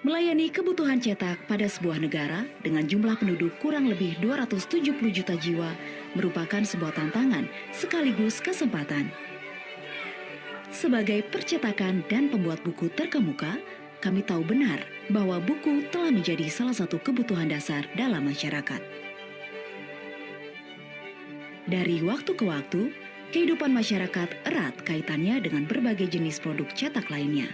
Melayani kebutuhan cetak pada sebuah negara dengan jumlah penduduk kurang lebih 270 juta jiwa merupakan sebuah tantangan sekaligus kesempatan. Sebagai percetakan dan pembuat buku terkemuka, kami tahu benar bahwa buku telah menjadi salah satu kebutuhan dasar dalam masyarakat. Dari waktu ke waktu, kehidupan masyarakat erat kaitannya dengan berbagai jenis produk cetak lainnya.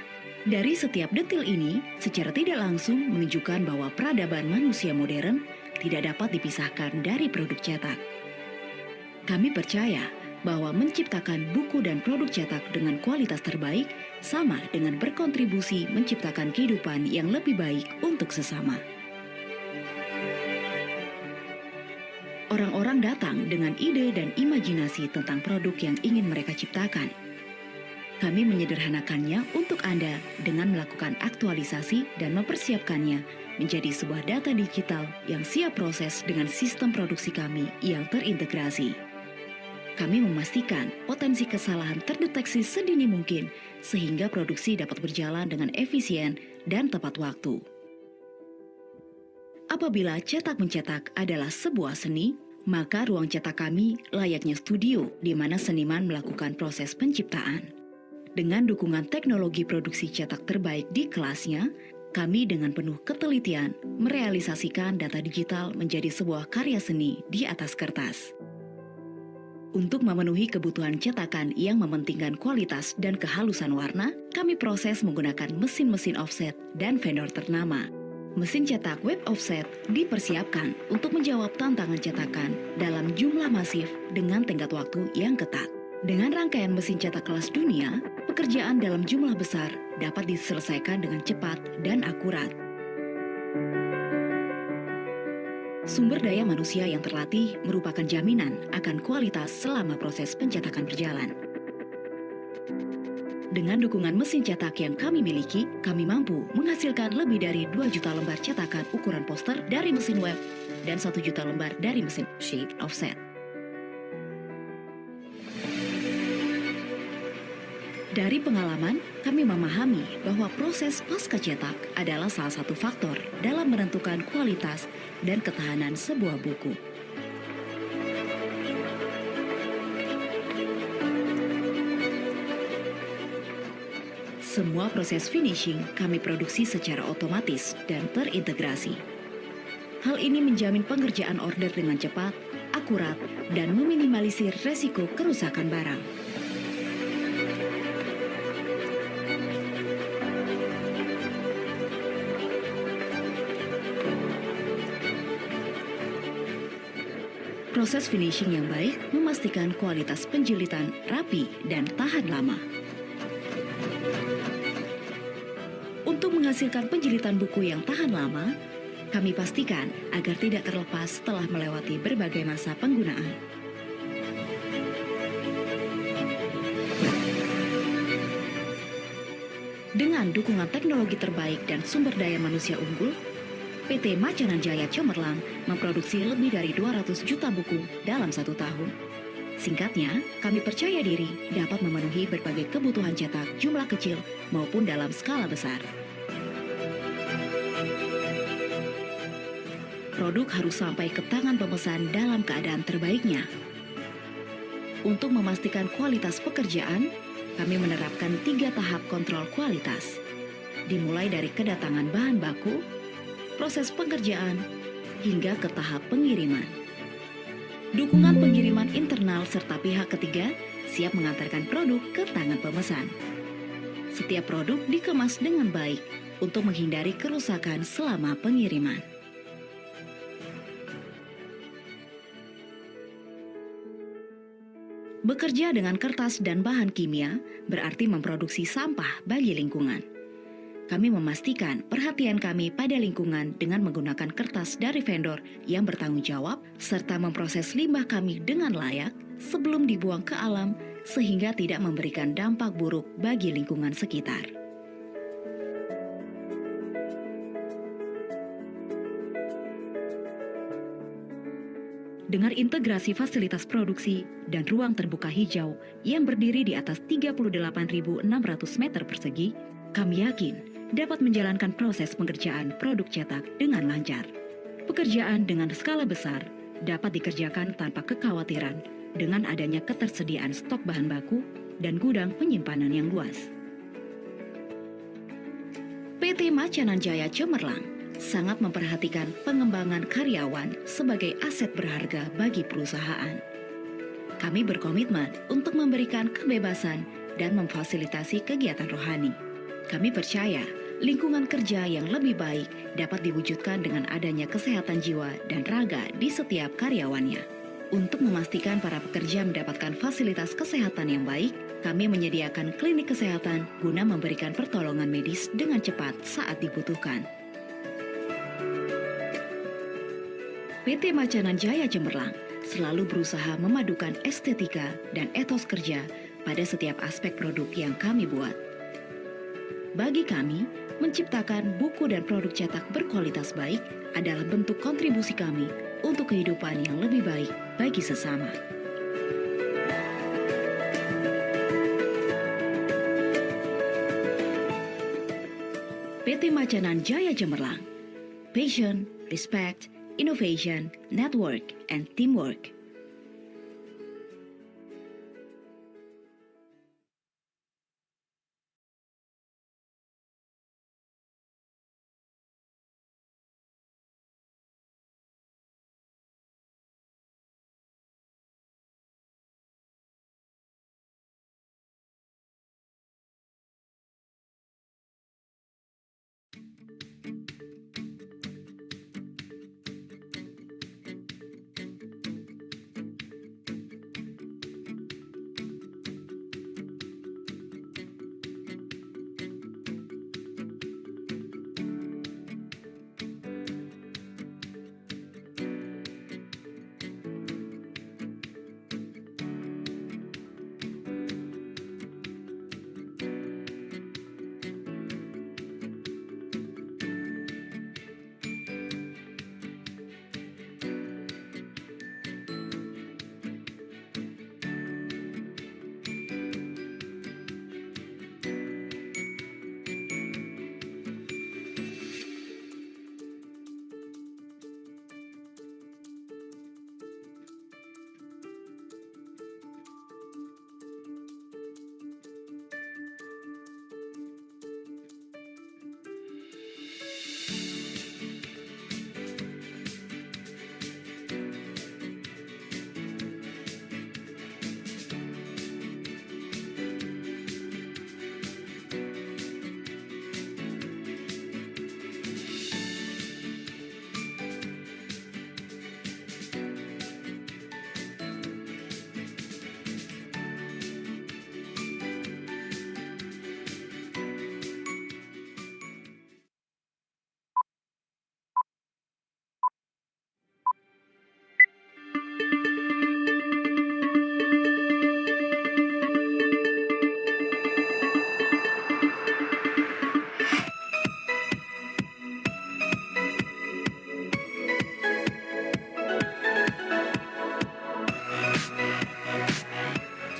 Dari setiap detil ini, secara tidak langsung menunjukkan bahwa peradaban manusia modern tidak dapat dipisahkan dari produk cetak. Kami percaya bahwa menciptakan buku dan produk cetak dengan kualitas terbaik sama dengan berkontribusi menciptakan kehidupan yang lebih baik untuk sesama. Orang-orang datang dengan ide dan imajinasi tentang produk yang ingin mereka ciptakan. Kami menyederhanakannya untuk Anda dengan melakukan aktualisasi dan mempersiapkannya menjadi sebuah data digital yang siap proses dengan sistem produksi kami yang terintegrasi. Kami memastikan potensi kesalahan terdeteksi sedini mungkin sehingga produksi dapat berjalan dengan efisien dan tepat waktu. Apabila cetak-mencetak adalah sebuah seni, maka ruang cetak kami layaknya studio di mana seniman melakukan proses penciptaan. Dengan dukungan teknologi produksi cetak terbaik di kelasnya, kami dengan penuh ketelitian merealisasikan data digital menjadi sebuah karya seni di atas kertas. Untuk memenuhi kebutuhan cetakan yang mementingkan kualitas dan kehalusan warna, kami proses menggunakan mesin-mesin offset dan vendor ternama. Mesin cetak web offset dipersiapkan untuk menjawab tantangan cetakan dalam jumlah masif dengan tenggat waktu yang ketat. Dengan rangkaian mesin cetak kelas dunia, pekerjaan dalam jumlah besar dapat diselesaikan dengan cepat dan akurat. Sumber daya manusia yang terlatih merupakan jaminan akan kualitas selama proses pencetakan berjalan. Dengan dukungan mesin cetak yang kami miliki, kami mampu menghasilkan lebih dari 2 juta lembar cetakan ukuran poster dari mesin web dan 1 juta lembar dari mesin sheet offset. Dari pengalaman, kami memahami bahwa proses pasca cetak adalah salah satu faktor dalam menentukan kualitas dan ketahanan sebuah buku. Semua proses finishing kami produksi secara otomatis dan terintegrasi. Hal ini menjamin pengerjaan order dengan cepat, akurat, dan meminimalisir resiko kerusakan barang. Proses finishing yang baik memastikan kualitas penjilitan rapi dan tahan lama. Untuk menghasilkan penjilitan buku yang tahan lama, kami pastikan agar tidak terlepas setelah melewati berbagai masa penggunaan. Dengan dukungan teknologi terbaik dan sumber daya manusia unggul, PT Majanan Jaya Cemerlang memproduksi lebih dari 200 juta buku dalam 1 tahun. Singkatnya, kami percaya diri dapat memenuhi berbagai kebutuhan cetak jumlah kecil maupun dalam skala besar. Produk harus sampai ke tangan pemesan dalam keadaan terbaiknya. Untuk memastikan kualitas pekerjaan, kami menerapkan 3 tahap kontrol kualitas. Dimulai dari kedatangan bahan baku, proses pengerjaan, hingga ke tahap pengiriman. Dukungan pengiriman internal serta pihak ketiga siap mengantarkan produk ke tangan pemesan. Setiap produk dikemas dengan baik untuk menghindari kerusakan selama pengiriman. Bekerja dengan kertas dan bahan kimia berarti memproduksi sampah bagi lingkungan. Kami memastikan perhatian kami pada lingkungan dengan menggunakan kertas dari vendor yang bertanggung jawab serta memproses limbah kami dengan layak sebelum dibuang ke alam sehingga tidak memberikan dampak buruk bagi lingkungan sekitar. Dengan integrasi fasilitas produksi dan ruang terbuka hijau yang berdiri di atas 38.600 meter persegi, kami yakin dapat menjalankan proses pengerjaan produk cetak dengan lancar. Pekerjaan dengan skala besar dapat dikerjakan tanpa kekhawatiran dengan adanya ketersediaan stok bahan baku dan gudang penyimpanan yang luas. PT Macanan Jaya Cemerlang sangat memperhatikan pengembangan karyawan sebagai aset berharga bagi perusahaan. Kami berkomitmen untuk memberikan kebebasan dan memfasilitasi kegiatan rohani. Kami percaya lingkungan kerja yang lebih baik dapat diwujudkan dengan adanya kesehatan jiwa dan raga di setiap karyawannya. Untuk memastikan para pekerja mendapatkan fasilitas kesehatan yang baik, kami menyediakan klinik kesehatan guna memberikan pertolongan medis dengan cepat saat dibutuhkan. PT Macanan Jaya Cemerlang selalu berusaha memadukan estetika dan etos kerja pada setiap aspek produk yang kami buat. Bagi kami, menciptakan buku dan produk cetak berkualitas baik adalah bentuk kontribusi kami untuk kehidupan yang lebih baik bagi sesama. PT Macanan Jaya Cemerlang, passion, respect, innovation, network, and teamwork.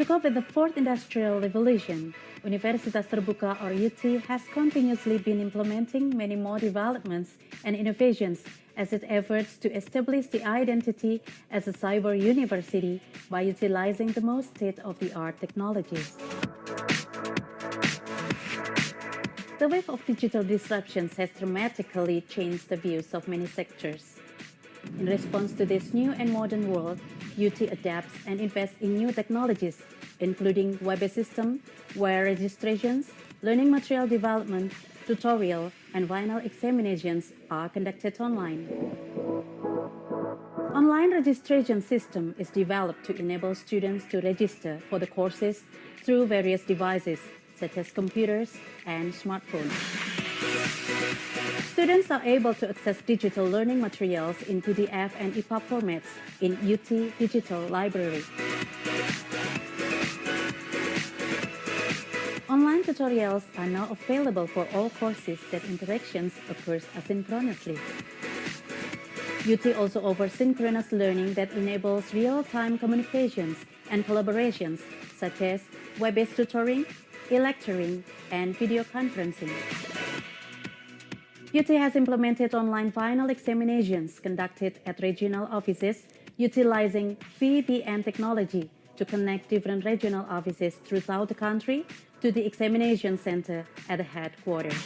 To cope with the fourth industrial revolution, Universitas Terbuka or UT has continuously been implementing many more developments and innovations as it efforts to establish the identity as a cyber university by utilizing the most state-of-the-art technologies. The wave of digital disruptions has dramatically changed the views of many sectors. In response to this new and modern world, UT adapts and invests in new technologies, including web-based system, where registrations, learning material development, tutorial, and final examinations are conducted online. Online registration system is developed to enable students to register for the courses through various devices, such as computers and smartphones. Students are able to access digital learning materials in PDF and EPUB formats in UT Digital Library. Online tutorials are now available for all courses that interactions occurs asynchronously. UT also offers synchronous learning that enables real-time communications and collaborations, such as web-based tutoring, e-lecturing, and video conferencing. UT has implemented online final examinations conducted at regional offices utilizing VPN technology to connect different regional offices throughout the country to the examination center at the headquarters.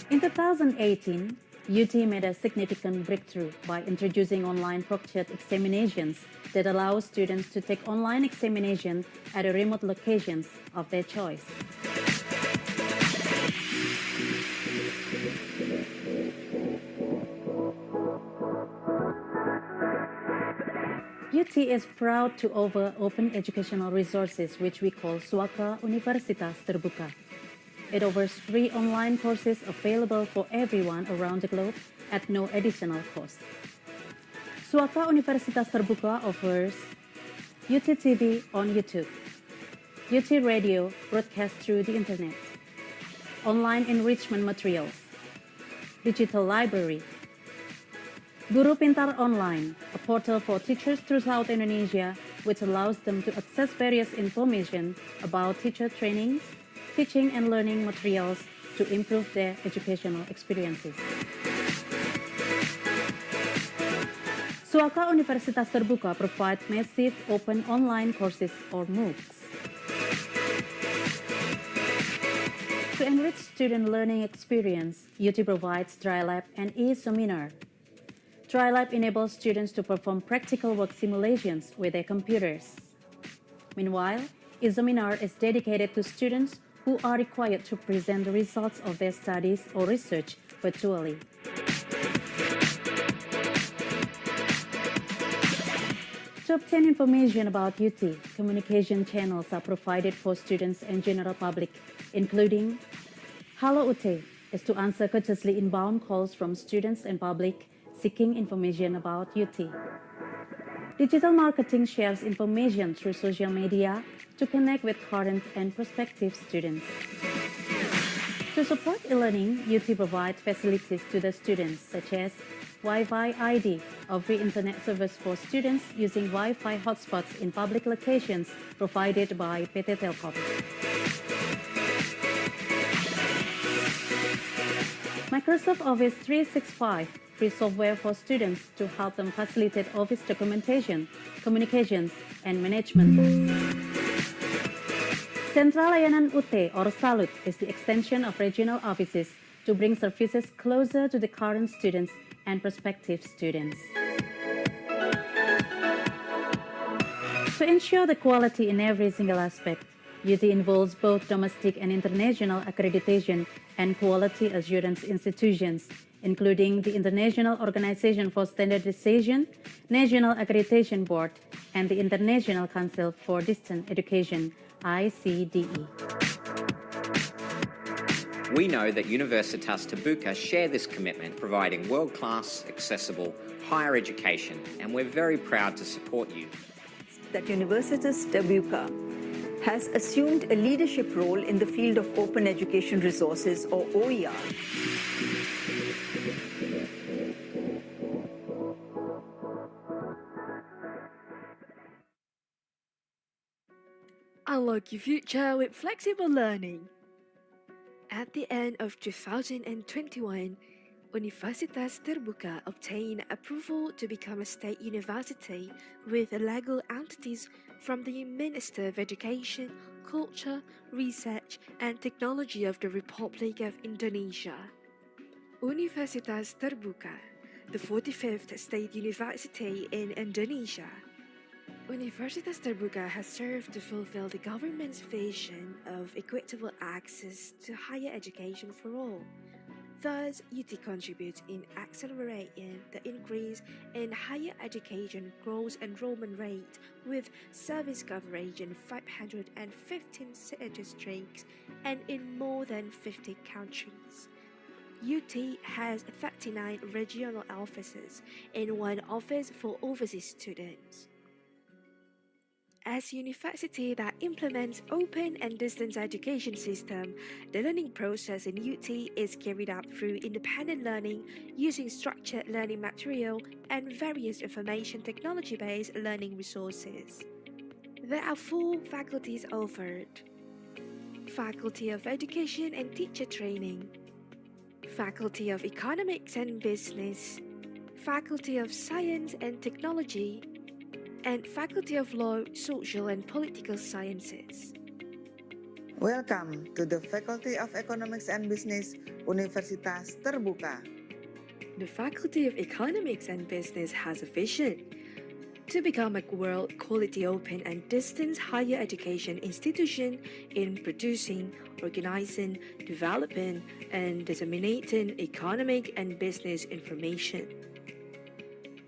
In 2018, UT made a significant breakthrough by introducing online proctored examinations that allow students to take online examination at remote locations of their choice. UT is proud to offer open educational resources which we call Suaka Universitas Terbuka. It offers free online courses available for everyone around the globe at no additional cost. Suaka Universitas Terbuka offers UT TV on YouTube, UT Radio broadcast through the internet, online enrichment materials, digital library, Guru Pintar Online, a portal for teachers throughout Indonesia which allows them to access various information about teacher trainings, teaching and learning materials to improve their educational experiences. Suaka Universitas Terbuka provides massive open online courses or MOOCs. To enrich student learning experience, UT provides Dry Lab and e-seminar. Dry Lab enables students to perform practical work simulations with their computers. Meanwhile, e-seminar is dedicated to students who are required to present the results of their studies or research virtually. To obtain information about UT, communication channels are provided for students and general public, including Hello UT is to answer courteously inbound calls from students and public seeking information about UT. Digital marketing shares information through social media to connect with current and prospective students. To support e-learning, UT provides facilities to the students such as Wi-Fi ID, a free internet service for students using Wi-Fi hotspots in public locations provided by PT Telkom. Microsoft Office 365, free software for students to help them facilitate office documentation, communications, and management. Central Layanan UT or SALUT is the extension of regional offices to bring services closer to the current students and prospective students. To ensure the quality in every single aspect, UT involves both domestic and international accreditation and quality assurance institutions, including the International Organization for Standardization, National Accreditation Board, and the International Council for Distance Education, ICDE. We know that Universitas Terbuka share this commitment, providing world-class, accessible, higher education, and we're very proud to support you. That Universitas Terbuka has assumed a leadership role in the field of open education resources, or OER. Unlock your future with flexible learning. At the end of 2021, Universitas Terbuka obtained approval to become a state university with legal entities from the Minister of Education, Culture, Research and Technology of the Republic of Indonesia. Universitas Terbuka, the 45th state university in Indonesia. Universitas Terbuka has served to fulfill the government's vision of equitable access to higher education for all. Thus, UT contributes in accelerating the increase in higher education gross enrollment rate with service coverage in 515 city districts and in more than 50 countries. UT has 39 regional offices and 1 office for overseas students. As a university that implements open and distance education system, the learning process in UT is carried out through independent learning using structured learning material and various information technology-based learning resources. There are 4 faculties offered: Faculty of Education and Teacher Training, Faculty of Economics and Business, Faculty of Science and Technology, and Faculty of Law, Social and Political Sciences. Welcome to the Faculty of Economics and Business, Universitas Terbuka. The Faculty of Economics and Business has a vision to become a world-quality open and distance higher education institution in producing, organizing, developing, and disseminating economic and business information.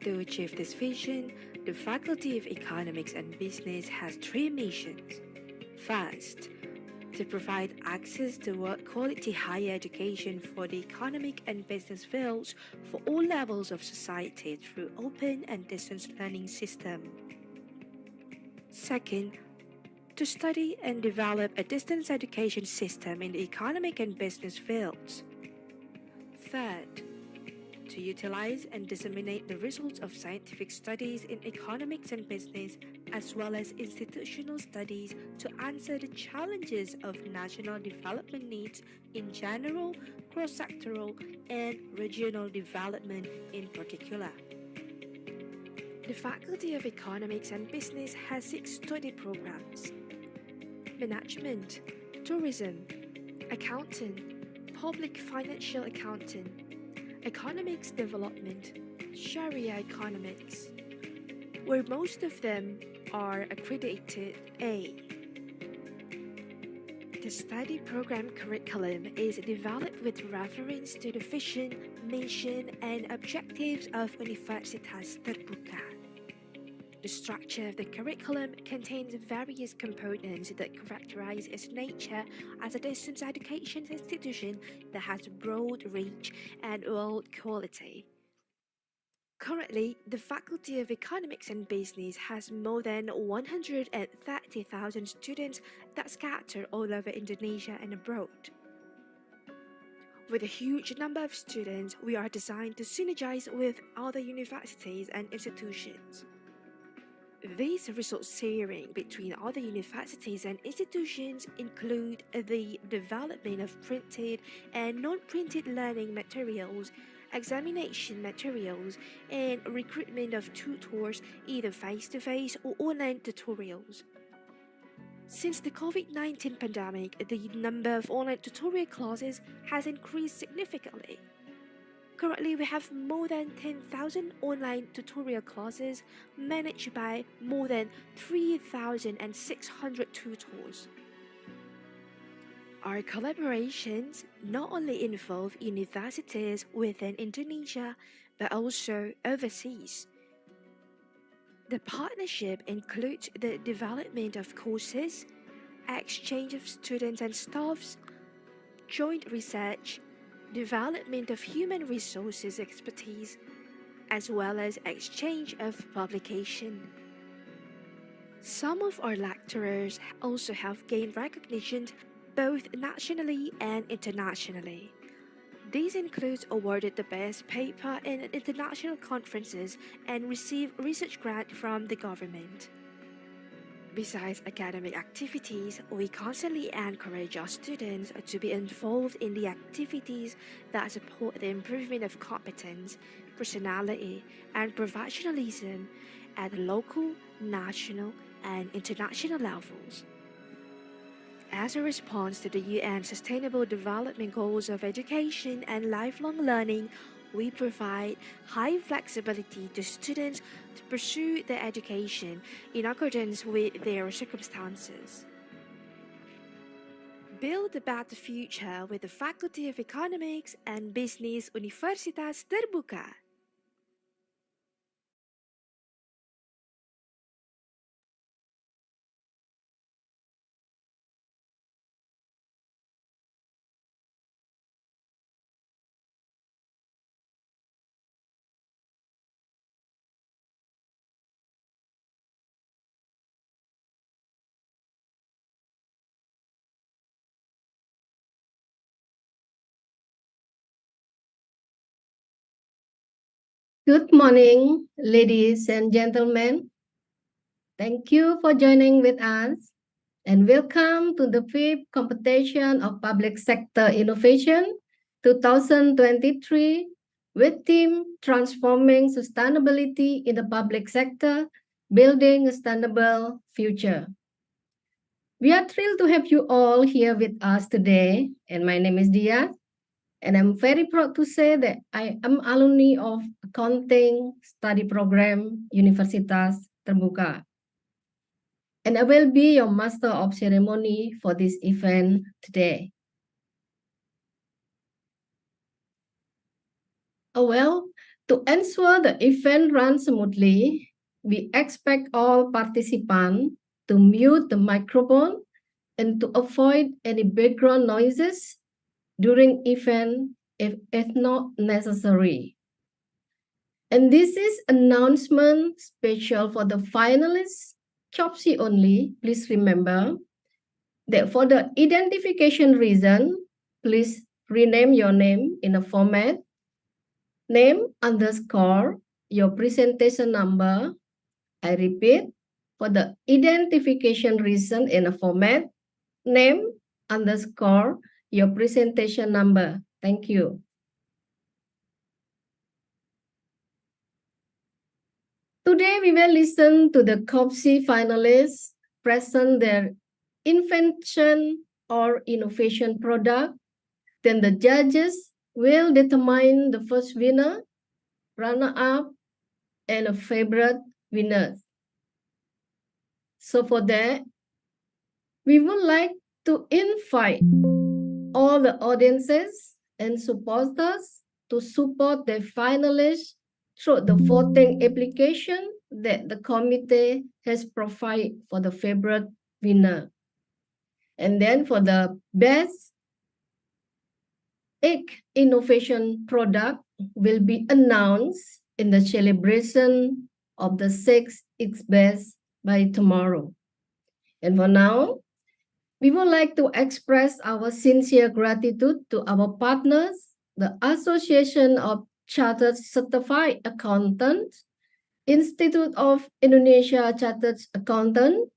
To achieve this vision, the Faculty of Economics and Business has three missions. First, to provide access to world-quality higher education for the economic and business fields for all levels of society through open and distance learning system. Second, to study and develop a distance education system in the economic and business fields. Third, to utilize and disseminate the results of scientific studies in economics and business, as well as institutional studies to answer the challenges of national development needs in general, cross-sectoral, and regional development in particular. The Faculty of Economics and Business has 6 study programs: Management, Tourism, Accounting, Public Financial Accounting, Economics Development, Sharia Economics, where most of them are accredited A. The study program curriculum is developed with reference to the vision, mission, and objectives of Universitas Terbuka. The structure of the curriculum contains various components that characterize its nature as a distance education institution that has broad reach and world quality. Currently, the Faculty of Economics and Business has more than 130,000 students that scatter all over Indonesia and abroad. With a huge number of students, we are designed to synergize with other universities and institutions. These resource sharing between other universities and institutions include the development of printed and non-printed learning materials, examination materials, and recruitment of tutors, either face-to-face or online tutorials. Since the COVID-19 pandemic, the number of online tutorial classes has increased significantly. Currently, we have more than 10,000 online tutorial classes managed by more than 3,600 tutors. Our collaborations not only involve universities within Indonesia, but also overseas. The partnership includes the development of courses, exchange of students and staffs, joint research, development of human resources expertise, as well as exchange of publication. Some of our lecturers also have gained recognition both nationally and internationally. These include awarded the best paper in international conferences and received research grant from the government. Besides academic activities, we constantly encourage our students to be involved in the activities that support the improvement of competence, personality, and professionalism at local, national, and international levels. As a response to the UN Sustainable Development Goals of education and lifelong learning, we provide high flexibility to students to pursue their education in accordance with their circumstances. Build a better future with the Faculty of Economics and Business Universitas Terbuka. Good morning, ladies and gentlemen. Thank you for joining with us and welcome to the 5th Competition of Public Sector Innovation 2023 with theme Transforming Sustainability in the Public Sector, Building a Sustainable Future. We are thrilled to have you all here with us today, and my name is Dia, and I'm very proud to say that I am alumni of Accounting Study Program, Universitas Terbuka. And I will be your Master of Ceremony for this event today. Well, to ensure the event runs smoothly, we expect all participants to mute the microphone and to avoid any background noises during event if not necessary. And this is announcement special for the finalists, COPSI only. Please remember that for the identification reason, please rename your name in a format name underscore your presentation number. I repeat, for the identification reason in a format, name underscore your presentation number. Thank you. Today, we will listen to the COPSI finalists present their invention or innovation product. Then the judges will determine the first winner, runner-up, and a favorite winner. So for that, we would like to invite all the audiences and supporters to support the finalists through the voting application that the committee has provided for the favorite winner. And then for the best innovation product will be announced in the celebration of the 6th Best by tomorrow. And for now, we would like to express our sincere gratitude to our partners, the Association of Chartered Certified Accountants, Institute of Indonesia Chartered Accountant,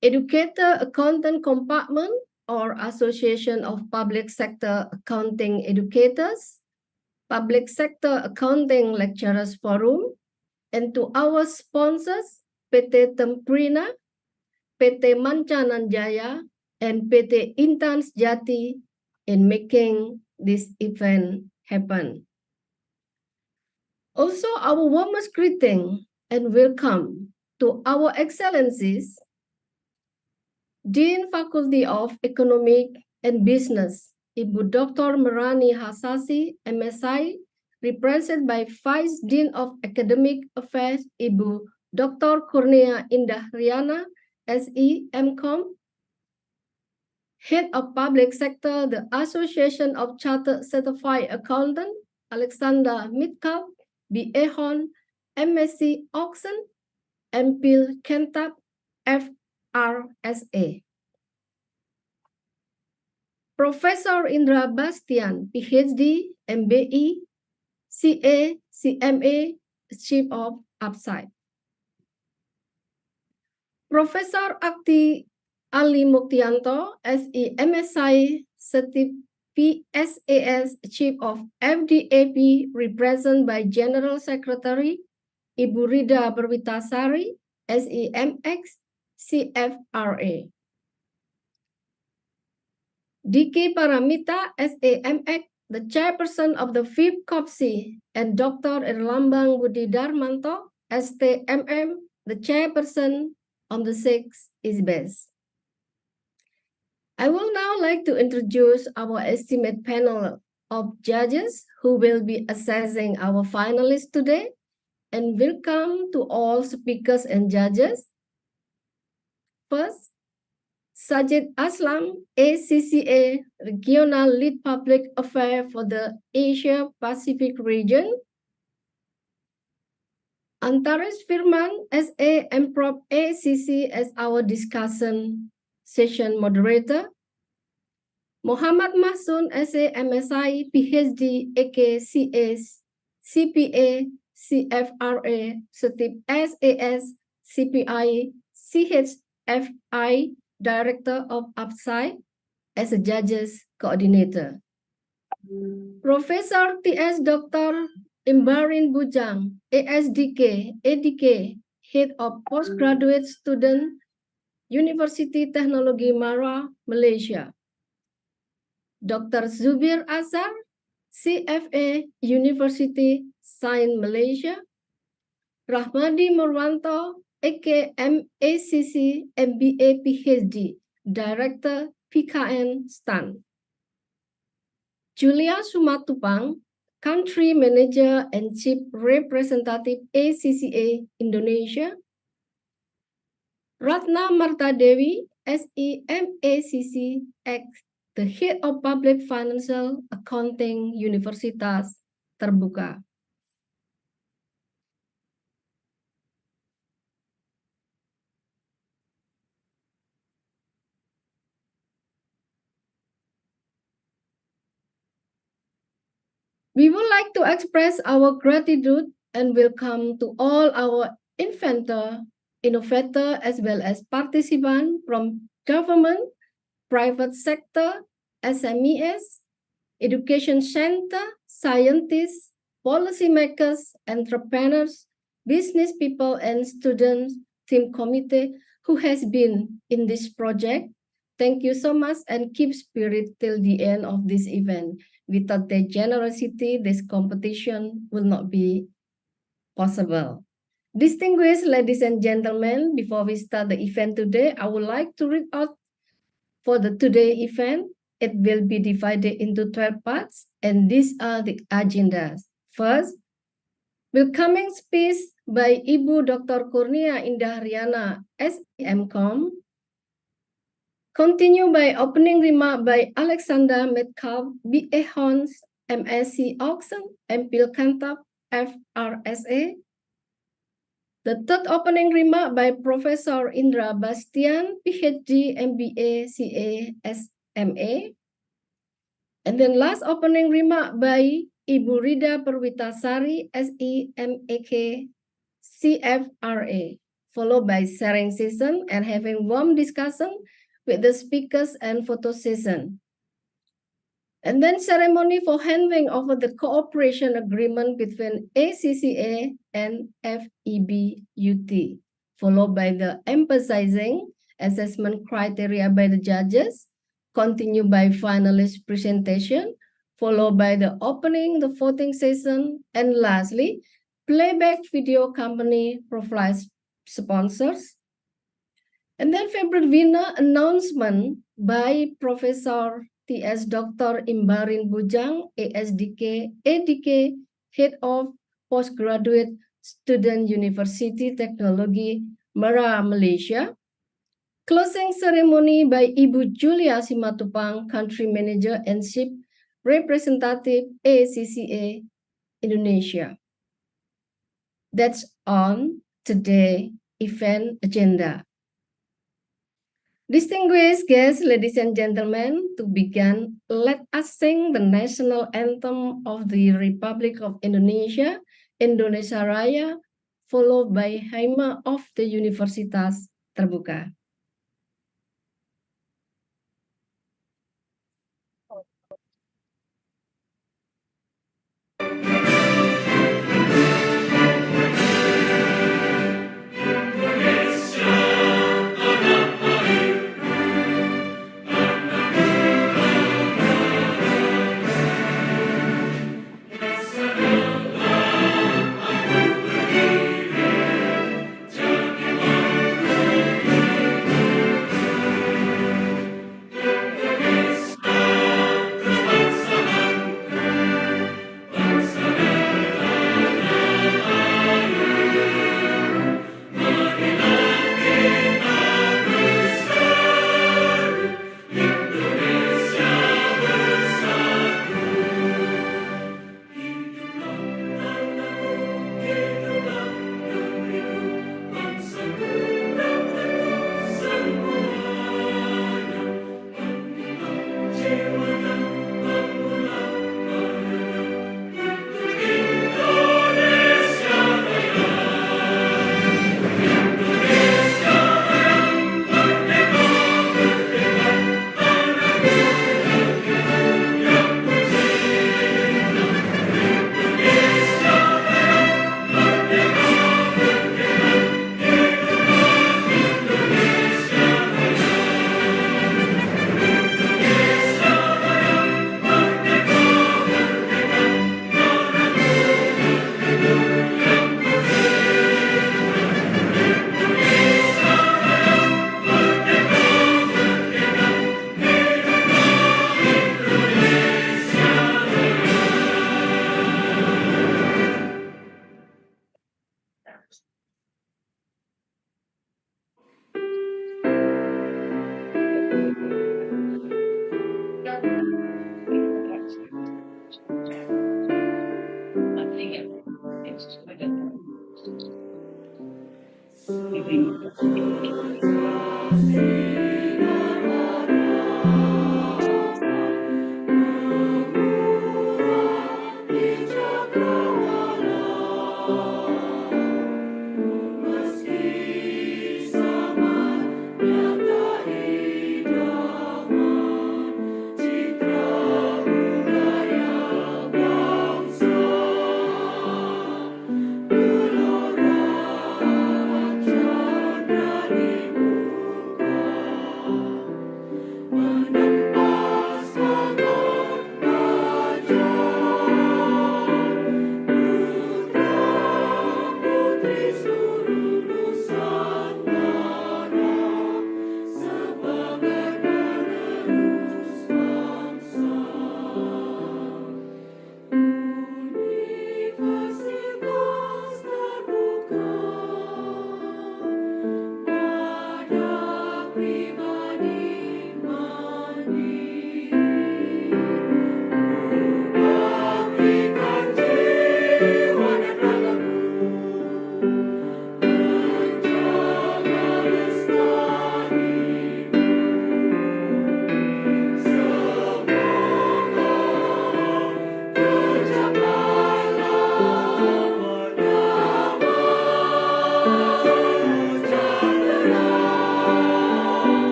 Educator Accountant Compartment, or Association of Public Sector Accounting Educators, Public Sector Accounting Lecturers Forum, and to our sponsors, PT Temprina, PT Mancananjaya, and PT Intan Sejati in making this event happen. Also, our warmest greeting and welcome to our excellencies, Dean Faculty of Economic and Business, Ibu Dr. Merani Hasasi, M.Si, represented by Vice Dean of Academic Affairs, Ibu Dr. Kurnia Indah Riana, SE, M.Com, Head of Public Sector, the Association of Chartered Certified Accountants, Alexander Metcalfe, B.A. Hon, M.Sc Oxen, M.Phil Kentap, FRSA. Professor Indra Bastian, Ph.D, M.B.A, CA, CMA, Chief of Upside. Professor Akti Ali Muktianto, SE, M.Si, CertiPSAS, Chief of FDAP, represented by General Secretary Ibu Rida Perwitasari, SE, M.Acc, CFra. D.K. Paramita, SE, M.Acc, the Chairperson of the 5th COPSI, and Dr. Erlambang Budi Darmanto, ST.MM, the Chairperson on the 6th Best. I will now like to introduce our esteemed panel of judges who will be assessing our finalists today, and welcome to all speakers and judges. First, Sajid Aslam, ACCA Regional Lead Public Affairs for the Asia Pacific region. Antares Firman, SA MProp ACC as our discussion session moderator. Muhammad Mahsun, SA M.Si, Ph.D, ACCA, CPA, CFra, CertiPSAS, CPI, CHFI, Director of Upside as a Judges Coordinator. Professor T.S. Dr. Imbarine Bujang, ASDK, ADK, Head of Postgraduate Student, Universiti Teknologi Mara, Malaysia. Dr. Zubir Azhar, CFA, Universiti Sains, Malaysia. Rahmadi Murwanto, aka M.Acc, M.B.A, Ph.D, Director, PKN STAN. Julia Sumatupang, Country Manager and Chief Representative ACCA Indonesia. Ratna Martadewi, SE M.Acc, the Head of Public Financial Accounting, Universitas Terbuka. We would like to express our gratitude and welcome to all our inventor, innovator, as well as participants from government, private sector, SMEs, education center, scientists, policymakers, entrepreneurs, business people, and students team committee who has been in this project. Thank you so much and keep spirit till the end of this event. Without their generosity, this competition will not be possible. Distinguished ladies and gentlemen, before we start the event today, I would like to read out for the today event. It will be divided into 12 parts, and these are the agendas. First, welcoming speech by Ibu Dr. Kurnia Indah Riana, SEMCom. Continue by opening remark by Alexander Metcalfe, B.A. Hons, M.Si Auction, M.Phil Kantap, FRSA. The third opening remark by Professor Indra Bastian, Ph.D, M.B.A, CA, SMA. And then last opening remark by Ibu Rida Perwitasari, SE, M.Acc, CFra, followed by sharing session and having warm discussion with the speakers and photo session. And then ceremony for handing over the cooperation agreement between ACCA and FEBUT, followed by the emphasizing assessment criteria by the judges, continue by finalist presentation, followed by the opening the voting session, and lastly, playback video company provides sponsors. And then favorite winner announcement by Professor T.S. Dr. Imbarine Bujang, ASDK, ADK, Head of Postgraduate Student Universiti Teknologi Mara, Malaysia. Closing ceremony by Ibu Julia Simatupang, Country Manager and Chief Representative ACCA Indonesia. That's on today's event agenda. Distinguished guests, ladies and gentlemen, to begin, let us sing the national anthem of the Republic of Indonesia, Indonesia Raya, followed by Hymn of the Universitas Terbuka.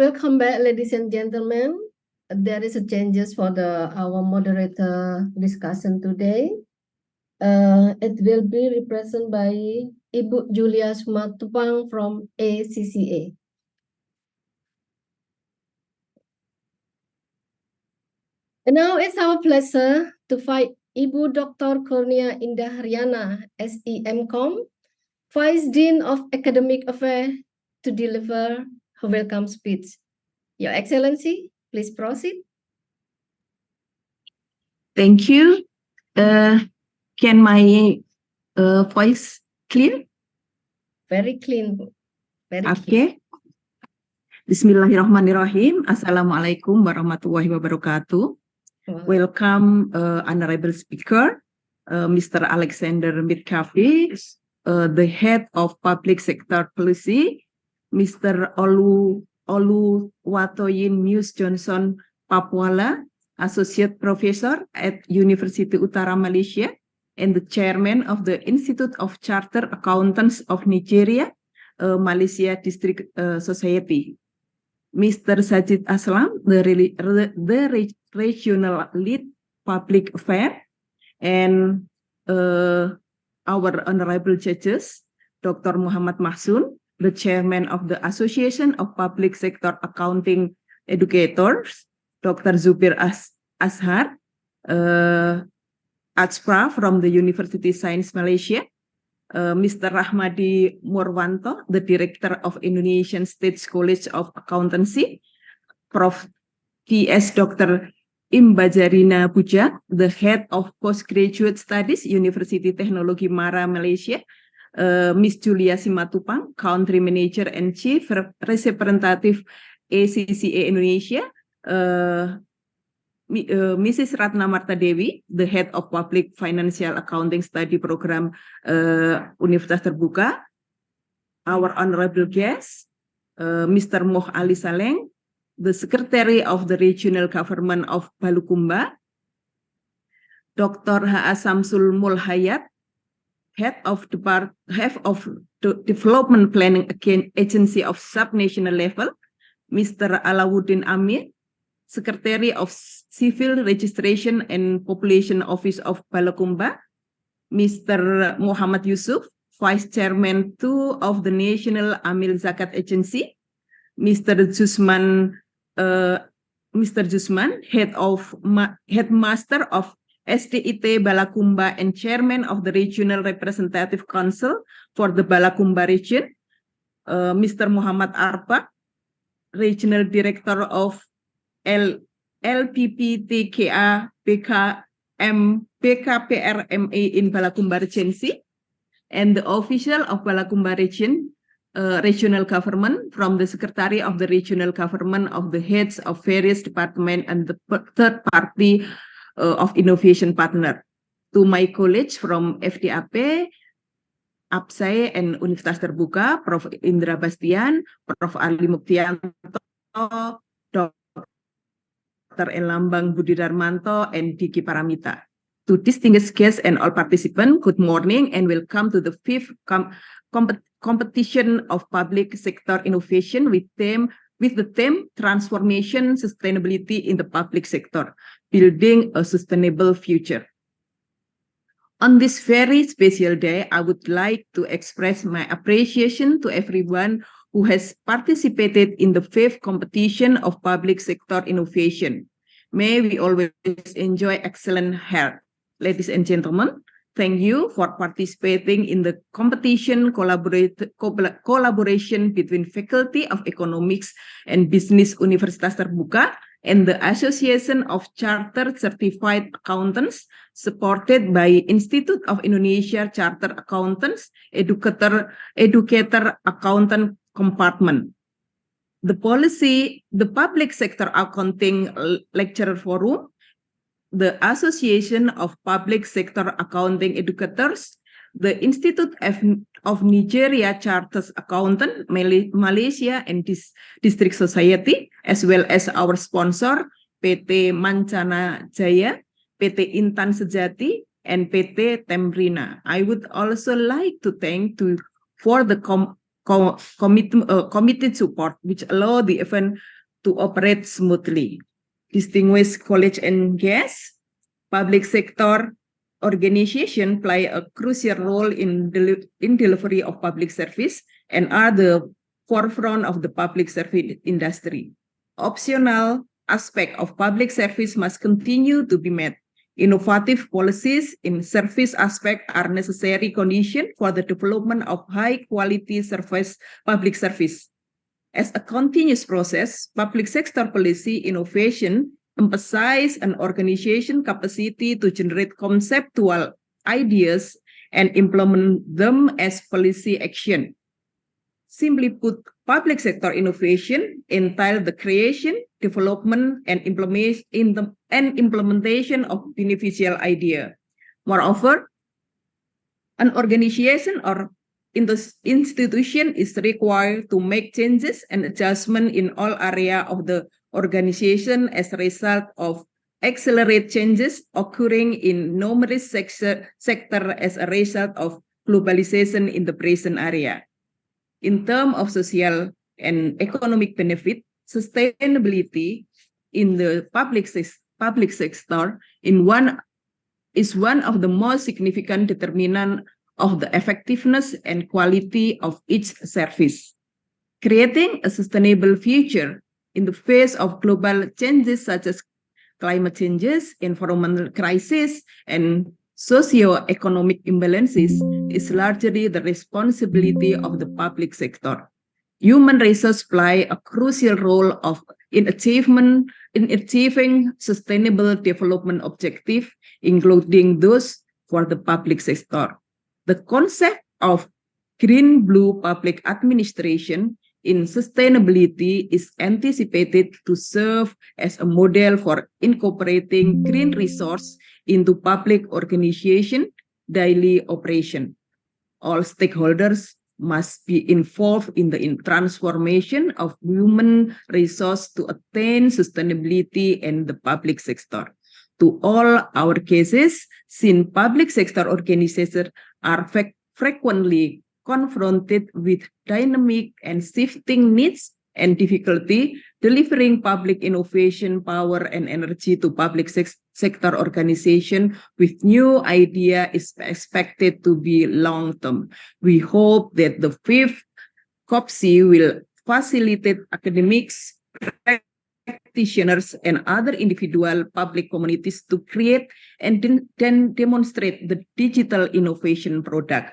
Welcome back, ladies and gentlemen. There is a changes for our moderator discussion today. It will be represented by Ibu Julia Sumatupang from ACCA. And now it's our pleasure to invite Ibu Dr. Kurnia Indaharyana, SEMCom, Vice Dean of Academic Affairs, to deliver her welcome speech. Your Excellency, please proceed. Thank you. Can my voice clear? Very clean. Very clean. Okay. Bismillahirrahmanirrahim. Assalamualaikum warahmatullahi wabarakatuh. Wow. Welcome, Honorable Speaker, Mr. Alexander Metcalfe, the Head of Public Sector Policy, Mr. Oluwatoyin Muse Johnson Popoola, Associate Professor at Universiti Utara, Malaysia, and the Chairman of the Institute of Chartered Accountants of Nigeria, Malaysia District Society. Mr. Sajid Aslam, the Regional Lead Public Affairs, and our Honorable Judges, Dr. Muhammad Mahsun, the Chairman of the Association of Public Sector Accounting Educators, Dr. Zubir Azhar, ASEPA from the Universiti Sains, Malaysia, Mr. Rahmadi Murwanto, the Director of Indonesian State College of Accountancy, Prof. P.S. Dr. Imbarine Bujang, the Head of Postgraduate Studies, Universiti Teknologi Mara, Malaysia, Miss Julia Simatupang, Country Manager and Chief Representative ACCA Indonesia, Mrs. Ratna Marta Dewi, the Head of Public Financial Accounting Study Program, Universitas Terbuka, our honorable guest, Mr. Moh Ali Saleng, the Secretary of the Regional Government of Bulukumba, Dr. H.A. Samsul Mulhayat, Head of Development Planning Agency of Subnational Level, Mr. Alauddin Amir, Secretary of Civil Registration and Population Office of Bulukumba, Mr. Muhammad Yusuf, Vice Chairman 2 of the National Amil Zakat Agency, Mr. Jusman Mr. Jusman, Headmaster of SDIT Balakumba and Chairman of the Regional Representative Council for the Balakumba region, Mr. Muhammad Arpa, Regional Director of LPPTKA BKPRMA in Balakumba Regency, and the official of Balakumba region, regional government, from the Secretary of the Regional Government, of the heads of various departments, and the third party of innovation partner. To my colleagues from FDAP, APSI, and Universitas Terbuka, Prof. Indra Bastian, Prof. Ali Muktianto, Dr. Elambang Budi Darmanto, and Diki Paramita. To distinguished guests and all participants, good morning and welcome to the fifth competition of public sector innovation with the theme Transformation Sustainability in the Public Sector, Building a Sustainable Future. On this very special day, I would like to express my appreciation to everyone who has participated in the fifth competition of public sector innovation. May we always enjoy excellent health. Ladies and gentlemen, thank you for participating in the competition collaboration between Faculty of Economics and Business Universitas Terbuka and the Association of Chartered Certified Accountants, supported by Institute of Indonesia Chartered Accountants, Educator Accountant Compartment. The Public Sector Accounting Lecturer Forum, the Association of Public Sector Accounting Educators, the Institute of Nigeria Chartered Accountant, Malaysia, and District Society, as well as our sponsor, PT Mancana Jaya, PT Intan Sejati, and PT Temrina. I would also like to thank for the committed support which allow the event to operate smoothly. Distinguished colleagues and guests, public sector organizations play a crucial role in delivery of public service and are the forefront of the public service industry. Optional aspects of public service must continue to be met. Innovative policies in service aspect are necessary condition for the development of high quality public service. As a continuous process, public sector policy innovation emphasizes an organization capacity to generate conceptual ideas and implement them as policy action. Simply put, public sector innovation entails the creation, development, and implementation of beneficial idea. Moreover, an organization or institution is required to make changes and adjustments in all areas of the organization as a result of accelerate changes occurring in numerous sectors as a result of globalization in the present area. In terms of social and economic benefit, sustainability in the public sector is one of the most significant determinants of the effectiveness and quality of each service. Creating a sustainable future in the face of global changes such as climate changes, environmental crisis, and socio-economic imbalances is largely the responsibility of the public sector. Human resources play a crucial role in achieving sustainable development objectives, including those for the public sector. The concept of green-blue public administration in sustainability is anticipated to serve as a model for incorporating green resource into public organization daily operation. All stakeholders must be involved in the transformation of human resource to attain sustainability in the public sector. To all our cases, since public sector organizations are frequently confronted with dynamic and shifting needs and difficulty, delivering public innovation, power, and energy to public sector organization with new idea is expected to be long-term. We hope that the fifth COPSI will facilitate academics, practitioners and other individual public communities to create and then demonstrate the digital innovation product.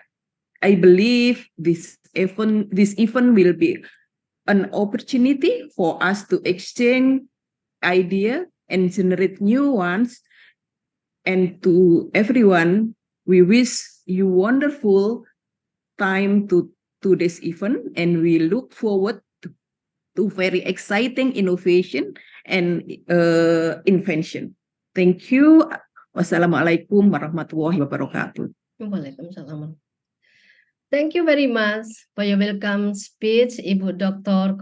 I believe this event will be an opportunity for us to exchange ideas and generate new ones. And to everyone, we wish you wonderful time to this event, and we look forward to very exciting innovation and invention. Thank you. Wassalamualaikum warahmatullahi wabarakatuh. Waalaikumsalam. Thank you very much for your welcome speech, Ibu Dr.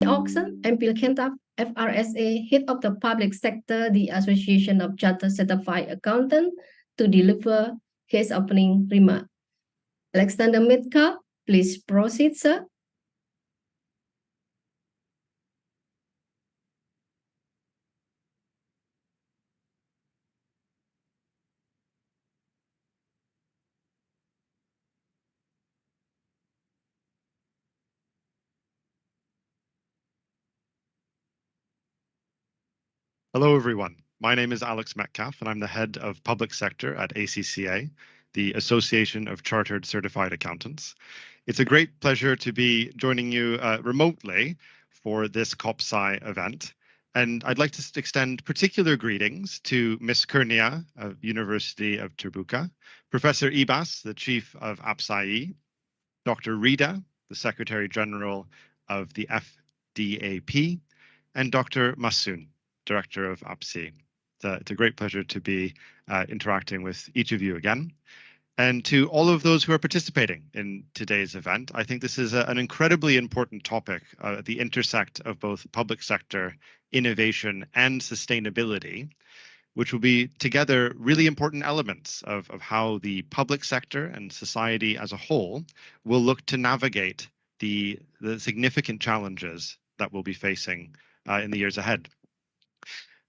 Auction and Pilkentap, FRSA, head of the public sector, the Association of Chartered Certified Accountants, to deliver his opening remark. Alexander Metcalfe, please proceed, sir. Hello, everyone. My name is Alex Metcalfe, and I'm the head of public sector at ACCA, the Association of Chartered Certified Accountants. It's a great pleasure to be joining you remotely for this COPSI event. And I'd like to extend particular greetings to Ms. Kurnia of University of Terbuka, Professor Ibas, the Chief of APSI, Dr. Rida, the Secretary General of the FDAP, and Dr. Mahsun, Director of APSI. It's a great pleasure to be interacting with each of you again. And to all of those who are participating in today's event, I think this is an incredibly important topic at the intersect of both public sector, innovation, and sustainability, which will be together really important elements of how the public sector and society as a whole will look to navigate the significant challenges that we'll be facing in the years ahead.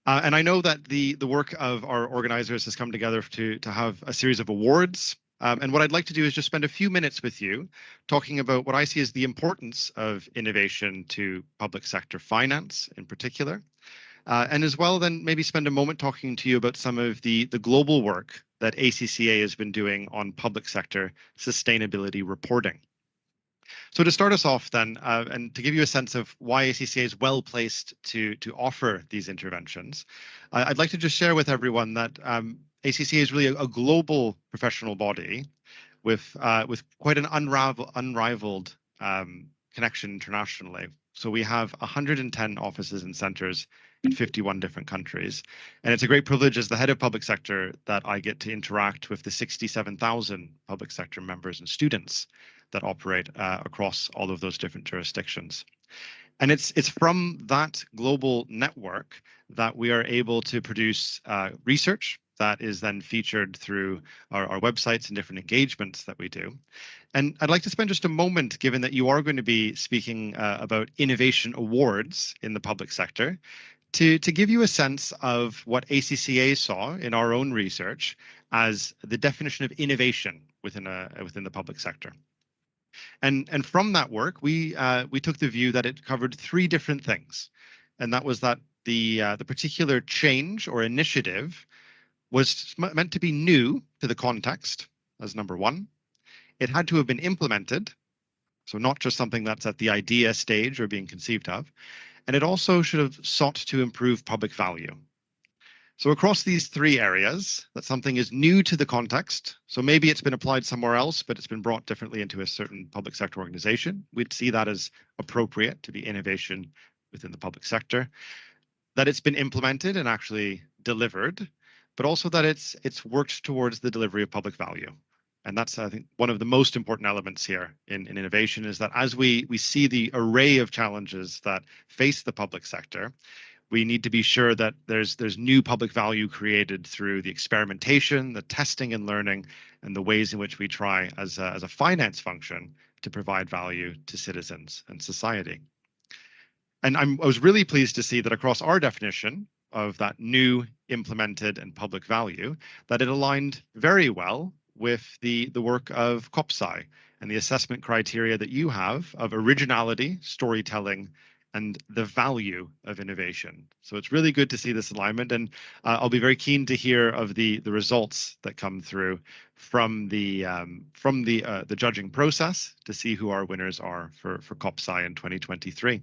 And I know that the work of our organizers has come together to have a series of awards. And what I'd like to do is just spend a few minutes with you talking about what I see as the importance of innovation to public sector finance in particular. And as well, then maybe spend a moment talking to you about some of the global work that ACCA has been doing on public sector sustainability reporting. So to start us off then, and to give you a sense of why ACCA is well placed to offer these interventions, I'd like to just share with everyone that ACCA is really a global professional body with quite an unrivaled connection internationally. So we have 110 offices and centers in 51 different countries. And it's a great privilege as the head of public sector that I get to interact with the 67,000 public sector members and students that operate across all of those different jurisdictions. And it's from that global network that we are able to produce research that is then featured through our websites and different engagements that we do. And I'd like to spend just a moment, given that you are going to be speaking about innovation awards in the public sector, to give you a sense of what ACCA saw in our own research as the definition of innovation within the public sector. And from that work, we took the view that it covered three different things, and that was that the particular change or initiative was meant to be new to the context, as number one. It had to have been implemented, so not just something that's at the idea stage or being conceived of, and it also should have sought to improve public value. So across these three areas, that something is new to the context, so maybe it's been applied somewhere else, but it's been brought differently into a certain public sector organization. We'd see that as appropriate to be innovation within the public sector, that it's been implemented and actually delivered, but also that it's worked towards the delivery of public value. And that's, I think, one of the most important elements here in innovation, is that as we see the array of challenges that face the public sector, we need to be sure that there's new public value created through the experimentation, the testing and learning, and the ways in which we try as a finance function to provide value to citizens and society. And I was really pleased to see that across our definition, of that new implemented and public value, that it aligned very well with the work of COPSI and the assessment criteria that you have of originality, storytelling, and the value of innovation. So it's really good to see this alignment, and I'll be very keen to hear of the results that come through from the judging process to see who our winners are for COPSI in 2023.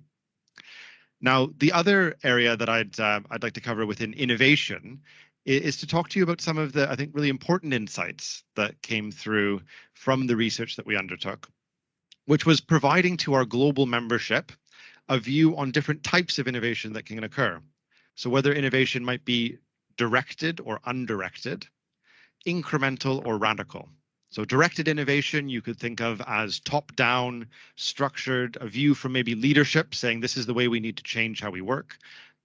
Now, the other area that I'd like to cover within innovation is to talk to you about some of the, I think, really important insights that came through from the research that we undertook, which was providing to our global membership a view on different types of innovation that can occur. So whether innovation might be directed or undirected, incremental or radical. So directed innovation, you could think of as top-down, structured, a view from maybe leadership saying this is the way we need to change how we work.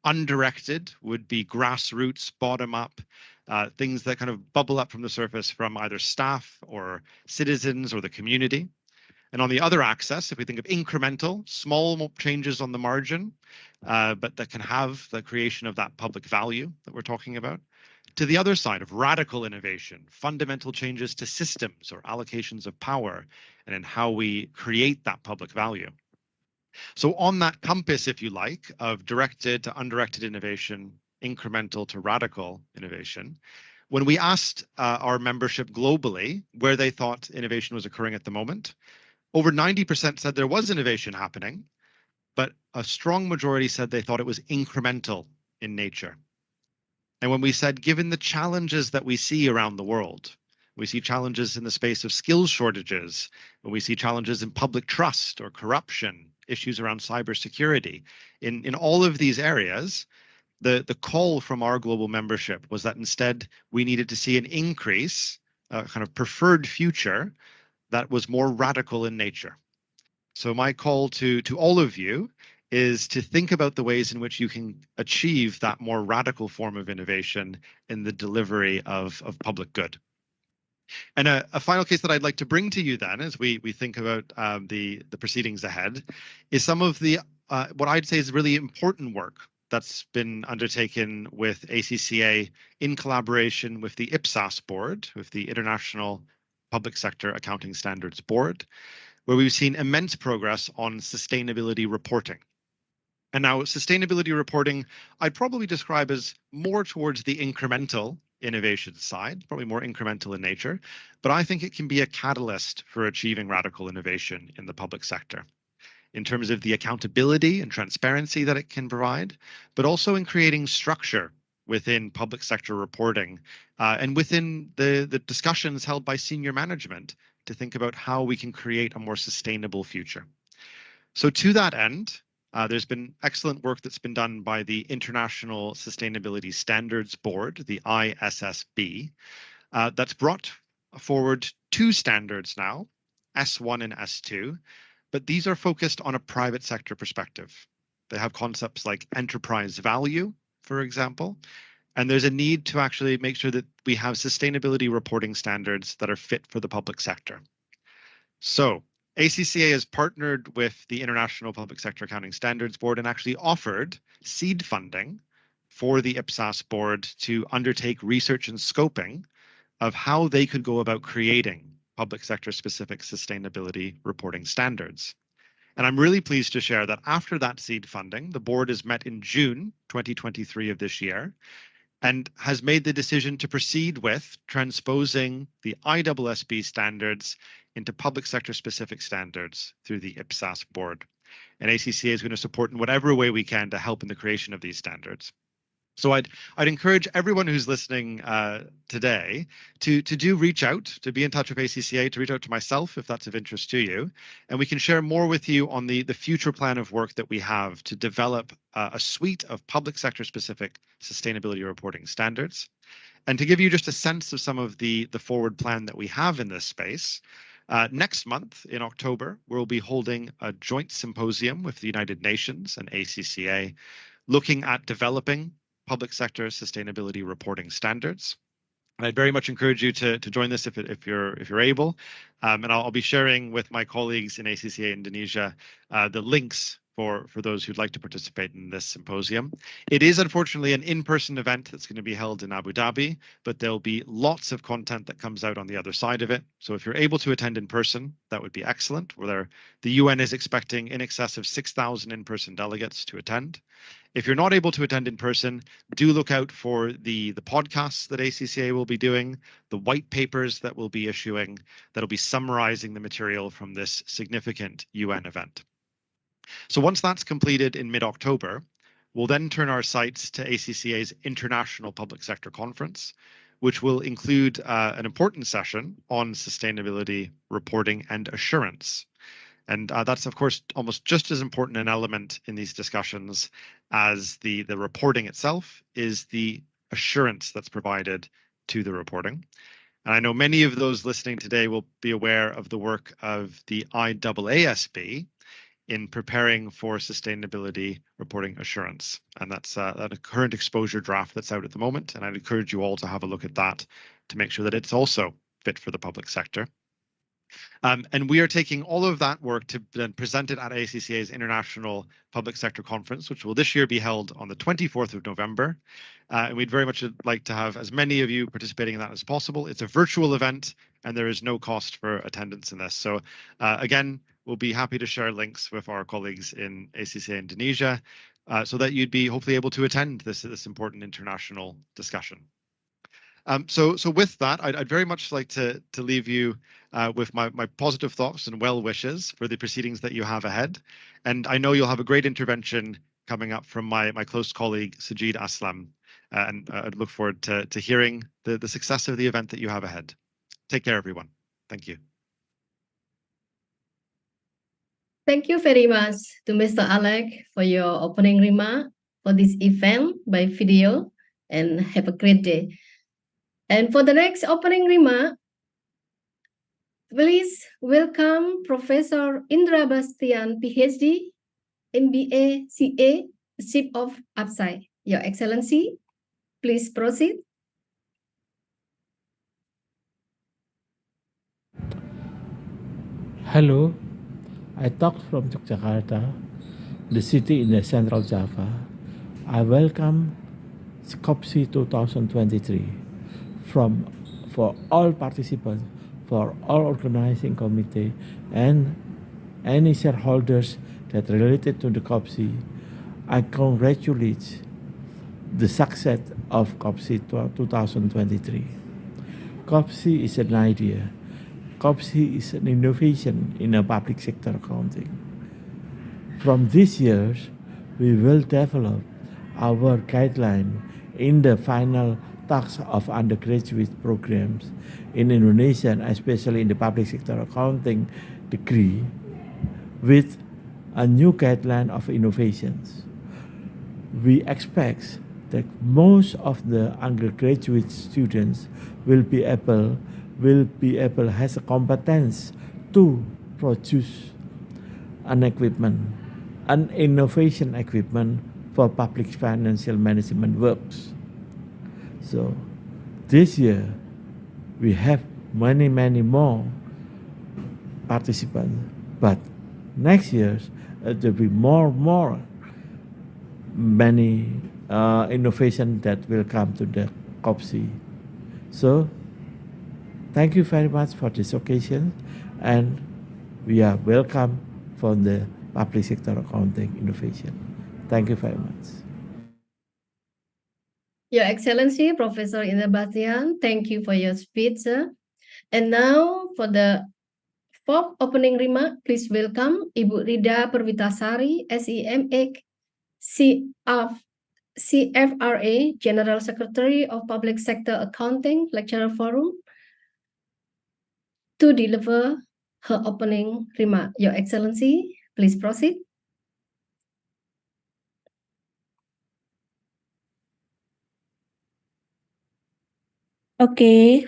Undirected would be grassroots, bottom-up, things that kind of bubble up from the surface from either staff or citizens or the community. And on the other axis, if we think of incremental, small changes on the margin, but that can have the creation of that public value that we're talking about. To the other side of radical innovation, fundamental changes to systems or allocations of power, and in how we create that public value. So on that compass, if you like, of directed to undirected innovation, incremental to radical innovation, when we asked our membership globally where they thought innovation was occurring at the moment, over 90% said there was innovation happening, but a strong majority said they thought it was incremental in nature. And when we said, given the challenges that we see around the world, we see challenges in the space of skills shortages, when we see challenges in public trust or corruption, issues around cybersecurity, in all of these areas, the call from our global membership was that instead we needed to see an increase, a kind of preferred future that was more radical in nature. So my call to all of you is to think about the ways in which you can achieve that more radical form of innovation in the delivery of public good. And a final case that I'd like to bring to you then, as we think about the proceedings ahead, is some of the what I'd say is really important work that's been undertaken with ACCA in collaboration with the IPSAS board, with the International Public Sector Accounting Standards Board, where we've seen immense progress on sustainability reporting. And now sustainability reporting, I'd probably describe as more towards the incremental innovation side, probably more incremental in nature, but I think it can be a catalyst for achieving radical innovation in the public sector in terms of the accountability and transparency that it can provide, but also in creating structure within public sector reporting and within the discussions held by senior management to think about how we can create a more sustainable future. So to that end, there's been excellent work that's been done by the International Sustainability Standards Board, the ISSB, that's brought forward two standards now, S1 and S2, but these are focused on a private sector perspective. They have concepts like enterprise value, for example, and there's a need to actually make sure that we have sustainability reporting standards that are fit for the public sector. So ACCA has partnered with the International Public Sector Accounting Standards Board and actually offered seed funding for the IPSAS board to undertake research and scoping of how they could go about creating public sector specific sustainability reporting standards. And I'm really pleased to share that after that seed funding, the board is met in June 2023 of this year and has made the decision to proceed with transposing the ISSB standards into public sector specific standards through the IPSAS board. And ACCA is going to support in whatever way we can to help in the creation of these standards. So I'd encourage everyone who's listening today to do reach out, to be in touch with ACCA, to reach out to myself if that's of interest to you. And we can share more with you on the future plan of work that we have to develop a suite of public sector specific sustainability reporting standards. And to give you just a sense of some of the forward plan that we have in this space, next month in October, we'll be holding a joint symposium with the United Nations and ACCA, looking at developing public sector sustainability reporting standards. And I'd very much encourage you to join this if you're able. And I'll be sharing with my colleagues in ACCA Indonesia the links for those who'd like to participate in this symposium. It is unfortunately an in-person event that's going to be held in Abu Dhabi, but there'll be lots of content that comes out on the other side of it. So if you're able to attend in person, that would be excellent. The UN is expecting in excess of 6,000 in-person delegates to attend. If you're not able to attend in person, do look out for the podcasts that ACCA will be doing, the white papers that we'll be issuing, that'll be summarizing the material from this significant UN event. So once that's completed in mid-October, we'll then turn our sights to ACCA's International Public Sector Conference, which will include an important session on sustainability reporting and assurance. And that's, of course, almost just as important an element in these discussions as the reporting itself is the assurance that's provided to the reporting. And I know many of those listening today will be aware of the work of the IAASB in preparing for sustainability reporting assurance. And that's a current exposure draft that's out at the moment. And I'd encourage you all to have a look at that to make sure that it's also fit for the public sector. And we are taking all of that work to then present it at ACCA's International Public Sector Conference, which will this year be held on the 24th of November. And we'd very much like to have as many of you participating in that as possible. It's a virtual event and there is no cost for attendance in this. So again, we'll be happy to share links with our colleagues in ACCA Indonesia so that you'd be hopefully able to attend this important international discussion. So with that, I'd very much like to leave you with my positive thoughts and well wishes for the proceedings that you have ahead. And I know you'll have a great intervention coming up from my close colleague, Sajid Aslam. And I'd look forward to hearing the success of the event that you have ahead. Take care, everyone. Thank you. Thank you very much to Mr. Alex for your opening remark for this event by video, and have a great day. And for the next opening remark, please welcome Professor Indra Bastian, Ph.D., M.B.A, CA, Chief of APSI. Your Excellency, please proceed. Hello, I talk from Yogyakarta, the city in the central Java. I welcome COPSI 2023 for all participants, for all organizing committee, and any shareholders that related to the COPSI. I congratulate the success of COPSI 2023. COPSI is an idea. COPSI is an innovation in a public sector accounting. From this year, we will develop our guideline in the final task of undergraduate programs in Indonesia, especially in the public sector accounting degree, with a new guideline of innovations. We expect that most of the undergraduate students will be able has a competence to produce an innovation equipment for public financial management works. So this year we have many more participants, but next year there will be many innovation that will come to the COPSI. So thank you very much for this occasion, and we are welcome for the public sector accounting innovation. Thank you very much. Your Excellency, Professor Indra Bastian, thank you for your speech, sir. And now for the fourth opening remark, please welcome Ibu Rida Perwitasari, M.Acc, CFra, General Secretary of Public Sector Accounting Lecturer Forum, to deliver her opening remark. Your Excellency, please proceed. Okay,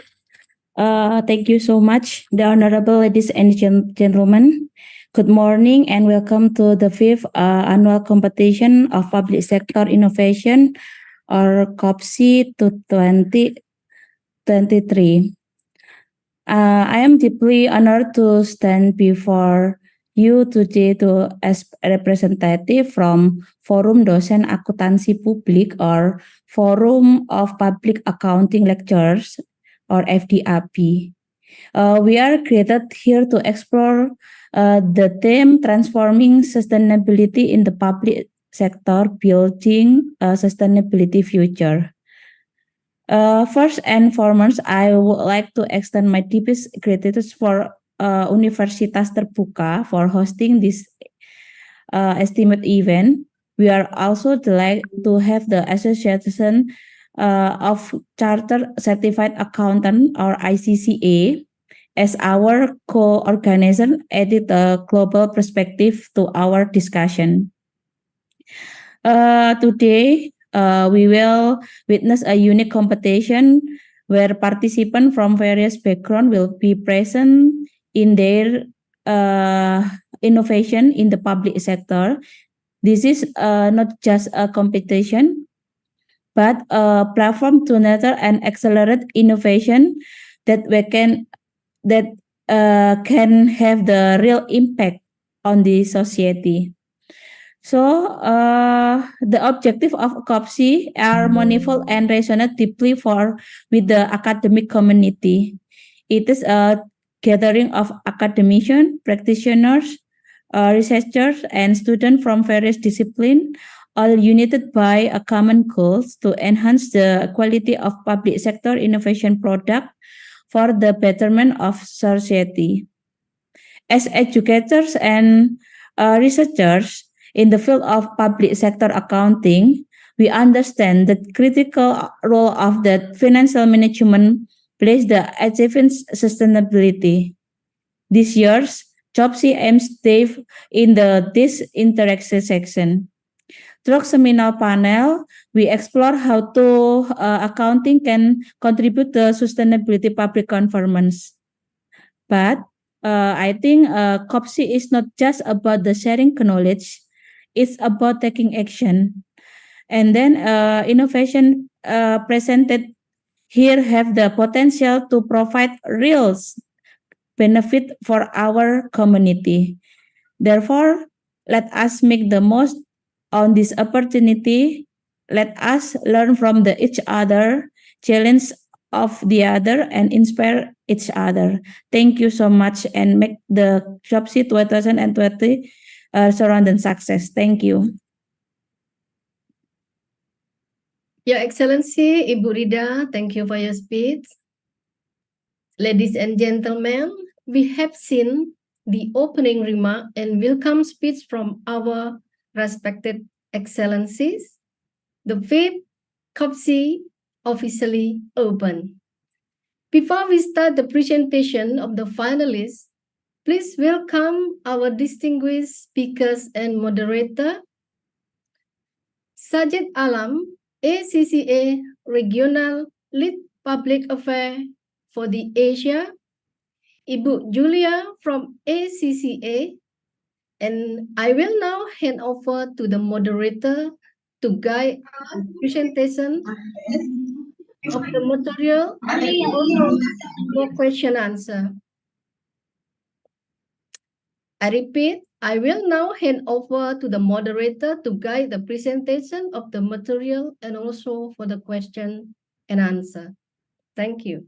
thank you so much, the Honorable ladies and gentlemen. Good morning and welcome to the 5th Annual Competition of Public Sector Innovation, or COPSI 2023. I am deeply honored to stand before you today as representative from Forum Dosen Akuntansi Publik or Forum of Public Accounting Lecturers or FDAP. We are created here to explore the theme transforming sustainability in the public sector, building a sustainability future. First and foremost, I would like to extend my deepest gratitude for Universitas Terbuka for hosting this estimate event. We are also delighted to have the Association of Chartered Certified Accountant or ACCA as our co-organizer added a global perspective to our discussion. Today, we will witness a unique competition where participants from various backgrounds will be present in their innovation in the public sector. This is not just a competition, but a platform to nurture and accelerate innovation that can have the real impact on the society. So the objective of COPSI are manifold and resonate deeply with the academic community. It is a gathering of academicians, practitioners, researchers, and students from various disciplines, all united by a common goal to enhance the quality of public sector innovation product for the betterment of society. As educators and researchers in the field of public sector accounting, we understand the critical role of the financial management plays the achieving sustainability. This year's COPSI aims to in this interaction section. Through seminar panel, we explore how accounting can contribute to sustainability public governance. But I think COPSI is not just about the sharing knowledge, it's about taking action. And then innovation presented here have the potential to provide real benefit for our community. Therefore, let us make the most on this opportunity. Let us learn from each other, challenge of the other, and inspire each other. Thank you so much and make the COPSI 2020 surrounding success. Thank you. Your Excellency, Ibu Rida, thank you for your speech. Ladies and gentlemen, we have seen the opening remark and welcome speech from our respected excellencies. The fifth COPSI officially open. Before we start the presentation of the finalists, please welcome our distinguished speakers and moderator, Sajid Alam, ACCA Regional Lead Public Affairs for the Asia, Ibu Julia from ACCA, and I will now hand over to the moderator to guide the presentation of the material and also for question answer. I repeat, I will now hand over to the moderator to guide the presentation of the material and also for the question and answer. Thank you.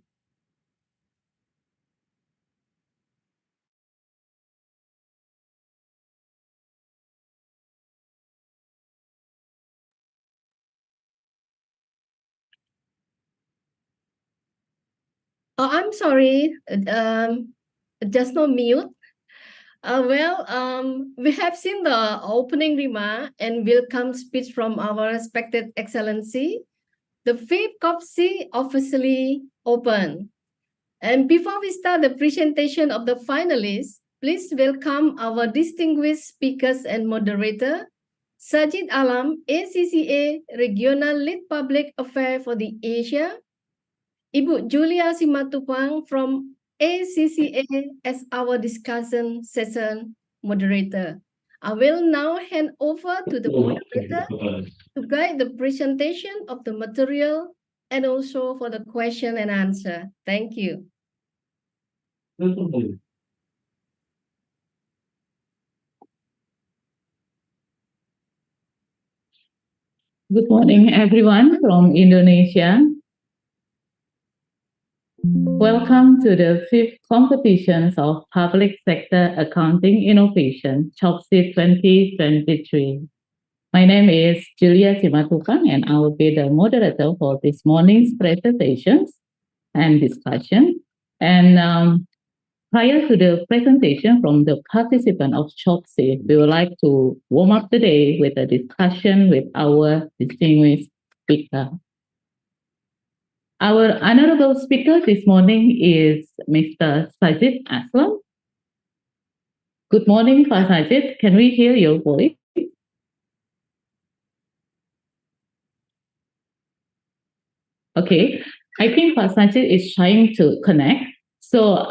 Oh, I'm sorry, just no mute. We have seen the opening remark and welcome speech from our respected excellency. The fifth COPSI officially open. And before we start the presentation of the finalists, please welcome our distinguished speakers and moderator, Sajid Alam, ACCA Regional Lead Public Affairs for the Asia, Ibu Julia Simatupang from ACCA as our discussion session moderator. I will now hand over to the moderator to guide the presentation of the material and also for the question and answer. Thank you. Good morning, everyone from Indonesia. Welcome to the 5th competitions of Public Sector Accounting Innovation, COPSI 2023. My name is Julia Simatupang, and I will be the moderator for this morning's presentations and discussion. And prior to the presentation from the participant of COPSI, we would like to warm up the day with a discussion with our distinguished speaker. Our honorable speaker this morning is Mr. Sajid Aslam. Good morning, Pak Sajid. Can we hear your voice? Okay, I think Pak Sajid is trying to connect. So,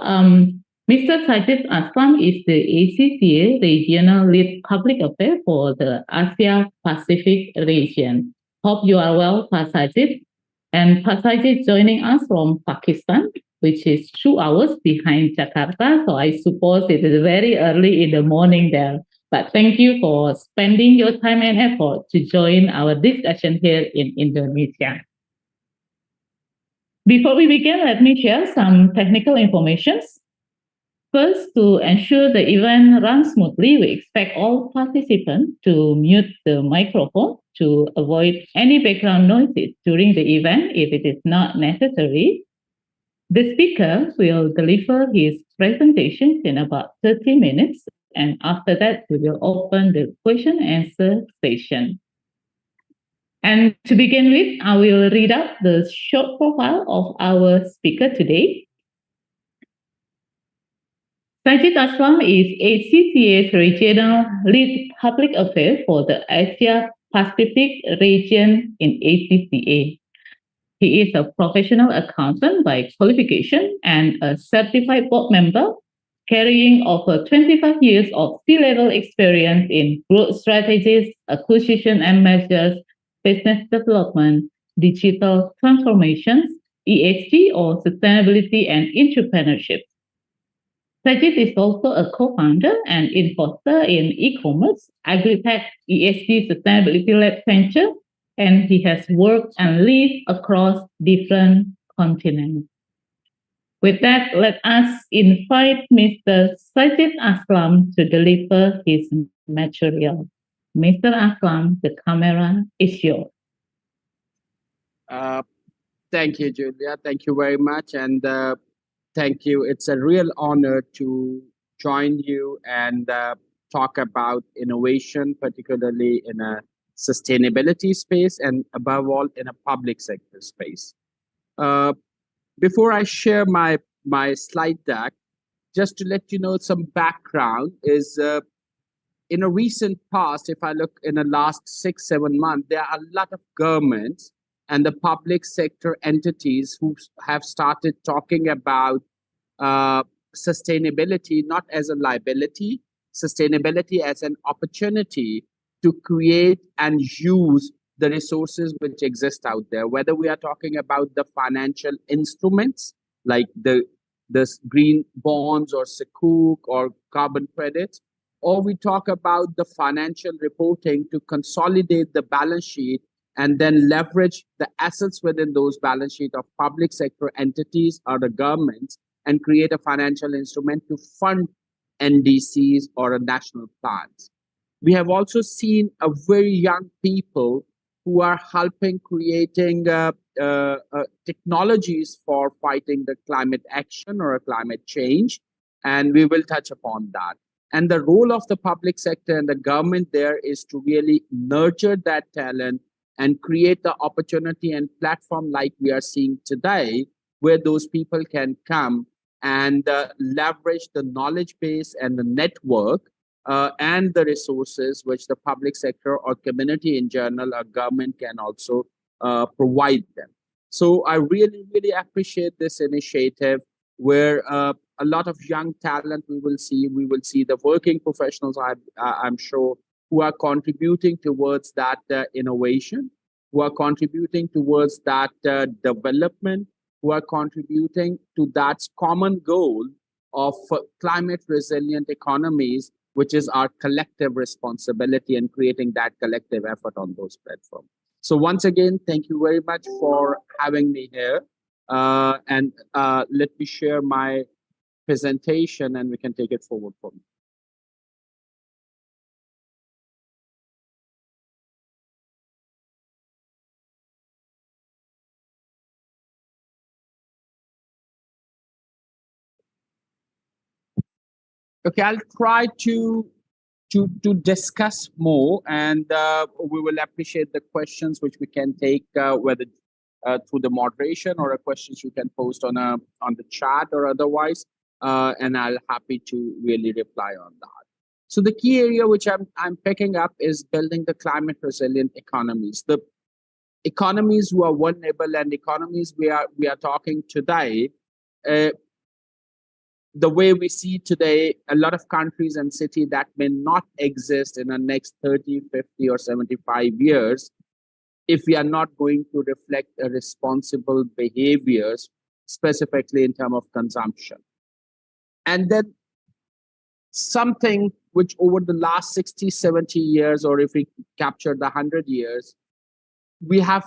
Mr. Sajid Aslam is the ACCA Regional Lead Public Affairs for the Asia Pacific region. Hope you are well, Pak Sajid. And Pak Sajid joining us from Pakistan, which is 2 hours behind Jakarta. So I suppose it is very early in the morning there. But thank you for spending your time and effort to join our discussion here in Indonesia. Before we begin, let me share some technical information. First, to ensure the event runs smoothly, we expect all participants to mute the microphone to avoid any background noises during the event if it is not necessary. The speaker will deliver his presentation in about 30 minutes, and after that, we will open the question and answer session. And to begin with, I will read out the short profile of our speaker today. Sajid Aslam is ACCA's Regional Lead Public Affairs for the Asia Pacific region in ACCA. He is a professional accountant by qualification and a certified board member, carrying over 25 years of C-level experience in growth strategies, acquisition and measures, business development, digital transformations, ESG or sustainability and entrepreneurship. Sajid is also a co-founder and investor in e-commerce, agri-tech, ESG sustainability-led venture, and he has worked and lived across different continents. With that, let us invite Mr. Sajid Aslam to deliver his material. Mr. Aslam, the camera is yours. Thank you, Julia. Thank you very much. And thank you. It's a real honor to join you and talk about innovation, particularly in a sustainability space and above all in a public sector space. Before I share my slide deck, just to let you know some background is in a recent past, if I look in the last 6-7 months, there are a lot of governments and the public sector entities who have started talking about sustainability not as a liability, sustainability as an opportunity to create and use the resources which exist out there, whether we are talking about the financial instruments like the green bonds or Sukuk or carbon credits, or we talk about the financial reporting to consolidate the balance sheet and then leverage the assets within those balance sheet of public sector entities or the governments and create a financial instrument to fund NDCs or a national plans. We have also seen a very young people who are helping creating technologies for fighting the climate action or a climate change, and we will touch upon that. And the role of the public sector and the government there is to really nurture that talent and create the opportunity and platform like we are seeing today, where those people can come and leverage the knowledge base and the network and the resources which the public sector or community in general or government can also provide them. So I really, really appreciate this initiative where a lot of young talent we will see the working professionals, I'm sure, who are contributing towards that innovation, who are contributing towards that development, who are contributing to that common goal of climate resilient economies, which is our collective responsibility and creating that collective effort on those platforms. So once again, thank you very much for having me here. And let me share my presentation and we can take it forward from me. Okay, I'll try to discuss more, and we will appreciate the questions which we can take whether through the moderation or questions you can post on the chat or otherwise, and I'll happy to really reply on that. So the key area which I'm picking up is building the climate resilient economies. The economies who are vulnerable and economies we are talking today. The way we see today, a lot of countries and cities that may not exist in the next 30, 50, or 75 years if we are not going to reflect a responsible behaviors, specifically in terms of consumption. And then something which over the last 60, 70 years, or if we capture the 100 years, we have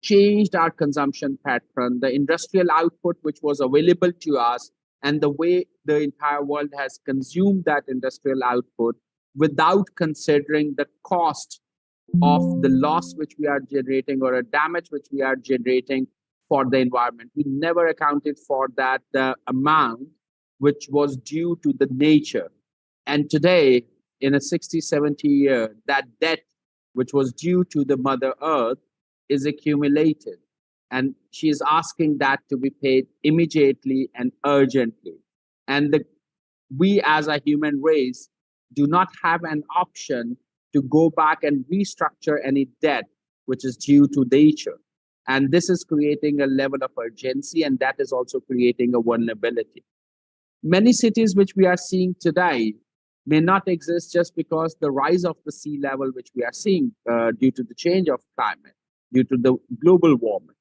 changed our consumption pattern, the industrial output which was available to us, and the way the entire world has consumed that industrial output without considering the cost of the loss which we are generating or a damage which we are generating for the environment. We never accounted for that amount which was due to the nature. And today, in a 60, 70 year, that debt which was due to the Mother Earth is accumulated. And she is asking that to be paid immediately and urgently. And we as a human race do not have an option to go back and restructure any debt which is due to nature. And this is creating a level of urgency, and that is also creating a vulnerability. Many cities which we are seeing today may not exist just because the rise of the sea level which we are seeing due to the change of climate, due to the global warming.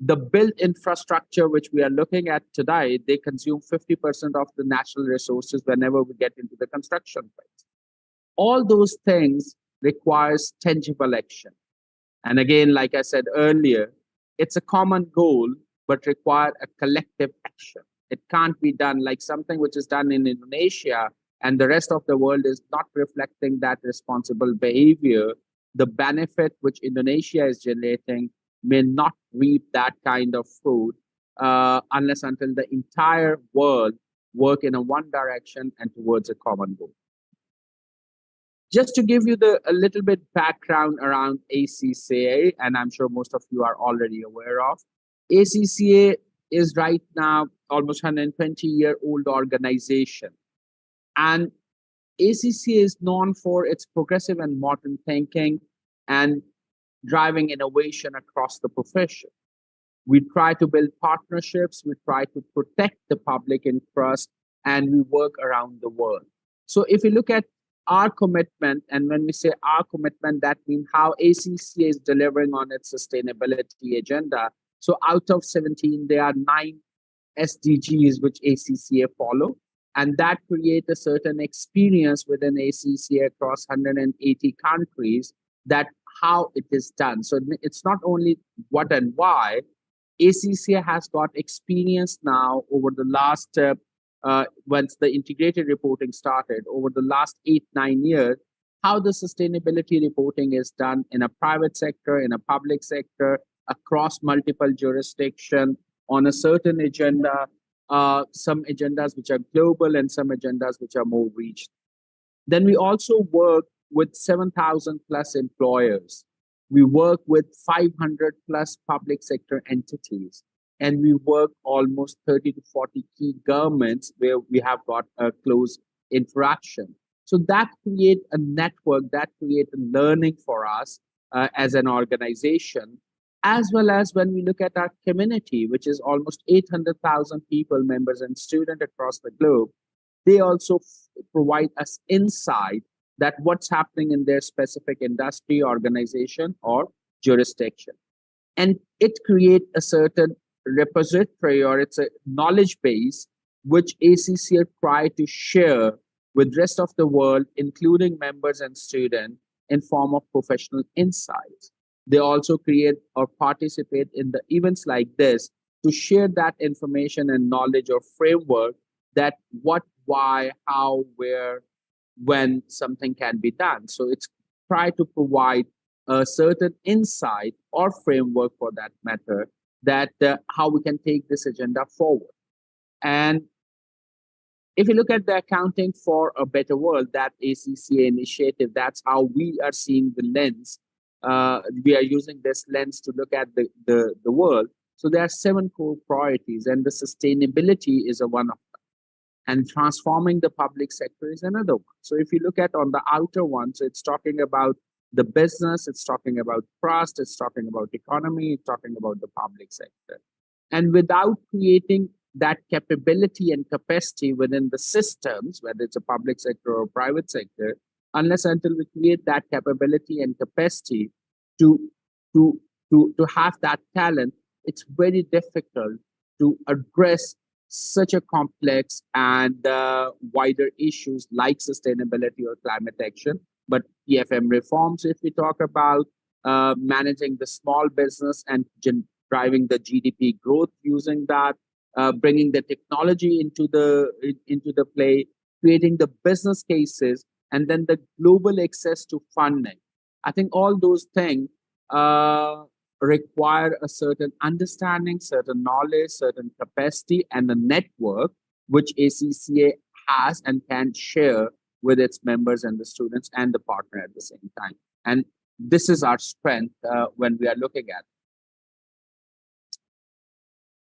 The built infrastructure which we are looking at today, they consume 50% of the natural resources whenever we get into the construction phase. All those things requires tangible action. And again, like I said earlier, it's a common goal, but require a collective action. It can't be done like something which is done in Indonesia and the rest of the world is not reflecting that responsible behavior. The benefit which Indonesia is generating may not reap that kind of fruit unless until the entire world work in a one direction and towards a common goal. Just to give you a little bit background around ACCA, and I'm sure most of you are already aware of, ACCA is right now almost 120-year-old organization. And ACCA is known for its progressive and modern thinking and driving innovation across the profession. We try to build partnerships, we try to protect the public interest, and we work around the world. So if you look at our commitment, and when we say our commitment, that means how ACCA is delivering on its sustainability agenda. So out of 17, there are 9 SDGs which ACCA follow, and that create a certain experience within ACCA across 180 countries that how it is done. So it's not only what and why. ACCA has got experience now over the last, once the integrated reporting started, over the last 8-9 years, how the sustainability reporting is done in a private sector, in a public sector, across multiple jurisdictions, on a certain agenda, some agendas which are global and some agendas which are more regional. Then we also work with 7,000 plus employers. We work with 500 plus public sector entities, and we work almost 30 to 40 key governments where we have got a close interaction. So that creates a network, that creates a learning for us as an organization, as well as when we look at our community, which is almost 800,000 people, members and students across the globe. They also provide us insight that what's happening in their specific industry, organization, or jurisdiction. And it creates a certain repository, or it's a knowledge base, which ACCA try to share with rest of the world, including members and students, in form of professional insights. They also create or participate in the events like this to share that information and knowledge or framework that what, why, how, where, when something can be done. So it's try to provide a certain insight or framework for that matter that how we can take this agenda forward. And if you look at the Accounting for a Better World, that ACCA initiative, that's how we are seeing the lens. We are using this lens to look at the world. So there are 7 core priorities, and the sustainability is a one of them. And transforming the public sector is another one. So if you look at on the outer one, so it's talking about the business, it's talking about trust, it's talking about economy, it's talking about the public sector. And without creating that capability and capacity within the systems, whether it's a public sector or private sector, unless until we create that capability and capacity to have that talent, it's very difficult to address such a complex and wider issues like sustainability or climate action. But PFM reforms, if we talk about managing the small business and driving the GDP growth using that, bringing the technology into the play, creating the business cases, and then the global access to funding. I think all those things require a certain understanding, certain knowledge, certain capacity, and a network which ACCA has and can share with its members and the students and the partner at the same time. And this is our strength when we are looking at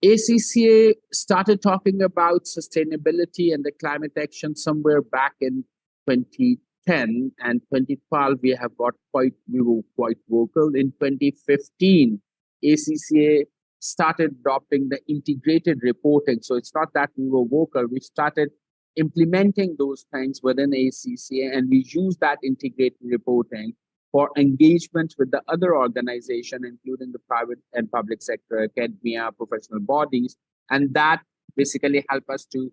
it. ACCA started talking about sustainability and the climate action somewhere back in 2010 and 2012. We were quite vocal. In 2015, ACCA started adopting the integrated reporting. So it's not that we were vocal. We started implementing those things within ACCA, and we use that integrated reporting for engagement with the other organizations, including the private and public sector, academia, professional bodies, and that basically help us to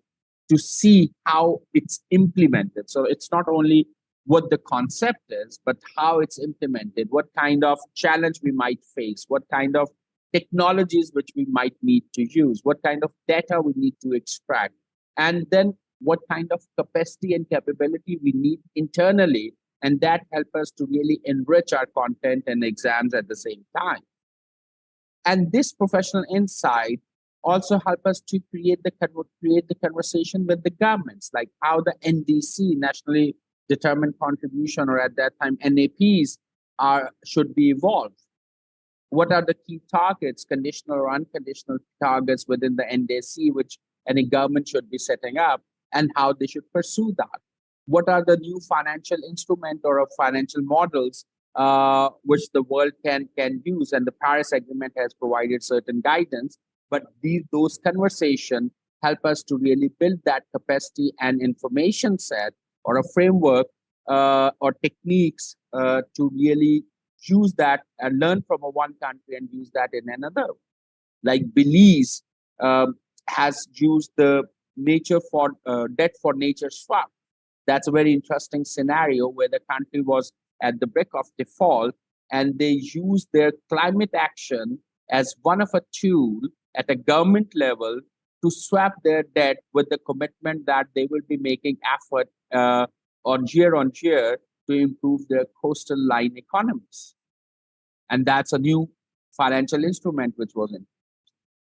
see how it's implemented. So it's not only what the concept is, but how it's implemented, what kind of challenge we might face, what kind of technologies which we might need to use, what kind of data we need to extract, and then what kind of capacity and capability we need internally. And that helps us to really enrich our content and exams at the same time. And this professional insight also help us to create the conversation with the governments, like how the NDC, nationally determined contribution, or at that time NAPs, should be evolved. What are the key targets, conditional or unconditional targets within the NDC, which any government should be setting up, and how they should pursue that? What are the new financial instruments or financial models which the world can use? And the Paris Agreement has provided certain guidance, but those conversations help us to really build that capacity and information set or a framework or techniques to really use that and learn from one country and use that in another. Like Belize has used the debt for nature swap. That's a very interesting scenario where the country was at the brink of default, and they used their climate action as one of a tool at a government level to swap their debt with the commitment that they will be making effort on year to improve their coastal line economies. And that's a new financial instrument which was in.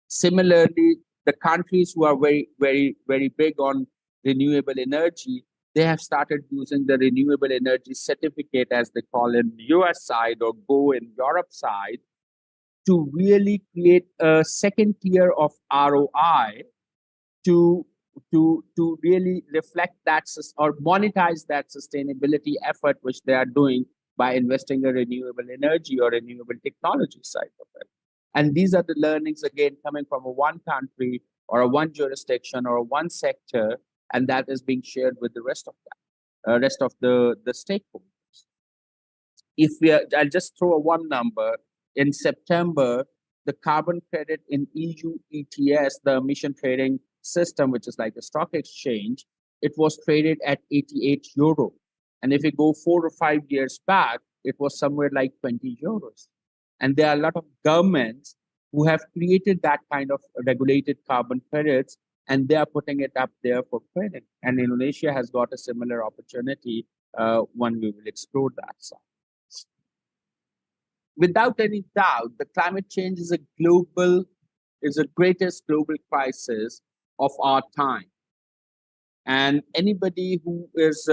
Similarly, the countries who are very, very, very big on renewable energy, they have started using the renewable energy certificate, as they call it in the US side, or GO in Europe side, to really create a second tier of ROI to really reflect that or monetize that sustainability effort which they are doing by investing in renewable energy or renewable technology side of it. And these are the learnings, again, coming from one country or one jurisdiction or one sector, and that is being shared with the rest of the stakeholders. I'll just throw one number. In September, the carbon credit in EU ETS, the emission trading system, which is like a stock exchange, it was traded at 88 euro. And if you go 4 or 5 years back, it was somewhere like 20 euros. And there are a lot of governments who have created that kind of regulated carbon credits, and they are putting it up there for credit. And Indonesia has got a similar opportunity when we will explore that side. Without any doubt, the climate change is the greatest global crisis of our time. And anybody who is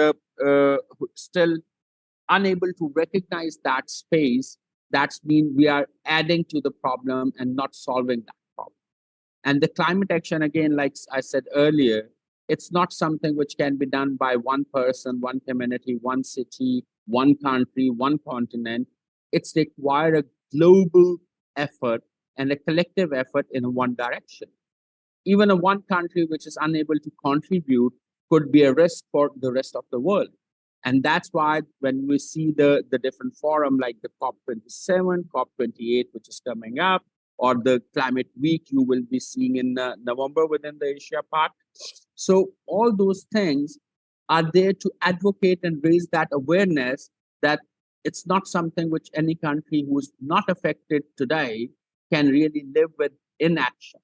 still unable to recognize that space, that's mean we are adding to the problem and not solving that problem. And the climate action, again, like I said earlier, it's not something which can be done by one person, one community, one city, one country, one continent. It's required a global effort and a collective effort in one direction. Even a one country which is unable to contribute could be a risk for the rest of the world. And that's why when we see the different forum like the COP27, COP28, which is coming up, or the climate week you will be seeing in November within the Asia part. So all those things are there to advocate and raise that awareness that it's not something which any country who's not affected today can really live with inaction.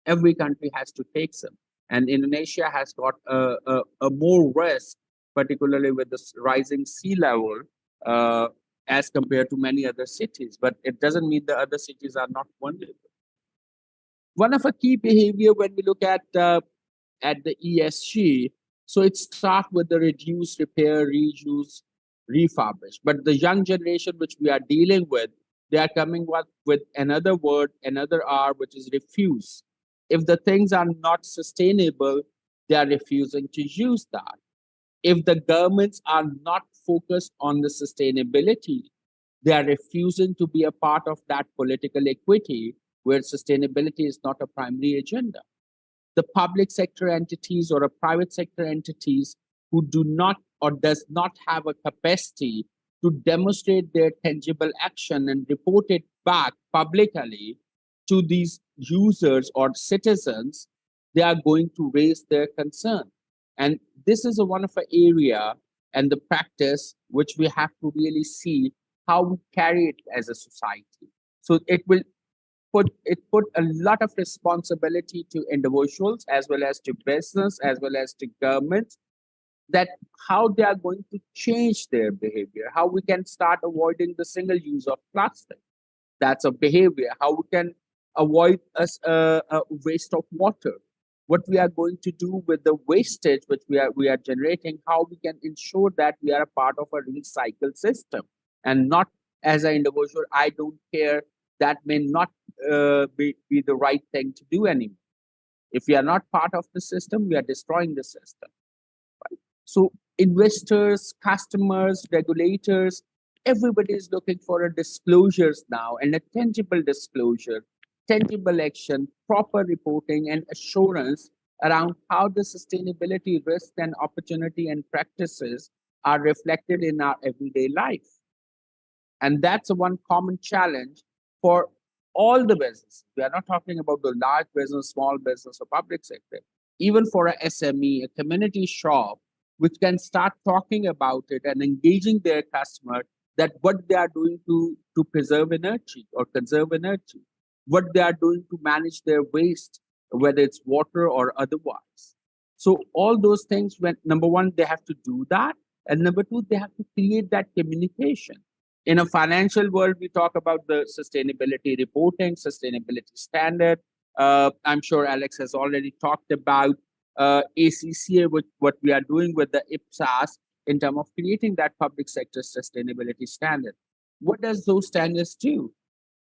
Every country has to take some. And Indonesia has got a more risk, particularly with this rising sea level, as compared to many other cities. But it doesn't mean the other cities are not vulnerable. One of a key behavior when we look at the ESG, so it starts with the reduce, repair, reuse, refurbish. But the young generation which we are dealing with, they are coming up with another word, another R, which is refuse. If the things are not sustainable, they are refusing to use that. If the governments are not focused on the sustainability, they are refusing to be a part of that political equity where sustainability is not a primary agenda. The public sector entities or a private sector entities who do not or does not have a capacity to demonstrate their tangible action and report it back publicly to these users or citizens, they are going to raise their concern. And this is one of an area and the practice which we have to really see how we carry it as a society. So it will put a lot of responsibility to individuals as well as to business as well as to governments, that how they are going to change their behavior, how we can start avoiding the single use of plastic. That's a behavior. How we can avoid a waste of water. What we are going to do with the wastage which we are generating, how we can ensure that we are a part of a recycle system and not as an individual, I don't care, that may not be the right thing to do anymore. If we are not part of the system, we are destroying the system. Right? So investors, customers, regulators, everybody is looking for a disclosures now and a tangible disclosure, tangible action, proper reporting and assurance around how the sustainability risks and opportunity and practices are reflected in our everyday life. And that's one common challenge for all the business. We are not talking about the large business, small business, or public sector. Even for a SME, a community shop, which can start talking about it and engaging their customer that what they are doing to preserve energy or conserve energy, what they are doing to manage their waste, whether it's water or otherwise. So all those things, when number one, they have to do that. And number two, they have to create that communication. In a financial world, we talk about the sustainability reporting, sustainability standard. I'm sure Alex has already talked about ACCA, what we are doing with the IPSAS in terms of creating that public sector sustainability standard. What does those standards do?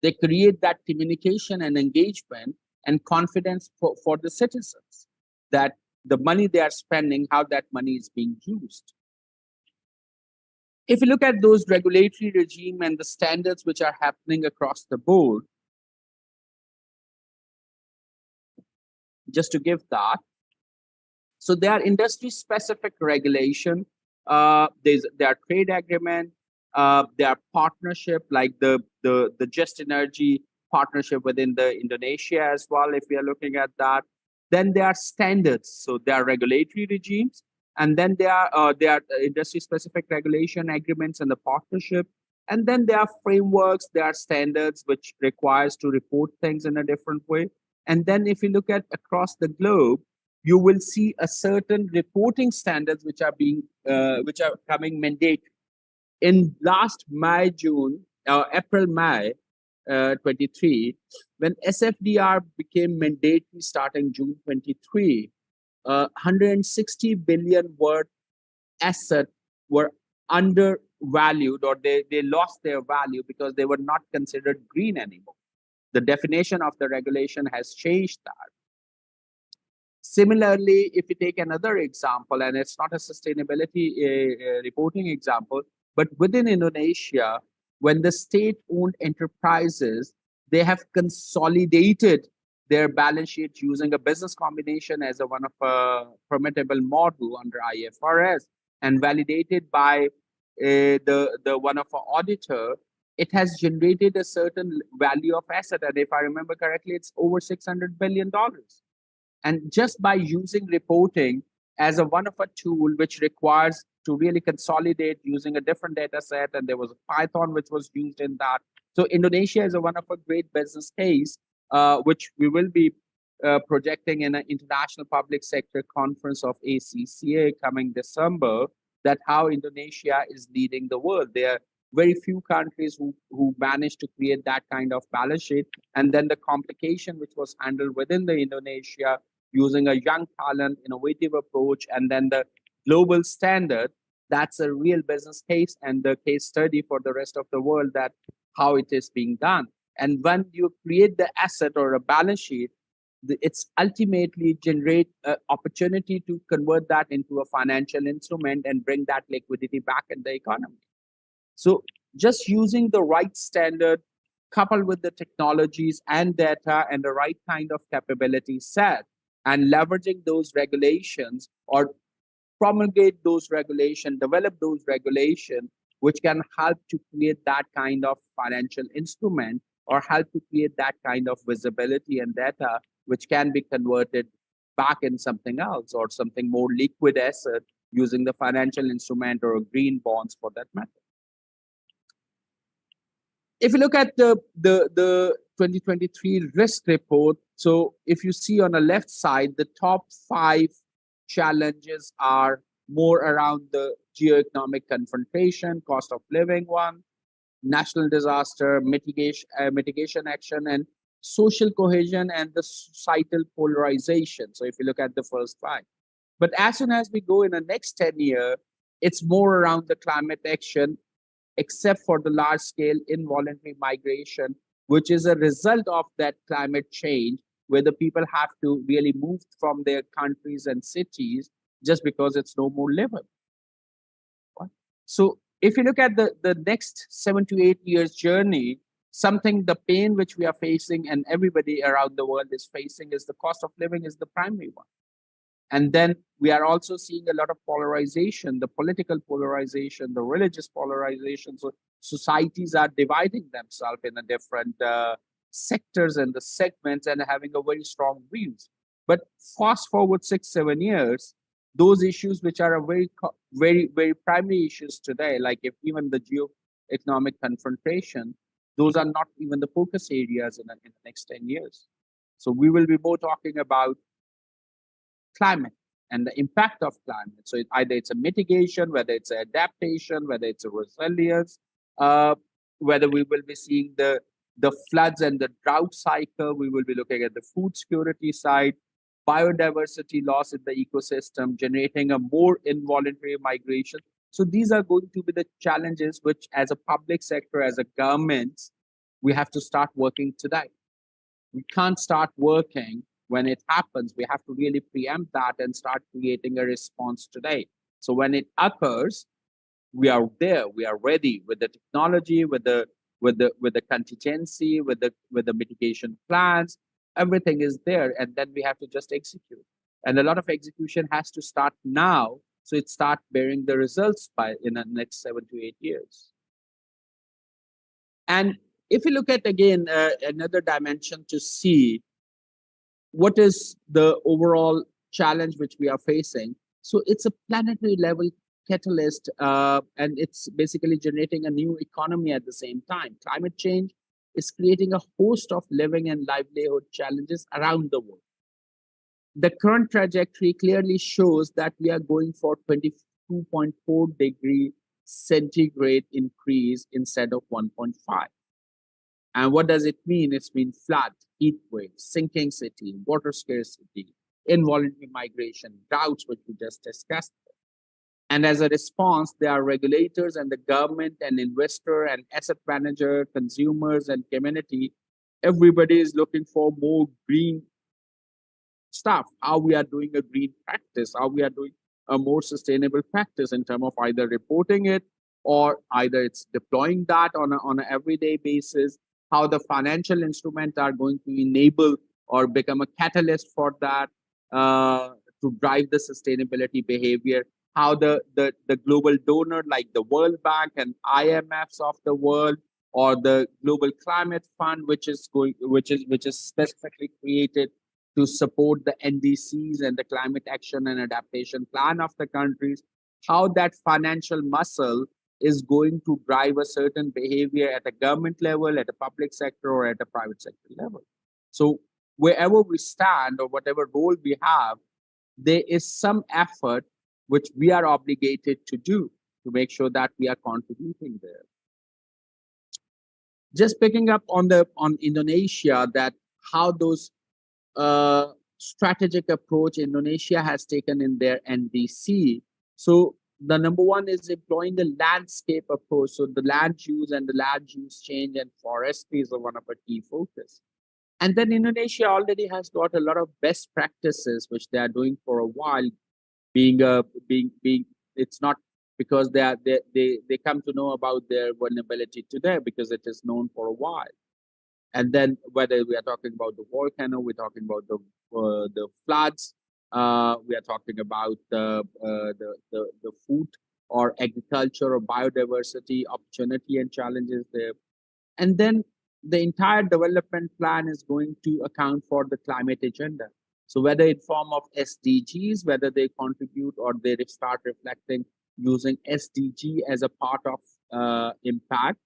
They create that communication and engagement and confidence for the citizens that the money they are spending, how that money is being used. If you look at those regulatory regime and the standards which are happening across the board, just to give that, so there are industry-specific regulation. There are trade agreement. There are partnership like the Just Energy partnership within the Indonesia as well. If we are looking at that, then there are standards. So there are regulatory regimes. And then there are industry-specific regulation agreements and the partnership. And then there are frameworks, there are standards which requires to report things in a different way. And then if you look at across the globe, you will see a certain reporting standards which are coming mandate. In last May, June, April, May 23, when SFDR became mandatory starting June 23, 160 billion worth assets were undervalued, or they lost their value because they were not considered green anymore. The definition of the regulation has changed that. Similarly, if you take another example, and it's not a sustainability reporting example, but within Indonesia, when the state-owned enterprises, they have consolidated their balance sheet using a business combination as one of a permittable model under IFRS and validated by the one of our auditor, it has generated a certain value of asset. And if I remember correctly, it's over $600 billion. And just by using reporting as one of a tool which requires to really consolidate using a different data set, and there was a Python which was used in that. So Indonesia is one of a great business case, which we will be projecting in an international public sector conference of ACCA coming December, that how Indonesia is leading the world. There are very few countries who managed to create that kind of balance sheet. And then the complication which was handled within the Indonesia using a young talent, innovative approach, and then the global standard, that's a real business case and the case study for the rest of the world that how it is being done. And when you create the asset or a balance sheet, it's ultimately generate an opportunity to convert that into a financial instrument and bring that liquidity back in the economy. So just using the right standard coupled with the technologies and data and the right kind of capability set and leveraging those regulations or promulgate those regulations, develop those regulations, which can help to create that kind of financial instrument or help to create that kind of visibility and data, which can be converted back in something else or something more liquid asset using the financial instrument or green bonds for that matter. If you look at the 2023 risk report, so if you see on the left side, the top 5 challenges are more around the geoeconomic confrontation, cost of living one, national disaster, mitigation action, and social cohesion and the societal polarization. So if you look at the first 5. But as soon as we go in the next 10 years, it's more around the climate action, except for the large-scale involuntary migration, which is a result of that climate change, where the people have to really move from their countries and cities just because it's no more livable. So if you look at the next 7 to 8 years journey, the pain which we are facing and everybody around the world is facing is the cost of living is the primary one. And then we are also seeing a lot of polarization, the political polarization, the religious polarization. So societies are dividing themselves in a different sectors and the segments and having a very strong views. But fast forward 6-7 years, those issues which are a very primary issues today, like if even the geoeconomic confrontation, those are not even the focus areas in the next 10 years. So we will be more talking about climate and the impact of climate. So either it's a mitigation, whether it's an adaptation, whether it's a resilience, whether we will be seeing the floods and the drought cycle, we will be looking at the food security side, biodiversity loss in the ecosystem, generating a more involuntary migration. So these are going to be the challenges which as a public sector, as a government, we have to start working today. We can't start working when it happens. We have to really preempt that and start creating a response today. So when it occurs, we are there, we are ready with the technology, with the contingency, with the mitigation plans, everything is there, and then we have to just execute. And a lot of execution has to start now, so it starts bearing the results in the next 7 to 8 years. And if you look at again another dimension to see what is the overall challenge which we are facing, so it's a planetary level catalyst, and it's basically generating a new economy at the same time. Climate change is creating a host of living and livelihood challenges around the world. The current trajectory clearly shows that we are going for 22.4 degree centigrade increase instead of 1.5. And what does it mean? It's been flood, heat waves, sinking city, water scarcity, involuntary migration, droughts, which we just discussed. And as a response, there are regulators and the government and investor and asset manager, consumers and community. Everybody is looking for more green stuff, how we are doing a green practice, how we are doing a more sustainable practice in terms of either reporting it or either it's deploying that on an everyday basis, how the financial instruments are going to enable or become a catalyst for that to drive the sustainability behavior, how the global donor like the World Bank and IMFs of the world or the Global Climate Fund, which is specifically created to support the NDCs and the climate action and adaptation plan of the countries, how that financial muscle is going to drive a certain behavior at a government level, at a public sector, or at a private sector level. So wherever we stand or whatever role we have, there is some effort which we are obligated to do to make sure that we are contributing there. Just picking up on Indonesia, that how those strategic approach Indonesia has taken in their NDC. So the number one is employing the landscape approach. So the land use and the land use change and forestry is one of our key focus. And then Indonesia already has got a lot of best practices which they are doing for a while. It's not because they come to know about their vulnerability today, because it is known for a while. And then whether we are talking about the volcano, we're talking about the floods, we are talking about the food or agriculture or biodiversity opportunity and challenges there. And then the entire development plan is going to account for the climate agenda. So whether in form of SDGs, whether they contribute or they start reflecting using SDG as a part of impact,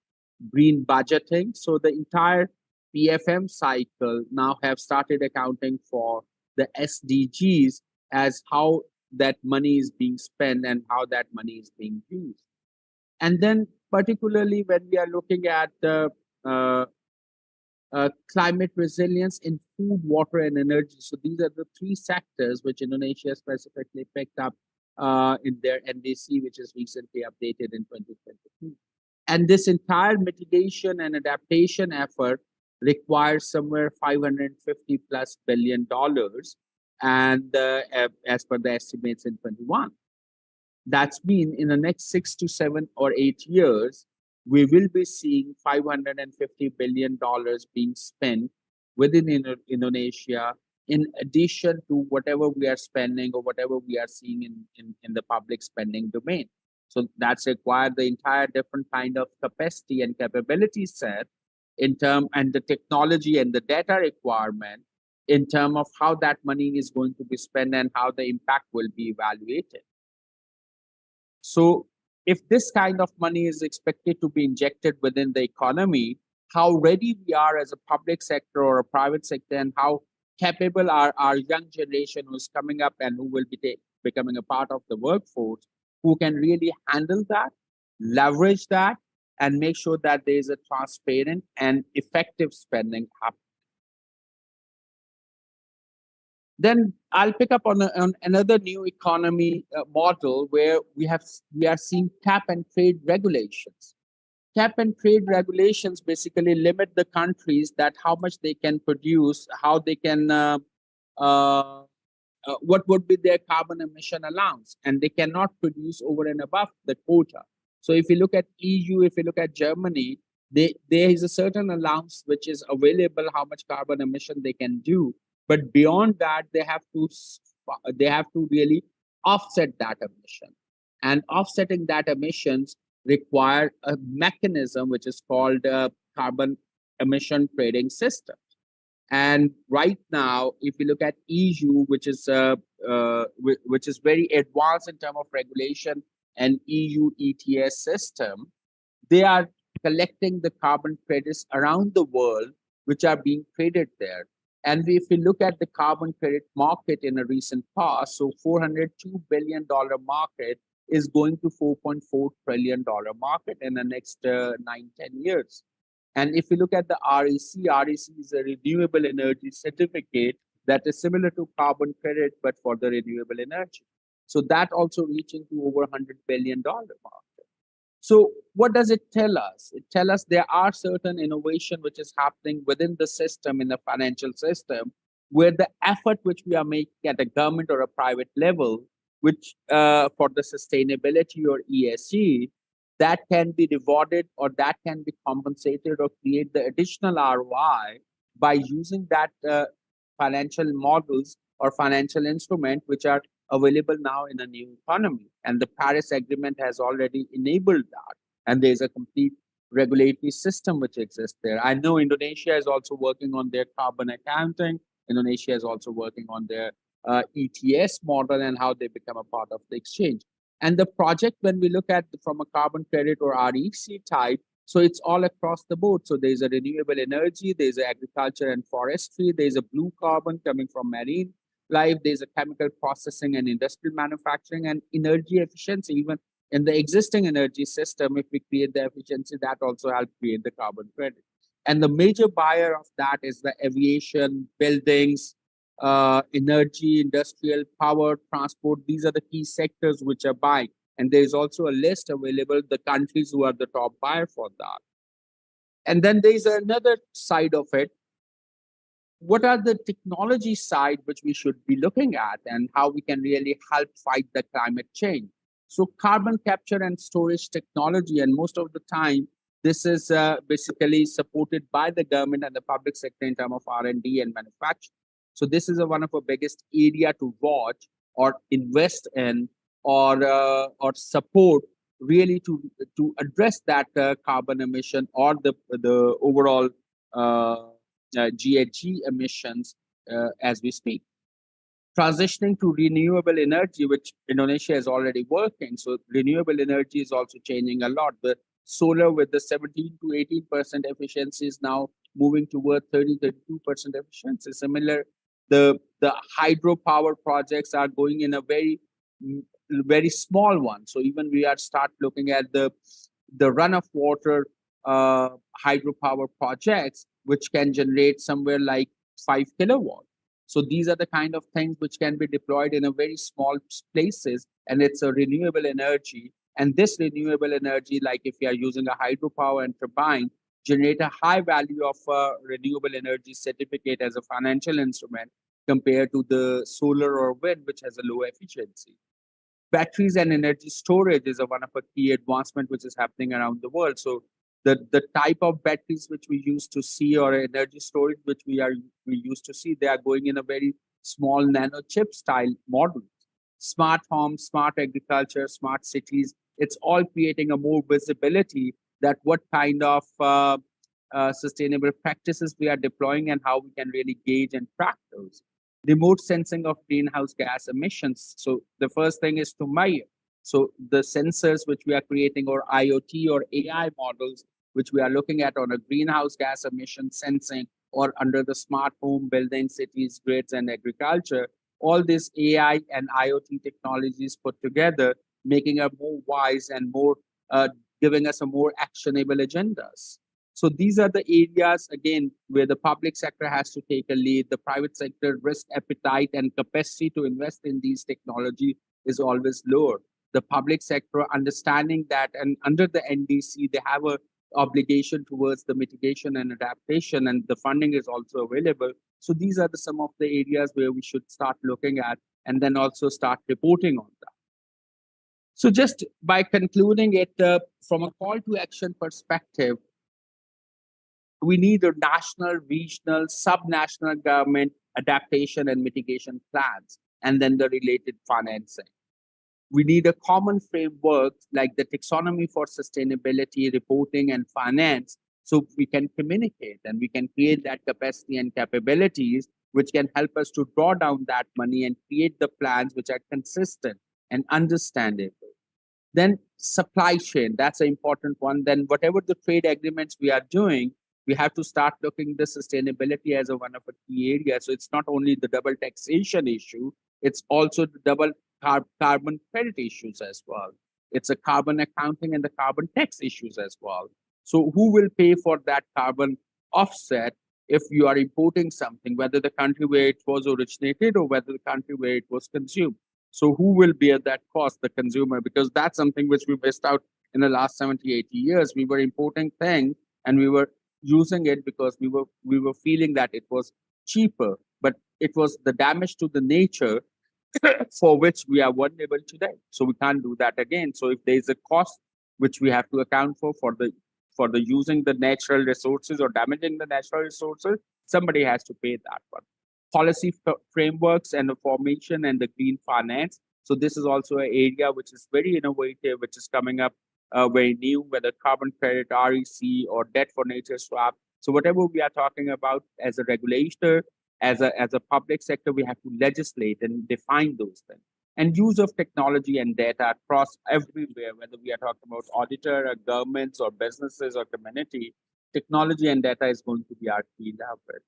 green budgeting. So the entire PFM cycle now have started accounting for the SDGs as how that money is being spent and how that money is being used. And then particularly when we are looking at climate resilience in food, water, and energy. So these are the three sectors which Indonesia specifically picked up in their NDC, which is recently updated in 2022. And this entire mitigation and adaptation effort requires somewhere $550+ billion, and as per the estimates in 21. That's mean in the next 6 to 7 or 8 years, we will be seeing $550 billion being spent within Indonesia, in addition to whatever we are spending or whatever we are seeing in the public spending domain. So that's required the entire different kind of capacity and capability set in term, and the technology and the data requirement in terms of how that money is going to be spent and how the impact will be evaluated. So if this kind of money is expected to be injected within the economy, how ready we are as a public sector or a private sector, and how capable our young generation who's coming up and who will be becoming a part of the workforce, who can really handle that, leverage that, and make sure that there is a transparent and effective spending happening. Then I'll pick up on another new economy model where we are seeing cap and trade regulations. Cap and trade regulations basically limit the countries that how much they can produce, how they can, what would be their carbon emission allowance, and they cannot produce over and above the quota. So if you look at EU, if you look at Germany, there is a certain allowance which is available, how much carbon emission they can do. But beyond that, they have to really offset that emission. And offsetting that emissions require a mechanism which is called a carbon emission trading system. And right now, if you look at EU, which is very advanced in terms of regulation and EU ETS system, they are collecting the carbon credits around the world, which are being traded there. And if we look at the carbon credit market in a recent past, so $402 billion market is going to $4.4 trillion market in the next 9-10 years. And if you look at the REC is a renewable energy certificate that is similar to carbon credit, but for the renewable energy. So that also reaching to over $100 billion market. So what does it tell us? It tells us there are certain innovation which is happening within the system, in the financial system, where the effort which we are making at a government or a private level, which for the sustainability or ESG, that can be rewarded or that can be compensated or create the additional ROI by using that financial models or financial instrument which are available now in a new economy. And the Paris Agreement has already enabled that. And there's a complete regulatory system which exists there. I know Indonesia is also working on their carbon accounting. Indonesia is also working on their ETS model and how they become a part of the exchange. And the project, when we look at from a carbon credit or REC type, so it's all across the board. So there's a renewable energy, there's agriculture and forestry, there's a blue carbon coming from marine life, there's a chemical processing and industrial manufacturing and energy efficiency. Even in the existing energy system, if we create the efficiency, that also helps create the carbon credit. And the major buyer of that is the aviation, buildings, energy, industrial, power, transport. These are the key sectors which are buying. And there is also a list available, the countries who are the top buyer for that. And then there is another side of it. What are the technology side which we should be looking at and how we can really help fight the climate change? So carbon capture and storage technology, and most of the time, this is basically supported by the government and the public sector in terms of R&D and manufacturing. So this is one of the biggest area to watch or invest in or support really to address that carbon emission or the overall GHG emissions as we speak. Transitioning to renewable energy, which Indonesia is already working. So renewable energy is also changing a lot. The solar with the 17 to 18% efficiency is now moving toward 30-32% efficiency. Similar, the hydropower projects are going in a very small one. So even we are start looking at the run of water hydropower projects, which can generate somewhere like 5 kilowatts. So these are the kind of things which can be deployed in a very small places, and it's a renewable energy. And this renewable energy, like if you are using a hydropower and turbine, generate a high value of renewable energy certificate as a financial instrument compared to the solar or wind, which has a low efficiency. Batteries and energy storage is one of a key advancement which is happening around the world. So the type of batteries which we used to see or energy storage which we used to see, they are going in a very small nano chip style model. Smart homes, smart agriculture, smart cities, it's all creating a more visibility that what kind of sustainable practices we are deploying and how we can really gauge and track those. Remote sensing of greenhouse gas emissions. So the first thing is to measure. So the sensors which we are creating or IoT or AI models, which we are looking at on a greenhouse gas emission sensing or under the smart home, building, cities, grids, and agriculture, all these AI and IoT technologies put together, making us more wise and more giving us a more actionable agendas. So these are the areas, again, where the public sector has to take a lead. The private sector risk appetite and capacity to invest in these technology is always lower. The public sector understanding that, and under the NDC, they have a obligation towards the mitigation and adaptation, and the funding is also available. So these are some of the areas where we should start looking at and then also start reporting on that. So just by concluding it, from a call to action perspective, we need a national, regional, sub-national government adaptation and mitigation plans, and then the related financing. We need a common framework like the taxonomy for sustainability, reporting, and finance, so we can communicate and we can create that capacity and capabilities which can help us to draw down that money and create the plans which are consistent and understandable. Then supply chain, that's an important one. Then whatever the trade agreements we are doing, we have to start looking the sustainability as one of the key areas. So it's not only the double taxation issue, it's also the double carbon credit issues as well. It's a carbon accounting and the carbon tax issues as well. So who will pay for that carbon offset if you are importing something, whether the country where it was originated or whether the country where it was consumed? So who will bear that cost? The consumer, because that's something which we missed out in the last 70, 80 years. We were importing things and we were using it because we were feeling that it was cheaper, but it was the damage to the nature for which we are vulnerable today. So we can't do that again. So if there's a cost which we have to account for the using the natural resources or damaging the natural resources, somebody has to pay that one. Policy frameworks and the formation and the green finance. So this is also an area which is very innovative, which is coming up very new, whether carbon credit, REC, or debt for nature swap. So whatever we are talking about as a regulator, as a public sector, we have to legislate and define those things. And use of technology and data across everywhere, whether we are talking about auditor or governments or businesses or community, technology and data is going to be our key lever.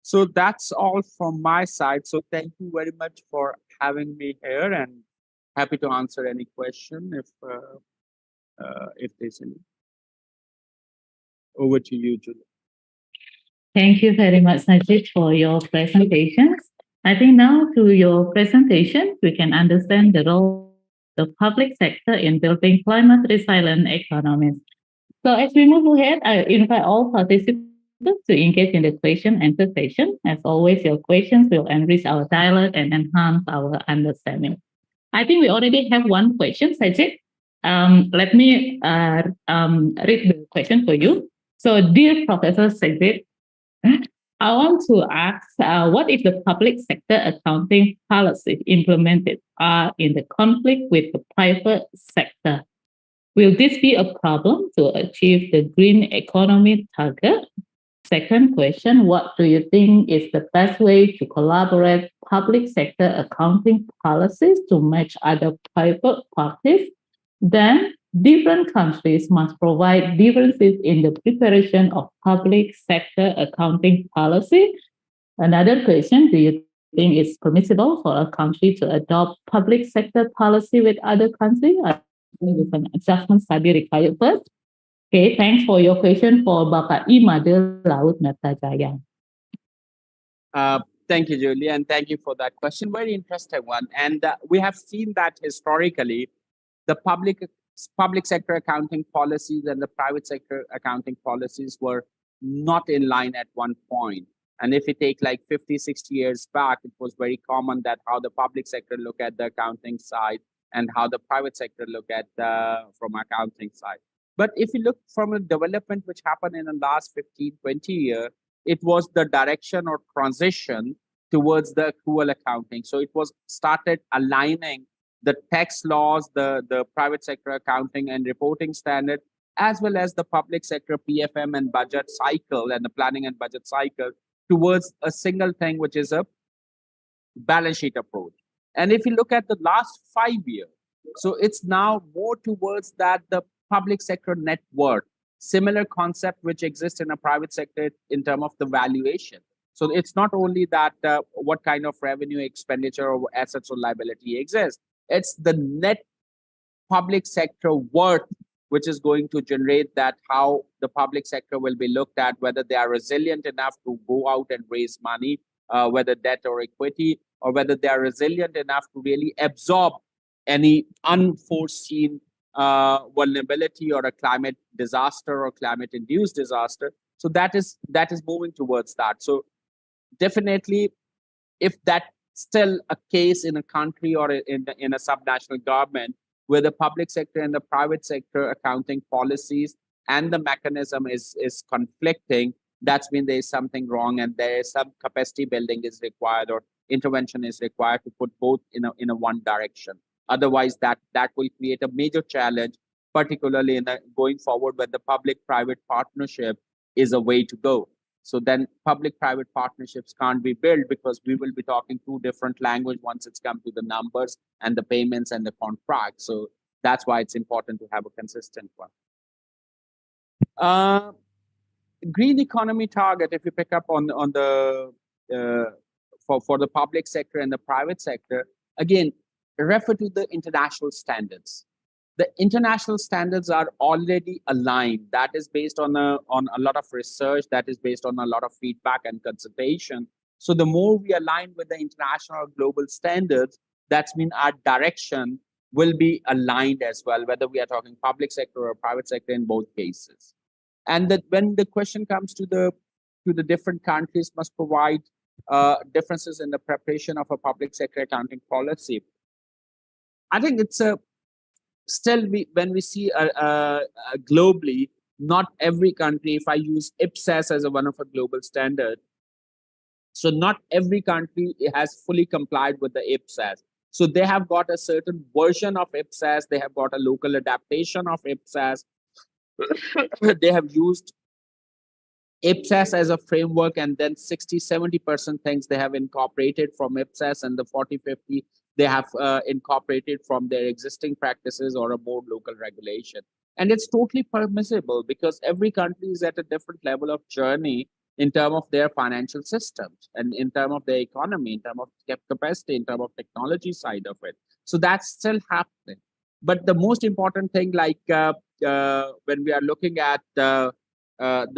So that's all from my side. So thank you very much for having me here, and happy to answer any question if there's any. Over to you, Julie. Thank you very much, Najib, for your presentations. I think now through your presentation, we can understand the role of the public sector in building climate resilient economies. So as we move ahead, I invite all participants to engage in the question and answer session. As always, your questions will enrich our dialogue and enhance our understanding. I think we already have one question, Sajid. Let me read the question for you. So, dear Professor Sajid, I want to ask, what if the public sector accounting policies implemented are in the conflict with the private sector? Will this be a problem to achieve the green economy target? Second question, what do you think is the best way to collaborate public sector accounting policies to match other private parties? Then, different countries must provide differences in the preparation of public sector accounting policy. Another question, do you think it's permissible for a country to adopt public sector policy with other countries? I think it's an adjustment study required first. Okay, thanks for your question for Bapak Imade Laut Mertajaya. Thank you, Julie, and thank you for that question. Very interesting one. And we have seen that historically, the public sector accounting policies and the private sector accounting policies were not in line at one point. And if you take like 50, 60 years back, it was very common that how the public sector look at the accounting side and how the private sector look at from accounting side. But if you look from a development which happened in the last 15, 20 years, it was the direction or transition towards the accrual accounting. So it was started aligning the tax laws, the private sector accounting and reporting standard, as well as the public sector PFM and budget cycle and the planning and budget cycle towards a single thing, which is a balance sheet approach. And if you look at the last 5 years, so it's now more towards that the public sector net worth, similar concept which exists in a private sector in terms of the valuation. So it's not only that what kind of revenue, expenditure, or assets or liability exists. It's the net public sector worth which is going to generate that how the public sector will be looked at, whether they are resilient enough to go out and raise money, whether debt or equity, or whether they are resilient enough to really absorb any unforeseen vulnerability or a climate disaster or climate-induced disaster. So that is moving towards that. So definitely, if that's still a case in a country or in a subnational government where the public sector and the private sector accounting policies and the mechanism is conflicting, that's when there is something wrong and there is some capacity building is required or intervention is required to put both in a one direction. Otherwise, that will create a major challenge, particularly in going forward when the public-private partnership is a way to go. So then public-private partnerships can't be built because we will be talking two different languages once it's come to the numbers and the payments and the contracts. So That's why it's important to have a consistent one. Green economy target, if you pick up on the for the public sector and the private sector, again, refer to the international standards. The international standards are already aligned. That is based on a lot of research, that is based on a lot of feedback and consultation. So the more we align with the international global standards, that's mean our direction will be aligned as well, whether we are talking public sector or private sector in both cases. And that when the question comes to the different countries must provide differences in the preparation of a public sector accounting policy. I think it's still when we see globally, not every country, if I use IPSAS as one of a global standard, so not every country has fully complied with the IPSAS. So they have got a certain version of IPSAS, they have got a local adaptation of IPSAS. They have used IPSAS as a framework, and then 60-70% things they have incorporated from IPSAS, and the 40-50 they have incorporated from their existing practices or a more local regulation. And it's totally permissible because every country is at a different level of journey in terms of their financial systems and in terms of their economy, in terms of capacity, in terms of technology side of it. So that's still happening. But the most important thing, like when we are looking at the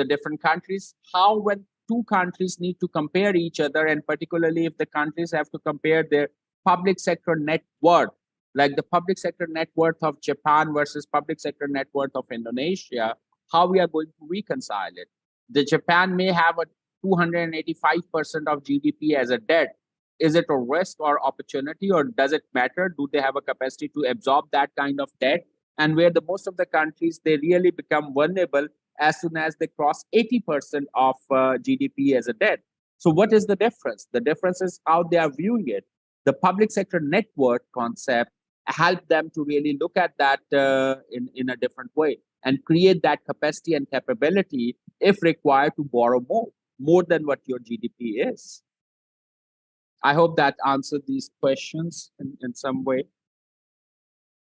different countries, how when two countries need to compare each other, and particularly if the countries have to compare their public sector net worth, like the public sector net worth of Japan versus public sector net worth of Indonesia, how we are going to reconcile it. The Japan may have a 285% of GDP as a debt. Is it a risk or opportunity, or does it matter? Do they have a capacity to absorb that kind of debt? And where the most of the countries, they really become vulnerable as soon as they cross 80% of GDP as a debt. So what is the difference? The difference is how they are viewing it. The public sector net worth concept help them to really look at that in a different way and create that capacity and capability, if required, to borrow more than what your GDP is. I hope that answered these questions in some way.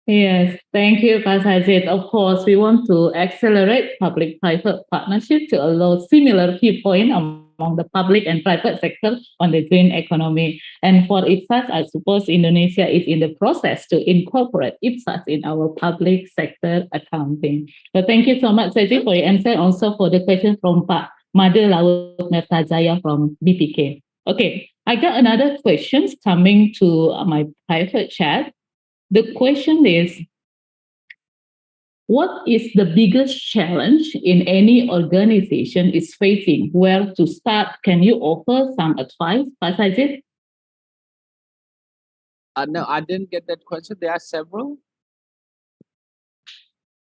Yes, thank you, Pak Sajid. Of course, we want to accelerate public-private partnership to allow similar viewpoint among the public and private sector on the green economy. And for IPSAS, I suppose Indonesia is in the process to incorporate IPSAS in our public sector accounting. So thank you so much, Sajid, for your answer. Also for the question from Pak Made Laut Mertajaya from BPK. Okay, I got another question coming to my private chat. The question is, what is the biggest challenge in any organization is facing? Where to start? Can you offer some advice, Pak Sajid? No, I didn't get that question. There are several.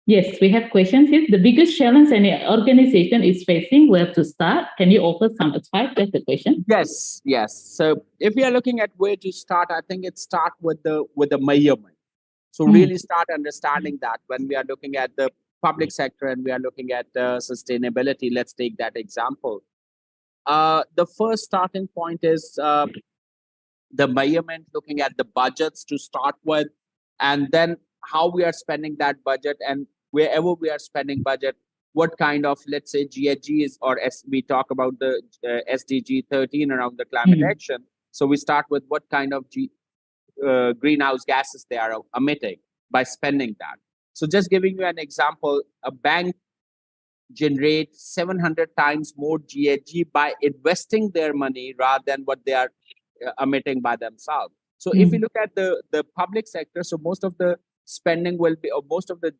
Yes, we have questions here. The biggest challenge any organization is facing, where to start? Can you offer some advice? That's the question. Yes. So if we are looking at where to start, I think it starts with the measurement. So really start understanding that when we are looking at the public sector and we are looking at sustainability. Let's take that example. The first starting point is the measurement, looking at the budgets to start with, and then how we are spending that budget, and wherever we are spending budget, what kind of, let's say, GHG is, or as we talk about the SDG 13 around the climate action. So we start with what kind of greenhouse gases they are emitting by spending that. So just giving you an example, a bank generates 700 times more GHG by investing their money rather than what they are emitting by themselves. So if you look at the public sector, so most of the spending will be, or most of the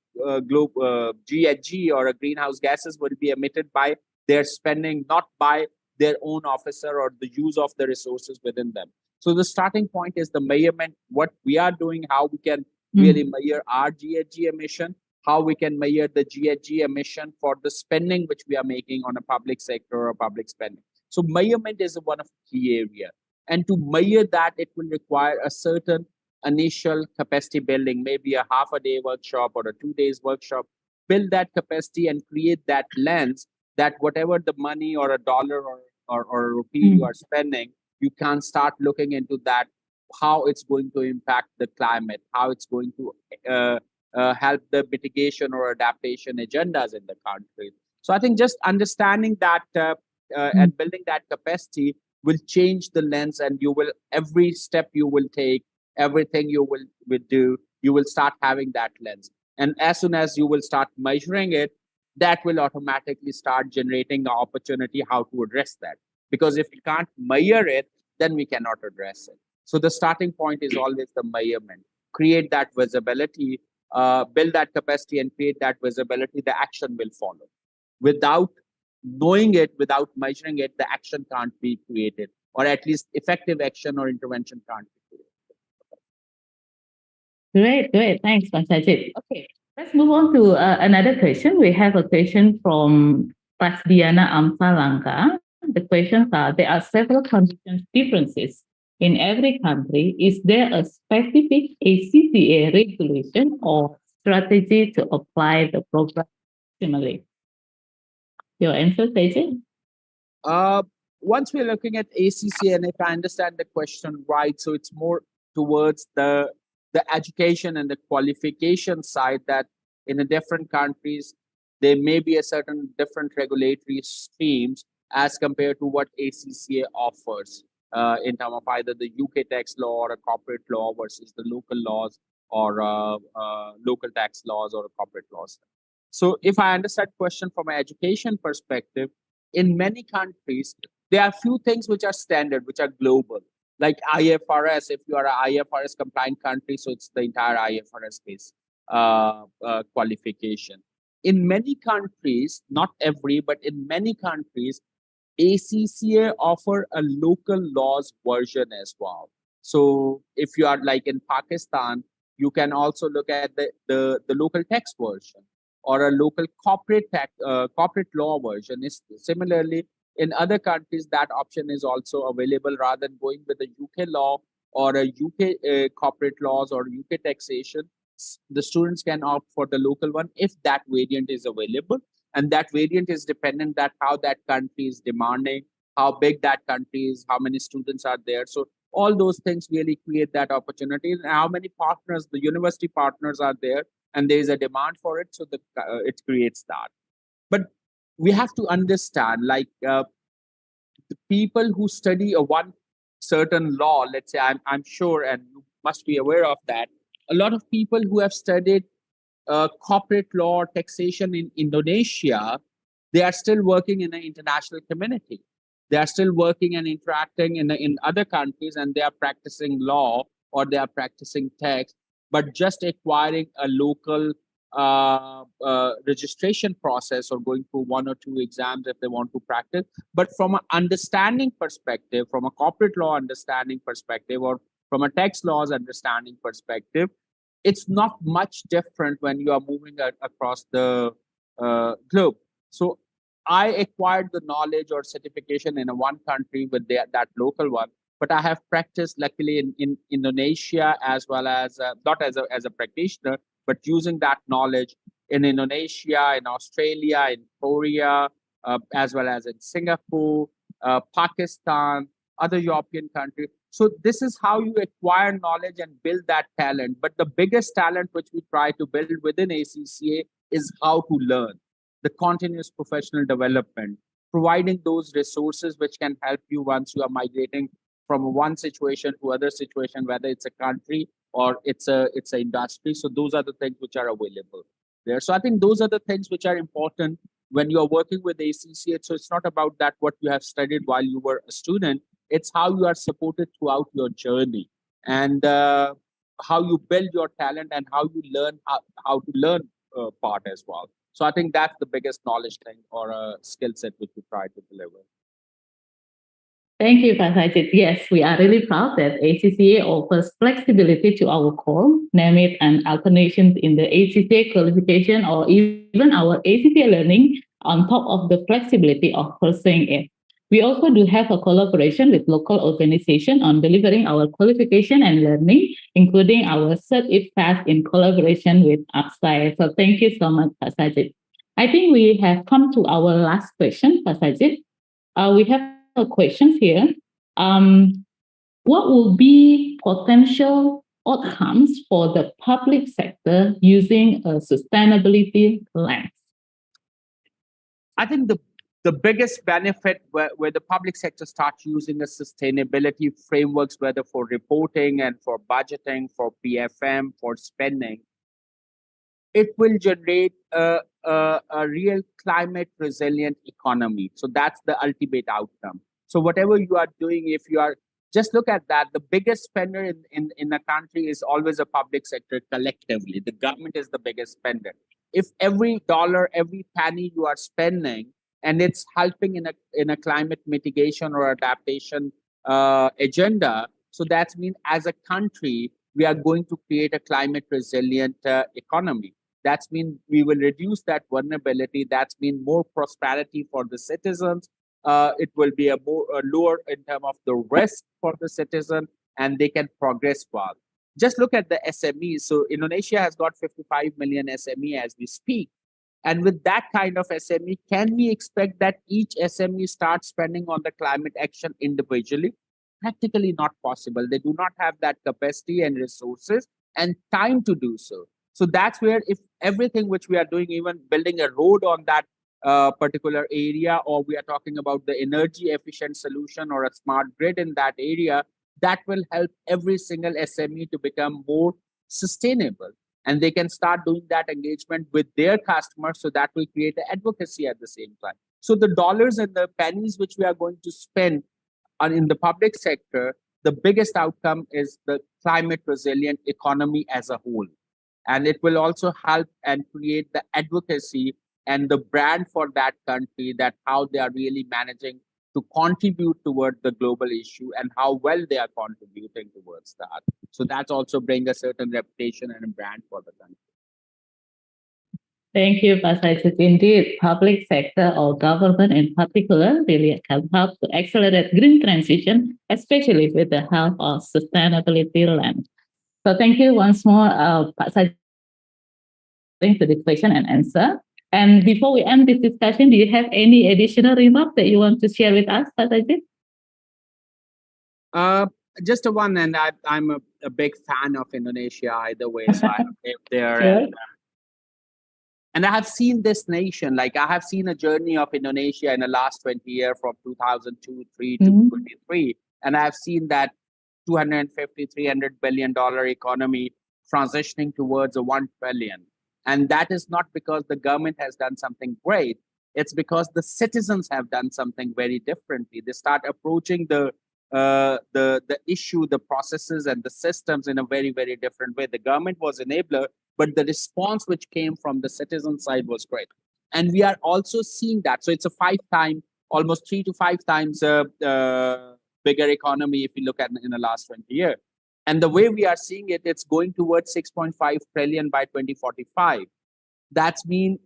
GHG or greenhouse gases will be emitted by their spending, not by their own officer or the use of the resources within them. So the starting point is the measurement, what we are doing, how we can really measure our GHG emission, how we can measure the GHG emission for the spending which we are making on a public sector or public spending. So measurement is one of the key area. And to measure that, it will require a certain initial capacity building, maybe a half a day workshop or a 2 days workshop. Build that capacity and create that lens that whatever the money or a dollar or a rupee you are spending, you can start looking into that, how it's going to impact the climate, how it's going to help the mitigation or adaptation agendas in the country. So I think just understanding that and building that capacity will change the lens, and you will, every step you will take, everything you will do, you will start having that lens. And as soon as you will start measuring it, that will automatically start generating the opportunity how to address that. Because if we can't measure it, then we cannot address it. So the starting point is always the measurement. Create that visibility, build that capacity and create that visibility, the action will follow. Without knowing it, without measuring it, the action can't be created, or at least effective action or intervention can't be created. Great. Thanks, Pak Sajid. Okay, let's move on to another question. We have a question from Prasdiana Amsalangka. The questions are, there are several conditions differences in every country. Is there a specific ACCA regulation or strategy to apply the program optimally? Your answer, Sajid? Once we're looking at ACCA, and if I understand the question right, so it's more towards the education and the qualification side, that in the different countries, there may be a certain different regulatory streams as compared to what ACCA offers in terms of either the UK tax law or a corporate law versus the local laws or local tax laws or corporate laws. So if I understand the question from an education perspective, in many countries, there are few things which are standard, which are global. Like IFRS, if you are an IFRS compliant country, so it's the entire IFRS based qualification. In many countries, not every, but in many countries, ACCA offer a local laws version as well. So if you are like in Pakistan, you can also look at the local tax version or a local corporate law version. Similarly, in other countries, that option is also available. Rather than going with the UK law or a UK corporate laws or UK taxation, the students can opt for the local one if that variant is available. And that variant is dependent that how that country is demanding, how big that country is, how many students are there. So all those things really create that opportunity, and how many partners, the university partners are there, and there is a demand for it. So it creates that. But we have to understand, like the people who study one certain law, let's say, I'm sure, and you must be aware of that, a lot of people who have studied corporate law or taxation in Indonesia, they are still working in an international community. They are still working and interacting in other countries, and they are practicing law or they are practicing tax, but just acquiring a local registration process or going through one or two exams if they want to practice. But from an understanding perspective, from a corporate law understanding perspective, or from a tax laws understanding perspective, it's not much different when you are moving across the globe. So I acquired the knowledge or certification in one country with that local one, but I have practiced luckily in Indonesia, as well as not as a practitioner, but using that knowledge in Indonesia, in Australia, in Korea, as well as in Singapore, Pakistan, other European countries. So this is how you acquire knowledge and build that talent. But the biggest talent which we try to build within ACCA is how to learn, the continuous professional development, providing those resources which can help you once you are migrating from one situation to other situation, whether it's a country or it's a industry. So those are the things which are available there. So I think those are the things which are important when you are working with ACCA. So it's not about that what you have studied while you were a student. It's how you are supported throughout your journey, and how you build your talent and how you learn how to learn part as well. So I think that's the biggest knowledge thing or a skill set which we try to deliver. Thank you, Pak Sajid. Yes, we are really proud that ACCA offers flexibility to our core, name it an alternation in the ACCA qualification or even our ACCA learning on top of the flexibility of pursuing it. We also do have a collaboration with local organizations on delivering our qualification and learning, including our CertiPSAS in collaboration with ASEAN. So thank you so much, Pak Sajid. I think we have come to our last question, Pak Sajid. We have a question here. What will be potential outcomes for the public sector using a sustainability lens? I think the biggest benefit where the public sector starts using the sustainability frameworks, whether for reporting and for budgeting, for PFM, for spending, it will generate a real climate resilient economy. So that's the ultimate outcome. So whatever you are doing, if you are, just look at that, the biggest spender in a country is always a public sector collectively. The government is the biggest spender. If every dollar, every penny you are spending, and it's helping in a climate mitigation or adaptation agenda, so that means as a country, we are going to create a climate resilient economy. That means we will reduce that vulnerability. That means more prosperity for the citizens. It will be a lower in terms of the risk for the citizen, and they can progress well. Just look at the SMEs. So Indonesia has got 55 million SME as we speak. And with that kind of SME, can we expect that each SME starts spending on the climate action individually? Practically not possible. They do not have that capacity and resources and time to do so. So that's where if everything which we are doing, even building a road on that particular area, or we are talking about the energy efficient solution or a smart grid in that area, that will help every single SME to become more sustainable. And they can start doing that engagement with their customers, so that will create an advocacy at the same time. So the dollars and the pennies which we are going to spend in the public sector, the biggest outcome is the climate resilient economy as a whole. And it will also help and create the advocacy and the brand for that country, that how they are really managing to contribute towards the global issue and how well they are contributing towards that. So that's also bring a certain reputation and a brand for the country. Thank you, Pak Sajid. Indeed, public sector or government in particular really can help to accelerate green transition, especially with the help of sustainability lens. So thank you once more, Pak Sajid, for the question and answer. And before we end this discussion, do you have any additional remarks that you want to share with us, Pak Sajid? Just a one, and I'm a big fan of Indonesia either way. So I live there, Sure. and I have seen this nation. Like I have seen a journey of Indonesia in the last 20 years, from 2002, 3 to 23, and I have seen that 250, $300 billion economy transitioning towards a 1 trillion. And that is not because the government has done something great. It's because the citizens have done something very differently. They start approaching the issue, the processes and the systems in a very, very different way. The government was enabler, but the response which came from the citizen side was great. And we are also seeing that. So it's a almost 3 to 5 times bigger economy if you look at in the last 20 years. And the way we are seeing it, it's going towards 6.5 trillion by 2045. That means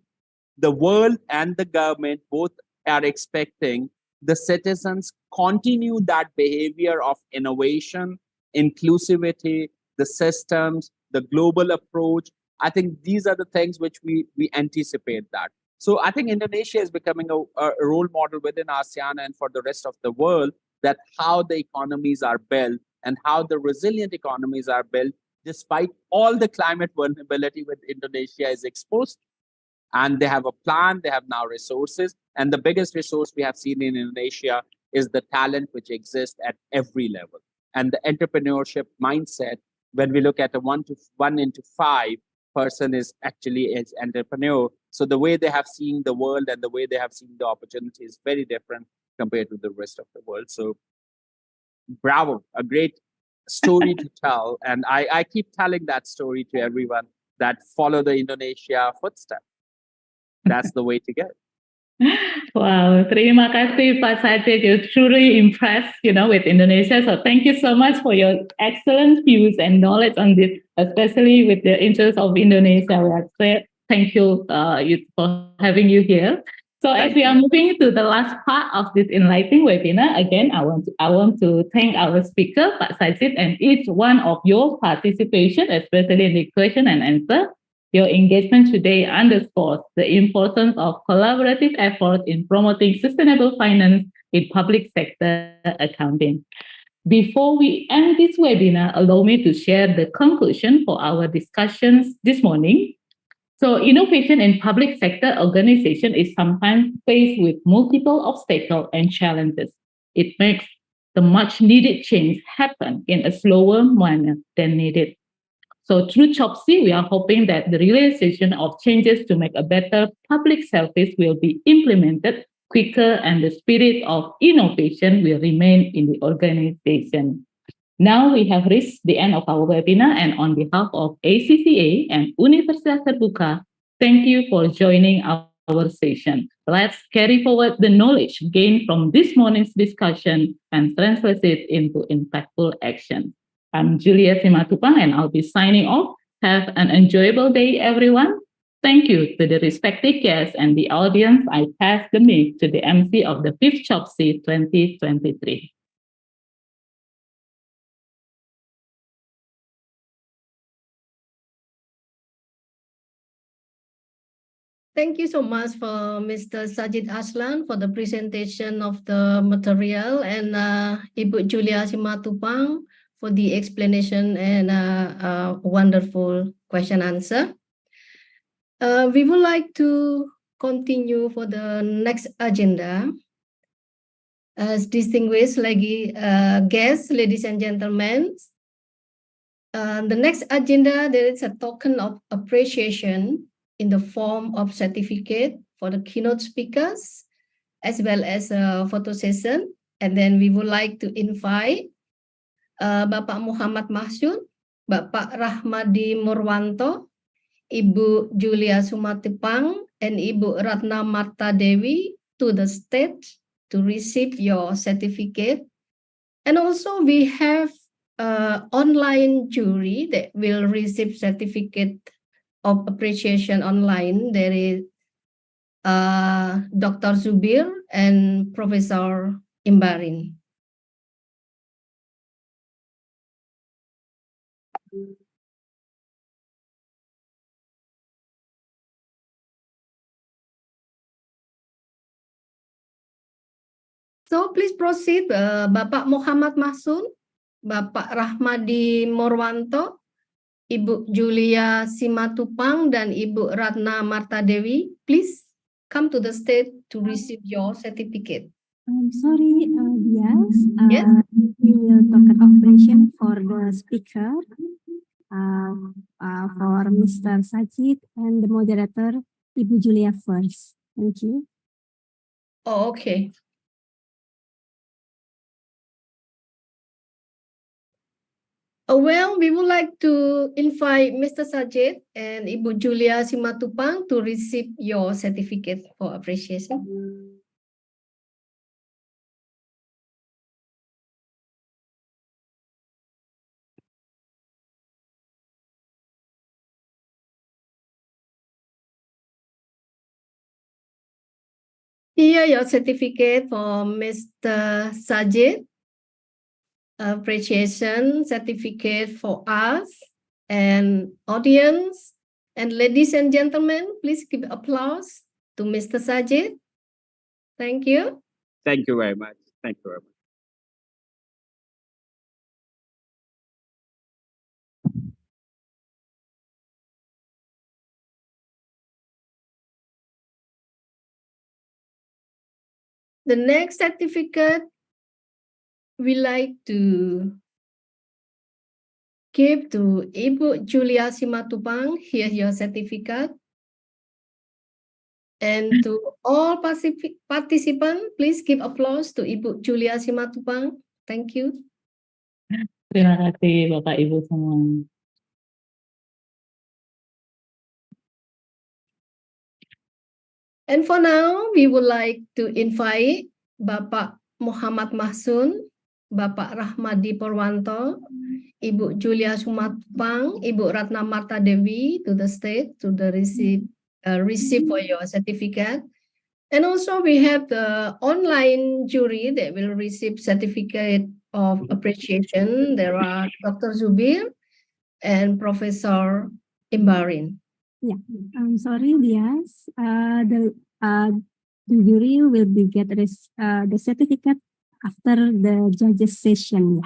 the world and the government both are expecting the citizens continue that behavior of innovation, inclusivity, the systems, the global approach. I think these are the things which we anticipate that. So I think Indonesia is becoming a role model within ASEAN and for the rest of the world, that how the economies are built and how the resilient economies are built, despite all the climate vulnerability which Indonesia is exposed. And they have a plan, they have now resources. And the biggest resource we have seen in Indonesia is the talent which exists at every level. And the entrepreneurship mindset, when we look at a 1 into 5 person is actually an entrepreneur. So the way they have seen the world and the way they have seen the opportunity is very different compared to the rest of the world. So bravo, a great story to tell. And I keep telling that story to everyone, that follow the Indonesia footsteps. That's the way to go. Wow, terima kasih Pak Sajid. You're truly impressed, with Indonesia. So thank you so much for your excellent views and knowledge on this, especially with the interest of Indonesia. We are great. Thank you, for having you here. So as we are moving to the last part of this enlightening webinar, again, I want to thank our speaker, Pak Sajid, and each one of your participation, especially in the question and answer. Your engagement today underscores the importance of collaborative efforts in promoting sustainable finance in public sector accounting. Before we end this webinar, allow me to share the conclusion for our discussions this morning. So innovation in public sector organization is sometimes faced with multiple obstacles and challenges. It makes the much needed change happen in a slower manner than needed. So through COPSI, we are hoping that the realization of changes to make a better public service will be implemented quicker and the spirit of innovation will remain in the organization. Now we have reached the end of our webinar, and on behalf of ACCA and Universitas Terbuka, thank you for joining our session. Let's carry forward the knowledge gained from this morning's discussion and translate it into impactful action. I'm Julia Simatupang, and I'll be signing off. Have an enjoyable day, everyone. Thank you to the respective guests and the audience. I pass the mic to the MC of the 5th COPSI 2023. Thank you so much for Mr. Sajid Aslan for the presentation of the material, and Ibu Julia Simatupang for the explanation and wonderful question answer. We would like to continue for the next agenda. As distinguished guests, ladies and gentlemen, the next agenda, there is a token of appreciation in the form of certificate for the keynote speakers, as well as a photo session. And then we would like to invite Bapak Muhammad Mahsun, Bapak Rahmadi Murwanto, Ibu Julia Sumatipang, and Ibu Ratna Marta Dewi to the stage to receive your certificate. And also we have online jury that will receive certificate of appreciation online. There is Dr. Zubir and Professor Imbarine. So please proceed, Bapak Muhammad Mahsun, Bapak Rahmadi Murwanto, Ibu Julia Simatupang, dan Ibu Ratna Marta Dewi. Please come to the stage to receive your certificate. I'm sorry, yes. Yes. We will talk operation for the speaker, for Mr. Sajid and the moderator, Ibu Julia first. Thank you. Oh, okay. Well, we would like to invite Mr. Sajid and Ibu Julia Simatupang to receive your certificate for appreciation. Here, your certificate for Mr. Sajid. Appreciation certificate for us and audience. And ladies and gentlemen, please give applause to Mr. Sajid. Thank you. Thank you very much. Thank you very much. The next certificate we like to give to Ibu Julia Simatupang. Here's your certificate. And to all participants, please give applause to Ibu Julia Simatupang. Thank you. Terima kasih Bapak Ibu semua. And for now, we would like to invite Bapak Muhammad Mahsun, Bapak Rahmadi Purwanto, Ibu Julia Sumatupang, Ibu Ratna Marta Dewi to the stage to the receive for your certificate. And also we have the online jury that will receive certificate of appreciation. There are Dr. Zubir and Professor Imbarine. Yeah, I'm sorry, yes. The jury will be get the certificate after the judges session.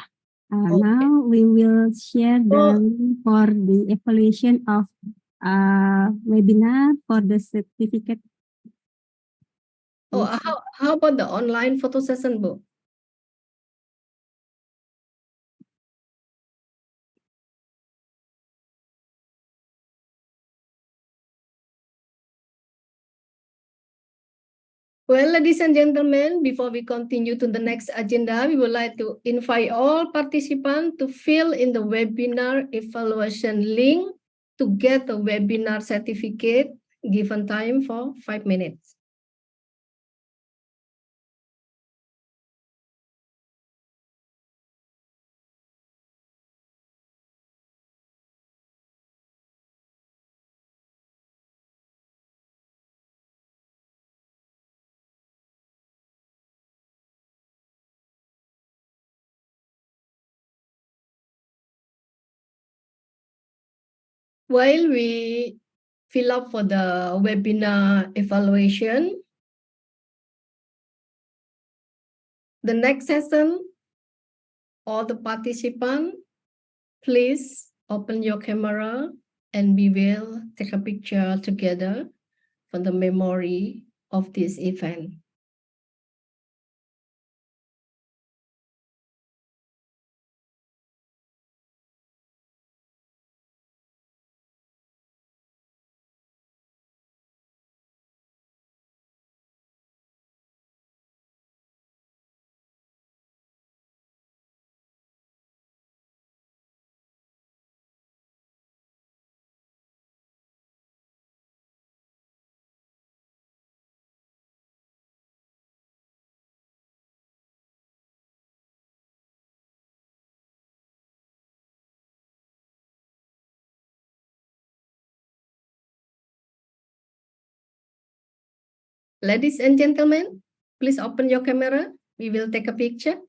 Now we will share the link for the evaluation of webinar for the certificate. How about the online photo session, Bu? Well, ladies and gentlemen, before we continue to the next agenda, we would like to invite all participants to fill in the webinar evaluation link to get the webinar certificate. Given time for 5 minutes. While we fill up for the webinar evaluation, the next session, all the participants, please open your camera and we will take a picture together for the memory of this event. Ladies and gentlemen, please open your camera. We will take a picture.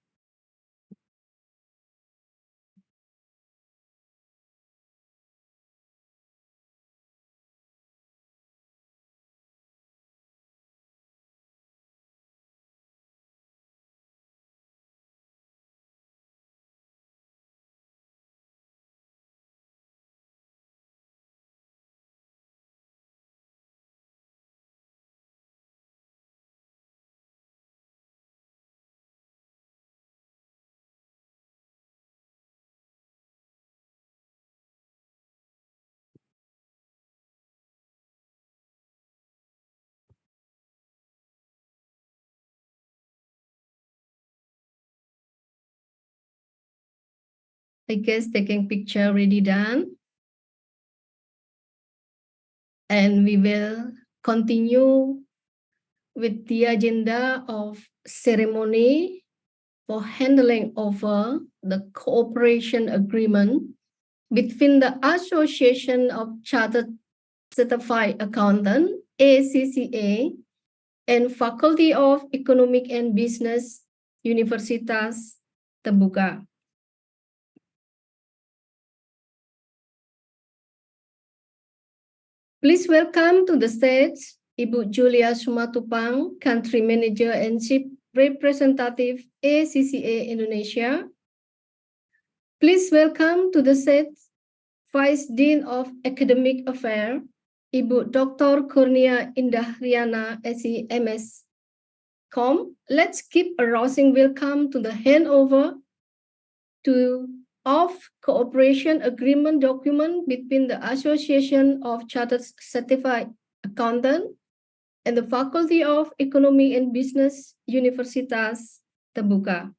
I guess taking picture already done. And we will continue with the agenda of ceremony for handling over the cooperation agreement between the Association of Chartered Certified Accountants, ACCA, and Faculty of Economic and Business, Universitas Terbuka. Please welcome to the stage Ibu Julia Sumatupang, Country Manager and Chief Representative ACCA Indonesia. Please welcome to the stage Vice Dean of Academic Affairs, Ibu Dr. Kurnia Indahriana, SE MS Com. Let's give a rousing welcome to the handover of cooperation agreement document between the Association of Chartered Certified Accountants and the Faculty of Economic and Business, Universitas Terbuka.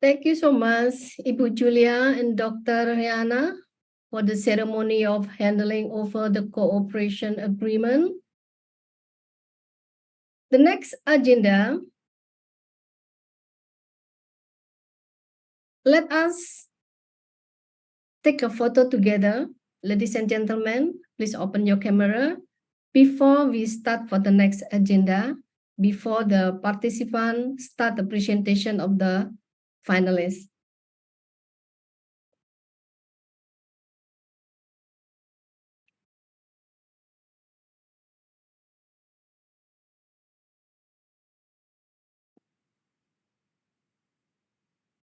Thank you so much, Ibu Julia and Dr. Riana, for the ceremony of handling over the cooperation agreement. The next agenda, let us take a photo together. Ladies and gentlemen, please open your camera. Before we start for the next agenda, before the participants start the presentation of the finalists.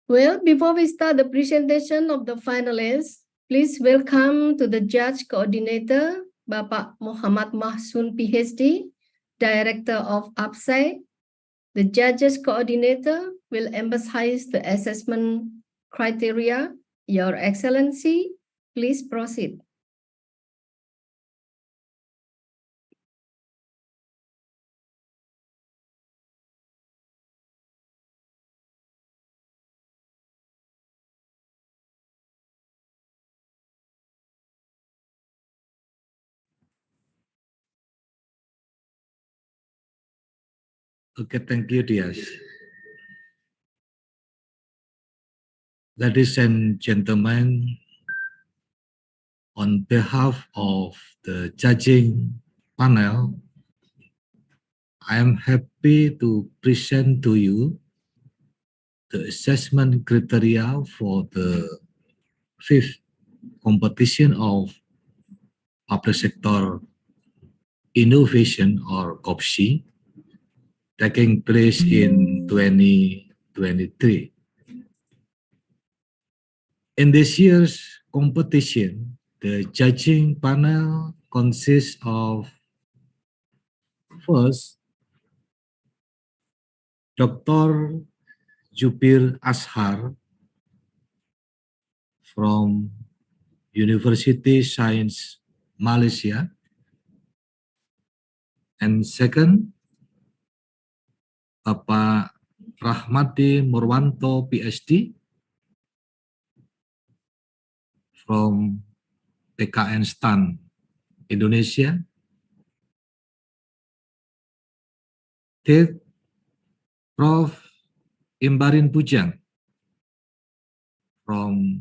Well, before we start the presentation of the finalists, please welcome to the judge coordinator, Bapak Muhammad Mahsun, Ph.D., Director of APSI. The judges coordinator will emphasize the assessment criteria. Your Excellency, please proceed. Okay, thank you, Dias. Ladies and gentlemen, on behalf of the judging panel, I am happy to present to you the assessment criteria for the fifth competition of public sector innovation or COPSI taking place in 2023. In this year's competition, the judging panel consists of first, Dr. Zubir Azhar from Universiti Sains Malaysia, and second, Bapak Rahmadi Murwanto, Ph.D. from PKN STAN, Indonesia. Third, Prof. Imbarine Bujang from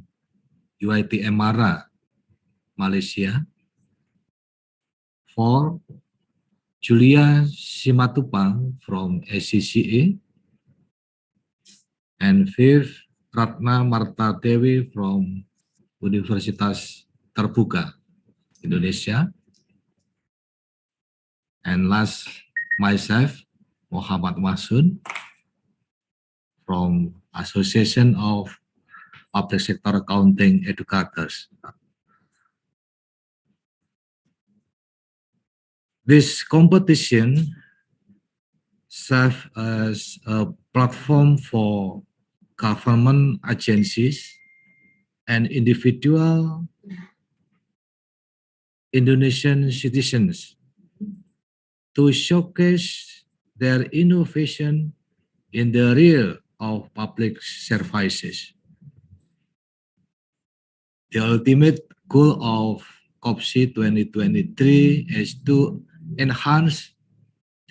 UIT M.A, Malaysia. Fourth, Julia Simatupang from ACCA. And fifth, Ratna Marta Dewi from Universitas Terbuka, Indonesia. And last, myself, Muhammad Mahsun from Association of Public Sector Accounting Educators. This competition serves as a platform for government agencies and individual Indonesian citizens to showcase their innovation in the realm of public services. The ultimate goal of COPSI 2023 is to enhance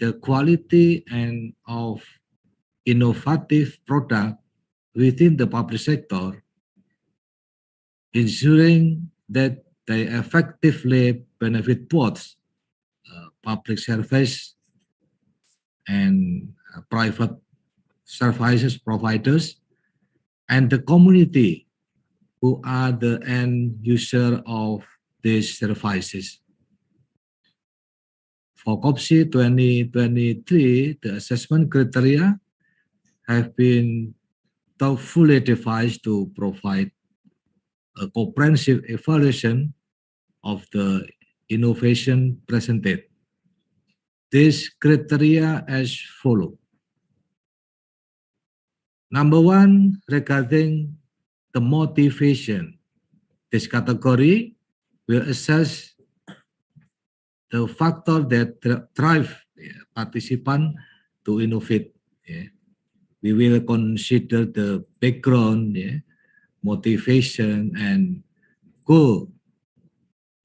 the quality and of innovative product within the public sector, ensuring that they effectively benefit both public service and private services providers and the community who are the end user of these services. For COPSI 2023, the assessment criteria have been thoughtfully devised to provide a comprehensive evaluation of the innovation presented. These criteria as follows. Number one, regarding the motivation. This category will assess the factor that drive participant to innovate. We will consider the background, motivation, and goal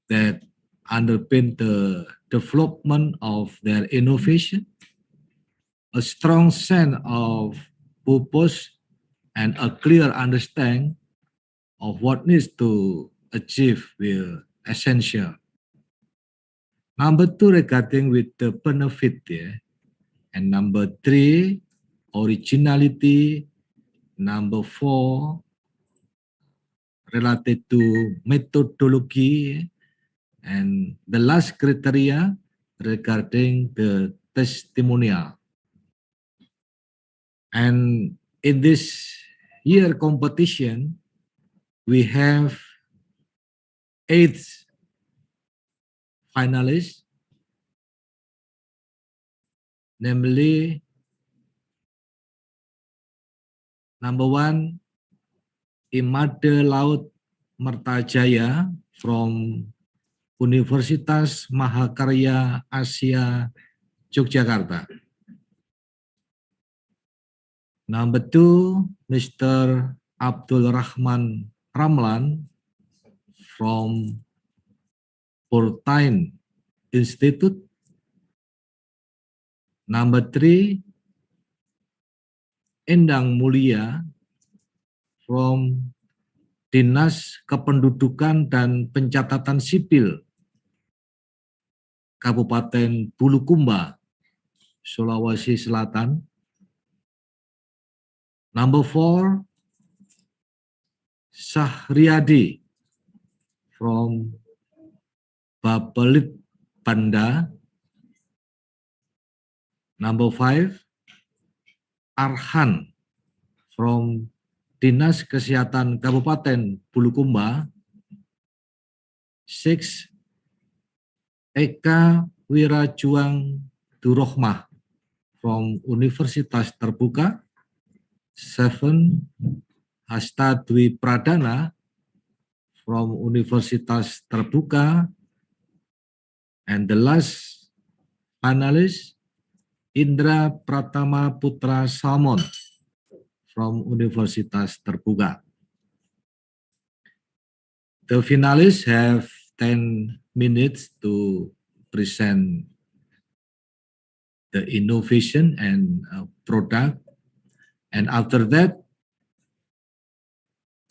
that underpin the development of their innovation, a strong sense of purpose, and a clear understanding of what needs to achieve will essential. Number 2, regarding with the benefit, and number 3, originality. Number 4, related to methodology, and the last criteria regarding the testimonial. And in this year competition, we have 8 finalists, namely number 1, Imade Laut Mertajaya from Universitas Mahakarya Asia, Yogyakarta. Number 2, Mr. Abdul Rahman Ramlan from Portain Institute. Number 3, Endang Mulia from Dinas Kependudukan dan Pencatatan Sipil Kabupaten Bulukumba, Sulawesi Selatan. Number 4, Sahriadi from Bapelit Banda. Number 5, Arhan from Dinas Kesehatan Kabupaten Bulukumba. 6, Eka Wirajuang Durohmah from Universitas Terbuka. 7, Hasta Dwi Pradana from Universitas Terbuka. And the last panelist, Indra Pratama Putra Salmon from Universitas Terbuka. The finalists have 10 minutes to present the innovation and product. And after that,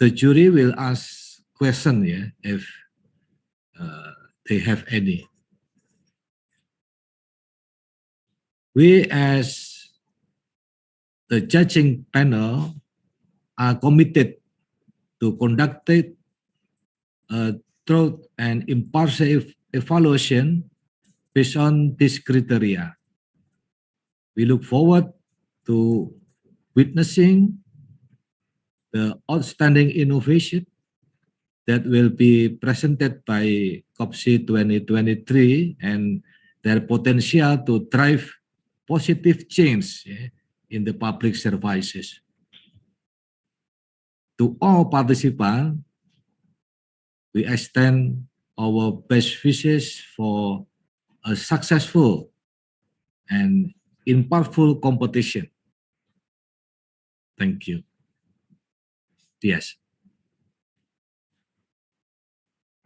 the jury will ask questions, if they have any. We as the judging panel are committed to conduct a thorough and impartial evaluation based on this criteria. We look forward to witnessing the outstanding innovation that will be presented by COPSI 2023 and their potential to drive positive change in the public services. To all participants, we extend our best wishes for a successful and impactful competition. Thank you. Yes.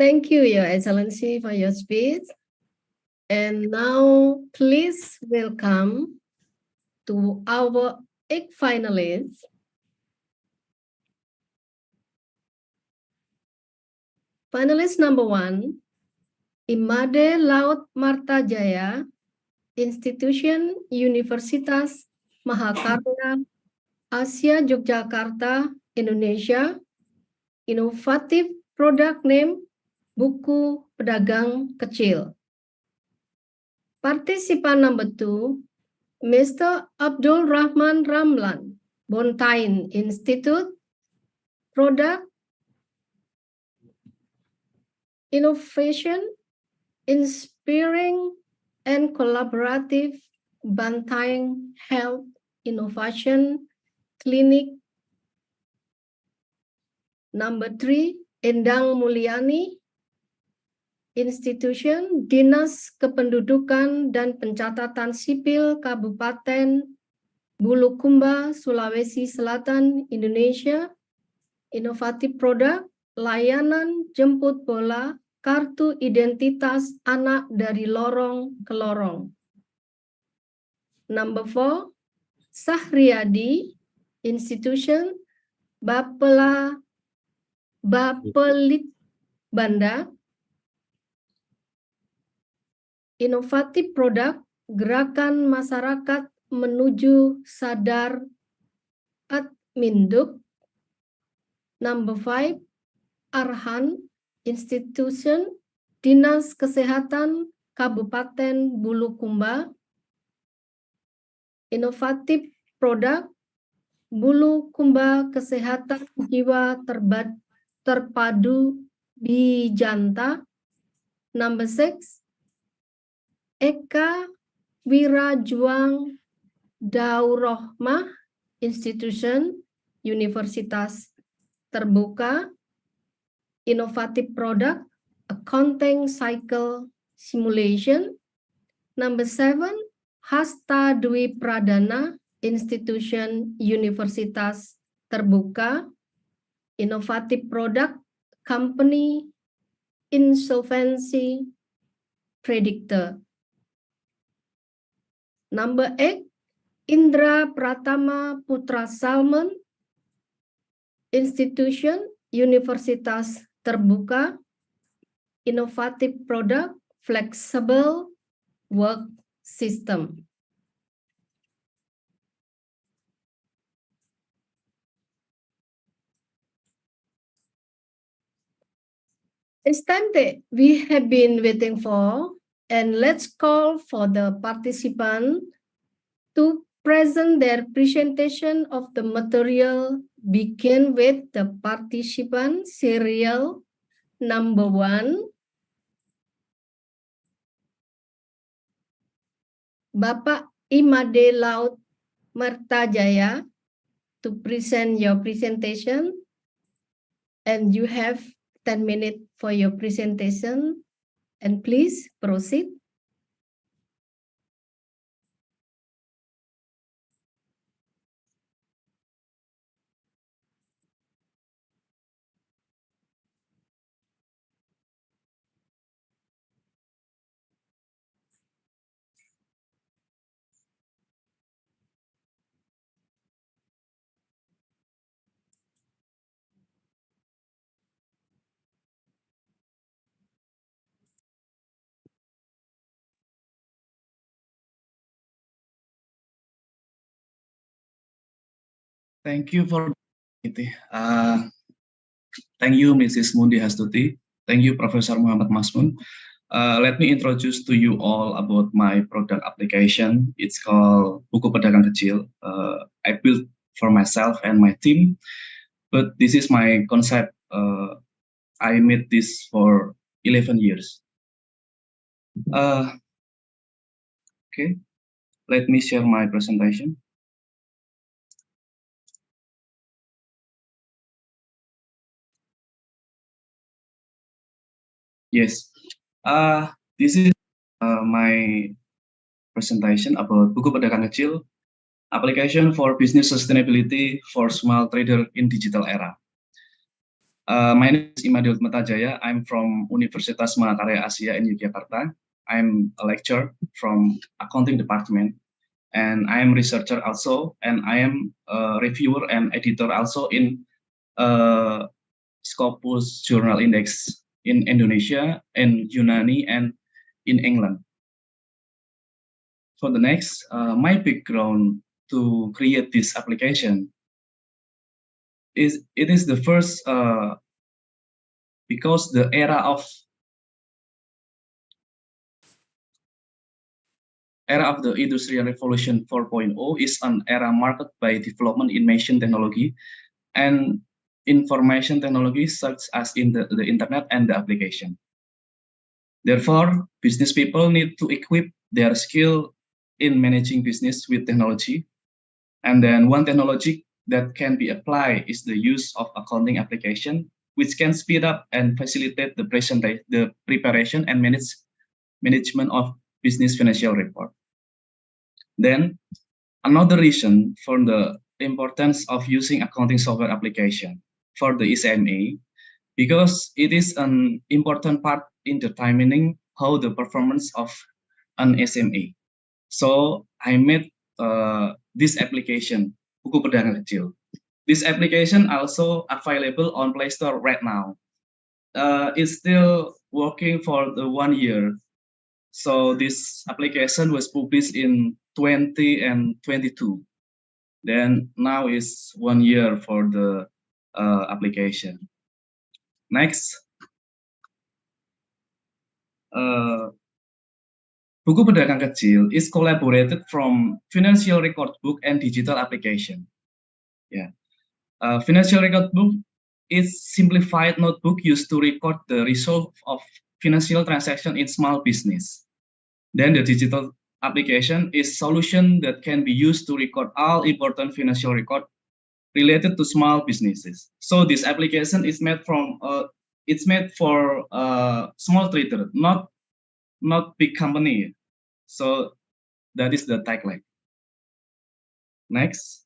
Thank you, Your Excellency, for your speech. And now, please welcome to our 8 finalists. Finalist number 1, Imade Laut Martajaya, Institution Universitas Mahakarya Asia Yogyakarta, Indonesia. Innovative product name, buku pedagang kecil. Participant number 2, Mr. Abdul Rahman Ramlan, Portain Institute. Product innovation, inspiring and collaborative Bantaing Health Innovation Clinic. Number 3, Endang Mulyani, Institution Dinas Kependudukan dan Pencatatan Sipil Kabupaten Bulukumba, Sulawesi Selatan, Indonesia. Inovatif produk, layanan jemput bola, kartu identitas anak dari lorong ke lorong. Number 4, Sahriyadi Institution, Bapelit Banda. Inovatif produk, gerakan masyarakat menuju sadar Adminduk. Number 5, Arhan Institution, Dinas Kesehatan Kabupaten Bulukumba. Inovatif produk, Bulukumba Kesehatan Jiwa Terpadu Bijanta. Number 6, Eka Wirajuang Daurahmah Institution, Universitas Terbuka. Inovatif produk, Accounting Cycle Simulation. Number 7, Hasta Dwi Pradana Institution, Universitas Terbuka. Inovatif produk, Company Insolvency Predictor. Number 8, Indra Pratama Putra Salmon Institution, Universitas Terbuka. Inovatif produk, Flexible Work System. It's time that we have been waiting for, and let's call for the participant to present their presentation of the material. Begin with the participant serial number 1. Bapak Imade Laut Mertajaya to present your presentation, and you have 10 minutes for your presentation, and please proceed. Thank you for it. Thank you, Mrs. Mundi Hastuti. Thank you, Professor Muhammad Mahsun. Let me introduce to you all about my product application. It's called Buku Pedagang Kecil. I built for myself and my team, but this is my concept. I made this for 11 years. Okay, let me share my presentation. Yes, this is my presentation about Buku Pedagang Kecil, application for business sustainability for small trader in digital era. My name is Imade Laut Mertajaya. I'm from Universitas Mahakarya Asia in Yogyakarta. I'm a lecturer from accounting department, and I am researcher also, and I am a reviewer and editor also in Scopus Journal Index in Indonesia, in Yunani, and in England. For the next, my background to create this application is the first because the era of the Industrial Revolution 4.0 is an era marked by development in machine technology and information technology such as in the internet and the application. Therefore, business people need to equip their skill in managing business with technology. And then one technology that can be applied is the use of accounting application, which can speed up and facilitate the preparation and management of business financial report. Then another reason for the importance of using accounting software application for the SMA, because it is an important part in determining how the performance of an SMA. So I made this application, Buku Pedagang Kecil. This application also available on Play Store right now. It's still working for the 1 year. So this application was published in 2022. Then now is 1 year for the application. Next. Buku Pedagang Kecil is collaborated from financial record book and digital application. Yeah, financial record book is simplified notebook used to record the result of financial transaction in small business. Then the digital application is solution that can be used to record all important financial record related to small businesses. So this application is made from it's made for small trader, not big company. So that is the tagline. Next.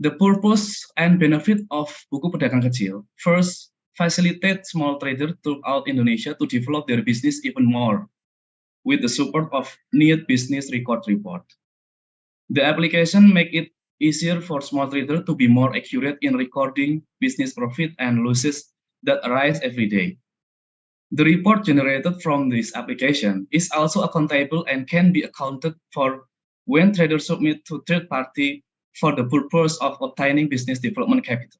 The purpose and benefit of Buku Pedagang Kecil. First, facilitate small traders throughout Indonesia to develop their business even more with the support of Need Business Record Report. The application make it easier for small traders to be more accurate in recording business profit and losses that arise every day. The report generated from this application is also accountable and can be accounted for when traders submit to third party for the purpose of obtaining business development capital.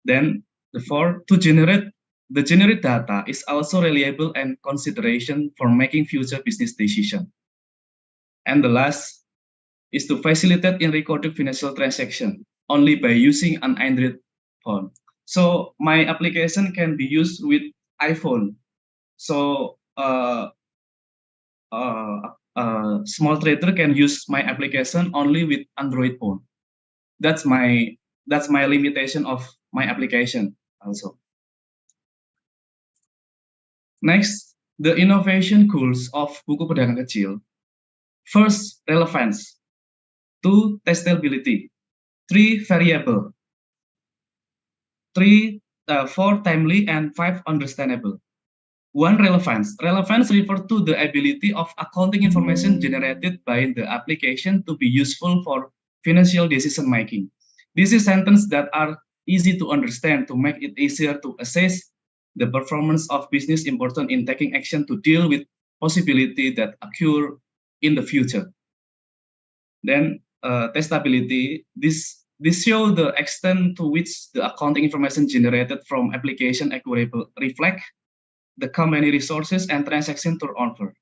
Then the fourth, to generate data is also reliable and consideration for making future business decisions. And the last is to facilitate in recording financial transaction only by using an Android phone. So my application can be used with iPhone. So small trader can use my application only with Android phone. That's my limitation of my application also. Next, the innovation goals of Buku Pedagang Kecil. First, relevance. 2, testability. 3, variable. 4, timely, and 5, understandable. 1, relevance. Relevance refers to the ability of accounting information generated by the application to be useful for financial decision making. This is sentences that are easy to understand to make it easier to assess the performance of business important in taking action to deal with possibility that occur in the future. Then testability. This shows the extent to which the accounting information generated from application accurately reflect the company resources and transaction turnover.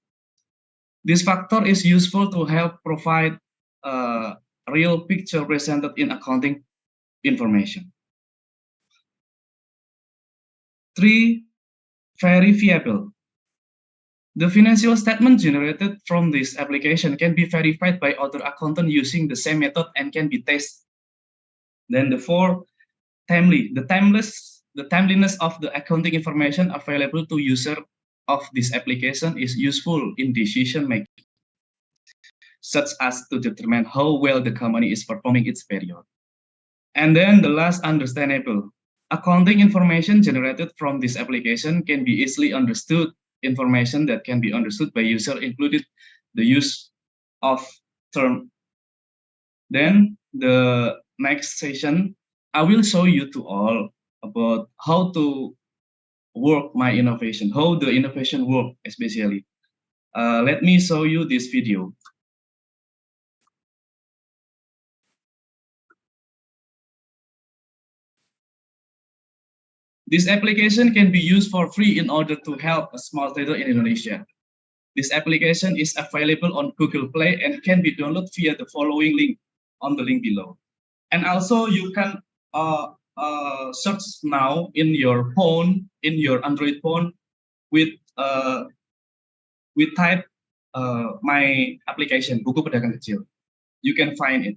This factor is useful to help provide a real picture presented in accounting information. 3, verifiable. The financial statement generated from this application can be verified by other accountants using the same method and can be tested. Then the 4, timely. The timeliness of the accounting information available to user of this application is useful in decision making, such as to determine how well the company is performing its period. And then the last, understandable. Accounting information generated from this application can be easily understood. Information that can be understood by user included the use of term. Then the next session, I will show you to all about how to work my innovation, how the innovation work especially. Let me show you this video. This application can be used for free in order to help a small trader in Indonesia. This application is available on Google Play and can be downloaded via the following link on the link below. And also you can search now in your phone, in your Android phone, with type my application Buku Pedagang Kecil. You can find it.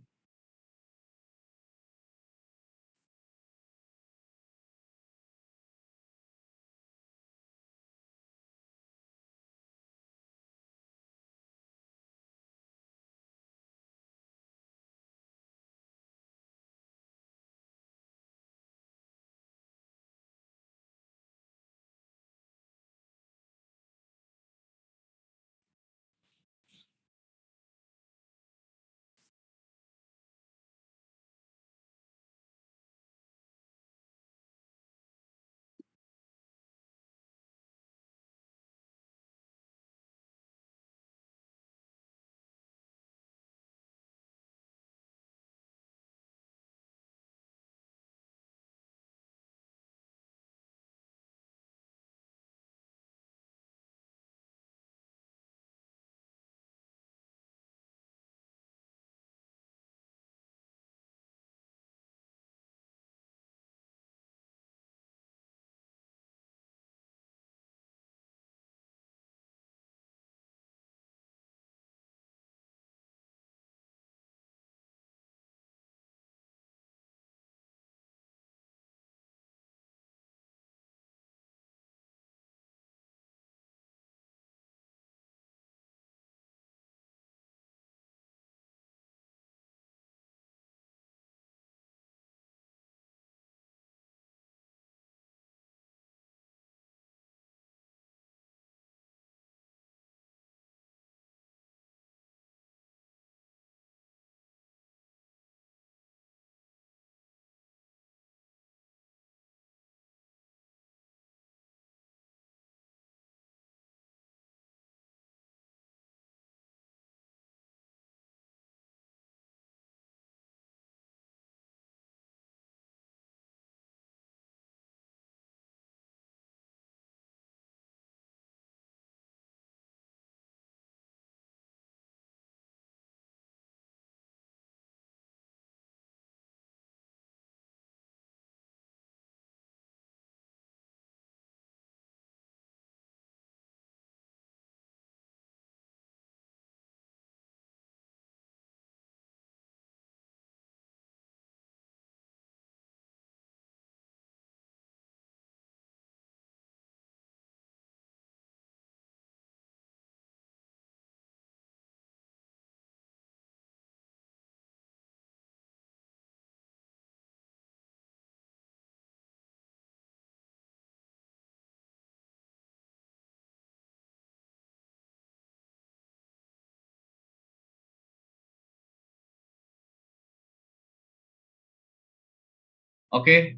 Okay,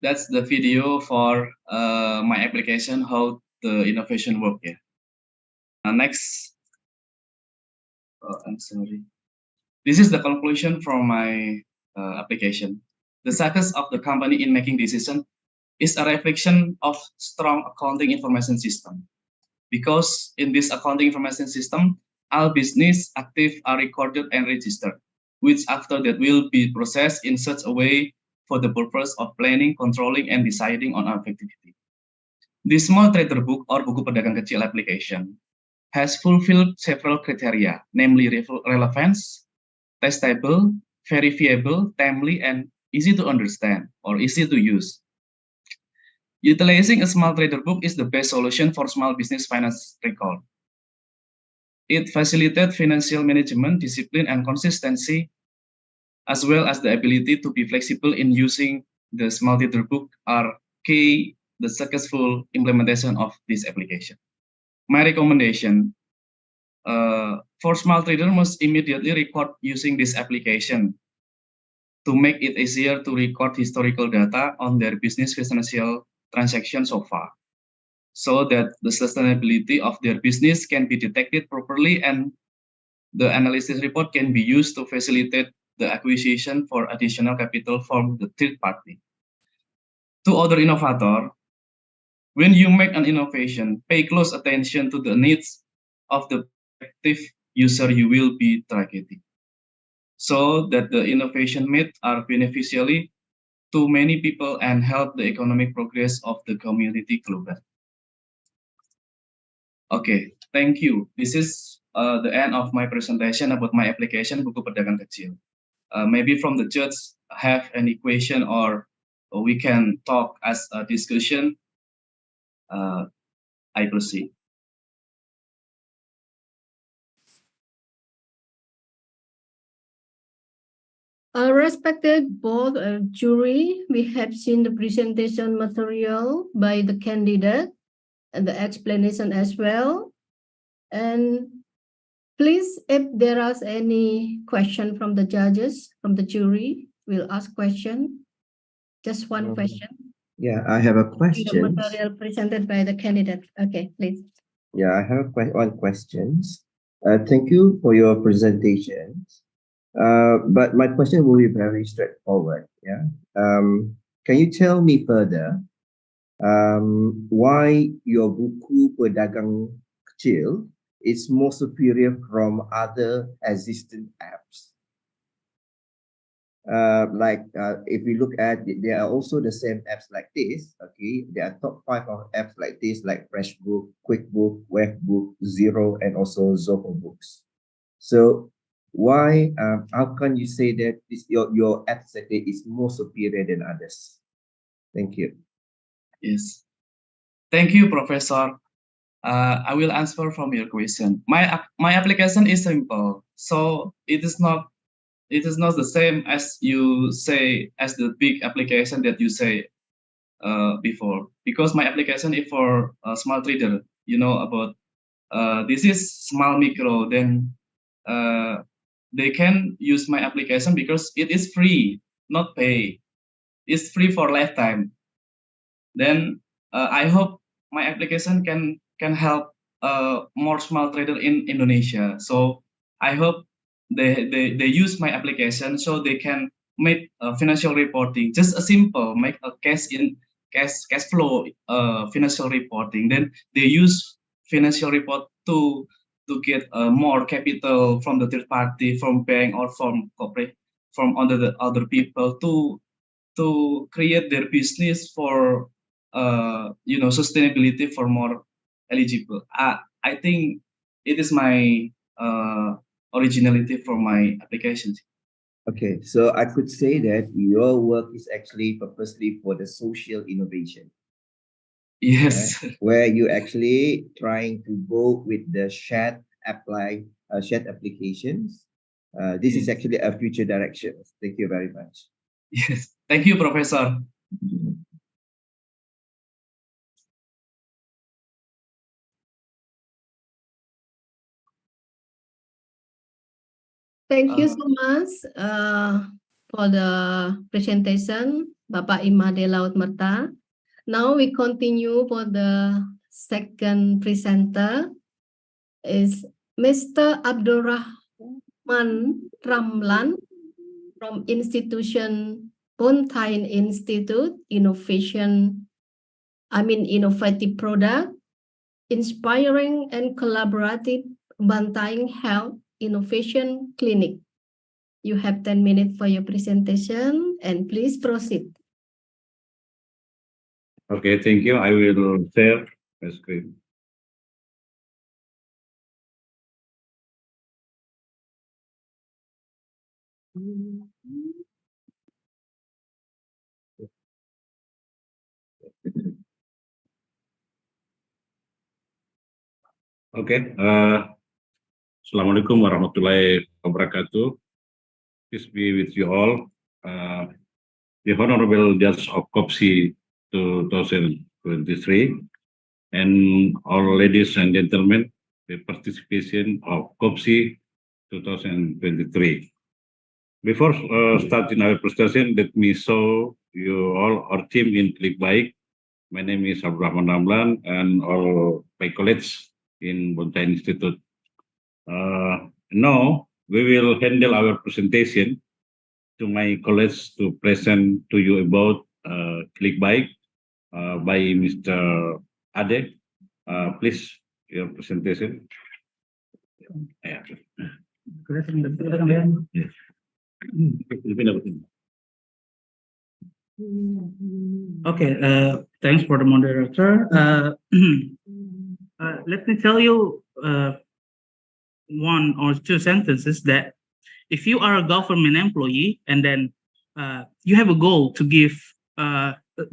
that's the video for my application, how the innovation work. Yeah. Next, I'm sorry. This is the conclusion from my application. The success of the company in making decision is a reflection of strong accounting information system. Because in this accounting information system, all business active are recorded and registered, which after that will be processed in such a way for the purpose of planning, controlling, and deciding on our activity. This small trader book or buku pedagang kecil application has fulfilled several criteria, namely relevance, testable, verifiable, timely, and easy to understand or easy to use. Utilizing a small trader book is the best solution for small business finance record. It facilitates financial management, discipline, and consistency, as well as the ability to be flexible in using the small trader book are key the successful implementation of this application. My recommendation for small trader must immediately record using this application to make it easier to record historical data on their business financial transactions so far, so that the sustainability of their business can be detected properly and the analysis report can be used to facilitate the acquisition for additional capital from the third party. To other innovator, when you make an innovation, pay close attention to the needs of the active user you will be targeting, so that the innovation made are beneficially to many people and help the economic progress of the community global. Okay, thank you. This is the end of my presentation about my application buku pedagang kecil. Maybe from the judge have any question or we can talk as a discussion. I proceed. Respected board jury, we have seen the presentation material by the candidate and the explanation as well. And please, if there is any question from the judges, from the jury, we'll ask question. Just one question. Yeah, I have a question. The material presented by the candidate. Okay, please. Yeah, I have one question. Thank you for your presentations. But my question will be very straightforward. Yeah. Can you tell me further why your buku pedagang kecil is more superior from other existing apps? If we look at, there are also the same apps like this. Okay, there are top 5 of apps like this, like FreshBook, QuickBook, Webbook, Zero, and also Zoho Books. So why? How can you say that your app sector is more superior than others? Thank you. Yes, thank you, Professor. I will answer from your question. My application is simple, so it is not the same as you say as the big application that you say before, because my application is for a small trader. You know about this is small micro, then they can use my application because it is free, not pay. It's free for lifetime. Then I hope my application can help more small trader in Indonesia. So I hope they use my application so they can make financial reporting, just a simple make a cash flow financial reporting. Then they use financial report to get more capital from the third party, from bank or from corporate, from other people to create their business for sustainability for more eligible. I think it is my originality for my applications. Okay, so I could say that your work is actually purposely for the social innovation. Yes. Where you actually trying to go with the shared applications. This is actually a future direction. Thank you very much. Yes, thank you, Professor. Thank you so much for the presentation Bapak Imade Laut Merta. Now we continue for the second presenter is Mr. Abdurrahman Ramlan from institution Bontain Institute Innovative Product, Inspiring and Collaborative Bantaing Health Innovation Clinic. You have 10 minutes for your presentation and please proceed. Okay, thank you. I will share my screen. Okay, Assalamualaikum warahmatullahi wabarakatuh. Peace be with you all. The Honorable Judge of COPSI 2023 and all ladies and gentlemen, the participation of COPSI 2023. Before starting our presentation, let me show you all our team in ClickBike. My name is Abdurrahman Ramlan and all my colleagues in Bontain Institute. Now we will handle our presentation to my colleagues to present to you about ClickBike by Mr. Ade. Please, your presentation. Yeah. Okay, thanks for the moderator. Let me tell you one or two sentences that if you are a government employee and then you have a goal to give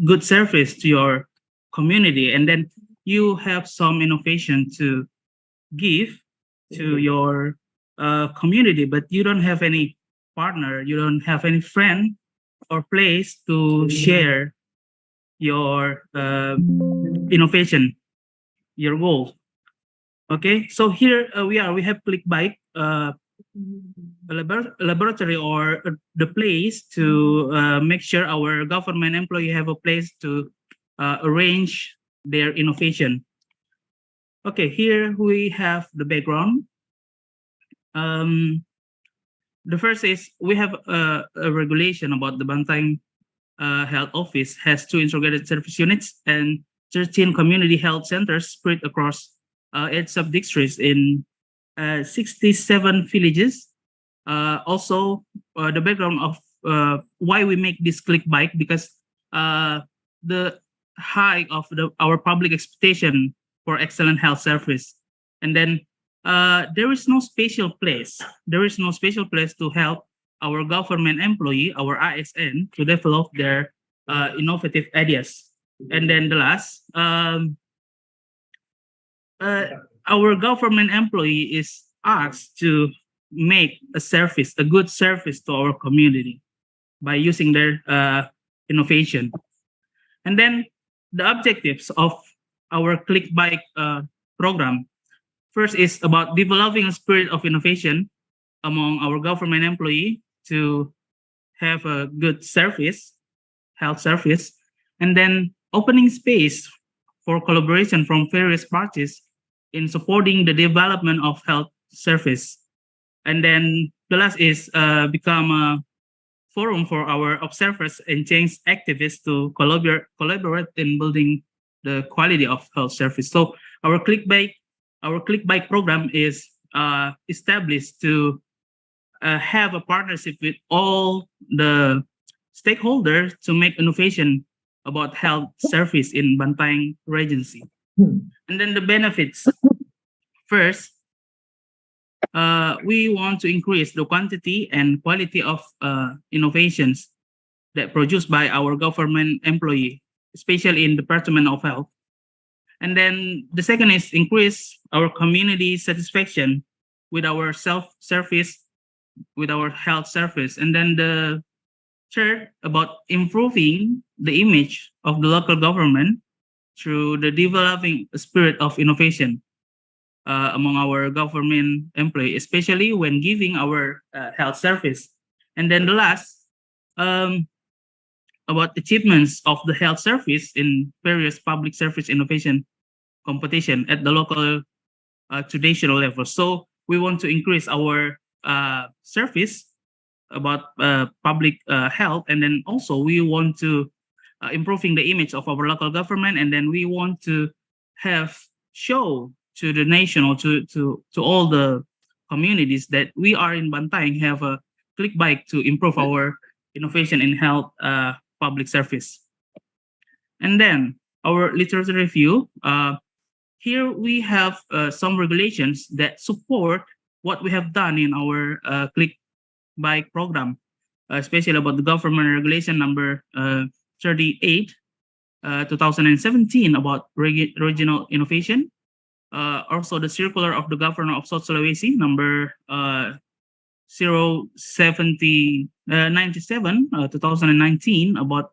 good service to your community, and then you have some innovation to give to your community, but you don't have any partner, you don't have any friend or place to share your innovation, your goal. Okay, so here we have ClickBike, a laboratory or the place to make sure our government employee have a place to arrange their innovation. Okay, here we have the background. The first is we have a regulation about the Bantaing Health Office has 2 integrated service units and 13 community health centers spread across 8 sub-districts in 67 villages. Also, the background of why we make this ClickBike, because the high of our public expectation for excellent health service. And then there is no special place. There is no special place to help our government employee, our ASN, to develop their innovative ideas. And then the last, our government employee is asked to make a service, a good service to our community by using their innovation. And then the objectives of our ClickBike program. First is about developing a spirit of innovation among our government employee to have a good service, health service, and then opening space for collaboration from various parties in supporting the development of health service. And then the last is become a forum for our observers and change activists to collaborate in building the quality of health service. So our ClickBike program is established to have a partnership with all the stakeholders to make innovation about health service in Bantaing Regency. And then the benefits. First, we want to increase the quantity and quality of innovations that produced by our government employee, especially in the Department of Health. And then the second is increase our community satisfaction with our self-service, with our health service. And then the third, about improving the image of the local government through the developing spirit of innovation among our government employee, especially when giving our health service. And then the last, about achievements of the health service in various public service innovation competition at the local to national level. So we want to increase our service about public health, and then also we want to improving the image of our local government, and then we want to have show to the national to all the communities that we are in Bantaeng have a click bike to improve our innovation in health public service. And then our literature review. Here we have some regulations that support what we have done in our click bike program, especially about the government regulation number 38, 2017 about regional innovation. Also the circular of the governor of South Sulawesi number 097, 2019 about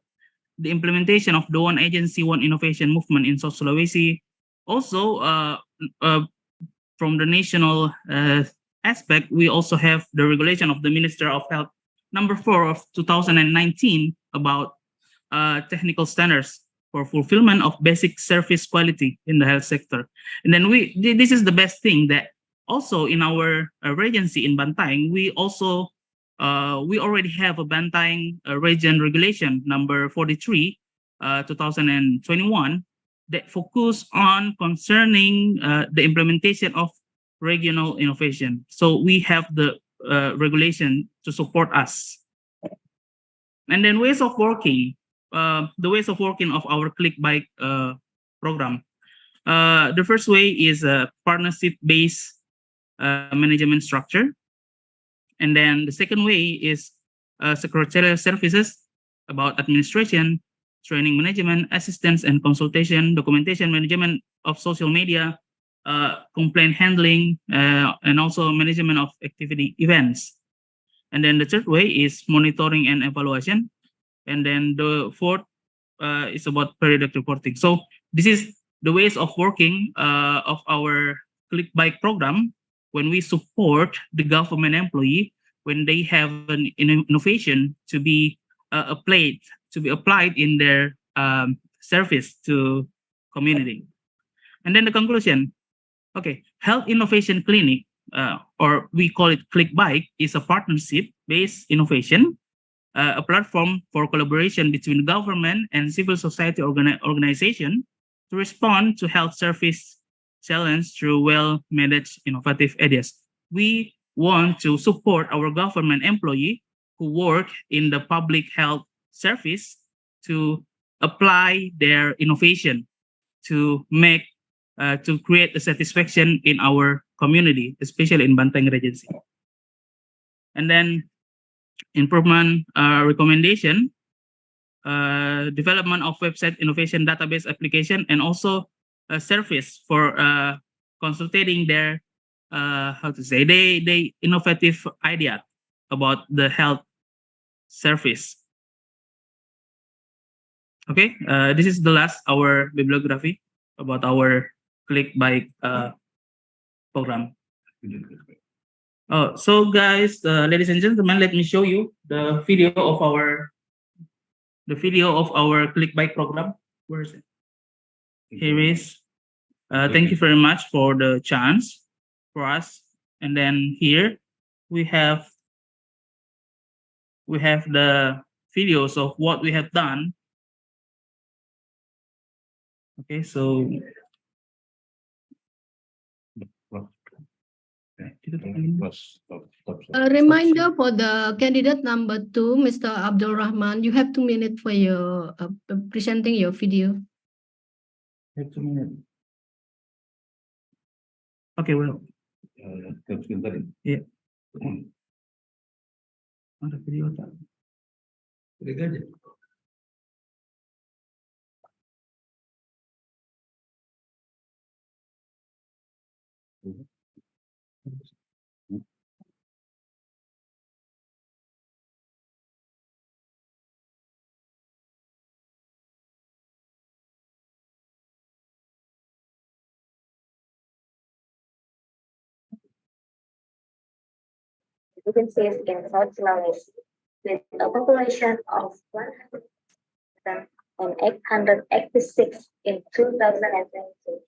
the implementation of the One Agency, One Innovation movement in South Sulawesi. Also, from the national aspect, we also have the regulation of the Minister of Health number 4 of 2019 about technical standards for fulfillment of basic service quality in the health sector. And then this is the best thing that also in our regency in Bantaeng, we also we already have a Bantaeng region regulation number 43, 2021 that focus on concerning the implementation of regional innovation. So we have the regulation to support us. And then ways of working, the ways of working of our click bike program. The first way is a partnership-based management structure. And then the second way is secretarial services about administration, training management, assistance and consultation, documentation management of social media, complaint handling, and also management of activity events. And then the third way is monitoring and evaluation. And then the fourth is about periodic reporting. So this is the ways of working of our click bike program when we support the government employee when they have an innovation to be applied in their service to community. And then the conclusion, okay, Health Innovation Clinic, or we call it Click Bike, is a partnership-based innovation, a platform for collaboration between government and civil society organization to respond to health service challenge through well-managed innovative ideas. We want to support our government employee who work in the public health service to apply their innovation to make to create a satisfaction in our community, especially in Bantaeng Regency. And then improvement recommendation, development of website innovation database application, and also a service for consultating their they innovative idea about the health service. Okay, this is the last our bibliography about our click bike program. So guys, ladies and gentlemen, let me show you the video of our click bike program. Where is it? Here is. Thank you very much for the chance for us. And then here we have the videos of what we have done. Okay, so a reminder for the candidate number 2, Mr. Abdul Rahman, you have 2 minutes for your presenting your video. Have 2 minutes. Okay, well. Yeah. Ada video tak? Provinces in South Sulawesi with a population of 100 and 886 in 2022.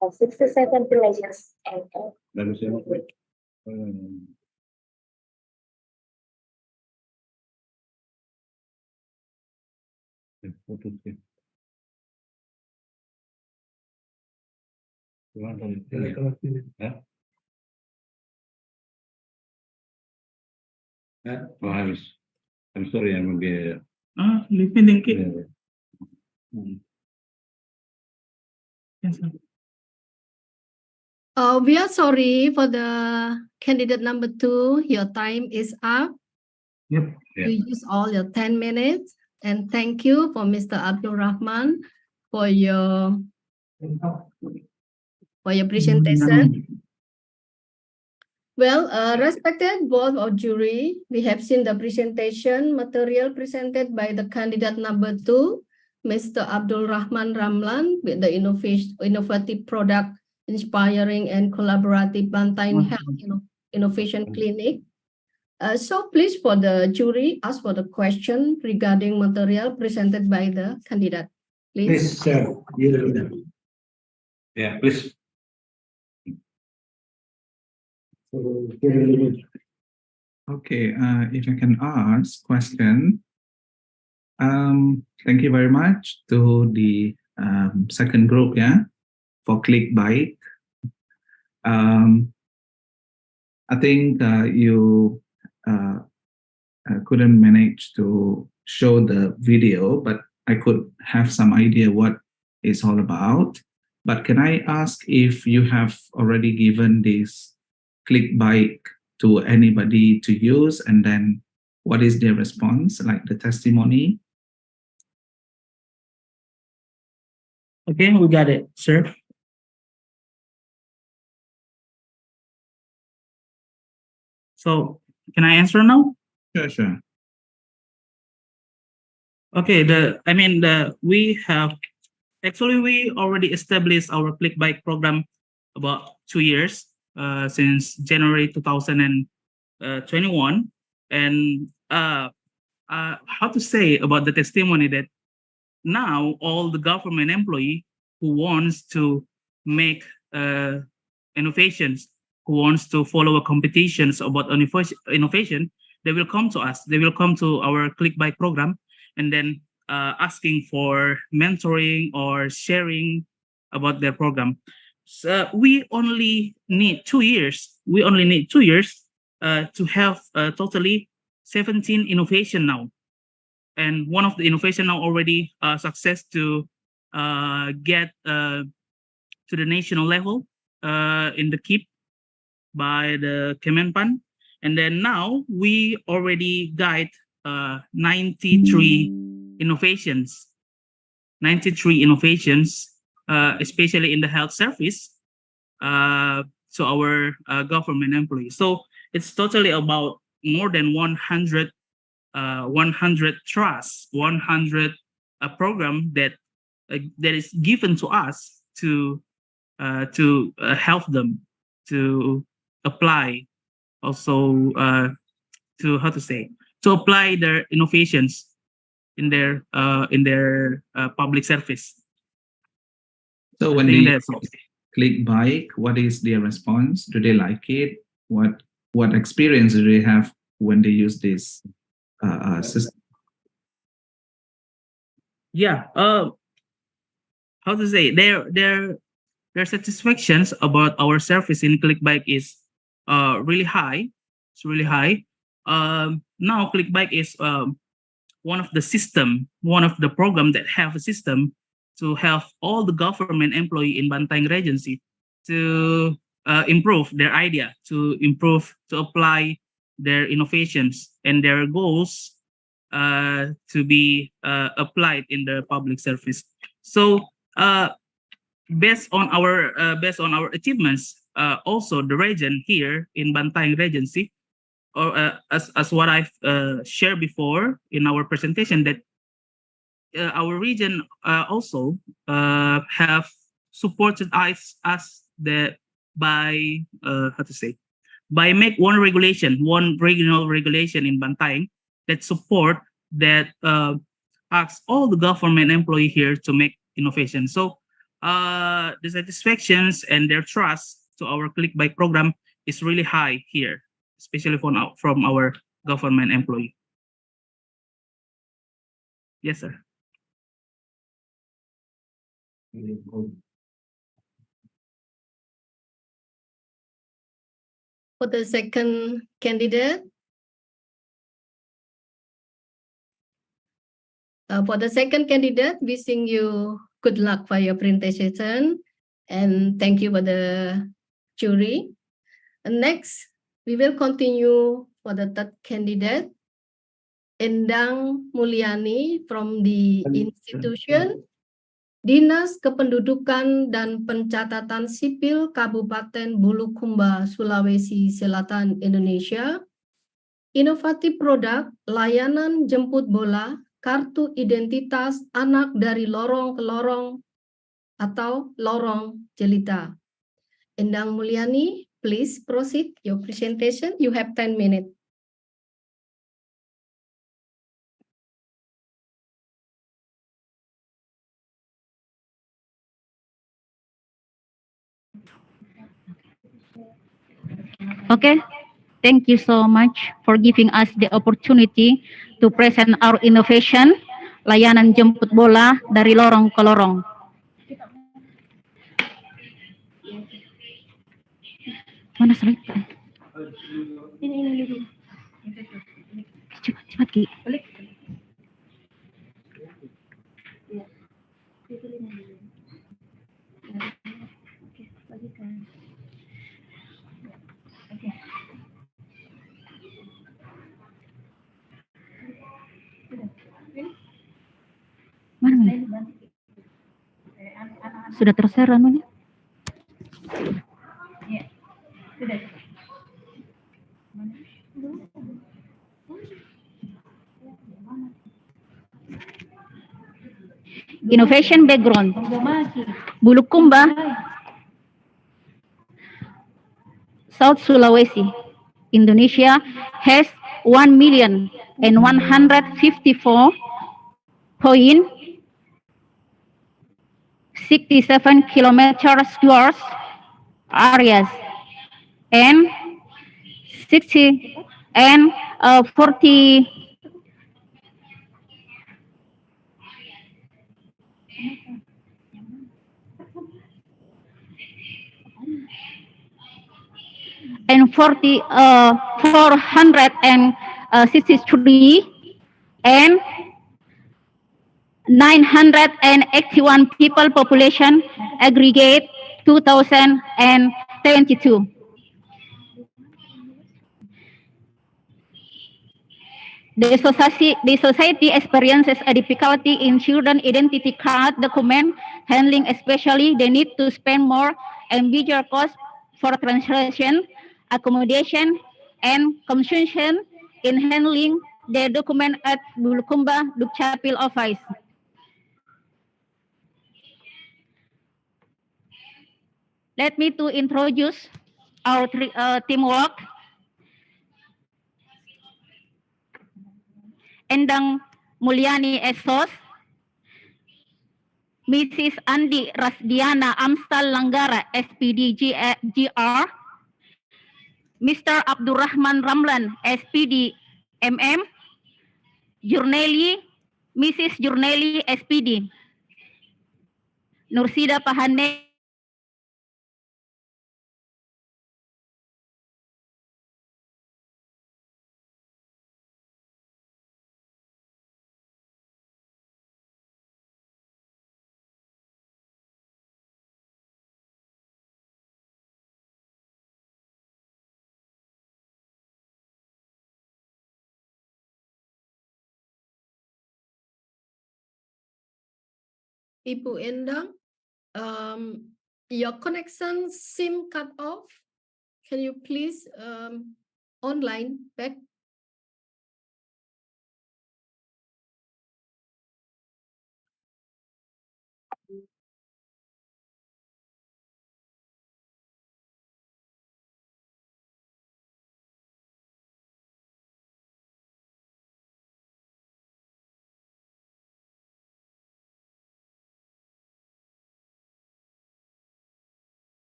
Of 67 villages and I'm sorry, I'm a Let me think it. Yes, sir. We are sorry for the candidate number 2. Your time is up. Yep. You use all your 10 minutes. And thank you for Mr. Abdul Rahman for your presentation. Well, respected board of jury, we have seen the presentation material presented by the candidate number 2, Mr. Abdul Rahman Ramlan, with the innovative product inspiring and collaborative Bantaing Health Innovation Clinic. So please, for the jury, ask for the question regarding material presented by the candidate. Please. Yeah, please. Okay, if I can ask question. Thank you very much to the second group, for ClickBike. I think you couldn't manage to show the video, but I could have some idea what it's all about. But can I ask if you have already given this ClickBike to anybody to use, and then what is their response, like the testimony? Okay, we got it, sir. So can I answer now? Sure. Okay, we already established our ClickBike program about 2 years, since January 2021. And how to say about the testimony that now all the government employee who wants to make innovations, who wants to follow competitions about innovation, they will come to us. They will come to our ClickBike program and then asking for mentoring or sharing about their program. So we only need 2 years. We only need 2 years to have totally 17 innovation now. And one of the innovation now already success to get to the national level in the KIP by the Kemenpan. And then now we already guide 93 innovations, especially in the health service to our government employees. So it's totally about more than 100 trusts, 100 program that is given to us to help them to apply, also to apply their innovations in their public service. So when they ClickBike, what is their response? Do they like it? What experience do they have when they use this system? Yeah, how to say, their satisfactions about our service in ClickBike is really high. It's really high. Now ClickBike is one of the program that have a system to help all the government employee in Bantaing Regency to improve their idea, to apply their innovations and their goals to be applied in the public service. So based on our achievements, also the region here in Bantaing Regency, or as what I've shared before in our presentation, that our region also have supported us by by make one regional regulation in Bantaeng that support that asks all the government employee here to make innovation. So the satisfactions and their trust to our Click Bike program is really high here, especially from our government employee. Yes, sir. For the second candidate, wishing you good luck for your presentation and thank you for the jury. And next, we will continue for the third candidate, Endang Mulyani from the institution Dinas Kependudukan dan Pencatatan Sipil Kabupaten Bulukumba, Sulawesi Selatan, Indonesia. Inovatif produk layanan jemput bola, kartu identitas anak dari lorong ke lorong atau lorong jelita. Endang Mulyani, please proceed your presentation. You have 10 minutes. Okay, thank you so much for giving us the opportunity to present our innovation, layanan jemput bola dari lorong ke lorong. Mana slide? Ini. Cepat, Ki. Mana? Sudah tershare anunya? Innovation background. Bulukumba, South Sulawesi, Indonesia has 1,154,67 kilometer square areas and 40 and 463 and 981 people population aggregate 2022. The society experiences a difficulty in children identity card document handling, especially the need to spend more and bigger costs for translation, accommodation, and consumption in handling the document at Bulukumba Dukcapil office. Let me to introduce our teamwork. Endang Mulyani Esos, Mrs. Andi Rasdiana Amsal Langgara, SPD GR, Mr. Abdurrahman Ramlan, SPD MM, Jurneli, Mrs. Jurneli, SPD, Nursida Pahane, Ibu Endang, your connection seem cut off. Can you please online back?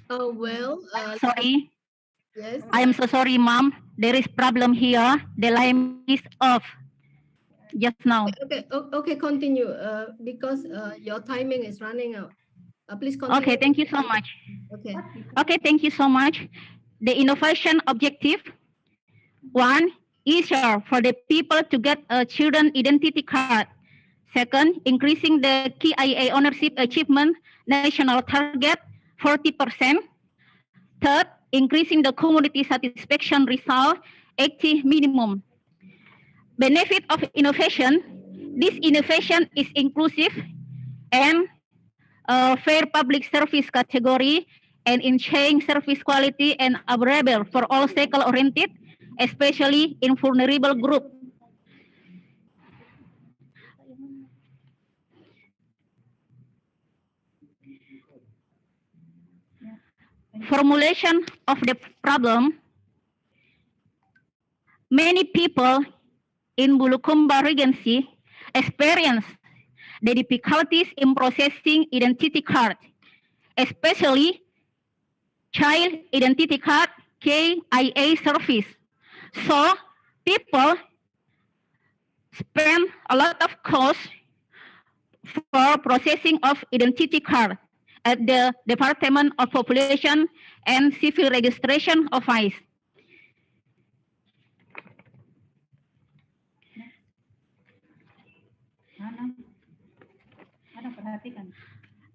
Sorry. Yes. I am so sorry, ma'am. There is problem here. The line is off just now. Okay, continue. Because your timing is running out. Please continue. Okay, thank you so much. Okay. Okay, thank you so much. The innovation objective, one, easier for the people to get a children identity card. Second, increasing the KIA ownership achievement national target 40%. Third, increasing the community satisfaction result 80 minimum. Benefit of innovation, this innovation is inclusive and fair public service category and ensuring service quality and available for all stakeholder oriented, especially in vulnerable group. Formulation of the problem, many people in Bulukumba Regency experience the difficulties in processing identity card, especially child identity card KIA service. So people spend a lot of cost for processing of identity card at the Department of Population and Civil Registration Office.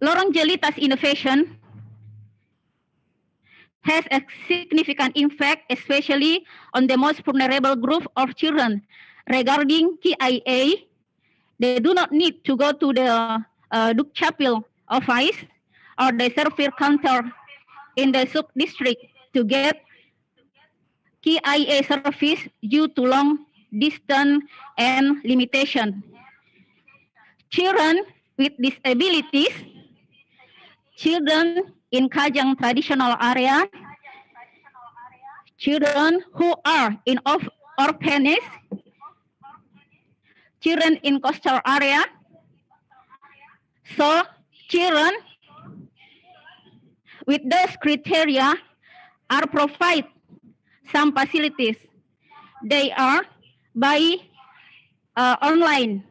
Lorong Jelita's innovation has a significant impact, especially on the most vulnerable group of children. Regarding KIA, they do not need to go to the Dukcapil office or the service counter in the sub-district to get KIA service due to long distance and limitation. Children with disabilities, children in Kajang traditional area, children who are in orphanage, children in coastal area. So children with those criteria are provide some facilities. They are by online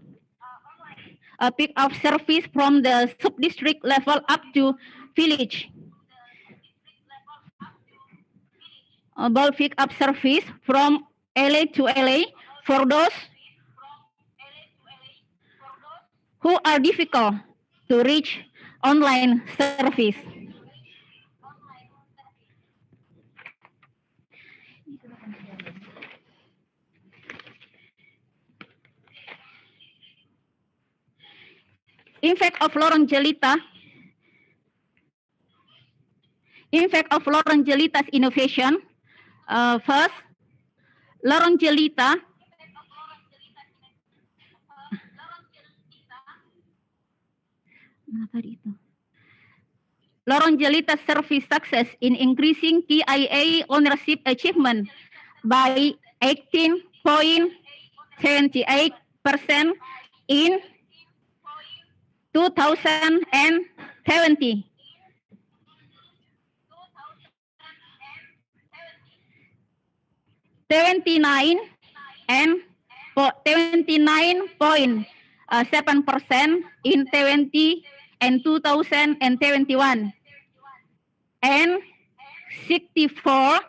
pick up service from the sub-district level up to village. Bulk pick up service from LA to LA for those who are difficult to reach online service. Impact of Lorong Jelita's innovation. First, Lorong Jelita service success in increasing KIA ownership achievement by 18.78% in 2020. $29 and 29.7% in 2021 and 64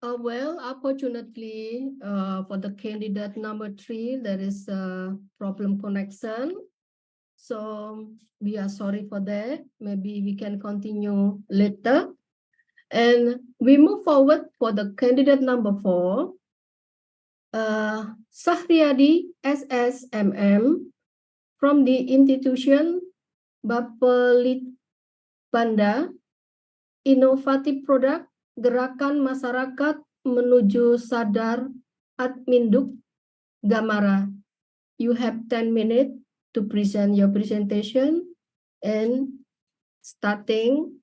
Well, unfortunately, for the candidate number 3, there is a problem connection. So we are sorry for that. Maybe we can continue later. And we move forward for the candidate number 4, Sahriadi SSMM from the institution Bapelitbanda, inovatif produk gerakan masyarakat menuju sadar Adminduk Gamara. You have 10 minutes to present your presentation, and starting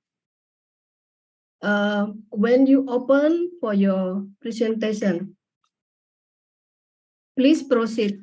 when you open for your presentation. Please proceed.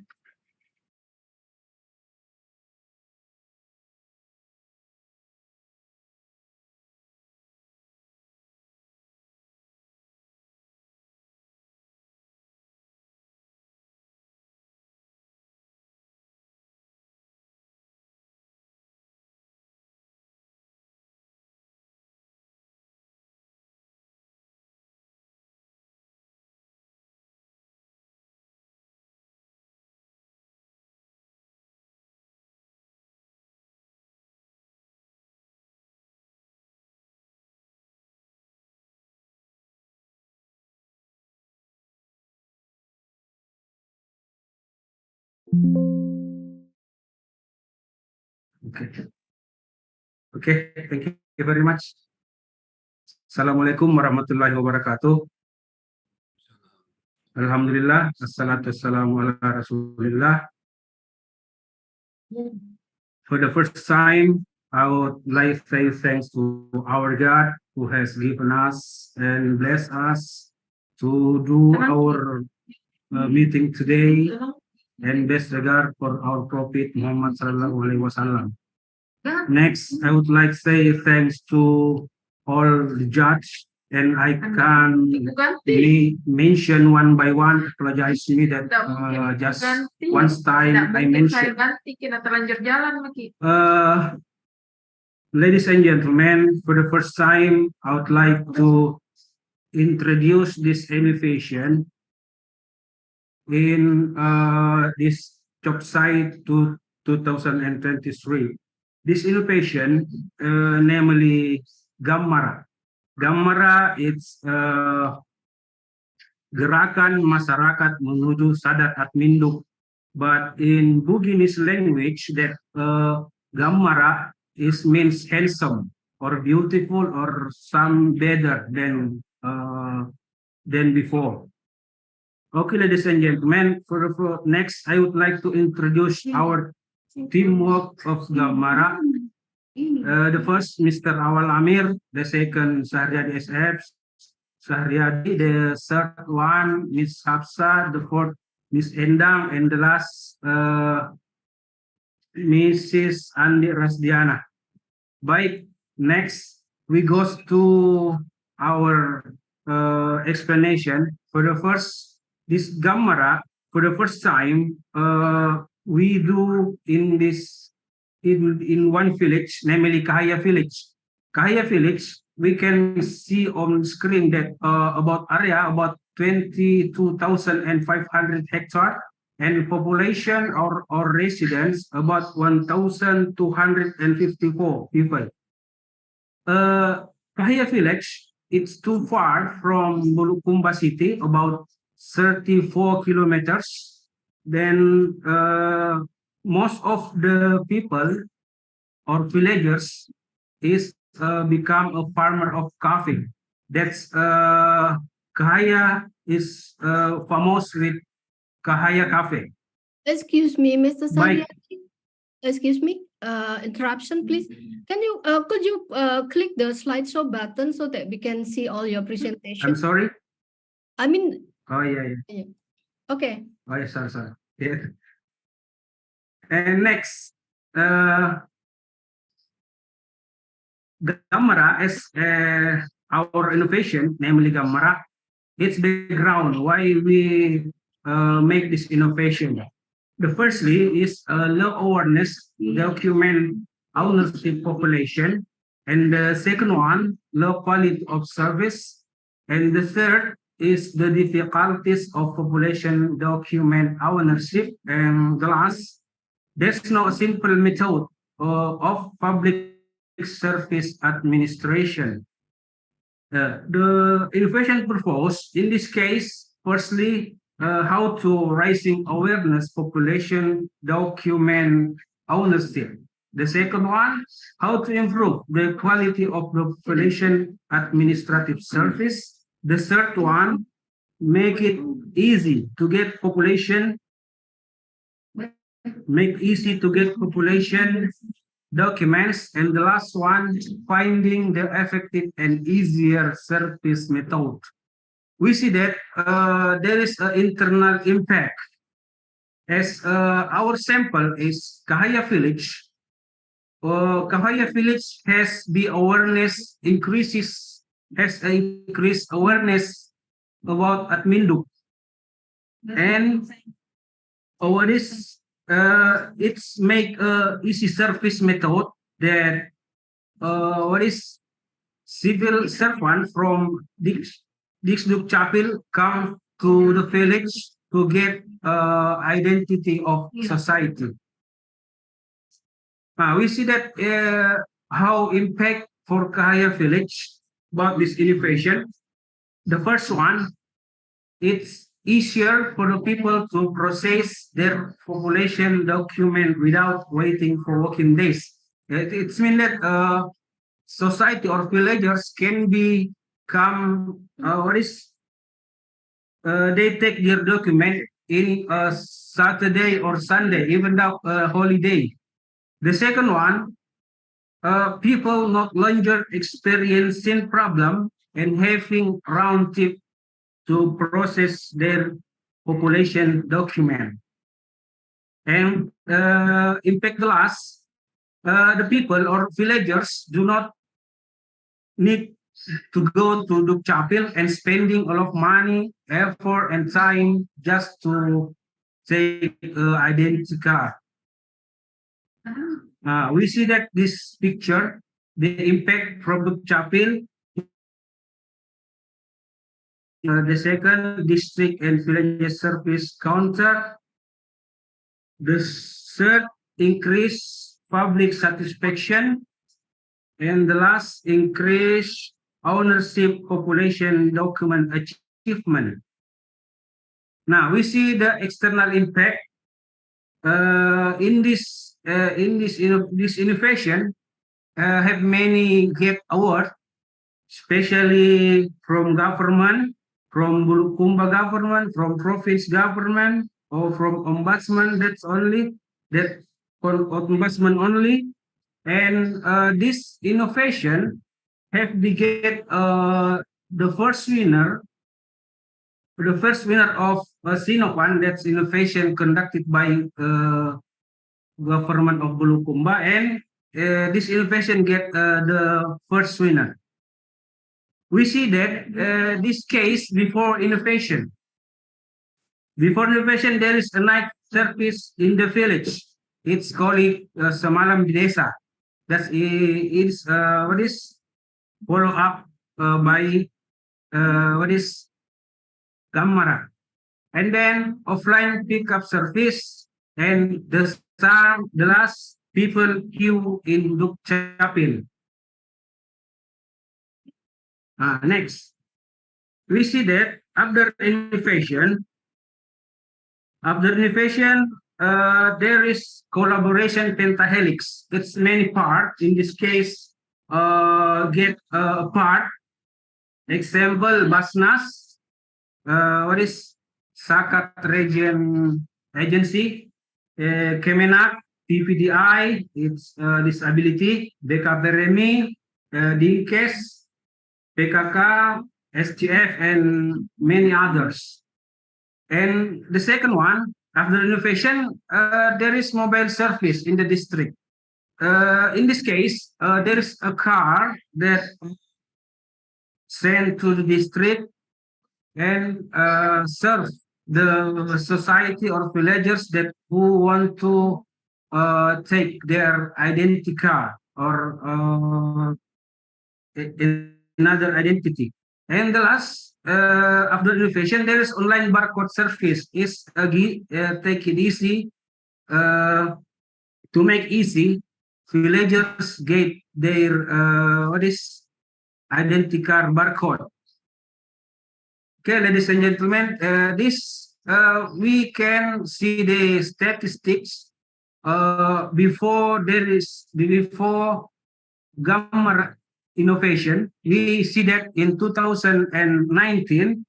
Okay, thank you very much. Assalamualaikum warahmatullahi wabarakatuh. Alhamdulillah, assalatu wassalamu ala rasulillah. For the first time, I would like to say thanks to our God who has given us and blessed us to do our meeting today, and best regard for our Prophet Muhammad sallallahu alaihi wasallam. Next, I would like to say thanks to all the judge, and I can mention one by one. Apologize to me that just once time I mentioned. Ladies and gentlemen, for the first time, I would like to introduce this innovation in this job site to 2023. This innovation, namely Gamara. Gamara, it's gerakan masyarakat menuju sadar Adminduk, but in Buginese language, that Gamara means handsome or beautiful or some better than before. Okay, ladies and gentlemen, for next, I would like to introduce our teamwork of Gamara. The first, Mr. Awal Amir. The second, Sahriadi SF, Sahriadi. The third one, Miss Hafsa. The fourth, Miss Endang. And the last, Mrs. Andi Rasdiana. Baik, next, we go to our explanation. For the first, this Gamara, for the first time, we do in this in one village, namely Kahaya village. Kahaya village, we can see on screen that about area about 22,500 hectares, and population or residents about 1,254 people. Kahaya village, it's too far from Bulukumba city, about 34 kilometers. Then most of the people or villagers is become a farmer of coffee. That's Kahaya is famous with Kahaya Cafe. Excuse me, Mr. Sahriadi. Excuse me, interruption, please. Can you could you click the slideshow button so that we can see all your presentation? I'm sorry. I mean. Oh yeah. Okay. Oh yeah, sorry. Yeah. And next, Gamara as our innovation, namely Gamara, its background, why we make this innovation. The firstly is low awareness, document ownership population, and the second one, low quality of service, and the third, is the difficulties of population document ownership, and the last, there's no simple method of public service administration. The innovation proposed in this case, firstly, how to raising awareness population document ownership. The second one, how to improve the quality of the population administrative service. The third one, make it easy to get population documents, and the last one, finding the effective and easier service method. We see that there is an internal impact. As our sample is Kahaya Village, Kahaya Village has increased awareness about Adminduk, and over this, it's make a easy service method that civil servant from Dixduk Capil come to the village to get identity of society. We see that how impact for Kahaya Village about this innovation. The first one, it's easier for the people to process their population document without waiting for working days. It means that society or villagers can they take their document in a Saturday or Sunday, even though holiday. The second one, people not longer experiencing problem and having round trip to process their population document. And impact the last, the people or villagers do not need to go to Dukcapil and spending a lot of money, effort, and time just to take identity card. We see that this picture, the impact from Dukcapil, the second, district and village service counter. The third, increase public satisfaction. And the last, increase ownership population document achievement. Now we see the external impact in this innovation. Have many get award, especially from government, from Bulukumba government, from province government, or from ombudsman. Ombudsman only. And this innovation have to get the first winner of Sinopan, that's innovation conducted by government of Bulukumba, and this innovation get the first winner. We see that this case before innovation. Before innovation, there is a night service in the village. It's called Semalam di Desa. That is follow up by Gamara. And then offline pickup service, and the last people queue in Dukcapil. Next, we see that after innovation, there is collaboration pentahelix. It's many parts. In this case, get a part. Example, Basnas, Sakat Region Agency, Kemenak, PPDI, it's disability, BKPRMI, Dinkes, PKK, SGF, and many others. And the second one, after innovation, there is mobile service in the district. In this case, there is a car that sent to the district and serve the society or villagers that who want to take their identity card or another identity. And the last, after innovation, there is online barcode service. Is take it easy to make easy. Villagers get their identity card barcode. Okay, ladies and gentlemen, we can see the statistics before gamma innovation. We see that in 2019,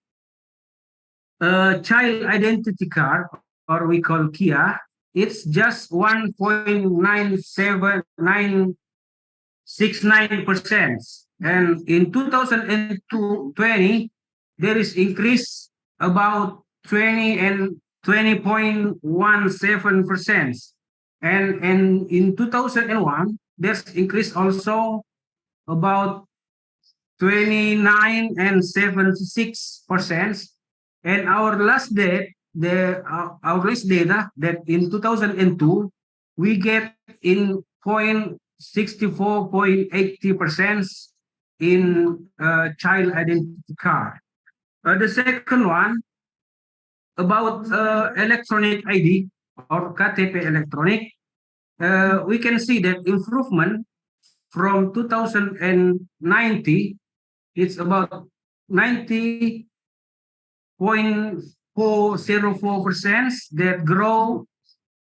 child identity card, or we call KIA, it's just 1.969%. And in 2020, there is increase about 20 and 20.17%. And in 2001, there's increase also about 29 and 76%. And our last data that in 2002 we get in 64.80% in child identity card. The second one about electronic ID or KTP electronic, we can see that improvement from 2090, it's about 90.404% that grow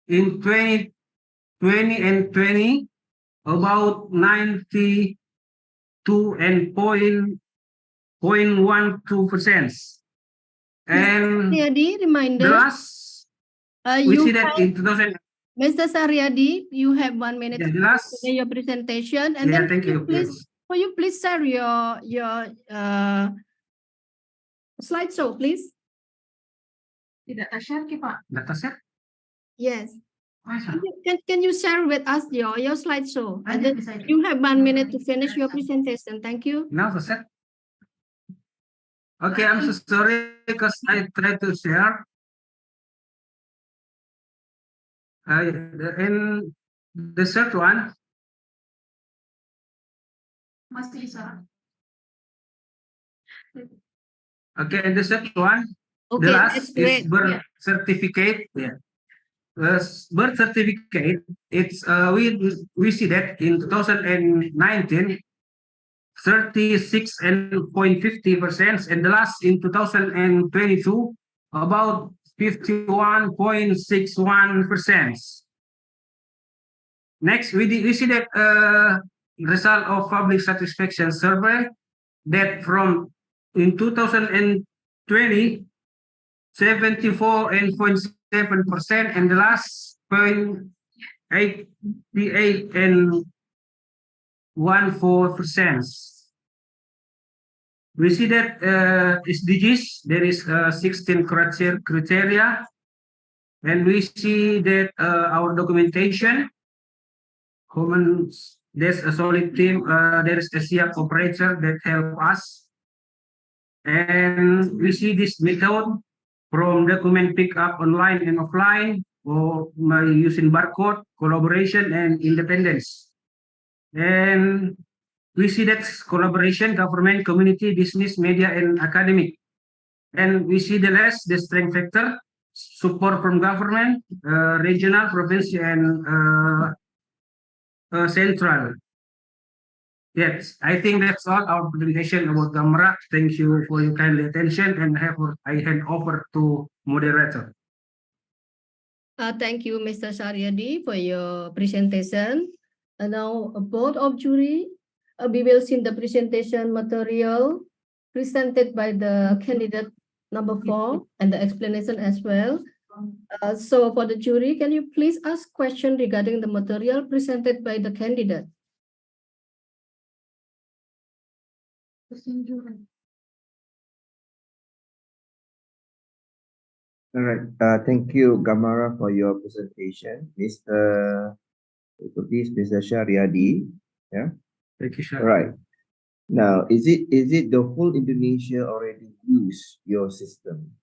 in 2020 and 20, about 92 and 0.12%. And Saryadi, reminder. the last, we see that in 2000. Mr. Saryadi, you have 1 minute Yeah, to finish your presentation, and then thank you. Please share your slideshow, please. Tidak share, Pak. Data share? Yes. Can you share with us your slideshow? And then you have 1 minute to finish your presentation. Thank you. Now, share. Okay, I'm so sorry because I tried to share. In the third one. Okay, and the third one. Okay, the last that's great. is birth certificate. Yeah. Birth certificate. It's we see that in 2019, 36.50%, and the last in 2022 about 51.61%. Next, we see that result of public satisfaction survey that from in 2020, 74.7%, and the last 0.8814%. We see that SDGs, there is 16 criteria, and we see that our documentation, there's a solid team, there is a CFra operator that help us, and we see this method from document pickup online and offline, or by using barcode, collaboration, and independence. And we see that collaboration, government, community, business, media, and academic. And we see the strength factor, support from government, regional, provincial, and central. Yes, I think that's all our presentation about Gamra. Thank you for your kind attention, and I hand over to moderator. Thank you, Mr. Saryadi, for your presentation. And now, board of jury, we will see the presentation material presented by the candidate number 4 and the explanation as well. So for the jury, can you please ask questions regarding the material presented by the candidate? All right. Thank you, Gamara, for your presentation. Mr. Saryadi. Yeah. Thank you, sir. All right. Now, is it the whole Indonesia already use your system?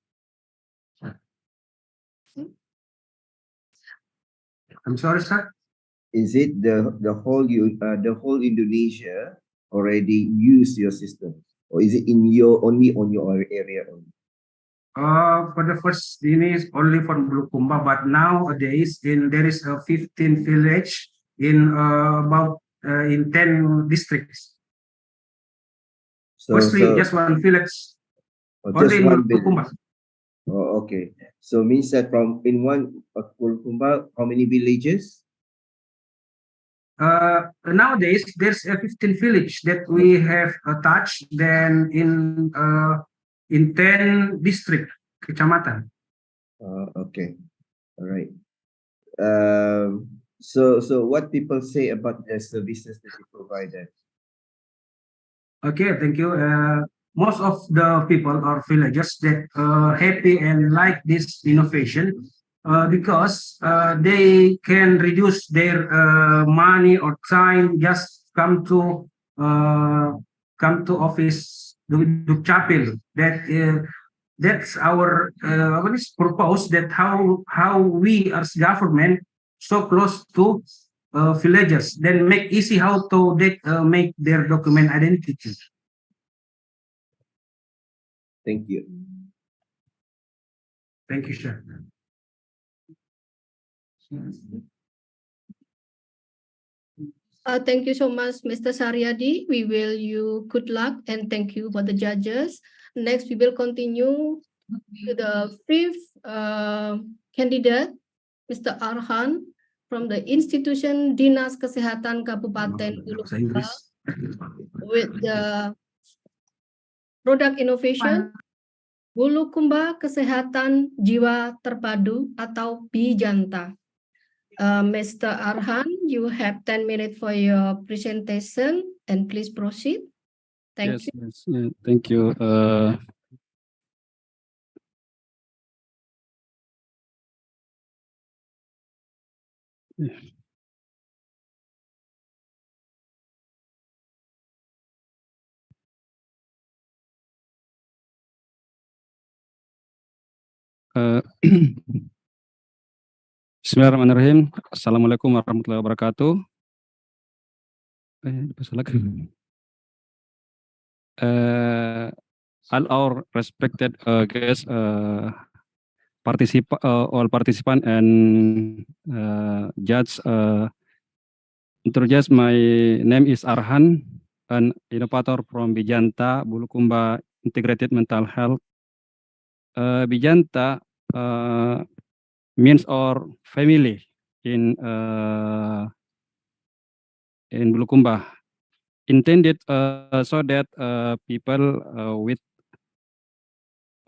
I'm sorry, sir. Is it the whole Indonesia already use your system? or is it in your only on your area only? For the first ini is only for Bulukumba, but nowadays there is a 15 village in about in 10 districts. Mostly just one village. Just Only in one Bulukumba. village. Oh, okay. So means that from in one Bulukumba, how many villages? Nowadays there's a 15 village that we have touched. Then in 10 district kecamatan. Okay, all right. So what people say about the services that you provided? Okay, thank you. Most of the people or villagers that happy and like this innovation because they can reduce their money or time just come to office dukcapil. That's our what is proposed, that how we as government so close to villagers, then make easy how to make their document identity. Thank you. Thank you, sir. Thank you so much, Mr. Saryadi. We will you good luck and thank you for the judges. Next, we will continue to the fifth candidate, Mr. Arhan from the Institution Dinas Kesehatan Kabupaten Bulukumba with the product innovation Bulukumba Kesehatan Jiwa Terpadu atau Bijanta. Mr. Arhan, you have 10 minutes for your presentation and please proceed. Thank you. Yes, thank you. Bismillahirrahmanirrahim. Assalamualaikum warahmatullahi wabarakatuh. All our respected guests, all participants and judge. Introduce, my name is Arhan, an innovator from Bijanta, Bulukumba Integrated Mental Health. Bijanta means our family in Bulukumba, intended so that people with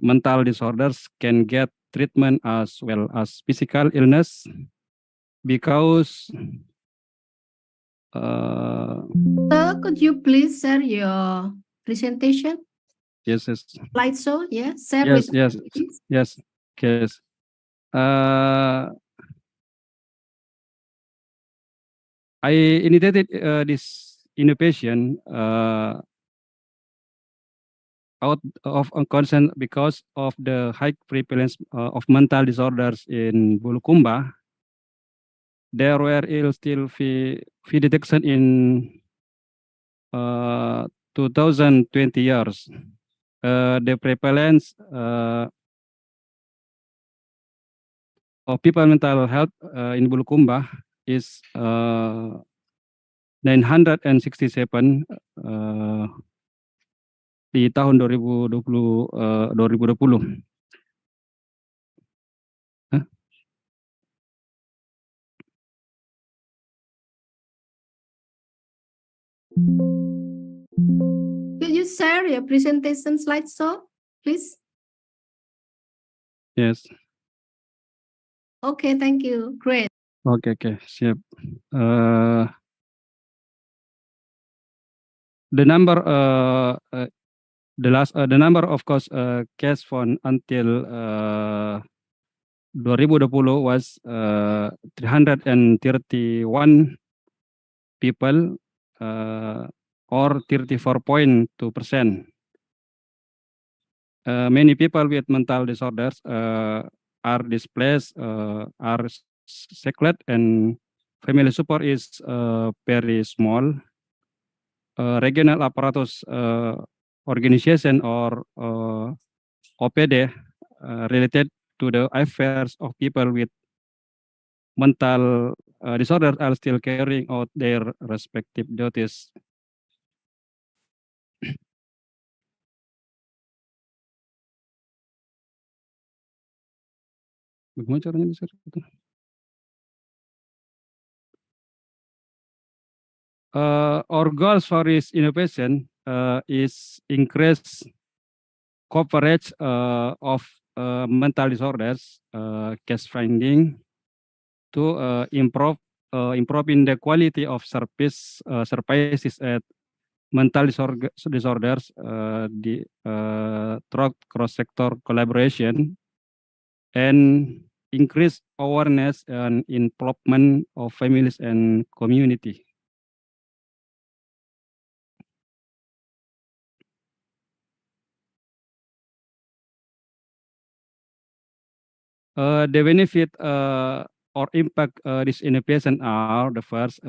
mental disorders can get treatment as well as physical illness, because Sir, could you please share your presentation? Yes. Slideshow, yeah, share Yes, with us, yes. I initiated this innovation out of concern because of the high prevalence of mental disorders in Bulukumba. There were still fee detection in 2020 years. The prevalence of people mental health in Bulukumba is 967 di tahun 2020. Could you share your presentation slideshow, please? Yes. Okay, thank you. Great. Okay, siap. The number, the number of course case found until 2020 was 331 people, or 34.2%. Many people with mental disorders are displaced, are secluded, and family support is very small. Regional apparatus organization or OPD related to the affairs of people with mental disorders are still carrying out their respective duties. Bagaimana caranya bisa? Our goals for this innovation is increase coverage of mental disorders, case finding, to improving the quality of services at mental disorders through cross-sector collaboration, and increase awareness and involvement of families and community. The benefit or impact this innovation are the first,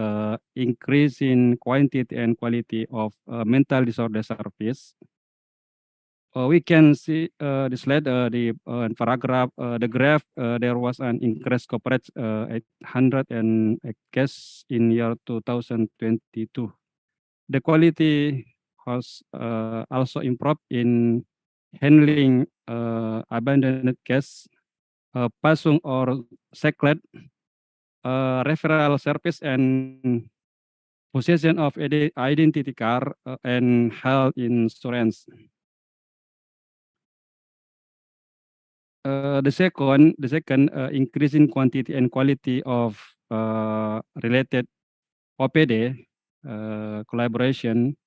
increase in quantity and quality of mental disorder service. We can see the slide, the paragraph, the graph, there was an increased coverage 808 cases in year 2022. The quality has also improved in handling abandoned case, pasung or secret, referral service, and possession of identity card and health insurance. The second, increasing quantity and quality of related OPD collaboration.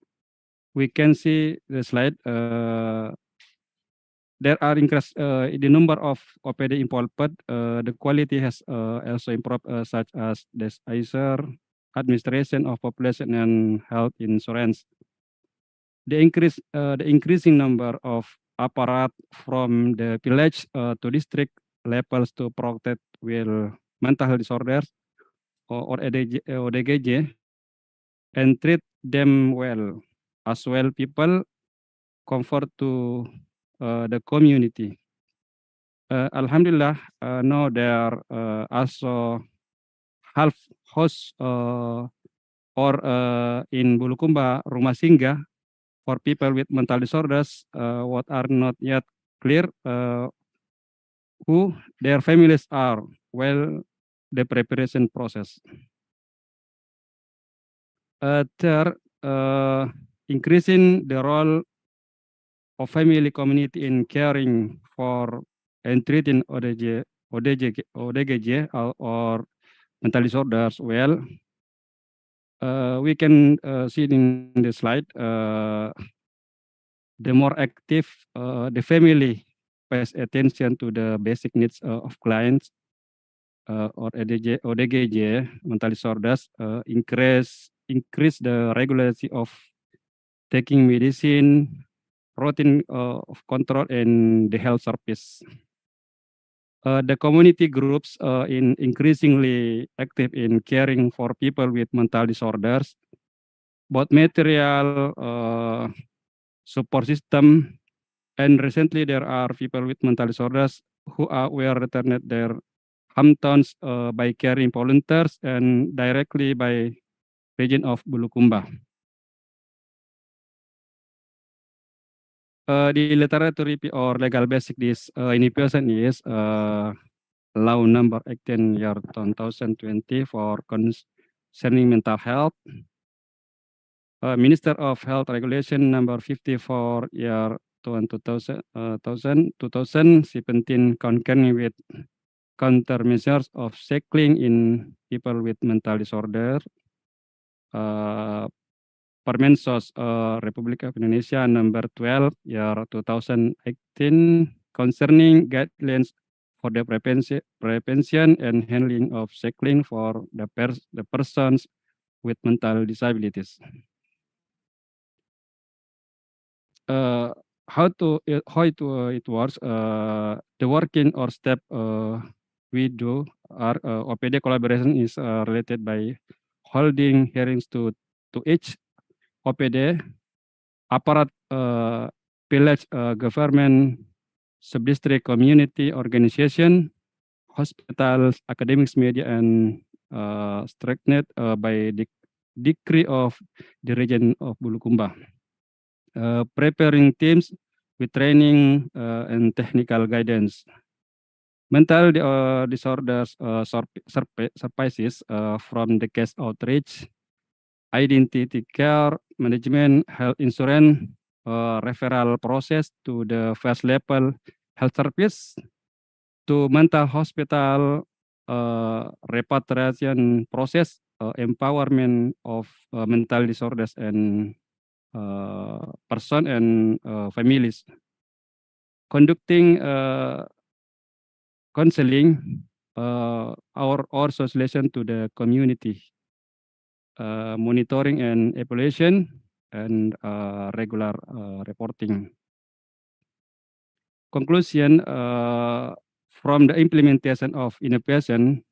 We can see the slide. There are increased the number of OPD involved. The quality has also improved, such as this Azhar, administration of population and health insurance. The increasing number of apparat from the village to district levels to protect with mental health disorders or ODGJ and treat them well. As well, people comfort to the community. Alhamdulillah, now there are also half house or in Bulukumba rumah singgah for people with mental disorders, what are not yet clear who their families are, well, the preparation process. Third, increasing the role of family community in caring for and treating ODGJ or mental disorders well. We can see in the slide, the more active the family pays attention to the basic needs of clients or ODGJ mental disorders, increase the regularity of taking medicine, routine of control, and the health service. The community groups in increasingly active in caring for people with mental disorders, both material support system, and recently there are people with mental disorders who were returned their hometowns by caring volunteers and directly by region of Bulukumba. The literary or legal basic this innovation is law number 18 year 2020 for concerning mental health. Minister of Health Regulation number 54 year 2017 concurring with countermeasures of cycling in people with mental disorder. Permensos Republik of Indonesia number 12 year 2018 concerning guidelines for the prevention and handling of cycling for the persons with mental disabilities. How it works? The working or step we do our OPD collaboration is related by holding hearings to each OPD aparat, village government, sub-district community organization, hospitals, academics, media, and strengthened by the decree of the region of Bulukumba. Preparing teams with training and technical guidance. Mental disorders services from the case outreach, identity care management, health insurance, referral process to the first level health service, to mental hospital repatriation process, empowerment of mental disorders and person and families, conducting counseling or socialization to the community, monitoring and evaluation, and regular reporting. Conclusion, from the implementation of innovation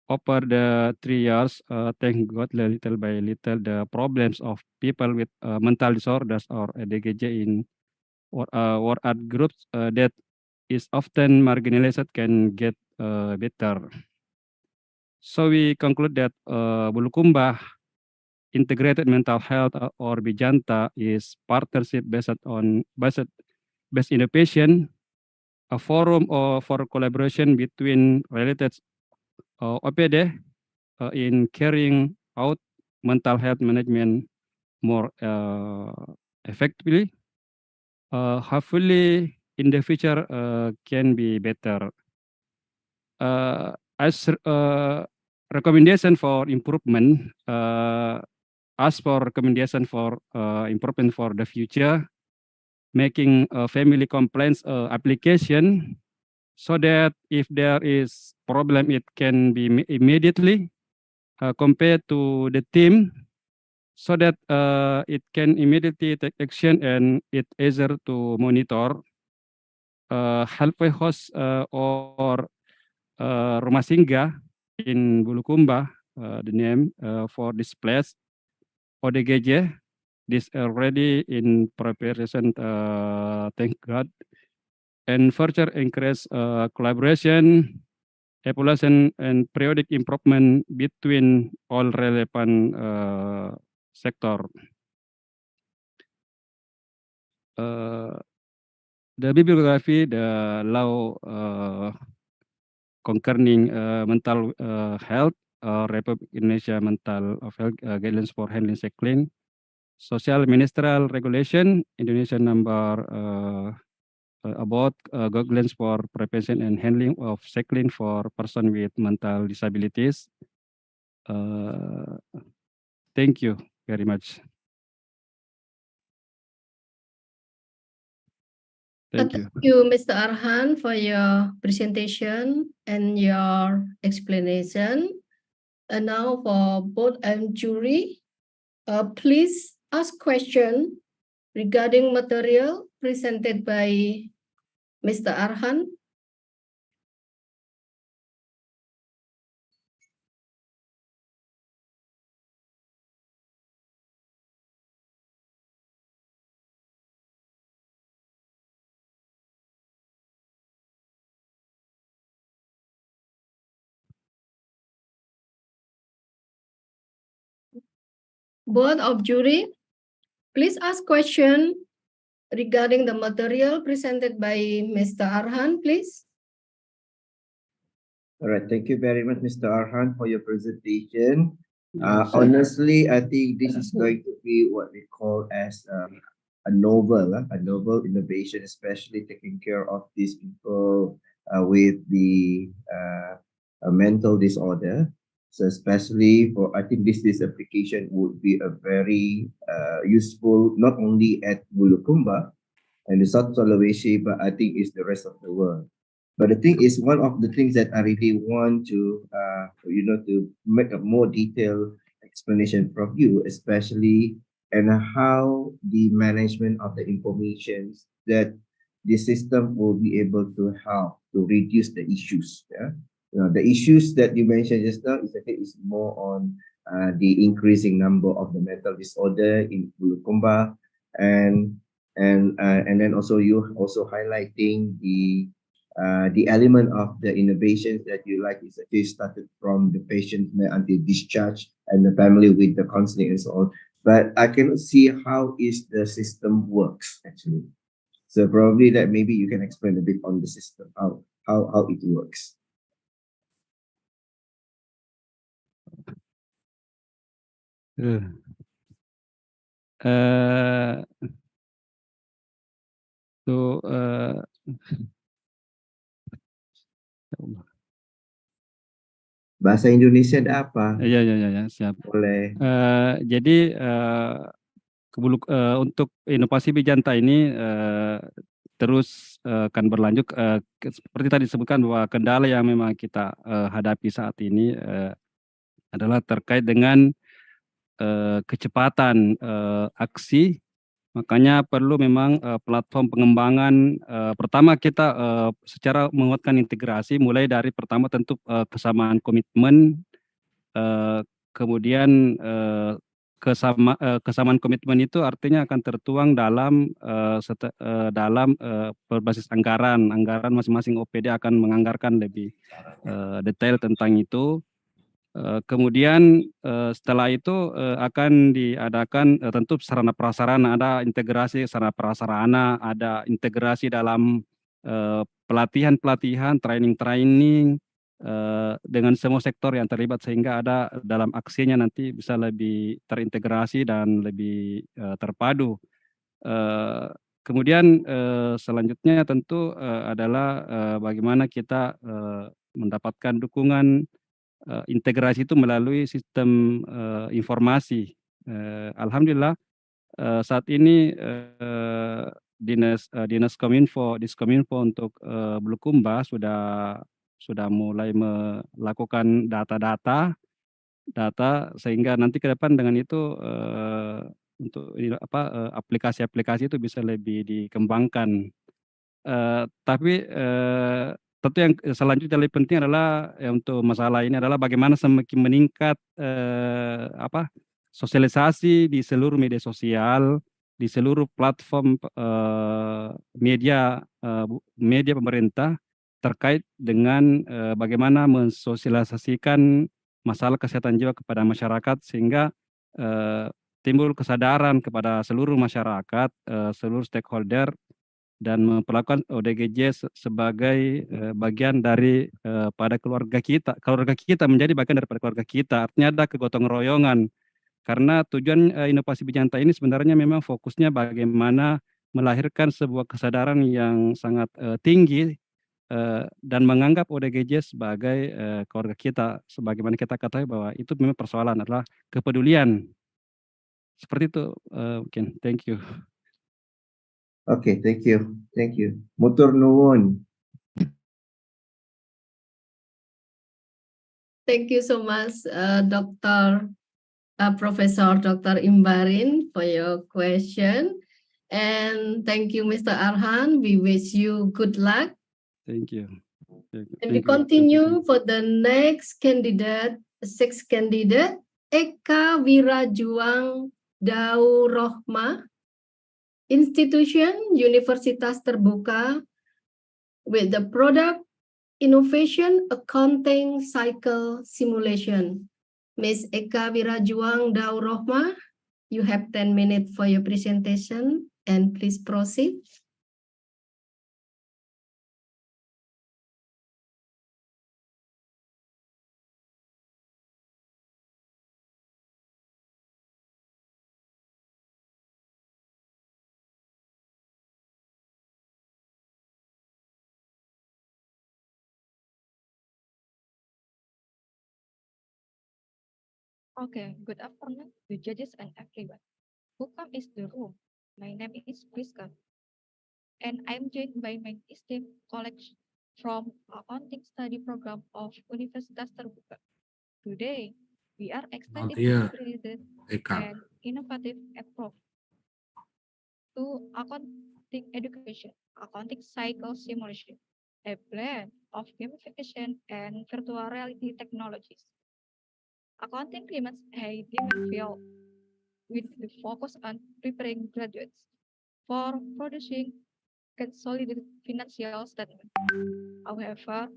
over the 3 years, thank God, little by little, the problems of people with mental disorders or ADGJ in or at groups that is often marginalized can get better. So we conclude that Bulukumba integrated mental health or Bijanta is partnership based innovation, a forum for collaboration between related OPD in carrying out mental health management more effectively. Hopefully in the future can be better. As recommendation for improvement, ask for recommendation for improvement for the future, making a family complaints application so that if there is problem, it can be immediately compared to the team so that it can immediately take action and it's easier to monitor. Halfway house or rumah singgah in Bulukumba, the name for this place, ODGJ, this already in preparation, thank God, and further increase collaboration, evaluation, and periodic improvement between all relevant sector. The bibliography, the law concerning mental health, Republic Indonesia Mental Health Guidelines for Handling Cycling, Social Ministerial Regulation, Indonesia number about guidelines for prevention and handling of cycling for person with mental disabilities. Thank you very much. Thank you. Thank you, Mr. Arhan, for your presentation and your explanation. And now for board and jury, please ask question regarding material presented by Mr. Arhan. Board of jury, please ask question regarding the material presented by Mr. Arhan, please. All right, thank you very much, Mr. Arhan, for your presentation. Honestly, I think this is going to be what we call as a novel innovation, especially taking care of these people with the mental disorder. So especially for, I think this application would be a very useful, not only at Bulukumba and the South Sulawesi, but I think it's the rest of the world. But the thing is, one of the things that I really want to, to make a more detailed explanation from you, especially and how the management of the information that the system will be able to help to reduce the issues. Yeah, the issues that you mentioned just now is more on the increasing number of the mental disorder in Bulukumba, and then also you also highlighting the element of the innovations that you like is actually started from the patient until discharge and the family with the counseling and so on. But I cannot see how is the system works actually. So probably that maybe you can explain a bit on the system, how it works. So Bahasa Indonesia ada apa? Ya, siap. Boleh. Jadi untuk inovasi Bijanta ini terus akan berlanjut seperti tadi disebutkan bahwa kendala yang memang kita hadapi saat ini adalah terkait dengan kecepatan aksi. Makanya perlu memang platform pengembangan. Pertama kita secara menguatkan integrasi, mulai dari pertama tentu kesamaan komitmen, kemudian kesamaan komitmen itu artinya akan tertuang dalam berbasis anggaran masing-masing OPD akan menganggarkan lebih detail tentang itu. Kemudian setelah itu akan diadakan tentu sarana prasarana, ada integrasi sarana prasarana, ada integrasi dalam pelatihan, training dengan semua sektor yang terlibat sehingga ada dalam aksinya nanti bisa lebih terintegrasi dan lebih terpadu. Kemudian selanjutnya tentu adalah bagaimana kita mendapatkan dukungan integrasi itu melalui sistem informasi. Alhamdulillah saat ini dinas Kominfo untuk Bulukumba sudah mulai melakukan data sehingga nanti ke depan dengan itu untuk aplikasi-aplikasi itu bisa lebih dikembangkan. Tapi tentu yang selanjutnya lebih penting adalah untuk masalah ini adalah bagaimana semakin meningkat sosialisasi di seluruh media sosial, di seluruh platform media pemerintah terkait dengan bagaimana mensosialisasikan masalah kesehatan jiwa kepada masyarakat sehingga timbul kesadaran kepada seluruh masyarakat, seluruh stakeholder dan memperlakukan ODGJ sebagai bagian dari pada keluarga kita menjadi bagian daripada keluarga kita, artinya ada kegotong royongan karena tujuan inovasi Bijanta ini sebenarnya memang fokusnya bagaimana melahirkan sebuah kesadaran yang sangat tinggi dan menganggap ODGJ sebagai keluarga kita, sebagaimana kita ketahui bahwa itu memang persoalan adalah kepedulian seperti itu. Mungkin thank you. Okay, thank you. Mutur nuwun. Thank you so much, Professor Dr. Imbarine, for your question. And thank you, Mr. Arhan. We wish you good luck. Thank you. And we continue for the next candidate, sixth candidate, Eka Wirajuang Daurohma, Institution Universitas Terbuka, with the product Innovation Accounting Cycle Simulation. Ms. Eka Wirajuang Daurohma, you have 10 minutes for your presentation and please proceed. Okay, good afternoon to judges and everyone. Who come is the room? My name is Priska, and I'm joined by my esteemed colleagues from Accounting Study Program of Universitas Terbuka. Today, we are excited to present an innovative approach to accounting education, accounting cycle simulation, a blend of gamification and virtual reality technologies. Accounting remains a given field, with the focus on preparing graduates for producing consolidated financial statement. However,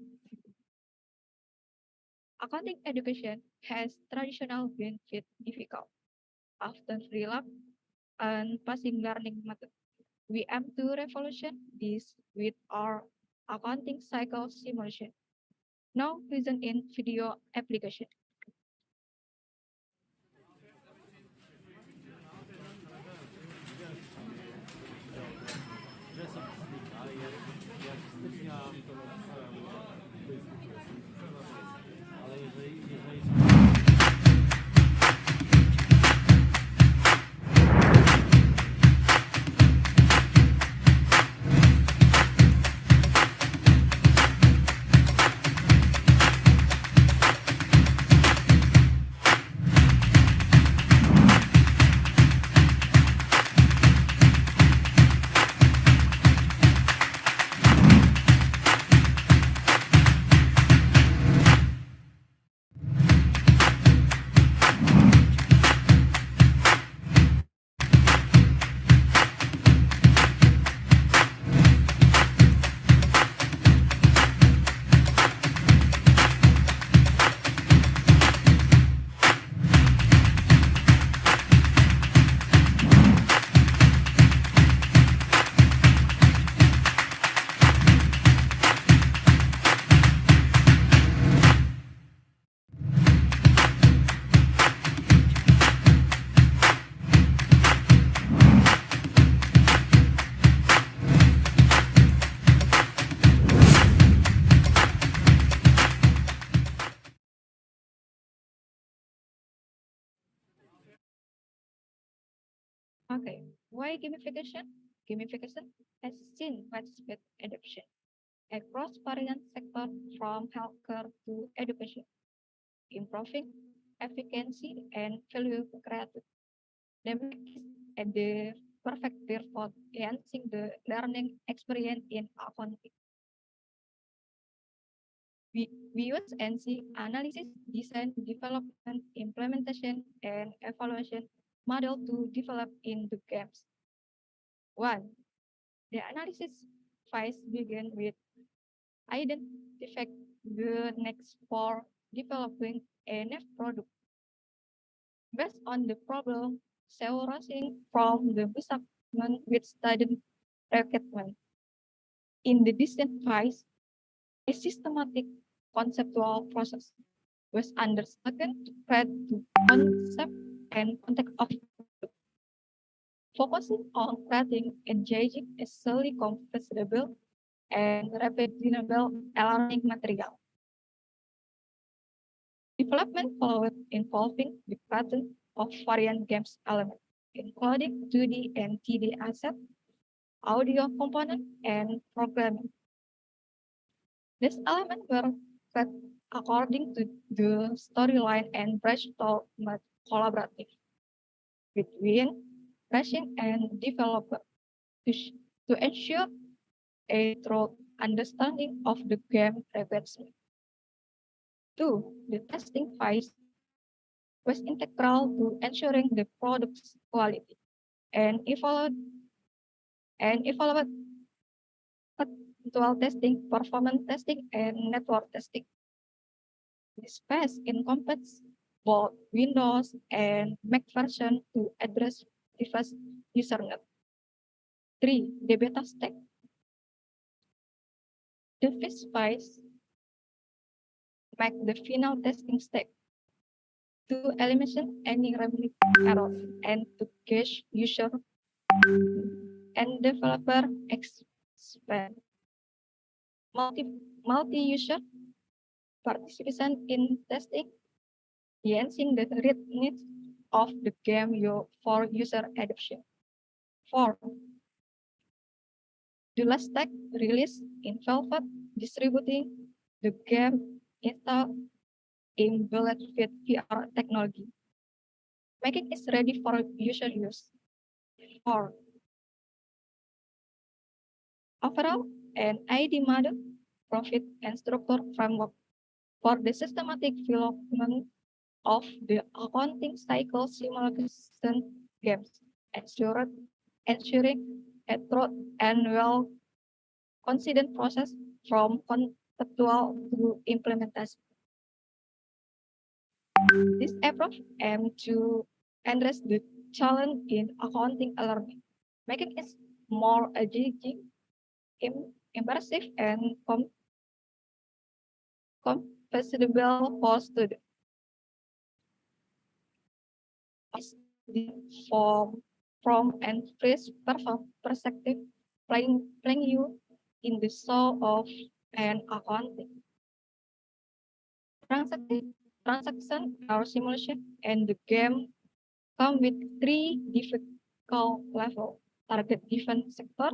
accounting education has traditionally been difficult, often rely on passing learning method. We aim to revolution this with our accounting cycle simulation, now present in video application. Okay, why gamification? Gamification has seen widespread adoption across various sectors from healthcare to education, improving efficiency and value created. The is at the perfect pair for enhancing the learning experience in accounting. We use NC analysis, design, development, implementation, and evaluation model to develop in the games. 1. The analysis phase begins with identifying the next for developing a net product. Based on the problem, arising from the assessment with student requirement. In the design phase, a systematic conceptual process was undertaken to create the concept and context of product, focusing on creating engaging, easily compressible, and repeatable learning material. Development followed involving the pattern of variant games elements, including 2D and 3D assets, audio component, and programming. These elements were set according to the storyline and brainstormed collaborative between racing and developer to ensure a true understanding of the game requirements. 2. The testing phase was integral to ensuring the product's quality and evaluate control testing, performance testing, and network testing. This phase encompasses both Windows and Mac version to address diverse user needs. 3. The beta stack. The first phase make the final testing step to eliminate any remaining errors and to gauge user and developer expand. Multi-user participation in testing, enhancing the needs of the game for user adoption. 4. The last tech release involved distributing the game install embedded with VR technology, making it ready for user use. 4. Overall, an ID model, profit, and structure framework for the systematic development of the accounting cycle simulation games, ensuring a thorough and well-considered process from conceptual to implementation. This approach aims to address the challenge in accounting learning, making it more engaging, immersive, and compatible for students. From and fresh perspective, playing you in the soul of an accounting. Transaction or simulation and the game come with 3 difficult levels: target given sector,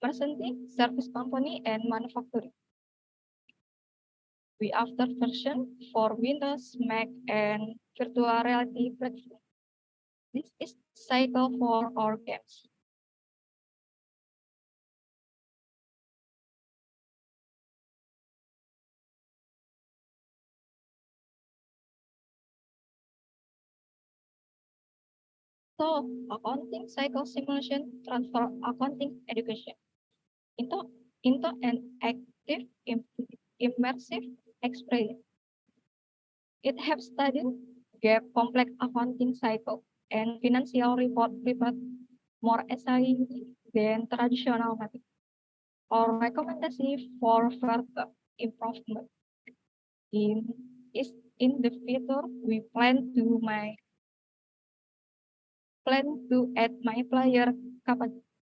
presenting, service company, and manufacturing. We after version for Windows, Mac, and virtual reality platform. This is cycle for our games. So, accounting cycle simulation transfer accounting education into an active, immersive experience. It helps students get complex accounting cycle and financial report more easily than traditional method. Our recommendation for further improvement is in the future we plan to add my player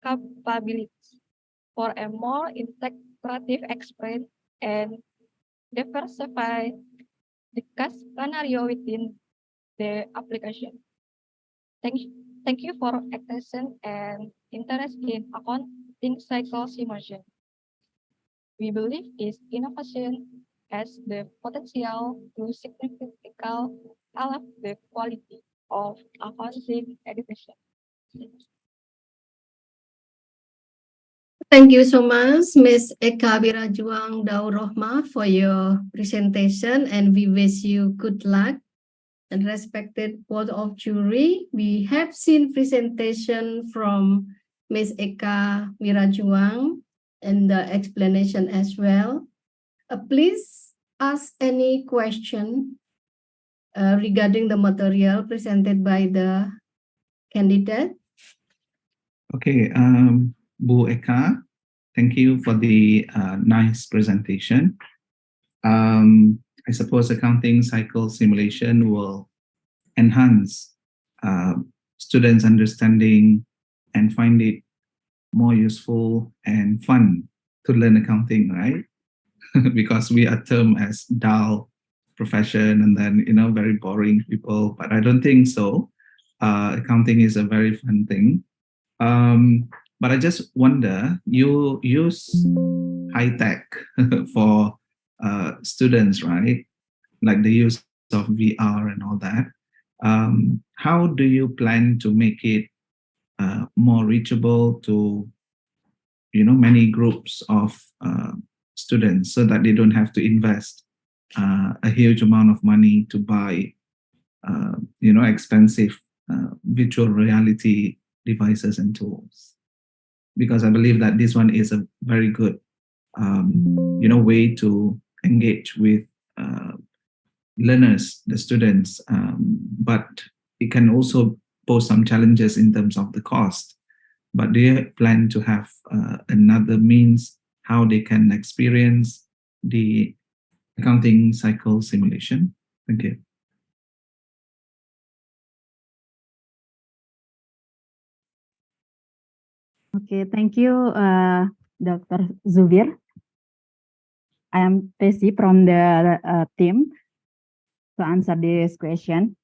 capabilities for a more integrative experience and diversify the case scenario within the application. Thank you for attention and interest in accounting cycle simulation. We believe this innovation has the potential to significantly elevate the quality of accounting education. Thank you so much, Ms. Eka Wirajuang Daurahma, for your presentation, and we wish you good luck. And respected board of jury, we have seen presentation from Ms. Eka Wirajuang and the explanation as well. Please ask any question regarding the material presented by the candidate. Okay, Bu Eka, thank you for the nice presentation. I suppose accounting cycle simulation will enhance students' understanding and find it more useful and fun to learn accounting, right? Because we are termed as dull profession and then, very boring people, but I don't think so. Accounting is a very fun thing. But I just wonder, you use high tech for students, right? Like the use of VR and all that. How do you plan to make it more reachable to, many groups of students so that they don't have to invest a huge amount of money to buy, expensive virtual reality devices and tools? Because I believe that this one is a very good, way to engage with learners, the students, but it can also pose some challenges in terms of the cost. But do you plan to have another means how they can experience the accounting cycle simulation? Thank you. Okay, thank you, Dr. Zubir. I am Tesi from the team to answer this question.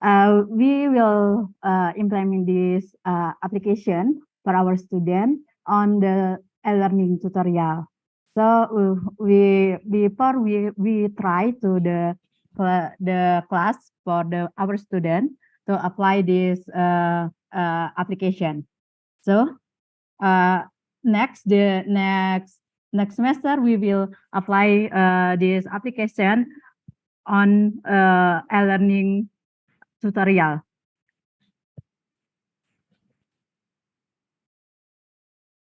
We will implement this application for our student on the e-learning tutorial. So before we try to the class for our student to apply this application. So next semester we will apply this application on e-learning tutorial.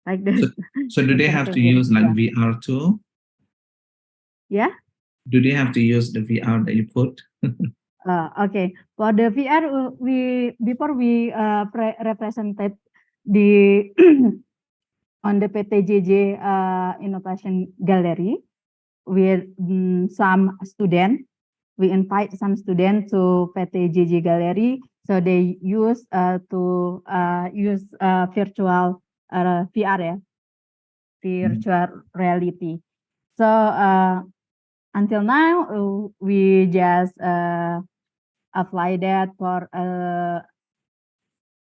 like this. So do they have to use like VR too? Yeah. Do they have to use the VR that you put? Okay. For the VR, before we represented the on the PTJJ Innovation Gallery with some students. We invite some students to PTJJ Gallery, so they use to use virtual VR, virtual reality. So until now, we just apply that for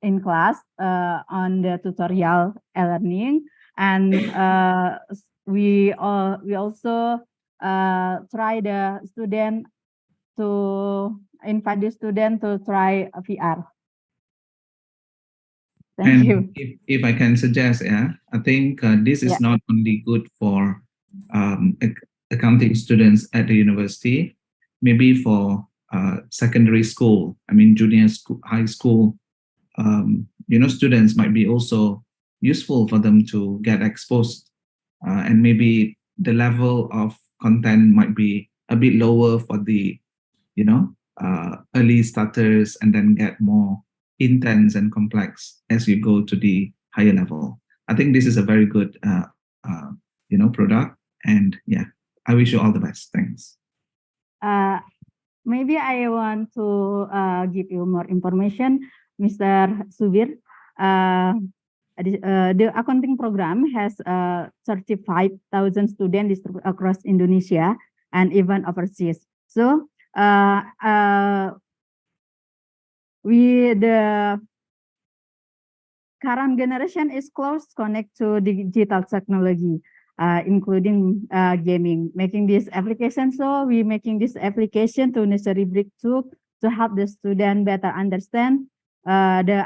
in class on the tutorial learning, and we also try the student to invite the student to try VR. Thank you. If I can suggest, I think this is not only good for accounting students at the university, maybe for secondary school, I mean junior school, high school, students might be also useful for them to get exposed, and maybe the level of content might be a bit lower for the early starters, and then get more intense and complex as you go to the higher level. I think this is a very good product, and I wish you all the best. Thanks. Maybe I want to give you more information, Mr. Zubir. The accounting program has 35,000 students distributed across Indonesia and even overseas. So the current generation is close connect to digital technology, including gaming, making this application. So we making this application to necessary breakthrough to help the student better understand the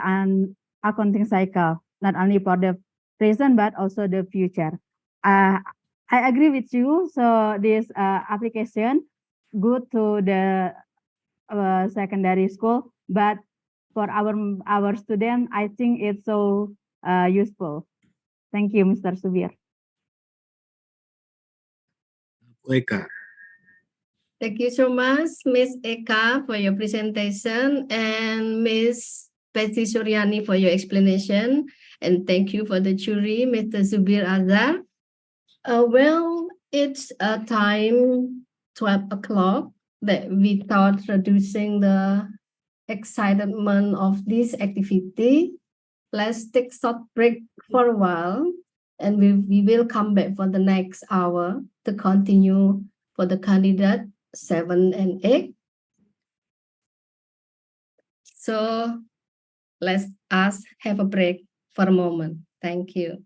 accounting cycle, not only for the present, but also the future. I agree with you. So this application good to the secondary school, but for our student, I think it's so useful. Thank you, Mr. Zubir. Thank you so much, Ms. Eka, for your presentation, and Ms. Betty Suryani for your explanation. And thank you for the jury, Mr. Zubir Azhar. Well, it's time 12 o'clock that we start introducing the excitement of this activity. Let's take a short break for a while, and we will come back for the next hour to continue for the candidate 7 and 8. So let's us have a break for a moment. Thank you.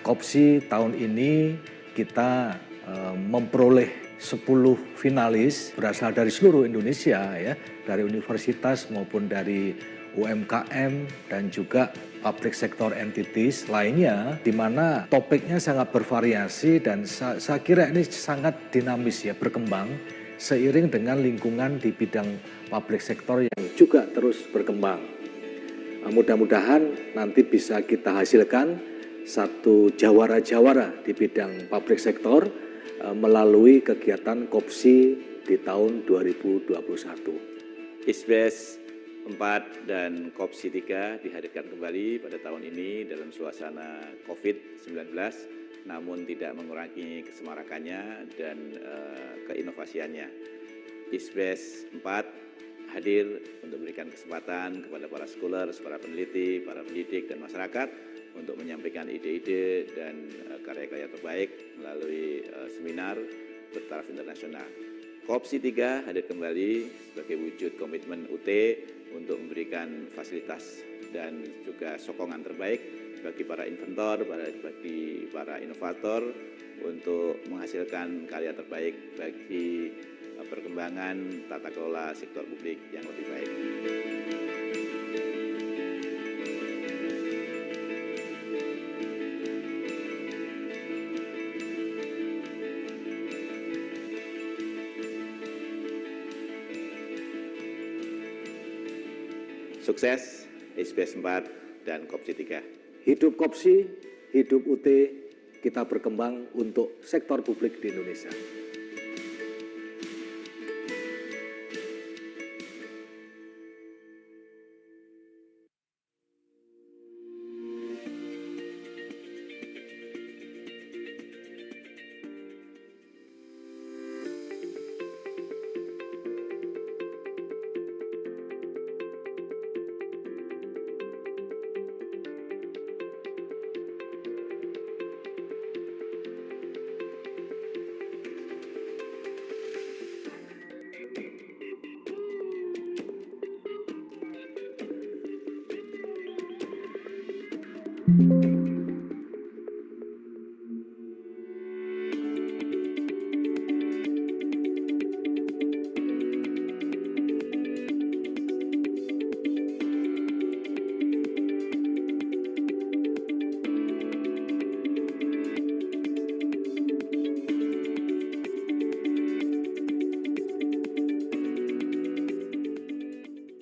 COPSI tahun ini kita memperoleh 10 finalis berasal dari seluruh Indonesia ya, dari universitas maupun dari UMKM dan juga public sector entities lainnya, di mana topiknya sangat bervariasi dan saya kira ini sangat dinamis ya, berkembang seiring dengan lingkungan di bidang public sector yang juga terus berkembang. Mudah-mudahan nanti bisa kita hasilkan satu jawara-jawara di bidang public sector melalui kegiatan COPSI di tahun 2021. ISBES 4 dan COPSI 3 dihadirkan kembali pada tahun ini dalam suasana COVID-19, namun tidak mengurangi kesemarakannya dan keinovasiannya. ISBES 4 hadir untuk memberikan kesempatan kepada para scholars, para peneliti, para pendidik, dan masyarakat untuk menyampaikan ide-ide dan karya-karya terbaik melalui seminar bertaraf internasional. COPSI 3 hadir kembali sebagai wujud komitmen UT untuk memberikan fasilitas dan juga sokongan terbaik bagi para inventor, bagi para inovator untuk menghasilkan karya terbaik bagi perkembangan tata kelola sektor publik yang lebih baik. Sukses ISBES 4 dan COPSI 3. Hidup COPSI, hidup UT, kita berkembang untuk sektor publik di Indonesia.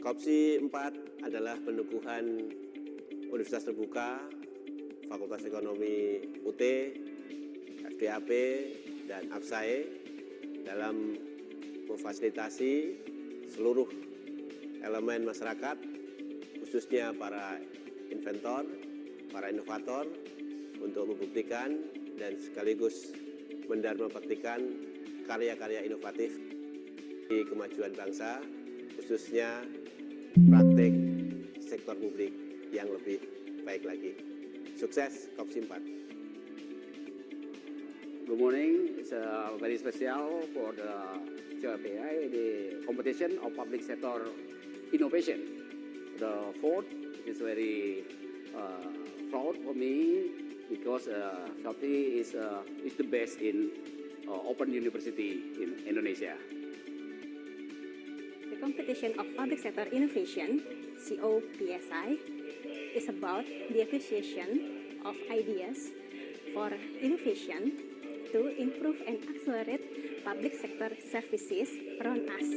COPSI 4 adalah peneguhan Universitas Terbuka, Fakultas Ekonomi UT, FDAP, dan APSAE dalam memfasilitasi seluruh elemen masyarakat, khususnya para inventor, para inovator, untuk membuktikan dan sekaligus mendarmabaktikan karya-karya inovatif di kemajuan bangsa, khususnya praktek sektor publik yang lebih baik lagi. Sukses COPSI 4. Good morning. It's very special for the CertiPSAS, the competition of public sector innovation. The fourth is very proud for me because COPSI is the best in open university in Indonesia. The competition of public sector innovation, COPSI, is about the acquisition of ideas for innovation to improve and accelerate public sector services around us.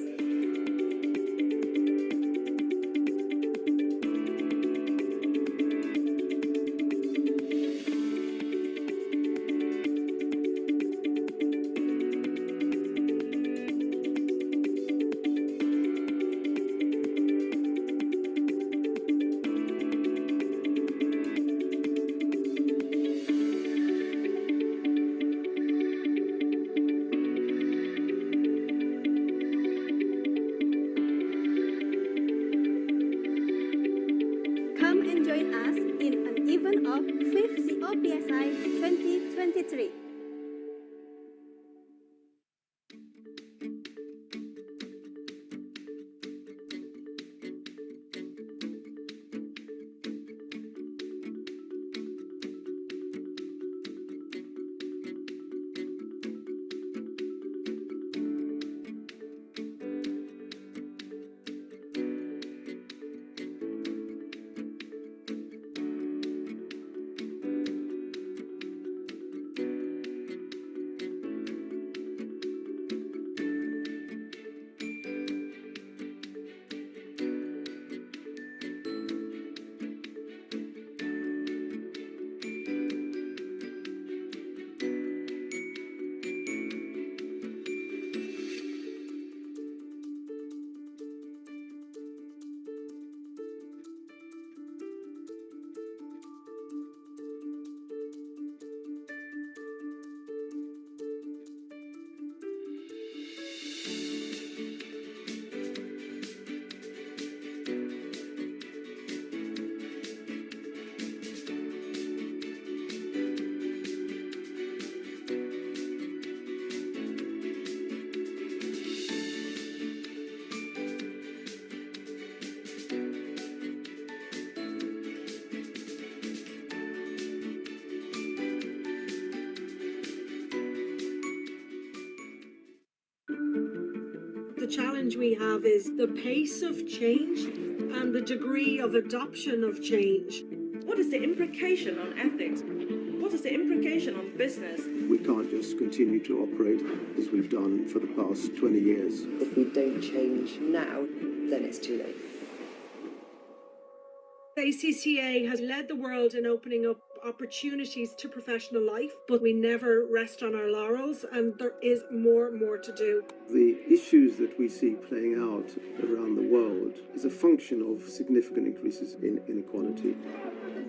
the challenge we have is the pace of change and the degree of adoption of change. What is the implication on ethics? What is the implication on business? We can't just continue to operate as we've done for the past 20 years. If we don't change now, then it's too late. ACCA has led the world in opening up opportunities to professional life, but we never rest on our laurels, and there is more to do. The issues that we see playing out around the world is a function of significant increases in inequality.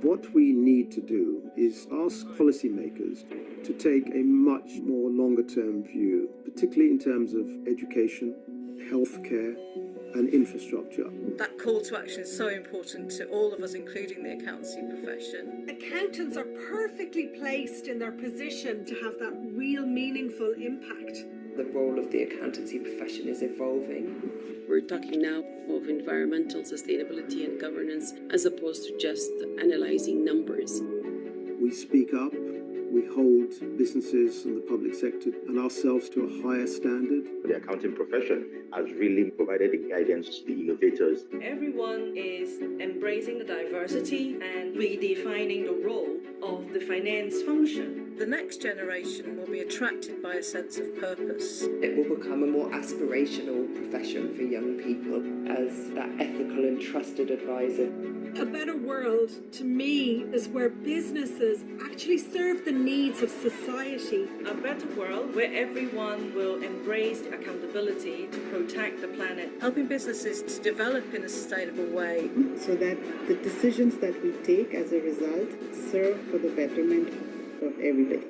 What we need to do is ask policymakers to take a much more longer-term view, particularly in terms of education, healthcare, and infrastructure. That call to action is so important to all of us, including the accountancy profession. Accountants are perfectly placed in their position to have that real meaningful impact. The role of the accountancy profession is evolving. We're talking now of environmental sustainability and governance as opposed to just analyzing numbers. We speak up, we hold businesses and the public sector and ourselves to a higher standard. The accounting profession has really provided the guidance to the innovators. Everyone is embracing the diversity and redefining the role of the finance function. The next generation will be attracted by a sense of purpose. It will become a more aspirational profession for young people as that ethical and trusted advisor. A better world, to me, is where businesses actually serve the needs of society. A better world where everyone will embrace accountability to protect the planet. Helping businesses to develop in a sustainable way. So that the decisions that we take as a result serve for the betterment of everybody.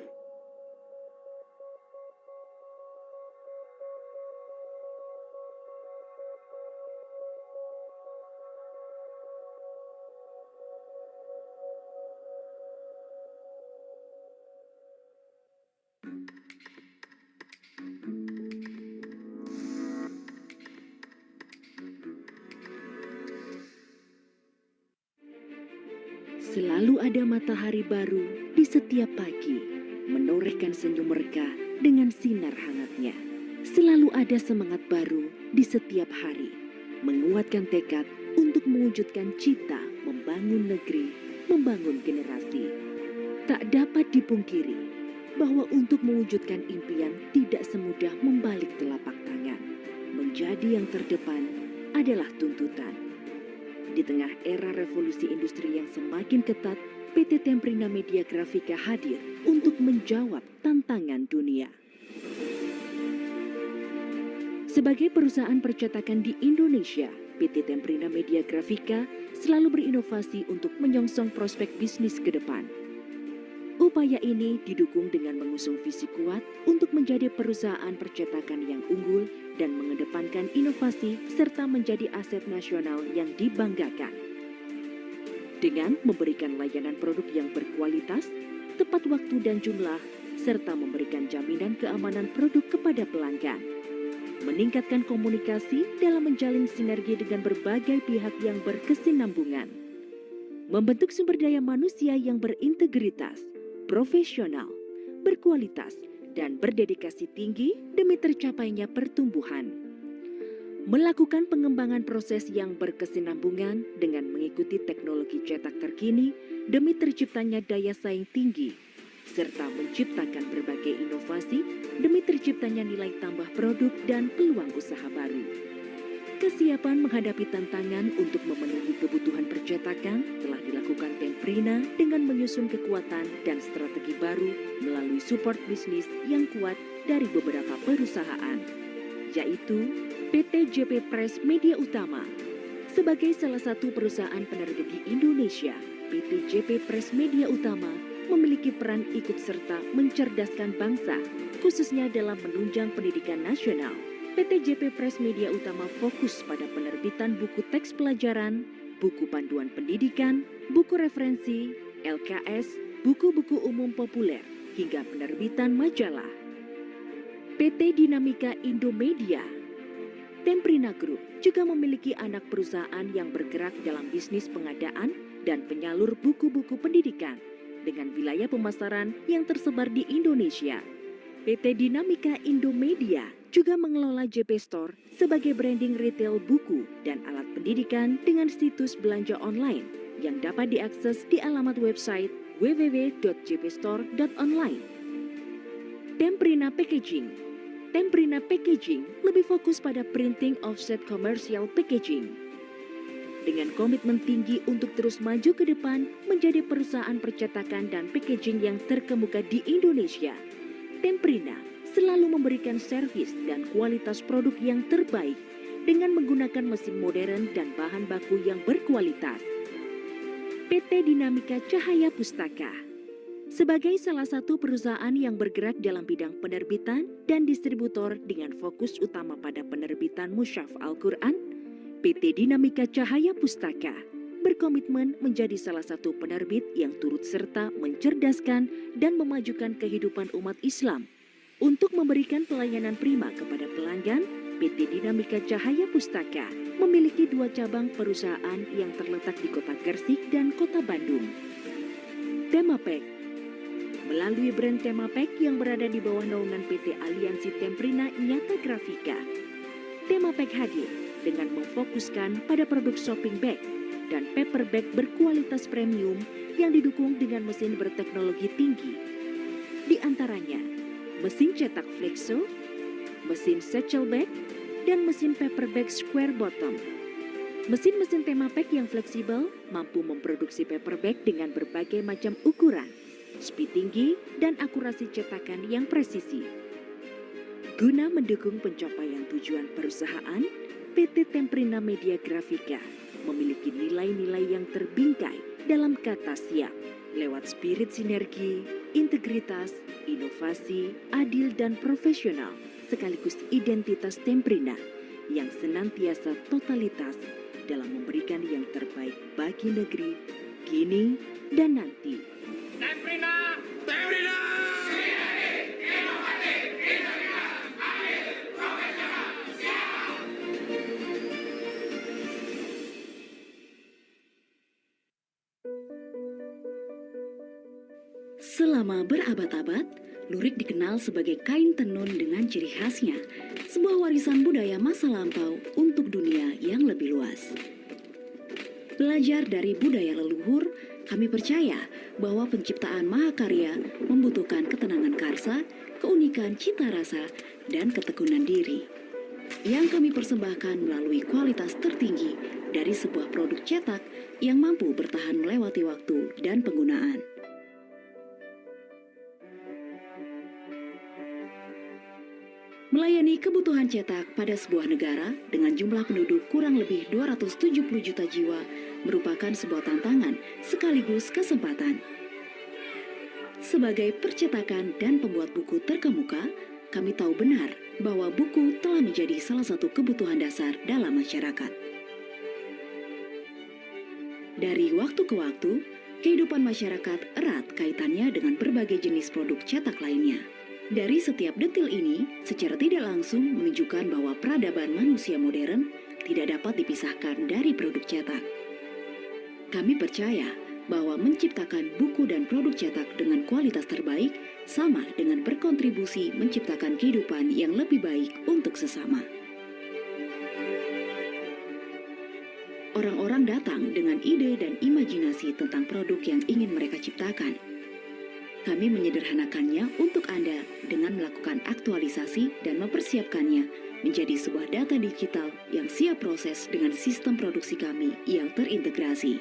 Selalu ada matahari baru di setiap pagi, menorehkan senyum mereka dengan sinar hangatnya. Selalu ada semangat baru di setiap hari, menguatkan tekad untuk mewujudkan cita membangun negeri, membangun generasi. Tak dapat dipungkiri bahwa untuk mewujudkan impian tidak semudah membalik telapak tangan. Menjadi yang terdepan adalah tuntutan. Di tengah era revolusi industri yang semakin ketat, PT Temprina Media Grafika hadir untuk menjawab tantangan dunia. Sebagai perusahaan percetakan di Indonesia, PT Temprina Media Grafika selalu berinovasi untuk menyongsong prospek bisnis ke depan. Upaya ini didukung dengan mengusung visi kuat untuk menjadi perusahaan percetakan yang unggul dan mengedepankan inovasi serta menjadi aset nasional yang dibanggakan. Dengan memberikan layanan produk yang berkualitas, tepat waktu dan jumlah, serta memberikan jaminan keamanan produk kepada pelanggan. Meningkatkan komunikasi dalam menjalin sinergi dengan berbagai pihak yang berkesinambungan. Membentuk sumber daya manusia yang berintegritas, profesional, berkualitas, dan berdedikasi tinggi demi tercapainya pertumbuhan. Melakukan pengembangan proses yang berkesinambungan dengan mengikuti teknologi cetak terkini demi terciptanya daya saing tinggi, serta menciptakan berbagai inovasi demi terciptanya nilai tambah produk dan peluang usaha baru. Kesiapan menghadapi tantangan untuk memenuhi kebutuhan percetakan telah dilakukan Temprina dengan menyusun kekuatan dan strategi baru melalui support bisnis yang kuat dari beberapa perusahaan, yaitu PT JP Press Media Utama. Sebagai salah satu perusahaan penerbit di Indonesia, PT JP Press Media Utama memiliki peran ikut serta mencerdaskan bangsa, khususnya dalam menunjang pendidikan nasional. PT JP Press Media Utama fokus pada penerbitan buku teks pelajaran, buku panduan pendidikan, buku referensi, LKS, buku-buku umum populer, hingga penerbitan majalah. PT Dinamika Indomedia, Temprina Group juga memiliki anak perusahaan yang bergerak dalam bisnis pengadaan dan penyalur buku-buku pendidikan dengan wilayah pemasaran yang tersebar di Indonesia. PT Dinamika Indomedia juga mengelola JP Store sebagai branding retail buku dan alat pendidikan dengan situs belanja online yang dapat diakses di alamat website www.jpstore.online. Temprina Packaging. Temprina Packaging lebih fokus pada printing offset commercial packaging. Dengan komitmen tinggi untuk terus maju ke depan menjadi perusahaan percetakan dan packaging yang terkemuka di Indonesia, Temprina selalu memberikan servis dan kualitas produk yang terbaik dengan menggunakan mesin modern dan bahan baku yang berkualitas. PT Dinamika Cahaya Pustaka sebagai salah satu perusahaan yang bergerak dalam bidang penerbitan dan distributor dengan fokus utama pada penerbitan mushaf Al-Quran, PT Dinamika Cahaya Pustaka berkomitmen menjadi salah satu penerbit yang turut serta mencerdaskan dan memajukan kehidupan umat Islam. Untuk memberikan pelayanan prima kepada pelanggan, PT Dinamika Cahaya Pustaka memiliki 2 cabang perusahaan yang terletak di Kota Gersik dan Kota Bandung. Temapek. Melalui brand Temapek yang berada di bawah naungan PT Aliansi Temprina Nyata Grafika, Temapek hadir dengan memfokuskan pada produk shopping bag dan paper bag berkualitas premium yang didukung dengan mesin berteknologi tinggi. Di antaranya, mesin cetak flexo, mesin satchel bag, dan mesin paper bag square bottom. Mesin-mesin Temapek yang fleksibel mampu memproduksi paper bag dengan berbagai macam ukuran, speed tinggi, dan akurasi cetakan yang presisi. Guna mendukung pencapaian tujuan perusahaan, PT Temprina Media Grafika memiliki nilai-nilai yang terbingkai dalam kata siap lewat spirit sinergi, integritas, inovasi, adil dan profesional sekaligus identitas Temprina yang senantiasa totalitas dalam memberikan yang terbaik bagi negeri, kini dan nanti. Temprina! Temprina! Selama berabad-abad, lurik dikenal sebagai kain tenun dengan ciri khasnya, sebuah warisan budaya masa lampau untuk dunia yang lebih luas. Belajar dari budaya leluhur, kami percaya bahwa penciptaan mahakarya membutuhkan ketenangan karsa, keunikan cita rasa, dan ketekunan diri. Yang kami persembahkan melalui kualitas tertinggi dari sebuah produk cetak yang mampu bertahan melewati waktu dan penggunaan. Melayani kebutuhan cetak pada sebuah negara dengan jumlah penduduk kurang lebih 270 juta jiwa merupakan sebuah tantangan sekaligus kesempatan. Sebagai percetakan dan pembuat buku terkemuka, kami tahu benar bahwa buku telah menjadi salah satu kebutuhan dasar dalam masyarakat. Dari waktu ke waktu, kehidupan masyarakat erat kaitannya dengan berbagai jenis produk cetak lainnya. Dari setiap detil ini, secara tidak langsung menunjukkan bahwa peradaban manusia modern tidak dapat dipisahkan dari produk cetak. Kami percaya bahwa menciptakan buku dan produk cetak dengan kualitas terbaik sama dengan berkontribusi menciptakan kehidupan yang lebih baik untuk sesama. Orang-orang datang dengan ide dan imajinasi tentang produk yang ingin mereka ciptakan. Kami menyederhanakannya untuk Anda dengan melakukan aktualisasi dan mempersiapkannya menjadi sebuah data digital yang siap proses dengan sistem produksi kami yang terintegrasi.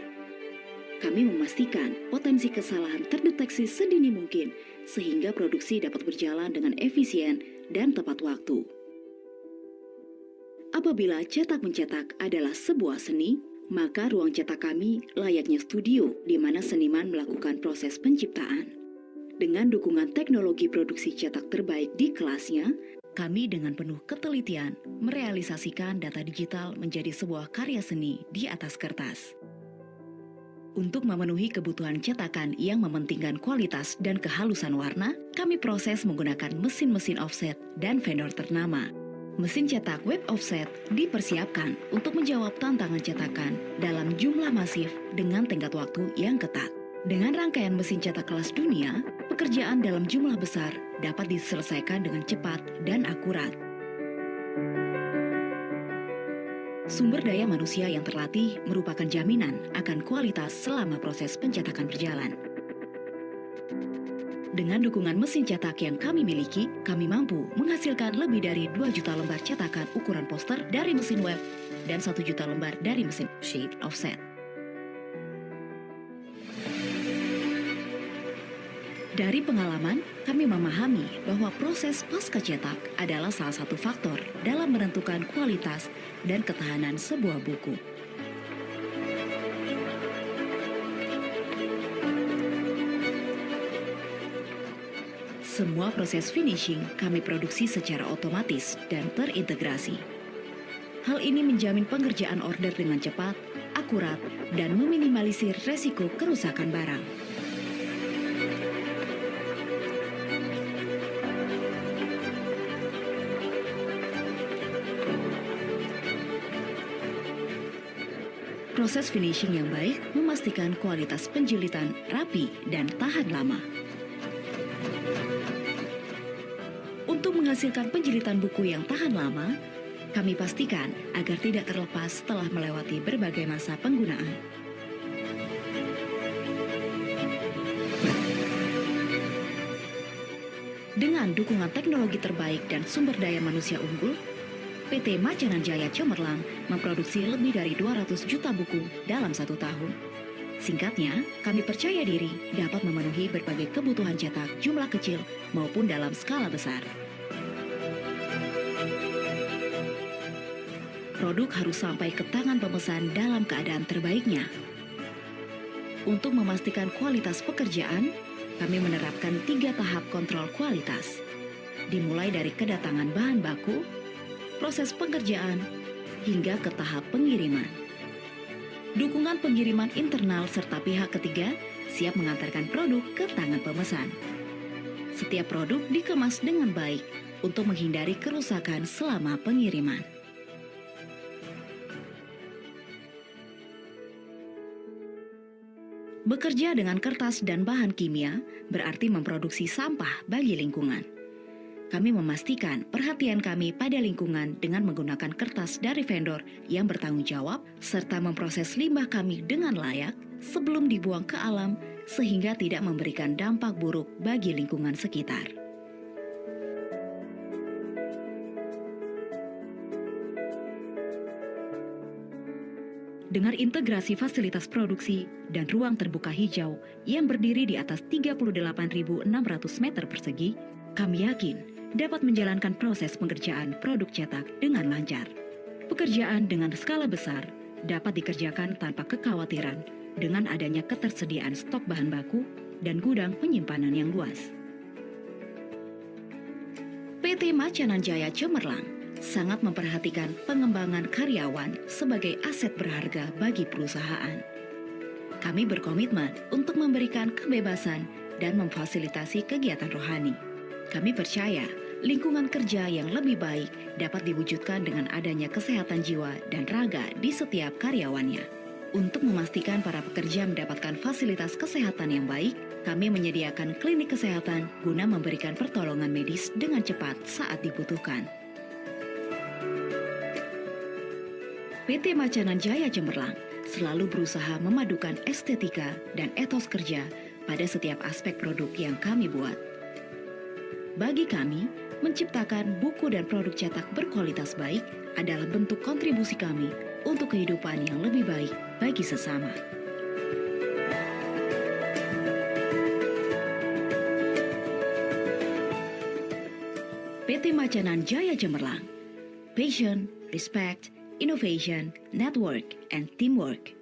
Kami memastikan potensi kesalahan terdeteksi sedini mungkin sehingga produksi dapat berjalan dengan efisien dan tepat waktu. Apabila cetak-mencetak adalah sebuah seni, maka ruang cetak kami layaknya studio di mana seniman melakukan proses penciptaan. Dengan dukungan teknologi produksi cetak terbaik di kelasnya, kami dengan penuh ketelitian merealisasikan data digital menjadi sebuah karya seni di atas kertas. Untuk memenuhi kebutuhan cetakan yang mementingkan kualitas dan kehalusan warna, kami proses menggunakan mesin-mesin offset dan vendor ternama. Mesin cetak web offset dipersiapkan untuk menjawab tantangan cetakan dalam jumlah masif dengan tenggat waktu yang ketat. Dengan rangkaian mesin cetak kelas dunia, pekerjaan dalam jumlah besar dapat diselesaikan dengan cepat dan akurat. Sumber daya manusia yang terlatih merupakan jaminan akan kualitas selama proses pencetakan berjalan. Dengan dukungan mesin cetak yang kami miliki, kami mampu menghasilkan lebih dari 2 juta lembar cetakan ukuran poster dari mesin web dan 1 juta lembar dari mesin sheet offset. Dari pengalaman, kami memahami bahwa proses pasca cetak adalah salah satu faktor dalam menentukan kualitas dan ketahanan sebuah buku. Semua proses finishing kami produksi secara otomatis dan terintegrasi. Hal ini menjamin pengerjaan order dengan cepat, akurat, dan meminimalisir resiko kerusakan barang. Proses finishing yang baik memastikan kualitas penjilitan rapi dan tahan lama. Untuk menghasilkan penjilitan buku yang tahan lama, kami pastikan agar tidak terlepas setelah melewati berbagai masa penggunaan. Dengan dukungan teknologi terbaik dan sumber daya manusia unggul, PT Macananjaya Cemerlang memproduksi lebih dari 200 juta buku dalam 1 tahun. Singkatnya, kami percaya diri dapat memenuhi berbagai kebutuhan cetak jumlah kecil maupun dalam skala besar. Produk harus sampai ke tangan pemesan dalam keadaan terbaiknya. Untuk memastikan kualitas pekerjaan, kami menerapkan 3 tahap kontrol kualitas. Dimulai dari kedatangan bahan baku, proses pengerjaan, hingga ke tahap pengiriman. Dukungan pengiriman internal serta pihak ketiga siap mengantarkan produk ke tangan pemesan. Setiap produk dikemas dengan baik untuk menghindari kerusakan selama pengiriman. Bekerja dengan kertas dan bahan kimia berarti memproduksi sampah bagi lingkungan. Kami memastikan perhatian kami pada lingkungan dengan menggunakan kertas dari vendor yang bertanggung jawab serta memproses limbah kami dengan layak sebelum dibuang ke alam sehingga tidak memberikan dampak buruk bagi lingkungan sekitar. Dengan integrasi fasilitas produksi dan ruang terbuka hijau yang berdiri di atas 38.600 meter persegi, kami yakin dapat menjalankan proses pengerjaan produk cetak dengan lancar. Pekerjaan dengan skala besar dapat dikerjakan tanpa kekhawatiran dengan adanya ketersediaan stok bahan baku dan gudang penyimpanan yang luas. PT Macananjaya Cemerlang sangat memperhatikan pengembangan karyawan sebagai aset berharga bagi perusahaan. Kami berkomitmen untuk memberikan kebebasan dan memfasilitasi kegiatan rohani. Kami percaya lingkungan kerja yang lebih baik dapat diwujudkan dengan adanya kesehatan jiwa dan raga di setiap karyawannya. Untuk memastikan para pekerja mendapatkan fasilitas kesehatan yang baik, kami menyediakan klinik kesehatan guna memberikan pertolongan medis dengan cepat saat dibutuhkan. PT Macananjaya Cemerlang selalu berusaha memadukan estetika dan etos kerja pada setiap aspek produk yang kami buat. Bagi kami, menciptakan buku dan produk cetak berkualitas baik adalah bentuk kontribusi kami untuk kehidupan yang lebih baik bagi sesama. PT Macananjaya Cemerlang, passion, respect, innovation, network, and teamwork.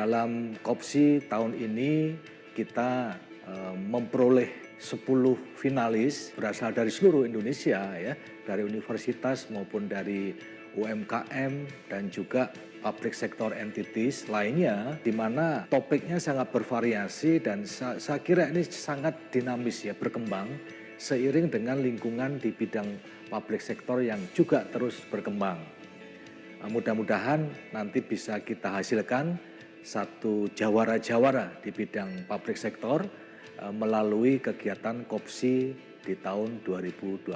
Dalam COPSI tahun ini kita memperoleh 10 finalis berasal dari seluruh Indonesia ya, dari universitas maupun dari UMKM dan juga public sector entities lainnya, di mana topiknya sangat bervariasi dan saya kira ini sangat dinamis ya, berkembang seiring dengan lingkungan di bidang public sector yang juga terus berkembang. Mudah-mudahan nanti bisa kita hasilkan satu jawara-jawara di bidang public sector melalui kegiatan COPSI di tahun 2021.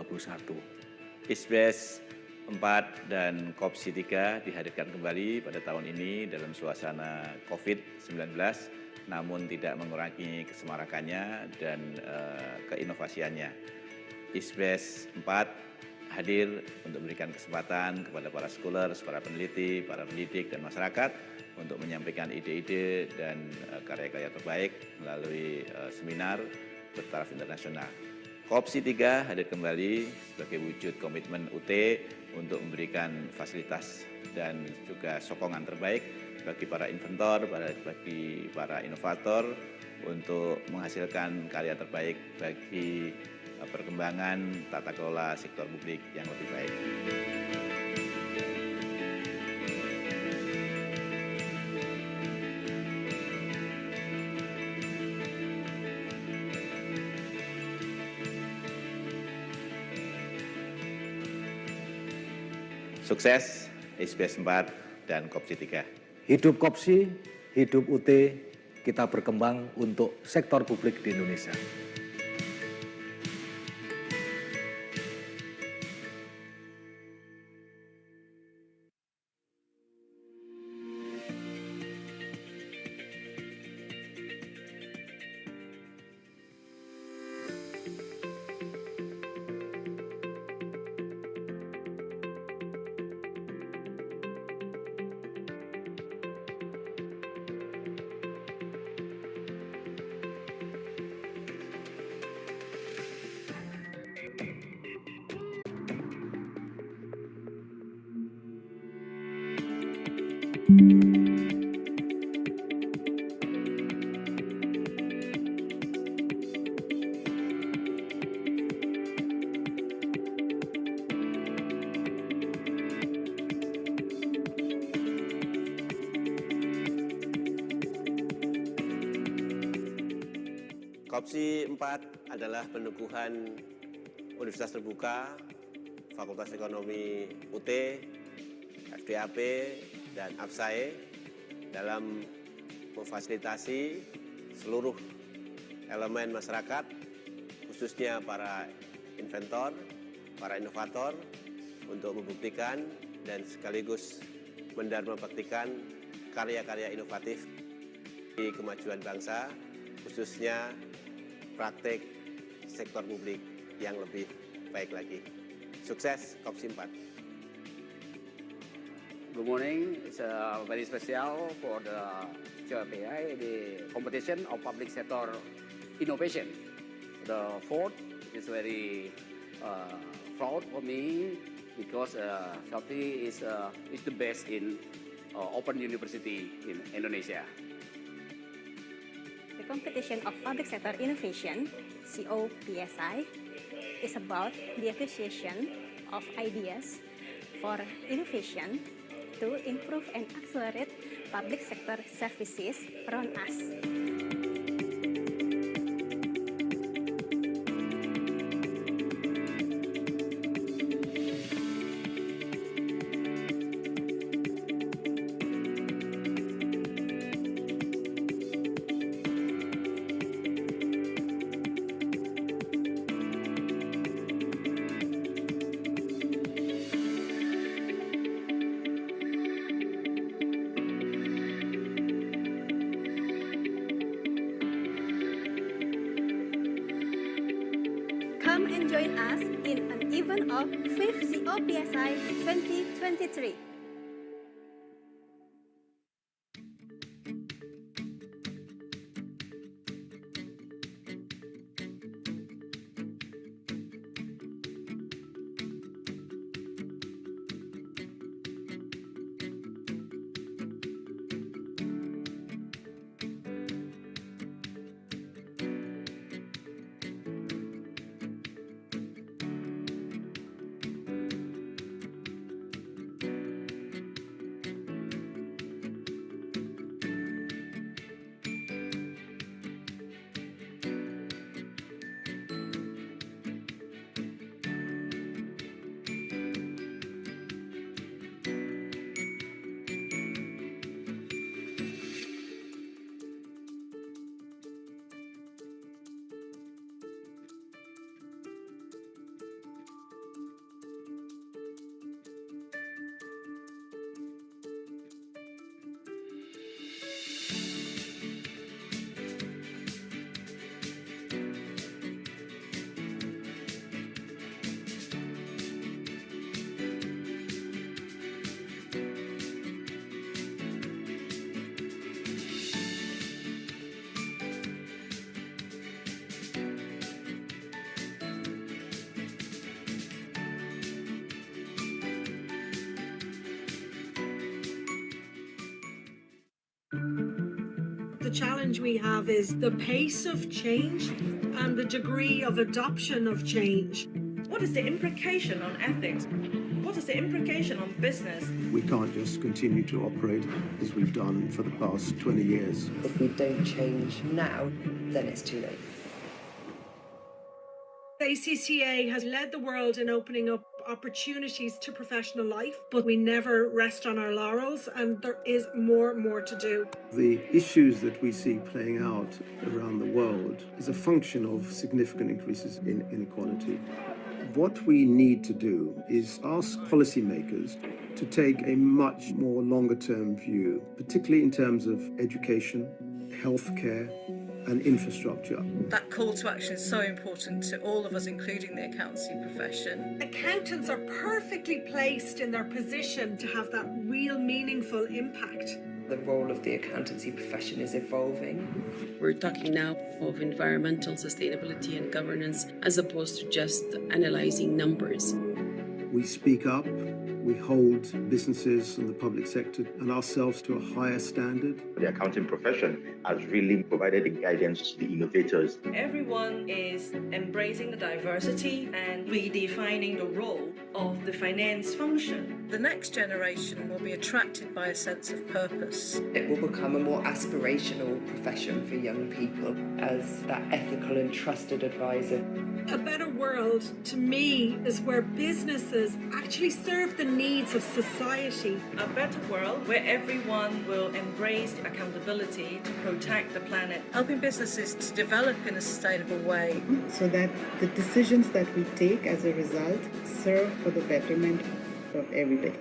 ISBES 4 dan COPSI 3 dihadirkan kembali pada tahun ini dalam suasana COVID-19, namun tidak mengurangi kesemarakannya dan keinovasiannya. ISBES 4 hadir untuk memberikan kesempatan kepada para scholars, para peneliti, para pendidik, dan masyarakat untuk menyampaikan ide-ide dan karya-karya terbaik melalui seminar bertaraf internasional. COPSI 3 hadir kembali sebagai wujud komitmen UT untuk memberikan fasilitas dan juga sokongan terbaik bagi para inventor, bagi para inovator untuk menghasilkan karya terbaik bagi perkembangan tata kelola sektor publik yang lebih baik. Sukses ISBES 4 dan COPSI 3. Hidup COPSI, hidup UT, kita berkembang untuk sektor publik di Indonesia. COPSI 4 adalah peneguhan Universitas Terbuka, Fakultas Ekonomi UT, FDAP, dan M.Si dalam memfasilitasi seluruh elemen masyarakat, khususnya para inventor, para inovator, untuk membuktikan dan sekaligus mendarmabaktikan karya-karya inovatif di kemajuan bangsa, khususnya praktek sektor publik yang lebih baik lagi. Sukses COPSI 4. Good morning. It's very special for the CertiPSAS, the competition of public sector innovation. The fourth is very proud for me because CertiPSAS is the best in open university in Indonesia. The competition of public sector innovation, COPSI, is about the acquisition of ideas for innovation to improve and accelerate public sector services around us. Come and join us in an event of 5th COPSI 2023. The challenge we have is the pace of change and the degree of adoption of change. What is the implication on ethics? What is the implication on business? We can't just continue to operate as we've done for the past 20 years. If we don't change now, then it's too late. ACCA has led the world in opening up opportunities to professional life, but we never rest on our laurels, and there is more to do. The issues that we see playing out around the world is a function of significant increases in inequality. What we need to do is ask policymakers to take a much more longer-term view, particularly in terms of education, healthcare, and infrastructure. That call to action is so important to all of us, including the accountancy profession. Accountants are perfectly placed in their position to have that real meaningful impact. The role of the accountancy profession is evolving. We're talking now of environmental sustainability and governance as opposed to just analyzing numbers. We speak up, we hold businesses and the public sector and ourselves to a higher standard. The accounting profession has really provided the guidance to the innovators. Everyone is embracing the diversity and redefining the role of the finance function. The next generation will be attracted by a sense of purpose. It will become a more aspirational profession for young people as that ethical and trusted advisor. A better world, to me, is where businesses actually serve the needs of society. A better world where everyone will embrace accountability to protect the planet. Helping businesses to develop in a sustainable way. So that the decisions that we take as a result serve for the betterment of everybody.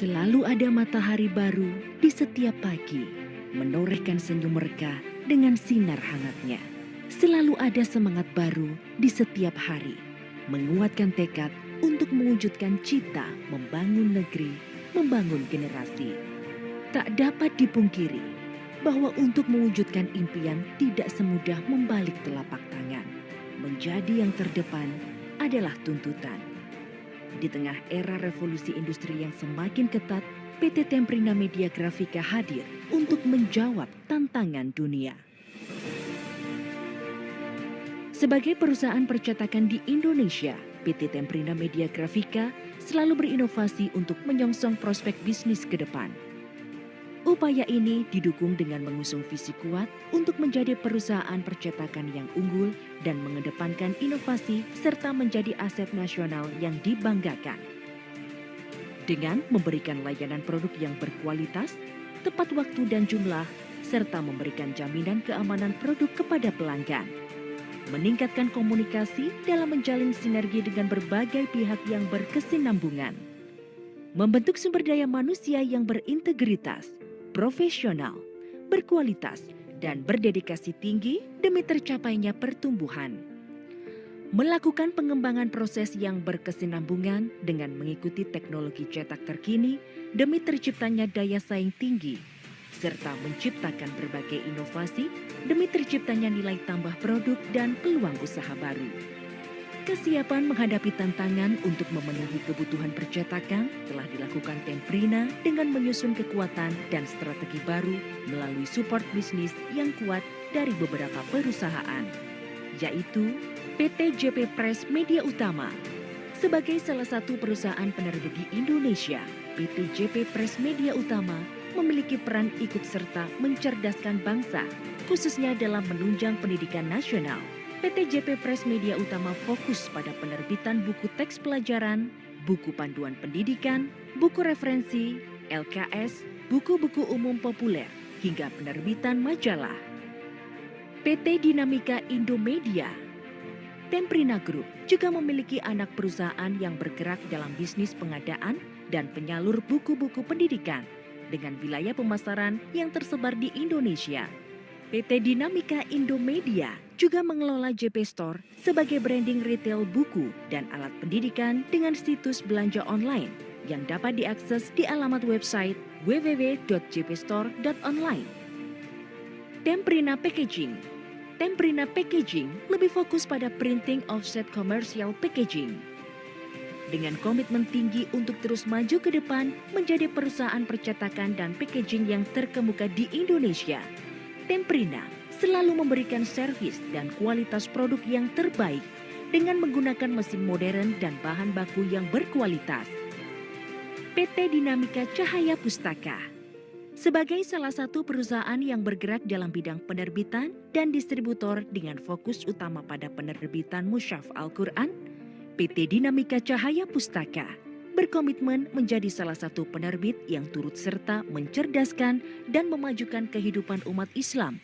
Selalu ada matahari baru di setiap pagi, menorehkan senyum mereka dengan sinar hangatnya. Selalu ada semangat baru di setiap hari, menguatkan tekad untuk mewujudkan cita membangun negeri, membangun generasi. Tak dapat dipungkiri bahwa untuk mewujudkan impian tidak semudah membalik telapak tangan. Menjadi yang terdepan adalah tuntutan. Di tengah era revolusi industri yang semakin ketat, PT Temprina Media Grafika hadir untuk menjawab tantangan dunia. Sebagai perusahaan percetakan di Indonesia, PT Temprina Media Grafika selalu berinovasi untuk menyongsong prospek bisnis ke depan. Upaya ini didukung dengan mengusung visi kuat untuk menjadi perusahaan percetakan yang unggul dan mengedepankan inovasi serta menjadi aset nasional yang dibanggakan. Dengan memberikan layanan produk yang berkualitas, tepat waktu dan jumlah, serta memberikan jaminan keamanan produk kepada pelanggan. Meningkatkan komunikasi dalam menjalin sinergi dengan berbagai pihak yang berkesinambungan. Membentuk sumber daya manusia yang berintegritas, profesional, berkualitas, dan berdedikasi tinggi demi tercapainya pertumbuhan. Melakukan pengembangan proses yang berkesinambungan dengan mengikuti teknologi cetak terkini demi terciptanya daya saing tinggi, serta menciptakan berbagai inovasi demi terciptanya nilai tambah produk dan peluang usaha baru. Kesiapan menghadapi tantangan untuk memenuhi kebutuhan percetakan telah dilakukan Temprina dengan menyusun kekuatan dan strategi baru melalui support bisnis yang kuat dari beberapa perusahaan, yaitu PT JP Press Media Utama. Sebagai salah satu perusahaan penerbit di Indonesia, PT JP Press Media Utama memiliki peran ikut serta mencerdaskan bangsa, khususnya dalam menunjang pendidikan nasional. PT JP Press Media Utama fokus pada penerbitan buku teks pelajaran, buku panduan pendidikan, buku referensi, LKS, buku-buku umum populer, hingga penerbitan majalah. PT Dinamika Indomedia, Temprina Group juga memiliki anak perusahaan yang bergerak dalam bisnis pengadaan dan penyalur buku-buku pendidikan dengan wilayah pemasaran yang tersebar di Indonesia. PT Dinamika Indomedia juga mengelola JP Store sebagai branding retail buku dan alat pendidikan dengan situs belanja online yang dapat diakses di alamat website www.jpstore.online. Temprina Packaging. Temprina Packaging lebih fokus pada printing offset commercial packaging. Dengan komitmen tinggi untuk terus maju ke depan menjadi perusahaan percetakan dan packaging yang terkemuka di Indonesia, Temprina selalu memberikan servis dan kualitas produk yang terbaik dengan menggunakan mesin modern dan bahan baku yang berkualitas. PT Dinamika Cahaya Pustaka sebagai salah satu perusahaan yang bergerak dalam bidang penerbitan dan distributor dengan fokus utama pada penerbitan mushaf Al-Quran, PT Dinamika Cahaya Pustaka berkomitmen menjadi salah satu penerbit yang turut serta mencerdaskan dan memajukan kehidupan umat Islam.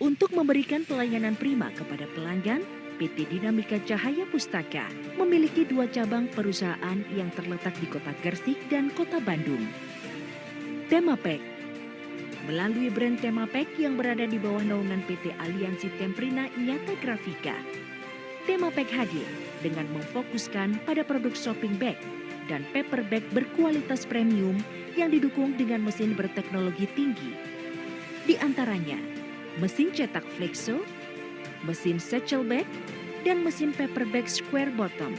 Untuk memberikan pelayanan prima kepada pelanggan, PT Dinamika Cahaya Pustaka memiliki 2 cabang perusahaan yang terletak di Kota Gresik dan Kota Bandung. M.Acc. Melalui brand M.Acc yang berada di bawah naungan PT Aliansi Temprina Nyata Grafika, M.Acc hadir dengan memfokuskan pada produk shopping bag dan paper bag berkualitas premium yang didukung dengan mesin berteknologi tinggi. Di antaranya, mesin cetak flexo, mesin satchel bag, dan mesin paper bag square bottom.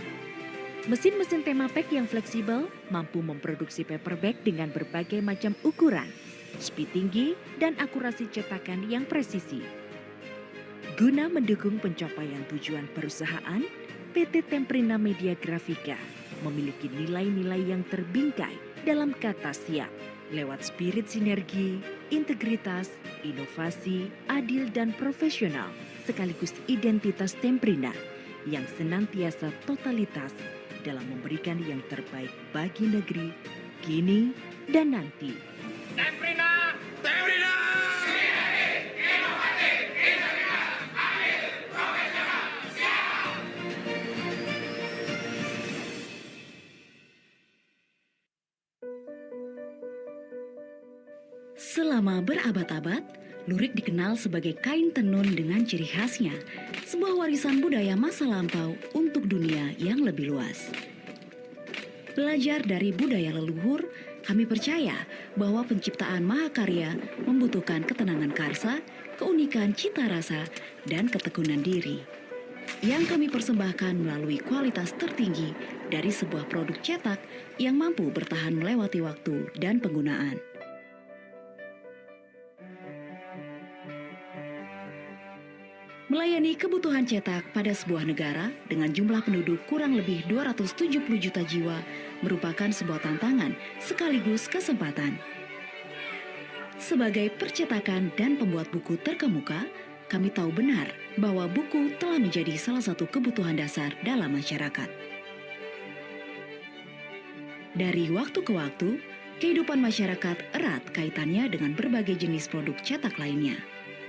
Mesin-mesin M.Acc yang fleksibel mampu memproduksi paper bag dengan berbagai macam ukuran, speed tinggi, dan akurasi cetakan yang presisi. Guna mendukung pencapaian tujuan perusahaan, PT Temprina Media Grafika memiliki nilai-nilai yang terbingkai dalam kata siap lewat spirit sinergi, integritas, inovasi, adil dan profesional sekaligus identitas Temprina yang senantiasa totalitas dalam memberikan yang terbaik bagi negeri, kini dan nanti. Temprina! Temprina! Selama berabad-abad, lurik dikenal sebagai kain tenun dengan ciri khasnya, sebuah warisan budaya masa lampau untuk dunia yang lebih luas. Belajar dari budaya leluhur, kami percaya bahwa penciptaan mahakarya membutuhkan ketenangan karsa, keunikan cita rasa, dan ketekunan diri yang kami persembahkan melalui kualitas tertinggi dari sebuah produk cetak yang mampu bertahan melewati waktu dan penggunaan. Melayani kebutuhan cetak pada sebuah negara dengan jumlah penduduk kurang lebih 270 juta jiwa merupakan sebuah tantangan sekaligus kesempatan. Sebagai percetakan dan pembuat buku terkemuka, kami tahu benar bahwa buku telah menjadi salah satu kebutuhan dasar dalam masyarakat. Dari waktu ke waktu, kehidupan masyarakat erat kaitannya dengan berbagai jenis produk cetak lainnya.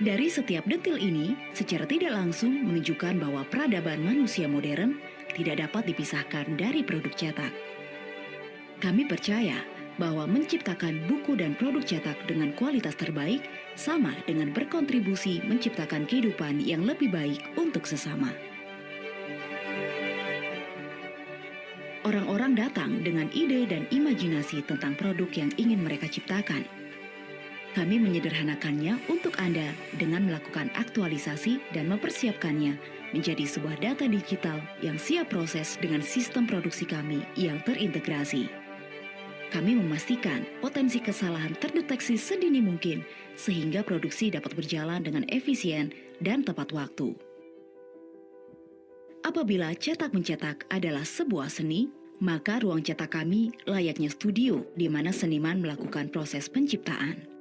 Dari setiap detil ini, secara tidak langsung menunjukkan bahwa peradaban manusia modern tidak dapat dipisahkan dari produk cetak. Kami percaya bahwa menciptakan buku dan produk cetak dengan kualitas terbaik sama dengan berkontribusi menciptakan kehidupan yang lebih baik untuk sesama. Orang-orang datang dengan ide dan imajinasi tentang produk yang ingin mereka ciptakan. Kami menyederhanakannya untuk Anda dengan melakukan aktualisasi dan mempersiapkannya menjadi sebuah data digital yang siap proses dengan sistem produksi kami yang terintegrasi. Kami memastikan potensi kesalahan terdeteksi sedini mungkin sehingga produksi dapat berjalan dengan efisien dan tepat waktu. Apabila cetak mencetak adalah sebuah seni, maka ruang cetak kami layaknya studio di mana seniman melakukan proses penciptaan.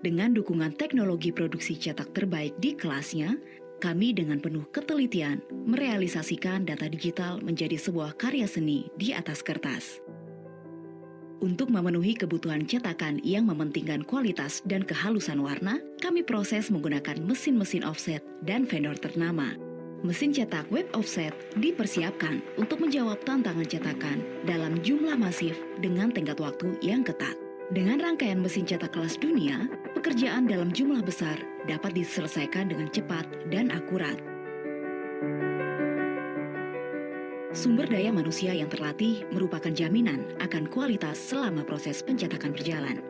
Dengan dukungan teknologi produksi cetak terbaik di kelasnya, kami dengan penuh ketelitian merealisasikan data digital menjadi sebuah karya seni di atas kertas. Untuk memenuhi kebutuhan cetakan yang mementingkan kualitas dan kehalusan warna, kami proses menggunakan mesin-mesin offset dan vendor ternama. Mesin cetak web offset dipersiapkan untuk menjawab tantangan cetakan dalam jumlah masif dengan tenggat waktu yang ketat. Dengan rangkaian mesin cetak kelas dunia, pekerjaan dalam jumlah besar dapat diselesaikan dengan cepat dan akurat. Sumber daya manusia yang terlatih merupakan jaminan akan kualitas selama proses pencetakan berjalan.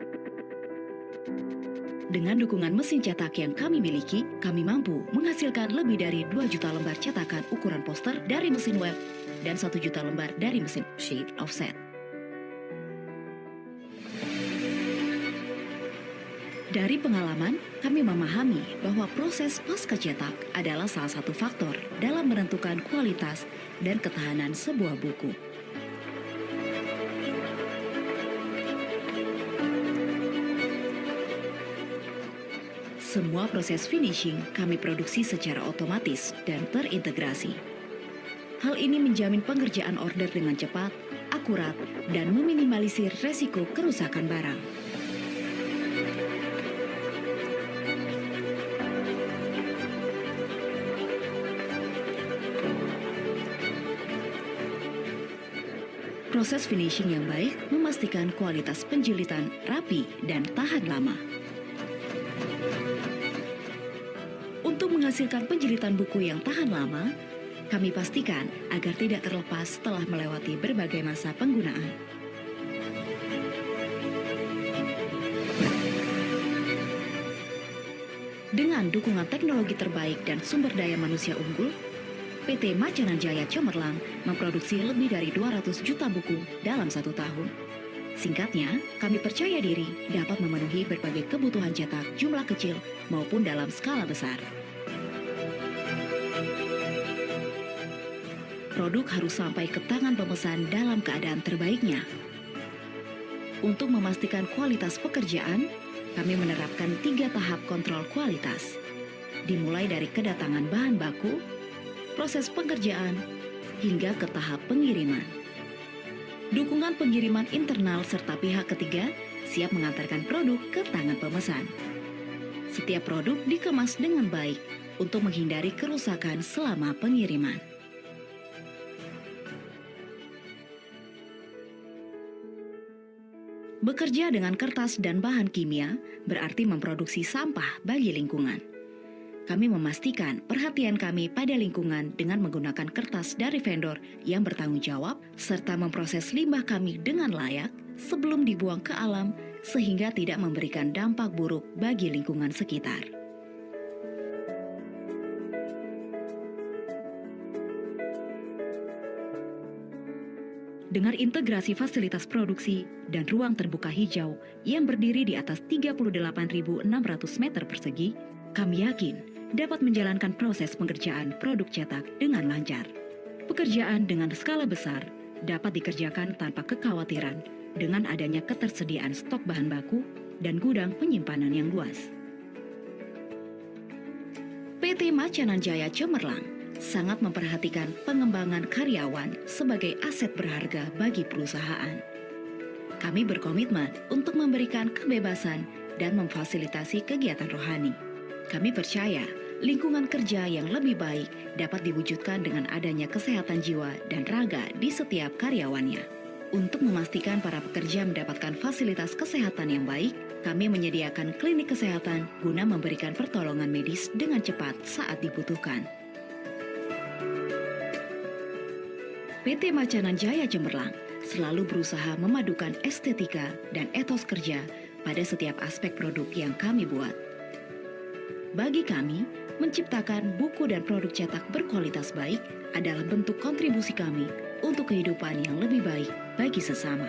Dengan dukungan mesin cetak yang kami miliki, kami mampu menghasilkan lebih dari 2 juta lembar cetakan ukuran poster dari mesin web dan 1 juta lembar dari mesin sheet offset. Dari pengalaman, kami memahami bahwa proses pasca cetak adalah salah satu faktor dalam menentukan kualitas dan ketahanan sebuah buku. Semua proses finishing kami produksi secara otomatis dan terintegrasi. Hal ini menjamin pengerjaan order dengan cepat, akurat, dan meminimalisir resiko kerusakan barang. Proses finishing yang baik memastikan kualitas penjilitan rapi dan tahan lama. Untuk menghasilkan penjilitan buku yang tahan lama, kami pastikan agar tidak terlepas setelah melewati berbagai masa penggunaan. Dengan dukungan teknologi terbaik dan sumber daya manusia unggul, PT Macananjaya Cemerlang memproduksi lebih dari 200 juta buku dalam 1 tahun. Singkatnya, kami percaya diri dapat memenuhi berbagai kebutuhan cetak jumlah kecil maupun dalam skala besar. Produk harus sampai ke tangan pemesan dalam keadaan terbaiknya. Untuk memastikan kualitas pekerjaan, kami menerapkan 3 tahap kontrol kualitas. Dimulai dari kedatangan bahan baku, proses pengerjaan, hingga ke tahap pengiriman. Dukungan pengiriman internal serta pihak ketiga siap mengantarkan produk ke tangan pemesan. Setiap produk dikemas dengan baik untuk menghindari kerusakan selama pengiriman. Bekerja dengan kertas dan bahan kimia berarti memproduksi sampah bagi lingkungan. Kami memastikan perhatian kami pada lingkungan dengan menggunakan kertas dari vendor yang bertanggung jawab serta memproses limbah kami dengan layak sebelum dibuang ke alam sehingga tidak memberikan dampak buruk bagi lingkungan sekitar. Dengan integrasi fasilitas produksi dan ruang terbuka hijau yang berdiri di atas 38.600 meter persegi, kami yakin dapat menjalankan proses pengerjaan produk cetak dengan lancar. Pekerjaan dengan skala besar dapat dikerjakan tanpa kekhawatiran dengan adanya ketersediaan stok bahan baku dan gudang penyimpanan yang luas. PT Macananjaya Cemerlang sangat memperhatikan pengembangan karyawan sebagai aset berharga bagi perusahaan. Kami berkomitmen untuk memberikan kebebasan dan memfasilitasi kegiatan rohani. Kami percaya lingkungan kerja yang lebih baik dapat diwujudkan dengan adanya kesehatan jiwa dan raga di setiap karyawannya. Untuk memastikan para pekerja mendapatkan fasilitas kesehatan yang baik, kami menyediakan klinik kesehatan guna memberikan pertolongan medis dengan cepat saat dibutuhkan. PT Macananjaya Cemerlang selalu berusaha memadukan estetika dan etos kerja pada setiap aspek produk yang kami buat. Bagi kami, menciptakan buku dan produk cetak berkualitas baik adalah bentuk kontribusi kami untuk kehidupan yang lebih baik bagi sesama.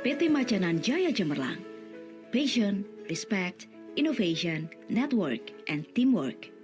PT Macananjaya Cemerlang, passion, respect, innovation, network, and teamwork.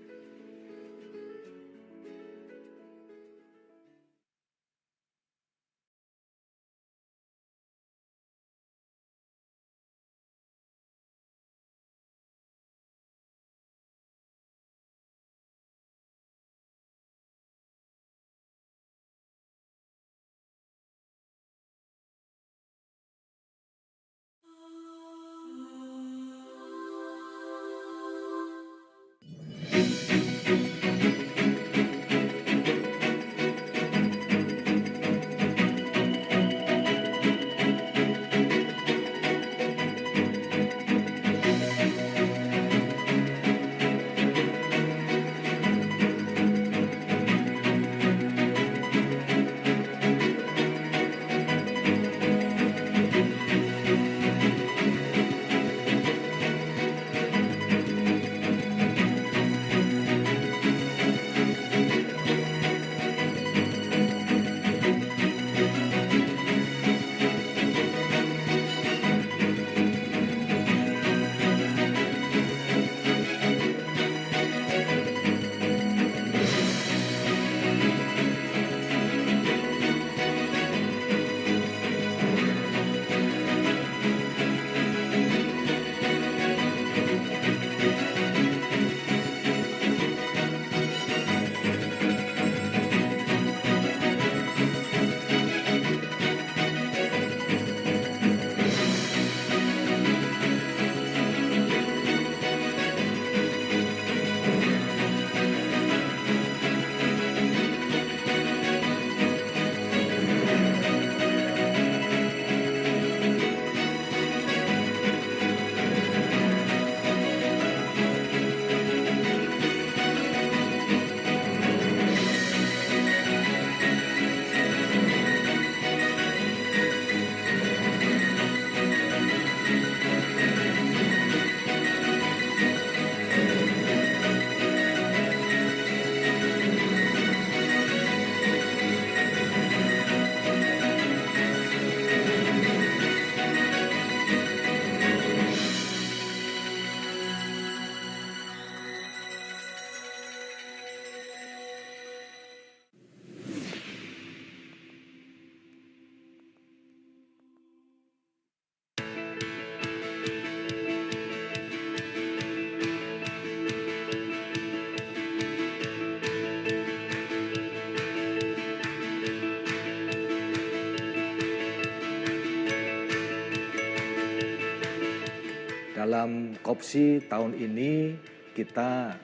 Dalam COPSI tahun ini kita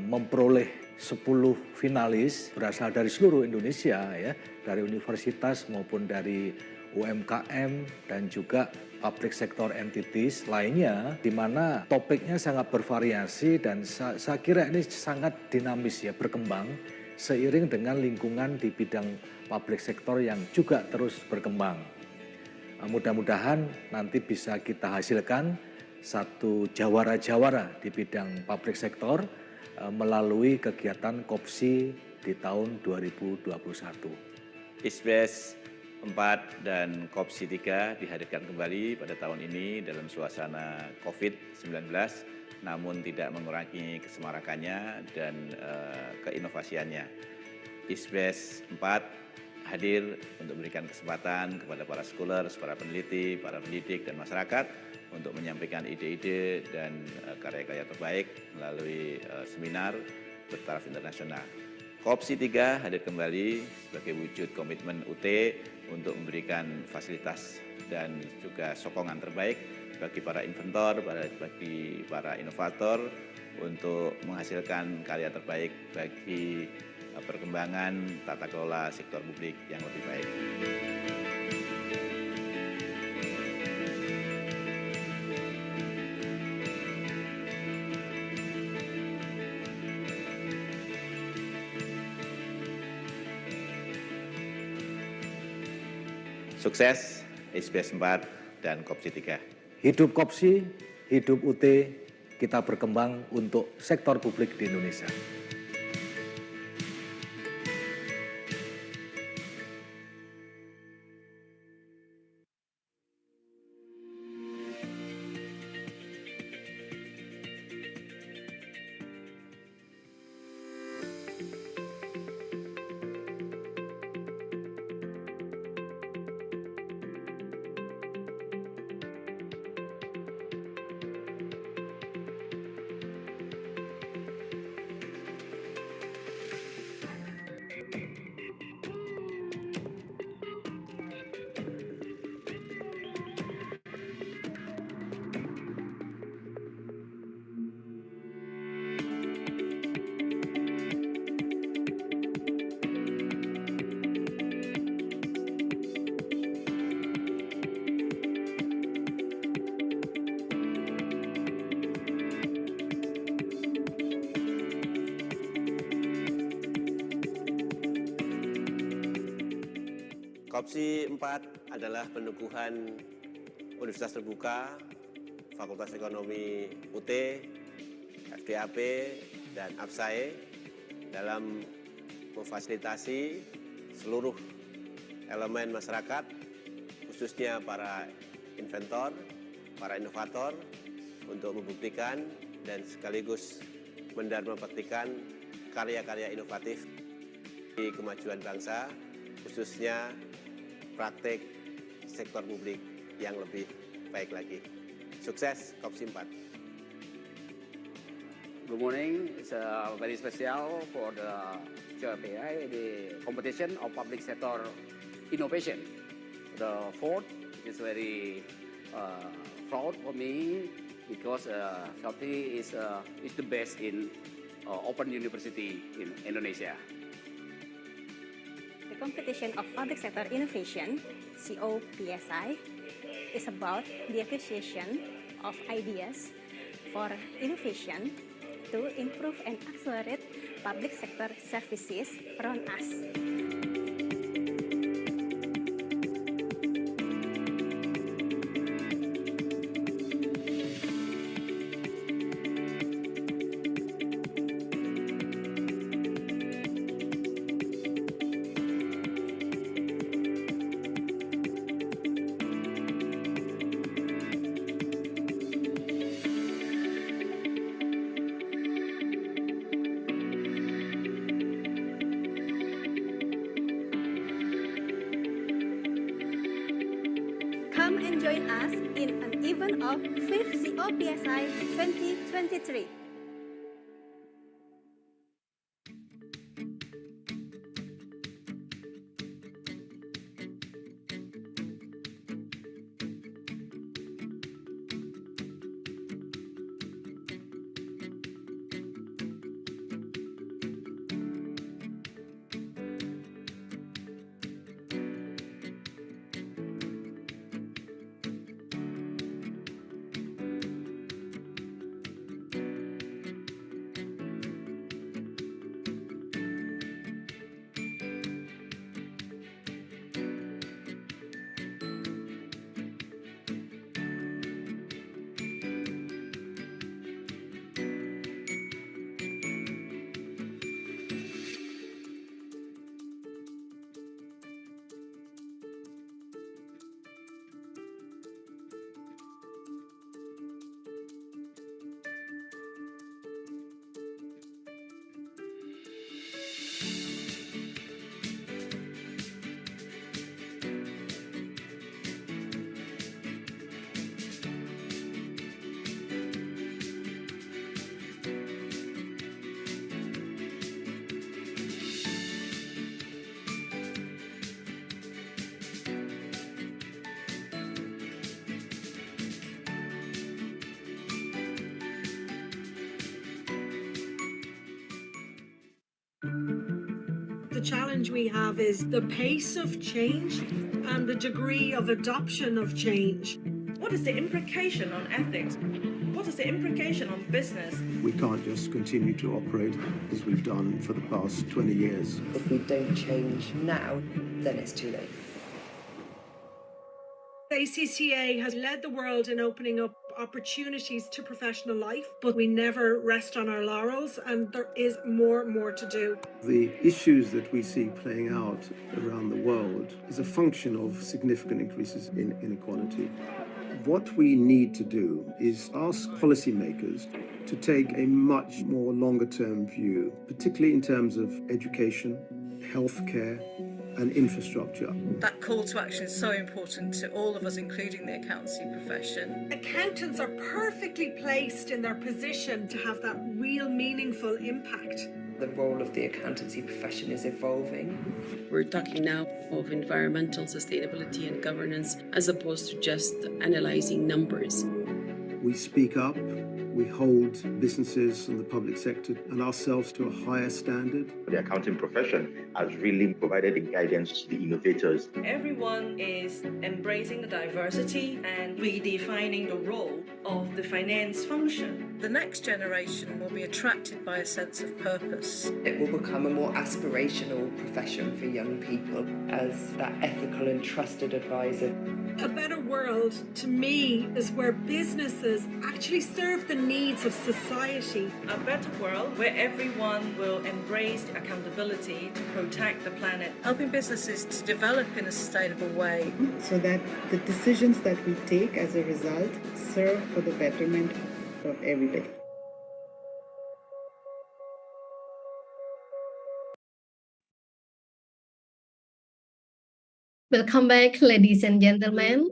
memperoleh 10 finalis berasal dari seluruh Indonesia ya, dari universitas maupun dari UMKM dan juga public sector entities lainnya, di mana topiknya sangat bervariasi dan saya kira ini sangat dinamis ya, berkembang seiring dengan lingkungan di bidang public sector yang juga terus berkembang. Mudah-mudahan nanti bisa kita hasilkan satu jawara-jawara di bidang public sector melalui kegiatan COPSI di tahun 2021. ISBES 4 dan COPSI 3 dihadirkan kembali pada tahun ini dalam suasana COVID-19, namun tidak mengurangi kesemarakannya dan keinovasiannya. ISBES 4 hadir untuk memberikan kesempatan kepada para scholars, para peneliti, para pendidik, dan masyarakat untuk menyampaikan ide-ide dan karya-karya terbaik melalui seminar bertaraf internasional. COPSI 3 hadir kembali sebagai wujud komitmen UT untuk memberikan fasilitas dan juga sokongan terbaik bagi para inventor, bagi para inovator untuk menghasilkan karya terbaik bagi perkembangan tata kelola sektor publik yang lebih baik. Sukses ISBES 4 dan COPSI 3. Hidup COPSI, hidup UT, kita berkembang untuk sektor publik di Indonesia. COPSI 4 adalah peneguhan Universitas Terbuka, Fakultas Ekonomi UT, FDAP, dan APSAE dalam memfasilitasi seluruh elemen masyarakat, khususnya para inventor, para inovator, untuk membuktikan dan sekaligus mendarmabaktikan karya-karya inovatif di kemajuan bangsa, khususnya praktek sektor publik yang lebih baik lagi. Sukses COPSI 4. Good morning. It's very special for the CertiPSAS, the competition of public sector innovation. The fourth is very proud for me because COPSI is the best in open university in Indonesia. The competition of public sector innovation, COPSI, is about the acquisition of ideas for innovation to improve and accelerate public sector services around us. Come and join us in an event of 5th COPSI 2023. the challenge we have is the pace of change and the degree of adoption of change. What is the implication on ethics? What is the implication on business? We can't just continue to operate as we've done for the past 20 years. If we don't change now, then it's too late. ACCA has led the world in opening up opportunities to professional life, but we never rest on our laurels, and there is more to do. The issues that we see playing out around the world is a function of significant increases in inequality. What we need to do is ask policymakers to take a much more longer-term view, particularly in terms of education, healthcare, and infrastructure. That call to action is so important to all of us, including the accountancy profession. Accountants are perfectly placed in their position to have that real meaningful impact. The role of the accountancy profession is evolving. We're talking now of environmental sustainability and governance as opposed to just analyzing numbers. We speak up, we hold businesses and the public sector and ourselves to a higher standard. The accounting profession has really provided the guidance to the innovators. Everyone is embracing the diversity and redefining the role of the finance function. The next generation will be attracted by a sense of purpose. It will become a more aspirational profession for young people as that ethical and trusted advisor. A better world, to me, is where businesses actually serve the needs of society. A better world where everyone will embrace accountability to protect the planet. Helping businesses to develop in a sustainable way. So that the decisions that we take as a result serve for the betterment of everybody. Welcome back, ladies and gentlemen,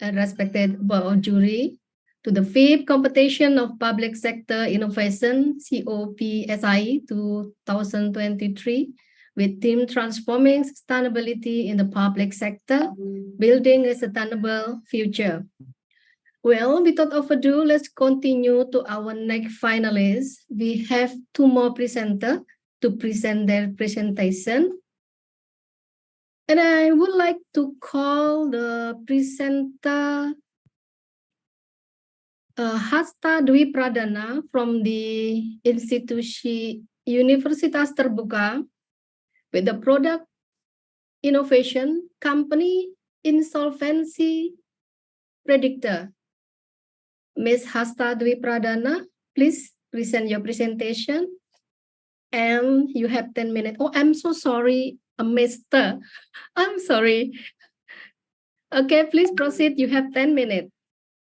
respected board jury, to the 5th Competition of Public Sector Innovation, COPSI 2023, with theme Transforming Sustainability in the Public Sector, Building a Sustainable Future. Well, without further ado, let's continue to our next finalists. We have 2 more presenters to present their presentation. And I would like to call the presenter Hasta Dwi Pradana from the Universitas Terbuka with the Product Innovation Company Insolvency Predictor. Ms. Hasta Dwi Pradana, please present your presentation. And you have 10 minutes. Oh, I'm so sorry. Mr. I'm sorry. Okay, please proceed. You have 10 minutes.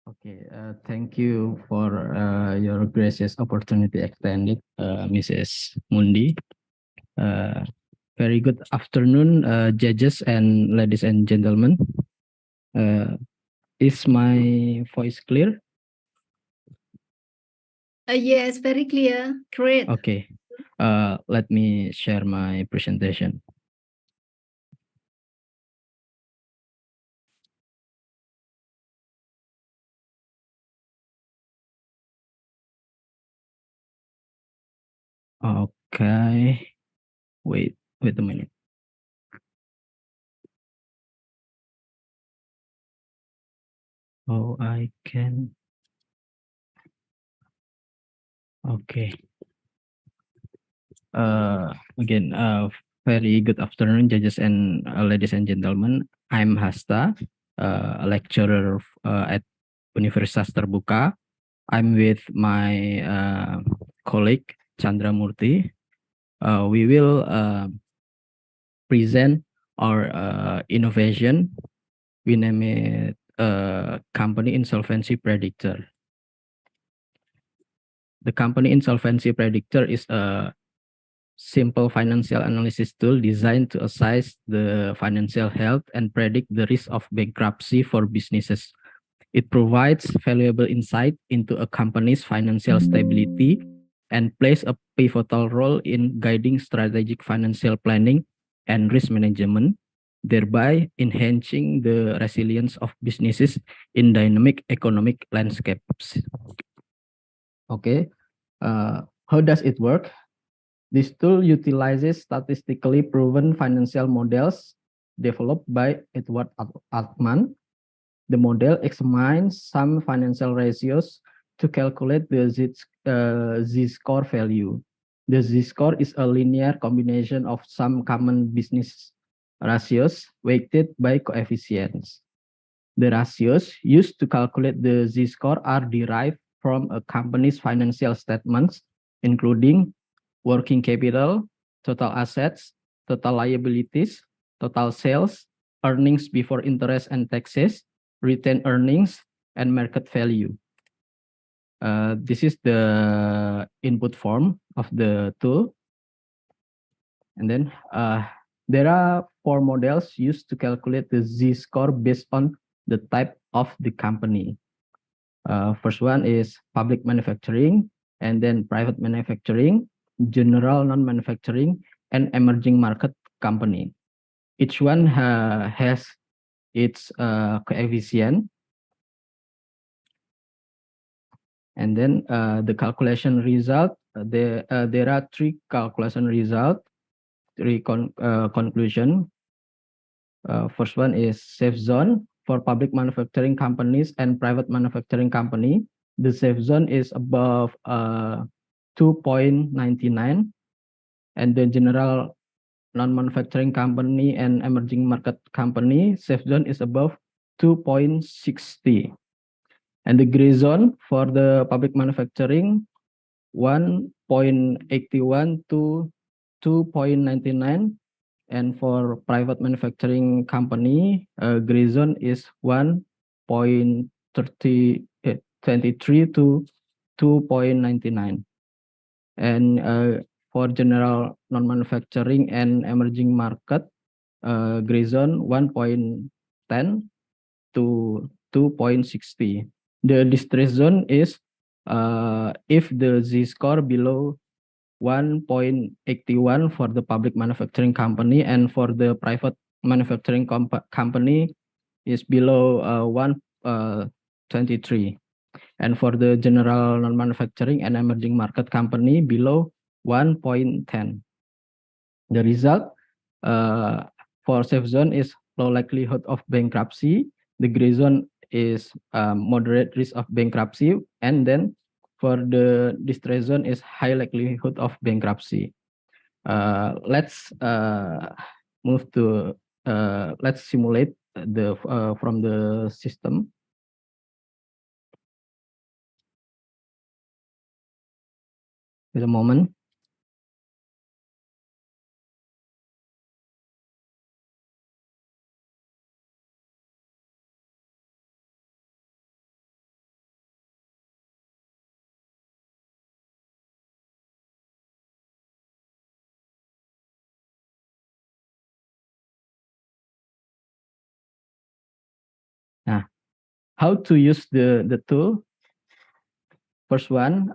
Okay, thank you for your gracious opportunity extended, Mrs. Mundi. Very good afternoon, judges and ladies and gentlemen. Is my voice clear? Yes, very clear. Great. Okay, let me share my presentation. Okay, wait a minute. Oh, I can. Okay. Again, very good afternoon, judges and ladies and gentlemen. I'm Hasta, a lecturer at Universitas Terbuka. I'm with my colleague Chandra Murthy. We will present our innovation. We name it Company Insolvency Predictor. The Company Insolvency Predictor is a simple financial analysis tool designed to assess the financial health and predict the risk of bankruptcy for businesses. It provides valuable insight into a company's financial stability and plays a pivotal role in guiding strategic financial planning and risk management, thereby enhancing the resilience of businesses in dynamic economic landscapes. Okay, how does it work? This tool utilizes statistically proven financial models developed by Edward Altman. The model examines some financial ratios to calculate the z-score value. The z-score is a linear combination of some common business ratios weighted by coefficients. The ratios used to calculate the z-score are derived from a company's financial statements, including working capital, total assets, total liabilities, total sales, earnings before interest and taxes, retained earnings, and market value. This is the input form of the tool. And then there are 4 models used to calculate the z-score based on the type of the company. First one is public manufacturing, and then private manufacturing, general non-manufacturing, and emerging market company. Each one has its coefficient. And then the calculation result, there are 3 calculation results, 3 conclusion. First one is safe zone for public manufacturing companies and private manufacturing company. The safe zone is above 2.99, and the general non-manufacturing company and emerging market company safe zone is above 2.60. And the gray zone for the public manufacturing 1.81 to 2.99, and for private manufacturing company gray zone is 1.23 to 2.99, and for general non-manufacturing and emerging market gray zone 1.10 to 2.60. The distress zone is if the z-score below 1.81 for the public manufacturing company, and for the private manufacturing company is below 1.23, and for the general non-manufacturing and emerging market company below 1.10. The result for safe zone is low likelihood of bankruptcy. The gray zone is moderate risk of bankruptcy, and then for the distress zone is high likelihood of bankruptcy. Let's move to let's simulate the from the system. Wait a moment. Nah, how to use the tool? First one,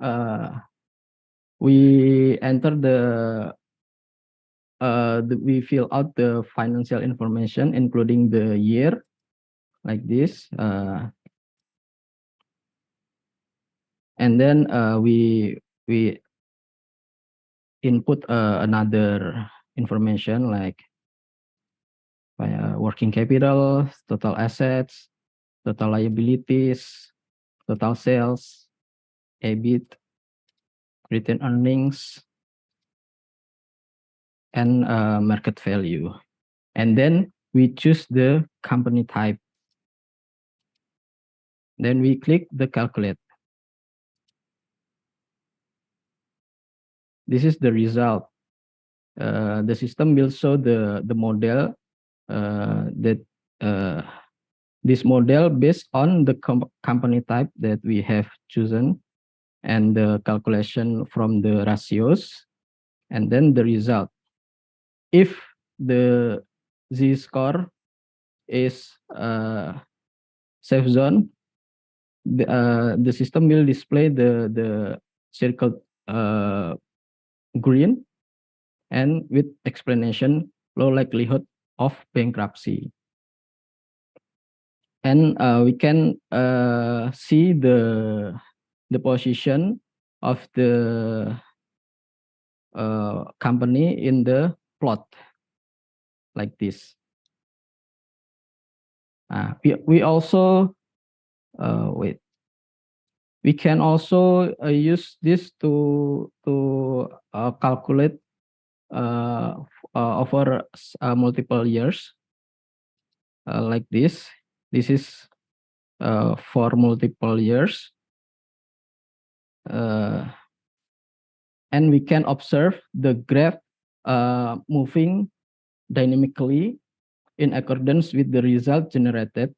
we enter we fill out the financial information, including the year, like this, and then we input another information like working capital, total assets, total liabilities, total sales, EBIT, retained earnings, and market value. And then we choose the company type. Then we click the calculate. This is the result. The system will show the model that this model based on the company type that we have chosen, and the calculation from the ratios, and then the result. If the z-score is safe zone, the system will display the circle green, and with explanation low likelihood of bankruptcy. And we can see the position of the company in the plot like this. We also wait. We can also use this to calculate over multiple years like this. This is for multiple years, and we can observe the graph moving dynamically in accordance with the result generated,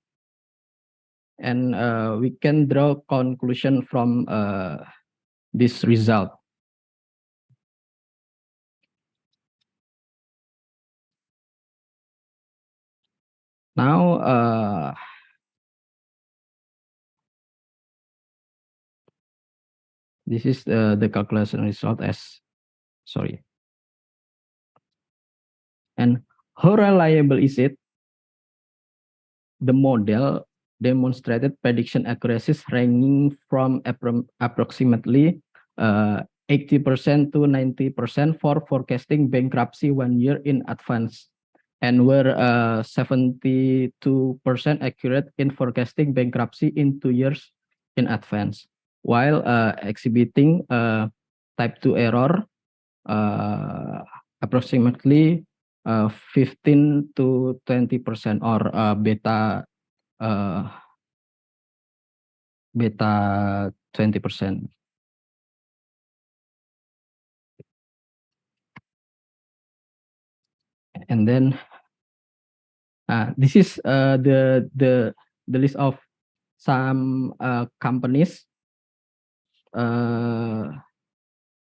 and we can draw conclusion from this result. Now, this is the calculation result as, sorry. And how reliable is it? The model demonstrated prediction accuracies ranging from approximately 80% to 90% for forecasting bankruptcy 1 year in advance, and were 72% accurate in forecasting bankruptcy in 2 years in advance, while exhibiting type 2 error approximately 15 to 20% or beta 20%. And then this is the list of some companies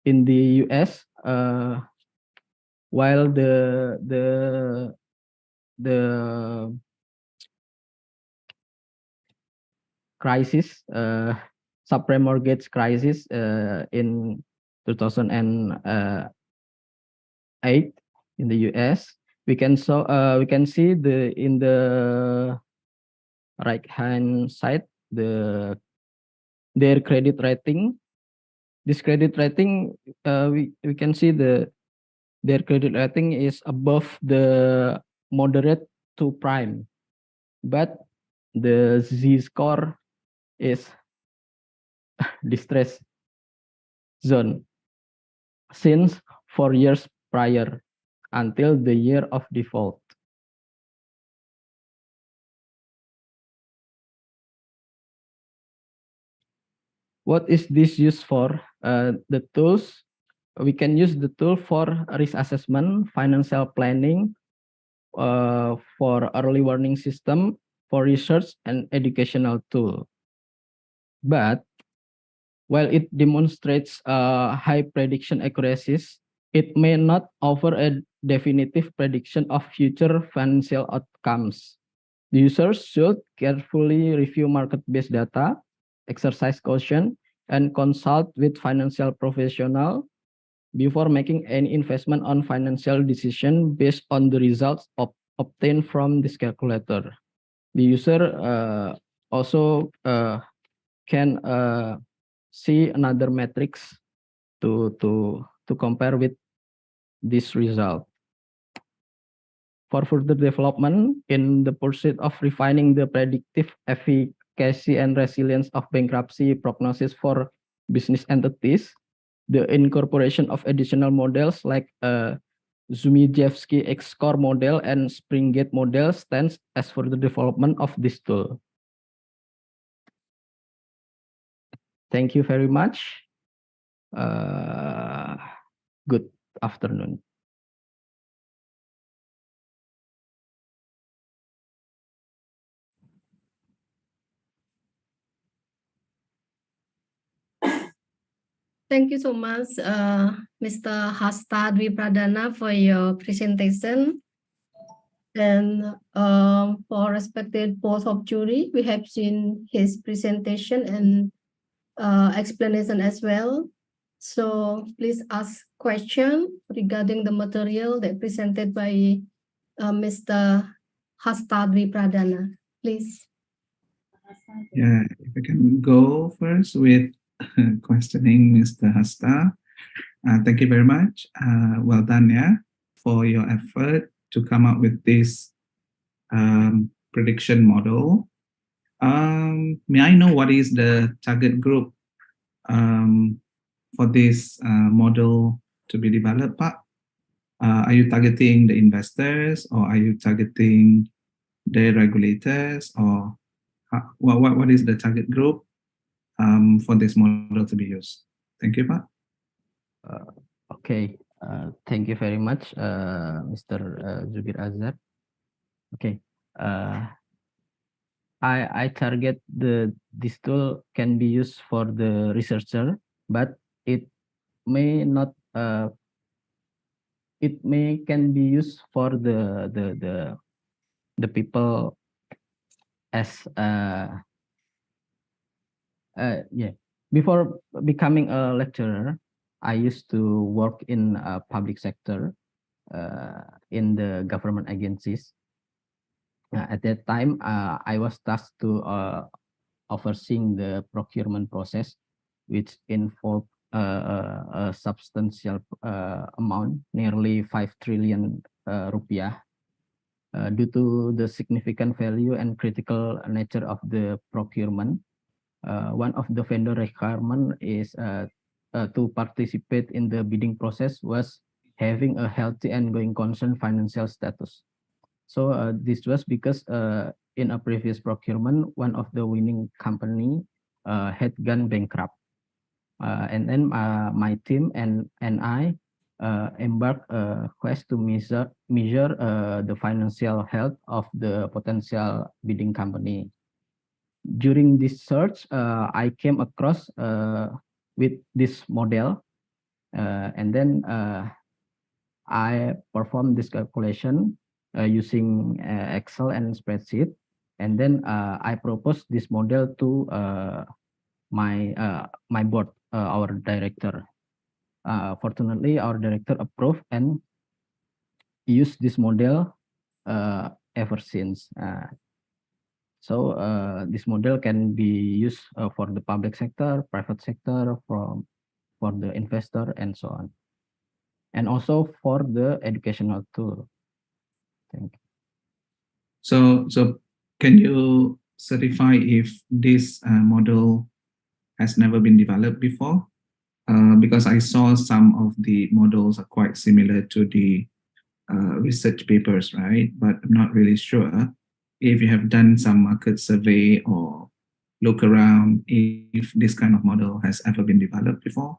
in the US, while the crisis, subprime mortgage crisis in 2008 in the US, we can see in the right hand side their credit rating. This credit rating, we can see their credit rating is above the moderate to prime, but the Z score is distress zone since 4 years prior until the year of default. What is this used for? The tools, we can use the tool for risk assessment, financial planning, for early warning system, for research and educational tool. But while it demonstrates high prediction accuracies, it may not offer a definitive prediction of future financial outcomes. The users should carefully review market-based data, exercise caution, and consult with financial professional before making any investment on financial decision based on the results obtained from this calculator. The user also can see another metrics to compare with this result. For further development in the pursuit of refining the predictive efficacy and resilience of bankruptcy prognosis for business entities, the incorporation of additional models like Zumijevsky X-score model and Springate model stands as for the development of this tool. Thank you very much. Good afternoon. Thank you so much, Mr. Hasta Dwi Pradana, for your presentation. And for respected both of jury, we have seen his presentation and explanation as well. So please ask question regarding the material that presented by Mr. Hasta Dwi Pradana. Please. Yeah, if I can go first with questioning Mr. Hasta. Thank you very much. Well done, yeah, for your effort to come up with this prediction model. May I know what is the target group for this model to be developed, Pak? Are you targeting the investors, or are you targeting the regulators, or what is the target group for this model to be used? Thank you, Pak. Okay, thank you very much, Mr. Zubir Azhar. Okay, I target this tool can be used for the researcher, but it may not can be used for the people as yeah. Before becoming a lecturer, I used to work in public sector in the government agencies. At that time, I was tasked to overseeing the procurement process, which involved a substantial amount, nearly 5 trillion rupiah, due to the significant value and critical nature of the procurement. One of the vendor requirement is to participate in the bidding process was having a healthy and going concern financial status. So this was because in a previous procurement, one of the winning company had gone bankrupt. And then my team and I embarked a quest to measure the financial health of the potential bidding company. During this search, I came across with this model, and then I performed this calculation using Excel and spreadsheet, and then I proposed this model to my board, our director. Fortunately, our director approved and used this model ever since. So this model can be used for the public sector, private sector, for the investor, and so on, and also for the educational tool. Thank you. So can you certify if this model has never been developed before? Because I saw some of the models are quite similar to the research papers, right? But I'm not really sure if you have done some market survey or look around if this kind of model has ever been developed before.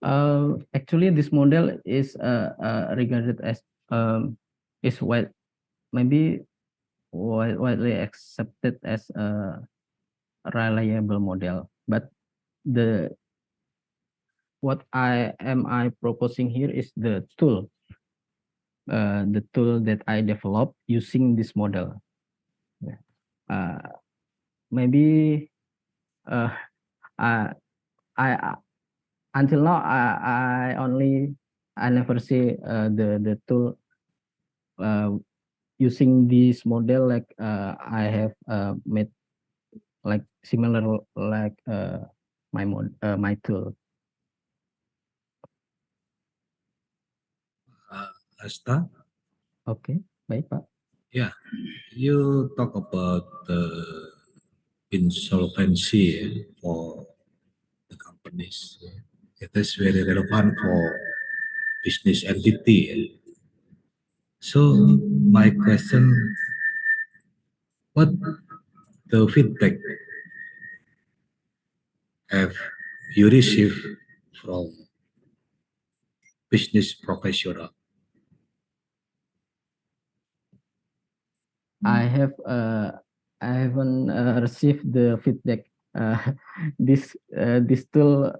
Actually, this model is regarded as is maybe widely accepted as a reliable model, but what I proposing here is the tool that I developed using this model. Maybe I until now I never see the tool using this model like I have made like similar like my tool. Asta? Okay, baik Pak. Yeah, you talk about the insolvency for the companies. It is very relevant for business entity. So my question, what the feedback have you received from business professional? I haven't received the feedback. This tool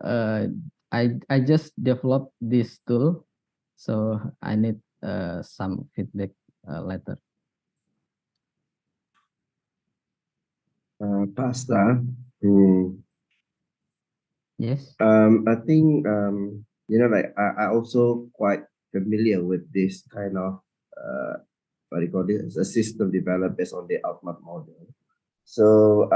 I just developed this tool, so I need some feedback later. Pasta. Yes. I think like I also quite familiar with this kind of what do you call this? A system developed based on the outmap model. So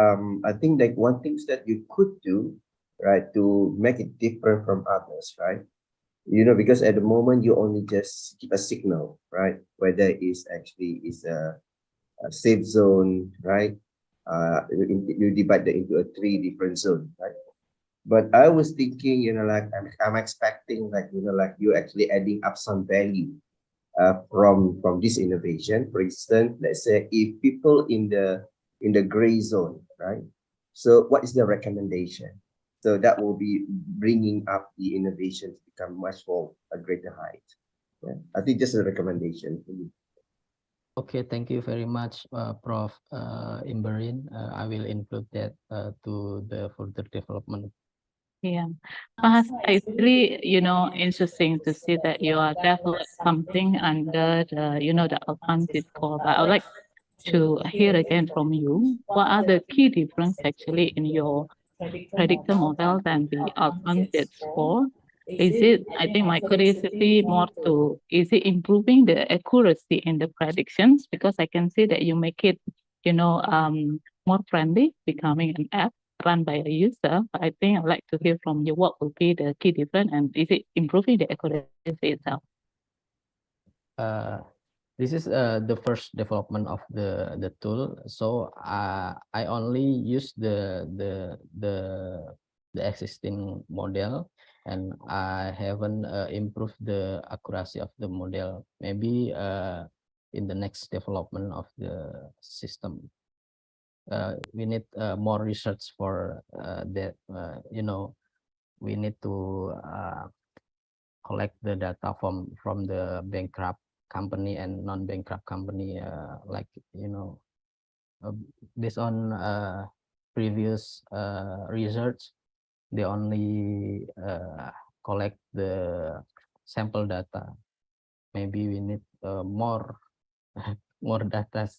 I think like one thing that you could do right, to make it different from others, right? Because at the moment you only just give a signal, right, whether it's actually is a safe zone, right? You divide that into a 3 different zones, right? But I was thinking, like I'm expecting, like like you actually adding up some value from this innovation. For instance, let's say if people in the gray zone, right? So what is the recommendation? So that will be bringing up the innovation to become much more a greater height. Yeah, I think just a recommendation. Okay, thank you very much, Prof. Imbarine. I will include that to the further development. Yeah, but it's really, interesting to see that you are developing something under the, the advanced score. But I would like to hear again from you. What are the key difference actually in your predictor model than the advanced score? Is it, I think my curiosity more to, is it improving the accuracy in the predictions? Because I can see that you make it, more friendly, becoming an app run by a user. But I think I'd like to hear from you what will be the key difference and is it improving the accuracy itself? This is the first development of the tool. So I only use the existing model, and I haven't improved the accuracy of the model. Maybe in the next development of the system. We need more research for that. We need to collect the data from the bankrupt company and non-bankrupt company, based on previous research. They only collect the sample data. Maybe we need more more data,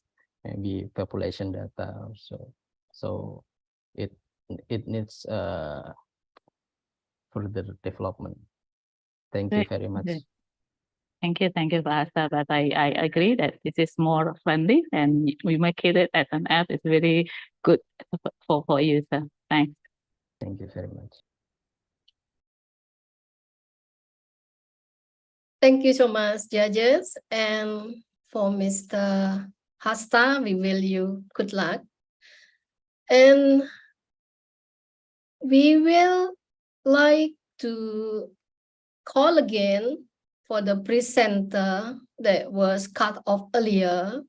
maybe population data also. So it needs further development. Thank you very much. Thank you, Bahasa. But I agree that this is more friendly and we make it as an app. It's very good for user. Thanks. Thank you very much. Thank you so much, judges. And for Mr. Hasta, we will you good luck. And we will like to call again for the presenter that was cut off earlier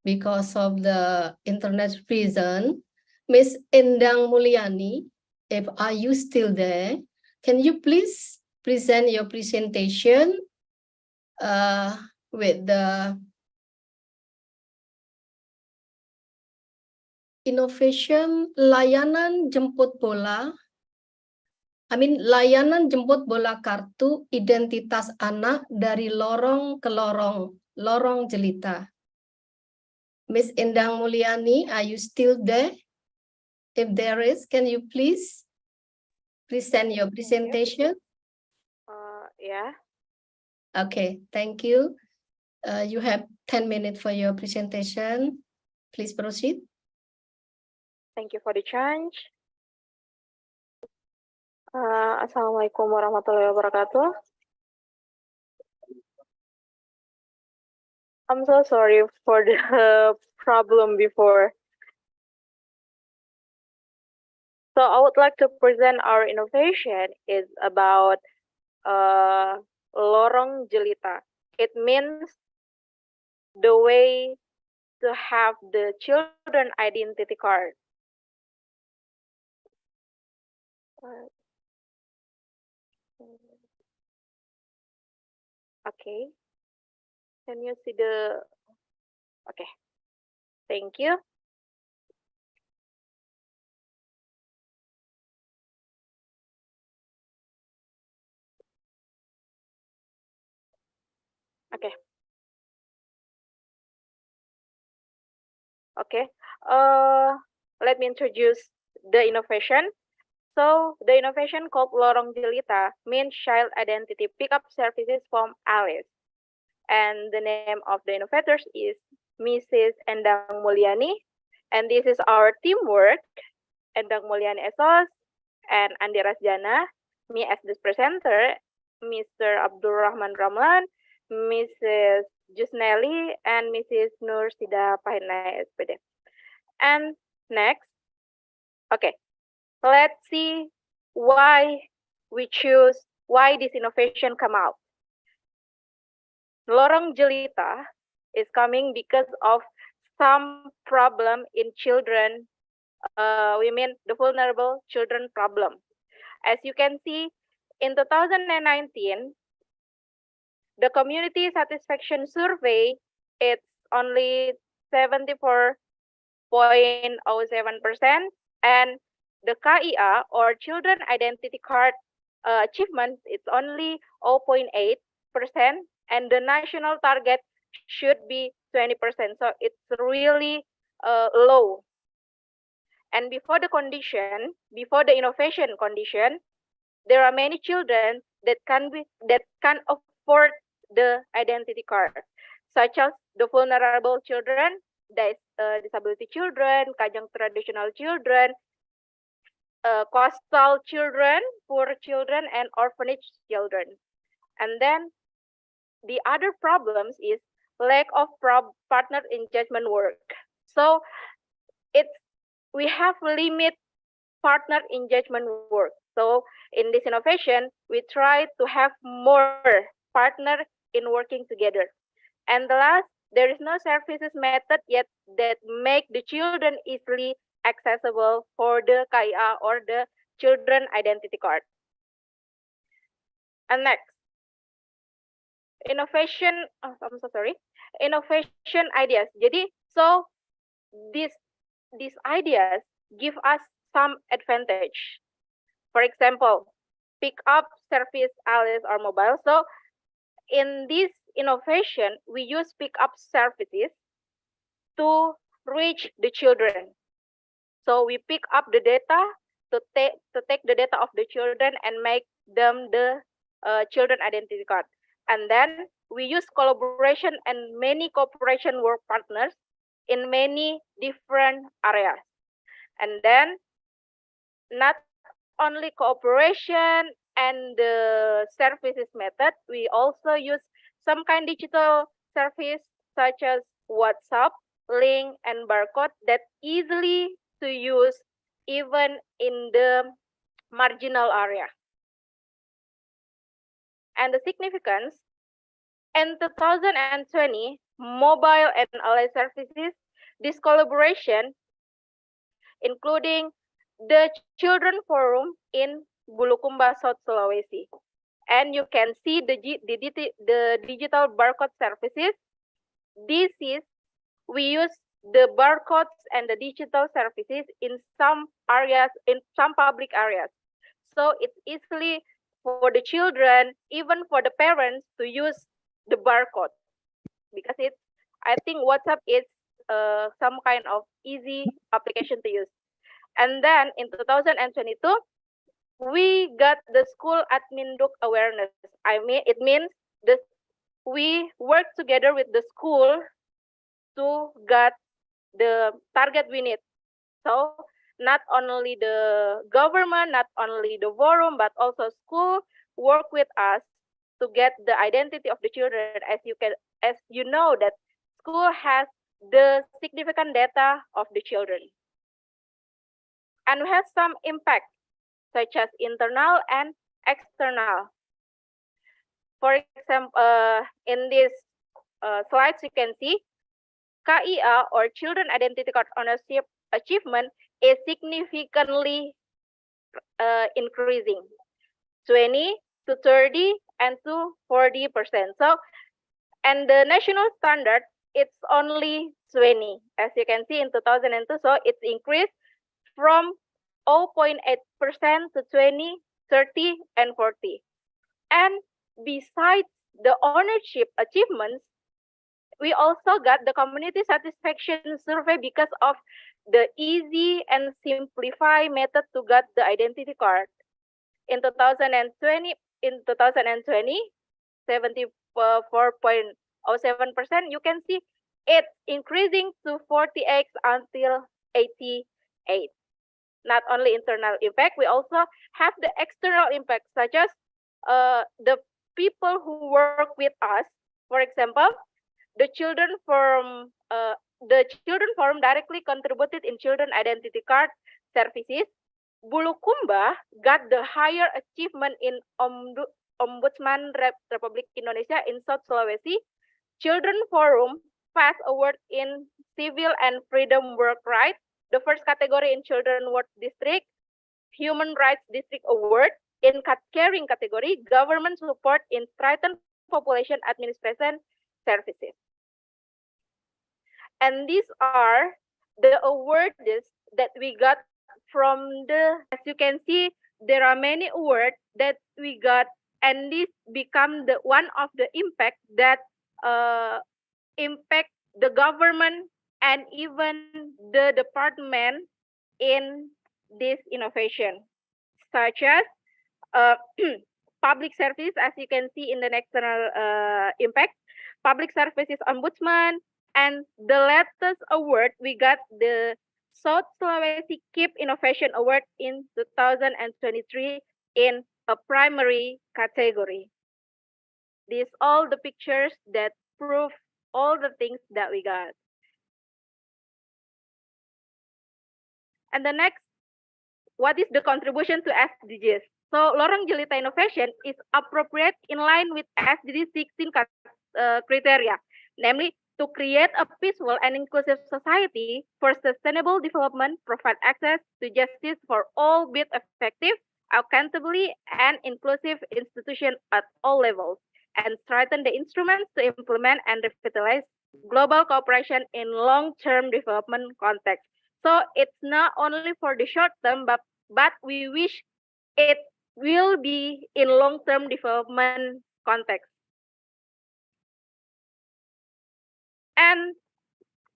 because of the internet reason. Miss Endang Mulyani, if are you still there, can you please present your presentation with the innovation layanan jemput bola. Layanan jemput bola kartu identitas anak dari lorong ke lorong, lorong jelita. Miss Endang Mulyani, are you still there? If there is, can you please present your presentation? Yeah. Okay, thank you. You have 10 minutes for your presentation. Please proceed. Thank you for the chance. Assalamualaikum warahmatullahi wabarakatuh. I'm so sorry for the problem before. So I would like to present our innovation is about lorong jelita. It means the way to have the children identity card. Okay. Can you see the... Okay. Thank you. Okay. Okay. Let me introduce the innovation. So the innovation called Lorong Jelita means child identity pickup services from Alice. And the name of the innovators is Mrs. Endang Mulyani. And this is our teamwork. Endang Mulyani Esos, and Andi Rasjana, me as the presenter, Mr. Abdul Rahman Ramlan, Mrs. Jusnelli, and Mrs. Nur Sida Pahinai SPD. And next, okay, let's see why this innovation come out. Lorong Jelita is coming because of some problem in children. We mean the vulnerable children problem. As you can see, in 2019, the community satisfaction survey, it's only 74.07%, and the KIA or Children Identity Card achievement, it's only 0.8%, and the national target should be 20%. So it's really low. And before the innovation condition, there are many children that can afford the identity card, such as the vulnerable children, disability children, Kajang traditional children, coastal children, poor children, and orphanage children. And then the other problems is lack of partner engagement work. So we have limit partner engagement work. So in this innovation, we try to have more partner in working together. And the last, there is no services method yet that make the children easily accessible for the KIA or the children identity card. And next, innovation ideas. Jadi, so these ideas give us some advantage. For example, pick up service alias or mobile. So in this innovation, we use pick up services to reach the children. So we pick up the data to take the data of the children and make them the children identity card. And then we use collaboration and many cooperation work partners in many different areas. And then not only cooperation and the services method, we also use some kind of digital service such as WhatsApp, link, and barcode that easily to use even in the marginal area. And the significance, in 2020, mobile and allied services, this collaboration, including the Children Forum in Bulukumba, South Sulawesi. And you can see the digital barcode services. We use the barcodes and the digital services in some areas, in some public areas. So it's easily for the children, even for the parents, to use the barcode, because I think WhatsApp is some kind of easy application to use. And then in 2022, we got the school admin doc awareness. It means we work together with the school to get the target we need. So not only the government, not only the forum, but also school work with us to get the identity of the children. As you know that school has the significant data of the children. And we have some impact, such as internal and external. For example, in this slides, you can see KIA or Children Identity Card Ownership achievement is significantly increasing, 20 to 30 and to 40%. So, and the national standard, it's only 20, as you can see in 2002. So it's increased from 0.8% to 20, 30, and 40. And besides the ownership achievements, we also got the community satisfaction survey because of the easy and simplified method to get the identity card. In 2020, 74.07%, you can see it's increasing to 40x until 88. not only internal impact, we also have the external impact, such as the people who work with us. For example, the children forum directly contributed in children identity card services. Bulukumba got the higher achievement in Ombudsman Republik Indonesia in South Sulawesi. Children Forum Fast Award in Civil and Freedom Work Rights, the first category in Children Work District. Human Rights District Award in caring category, government support in strengthened population administration services. And these are the awards that we got from as you can see, there are many awards that we got, and this become the one of the impact that impact the government and even the department in this innovation, such as public service, as you can see in the external impact, public services ombudsman, and the latest award we got the South Sulawesi Keep Innovation Award in 2023 in a primary category. These all the pictures that prove all the things that we got. And the next, what is the contribution to SDGs? So lorong jelita innovation is appropriate in line with SDG 16 criteria, namely to create a peaceful and inclusive society for sustainable development, provide access to justice for all, be effective, accountably, and inclusive institutions at all levels, and strengthen the instruments to implement and revitalize global cooperation in long-term development context. So it's not only for the short term, but we wish it will be in long-term development context. And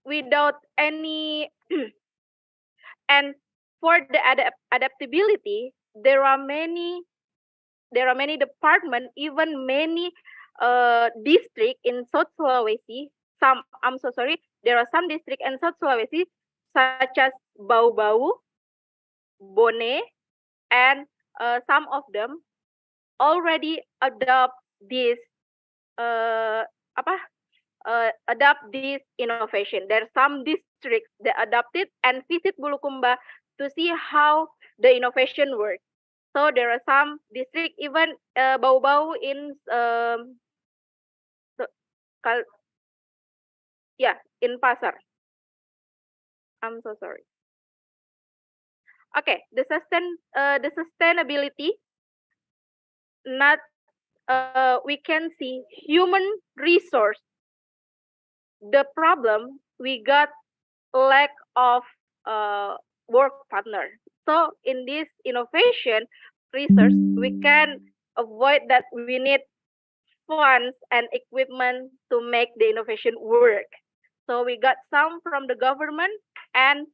without any, and for the adaptability, there are many departments, even many districts in South Sulawesi. There are some districts in South Sulawesi, such as Bau-Bau, Bone, and some of them already adopt this innovation. There are some districts that adopted and visit Bulukumba to see how the innovation works. So there are some districts, even Bau-Bau in in Pasar. I'm so sorry. Okay, the sustainability, not we can see human resource. The problem, we got lack of work partner. So in this innovation research, we can avoid that we need funds and equipment to make the innovation work. So we got some from the government and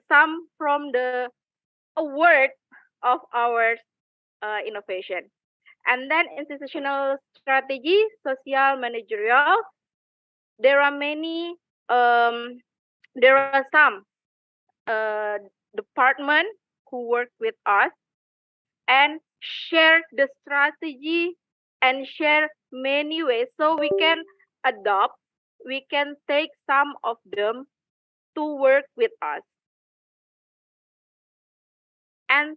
some from the award of our innovation. And then institutional strategy, social managerial, there are many, there are some department who work with us and share the strategy and share many ways, so we can adopt, we can take some of them to work with us. And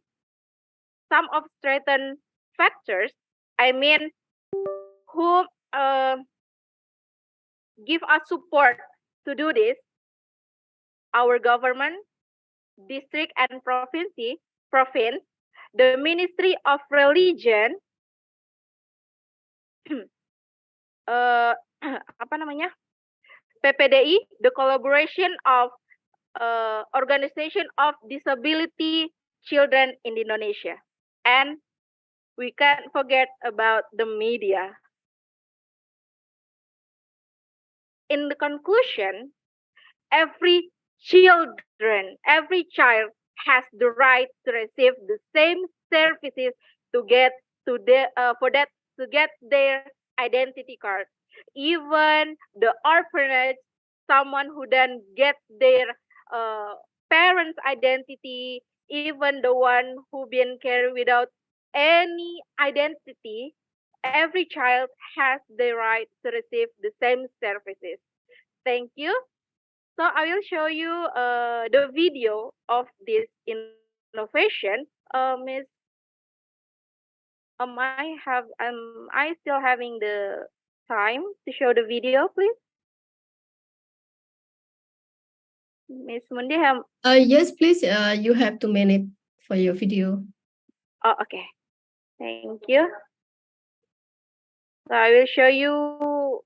some of strengthen factors, I mean, who give us support to do this, our government, district and province, the Ministry of Religion, PPDI, the collaboration of Organization of Disability Children in Indonesia, and we can't forget about the media. In the conclusion, every child has the right to receive the same services to get to get their identity card. Even the orphanage, someone who then get their parent's identity, even the one who been carried without any identity, every child has the right to receive the same services. Thank you. So I will show you the video of this innovation. Miss, I still having the time to show the video, please? Miss Mundi, yes, please. You have 2 minutes for your video. Oh, okay. Thank you. So I will show you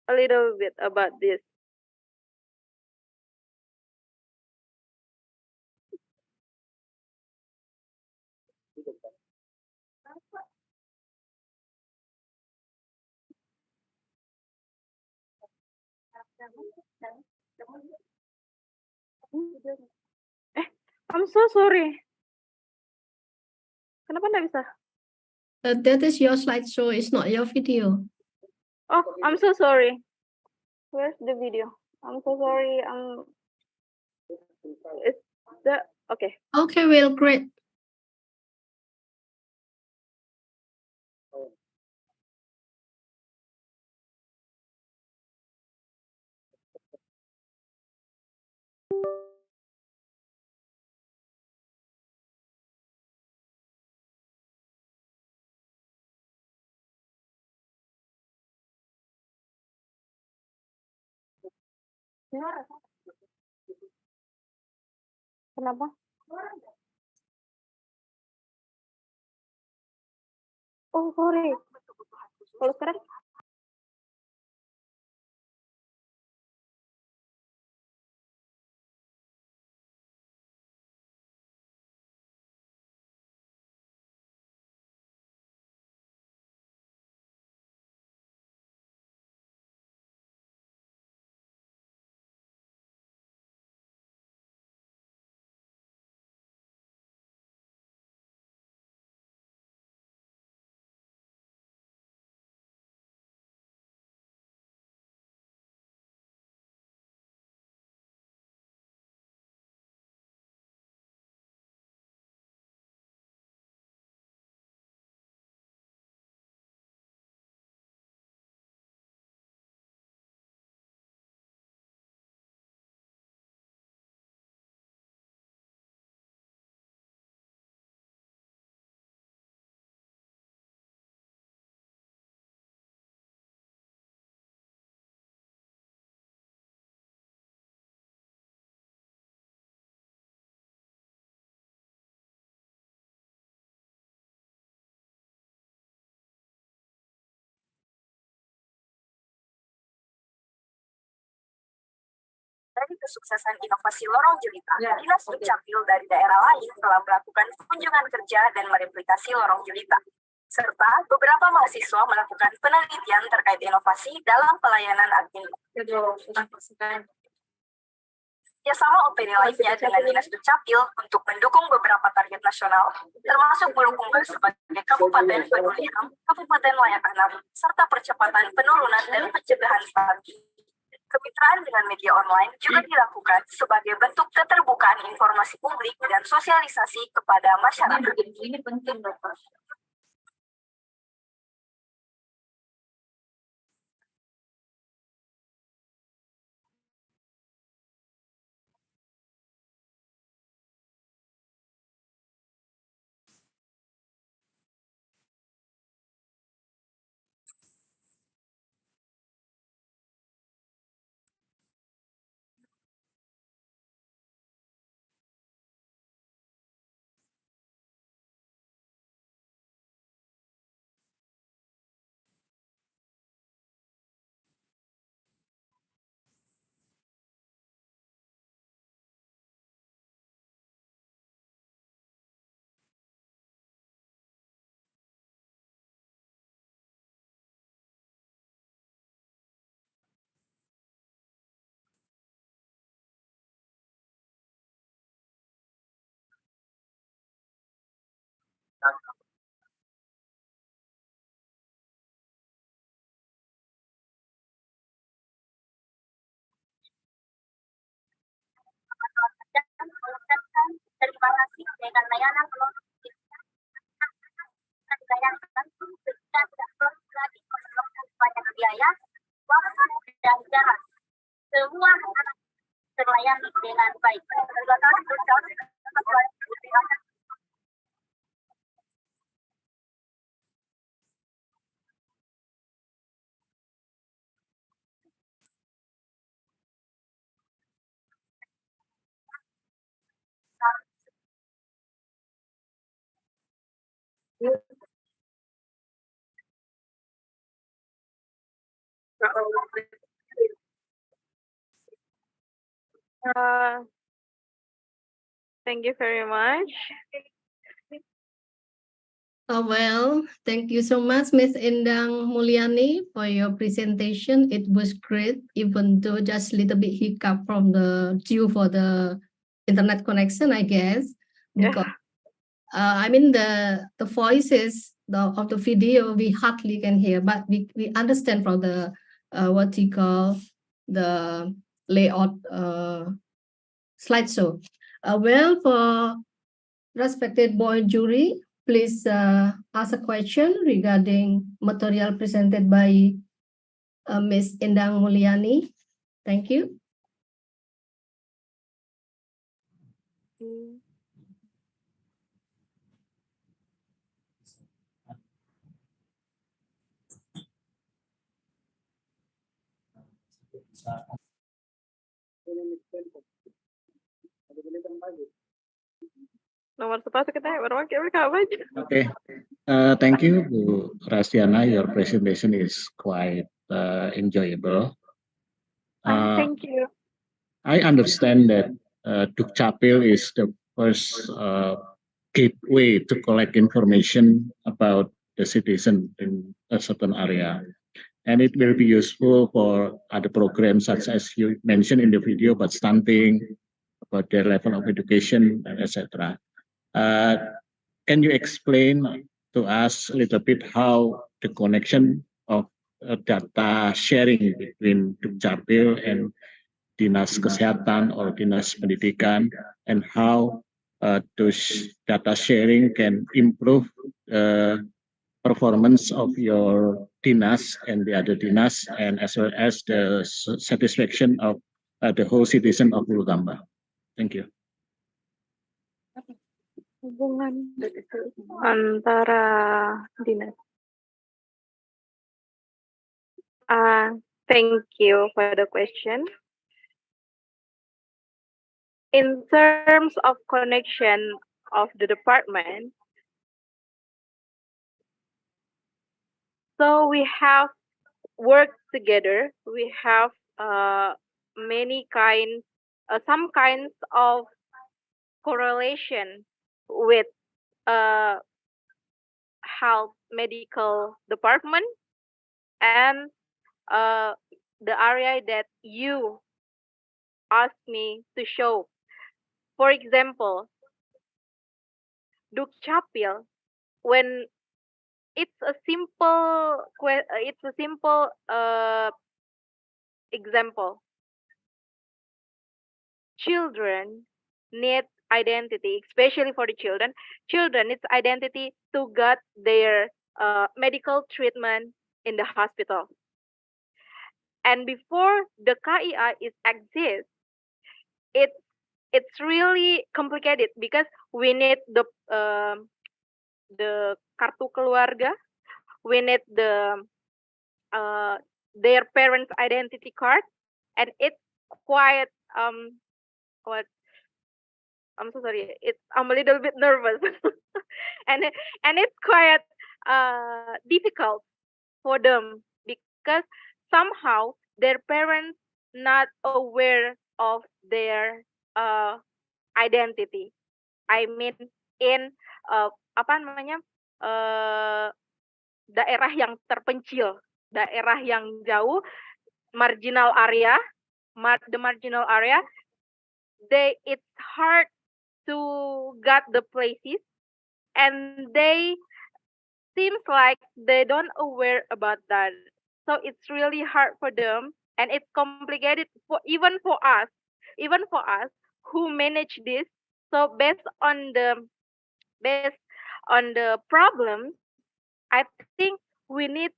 a little bit about this. I'm so sorry. Kenapa nggak bisa? That is your slideshow. It's not your video. Oh, I'm so sorry. Where's the video? I'm so sorry. It's the okay. Okay, well, great. Kenapa? Oh, sorry. Kalau sekarang? Dari kesuksesan inovasi lorong jelita, Dinas Dukcapil dari daerah lain telah melakukan kunjungan kerja dan mereplikasi lorong jelita, serta beberapa mahasiswa melakukan penelitian terkait inovasi dalam pelayanan admin. Kerjasama opini lainnya dengan Dinas Dukcapil untuk mendukung beberapa target nasional, termasuk Bulukumba sebagai Kabupaten Peduli HAM, Kabupaten Layak Anak, serta percepatan penurunan dan pencegahan stunting. Kemitraan dengan media online juga dilakukan sebagai bentuk keterbukaan informasi publik dan sosialisasi kepada masyarakat. Ini penting, Dokter. terima kasih dengan layanan dilayangkan sehingga tidak perlu lagi mengeluarkan banyak biaya, waktu, dan jarak. Semua terlayani dengan baik. Terima kasih. Thank you very much. Well, thank you so much, Ms. Endang Mulyani, for your presentation. It was great, even though just a little bit hiccup from the due for the internet connection, I guess, because I mean the voices of the video we hardly can hear, but we understand from the what you call the layout slideshow. Well, for respected board jury, please ask a question regarding material presented by Ms. Endang Mulyani. Thank you. Nomor sepatu kita berwakil apa aja? Okay. Thank you, Bu Rastiana. Your presentation is quite enjoyable. Thank you. I understand that Dukcapil is the first gateway to collect information about the citizen in a certain area. And it will be useful for other programs such as you mentioned in the video about stunting, about their level of education, etc. Can you explain to us a little bit how the connection of data sharing between Dukcapil and Dinas Kesehatan or Dinas Pendidikan, and how those data sharing can improve performance of your dinas and the other dinas, and as well as the satisfaction of the whole citizen of Bulukumba? Thank you. Hubungan antara dinas. Thank you for the question. In terms of connection of the department, so we have worked together. We have some kinds of correlation with health medical department and the area that you asked me to show. For example, Dukcapil, when it's a simple example. Children need identity, especially for the children. Children need identity to get their medical treatment in the hospital. And before the KIA exists, it's really complicated because we need the kartu keluarga, we need their parents' identity card, and it's quite I'm so sorry. I'm a little bit nervous, and it's quite difficult for them because somehow their parents not aware of their identity. I mean, in daerah yang terpencil, daerah yang jauh, marginal area, the marginal area, it's hard to get the places, and they seems like they don't aware about that. So it's really hard for them, and it's complicated even for us who manage this So based on the problem, I think we need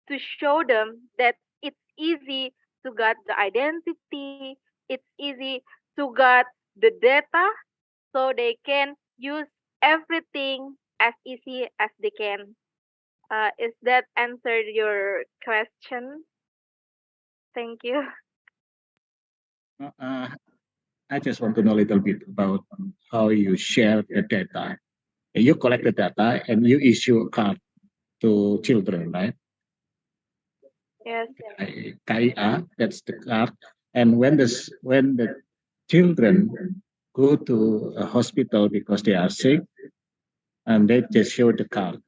to show them that it's easy to get the identity, it's easy to get the data, so they can use everything as easy as they can. Is that answered your question? Thank you. I just want to know a little bit about how you share the data. You collect the data and you issue a card to children, right? Yes. KIA, that's the card. And when the children go to a hospital because they are sick, and they just show the card.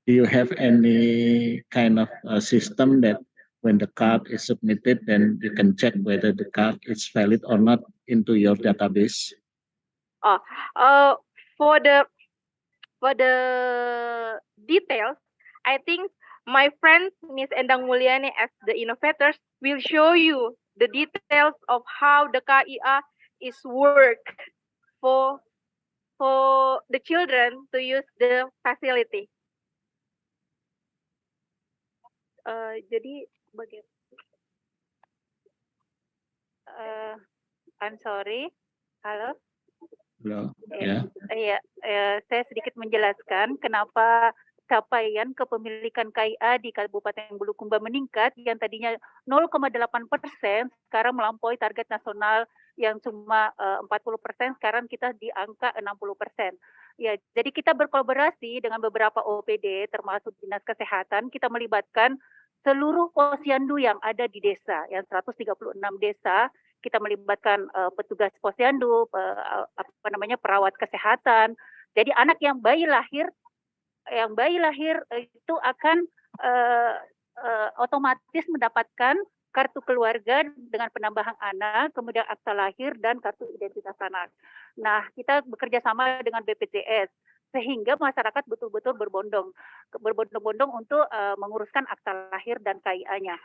Do you have any kind of system that when the card is submitted, then you can check whether the card is valid or not into your database? For the details, I think my friend Ms. Endang Mulyani as the innovators will show you the details of how the KIA is work for the children to use the facility. Jadi I'm sorry. Halo. Halo. Iya, saya sedikit menjelaskan kenapa capaian kepemilikan KIA di Kabupaten Bulukumba meningkat yang tadinya 0,8%, sekarang melampaui target nasional yang cuma 40%, sekarang kita di angka 60%. Ya, jadi kita berkolaborasi dengan beberapa OPD termasuk Dinas Kesehatan, kita melibatkan seluruh posyandu yang ada di desa, yang 136 desa. Kita melibatkan petugas posyandu, perawat kesehatan. Jadi anak yang bayi lahir itu akan otomatis mendapatkan kartu keluarga dengan penambahan anak, kemudian akta lahir dan kartu identitas anak. Nah, kita bekerja sama dengan BPJS sehingga masyarakat betul-betul berbondong-bondong untuk menguruskan akta lahir dan KIA-nya.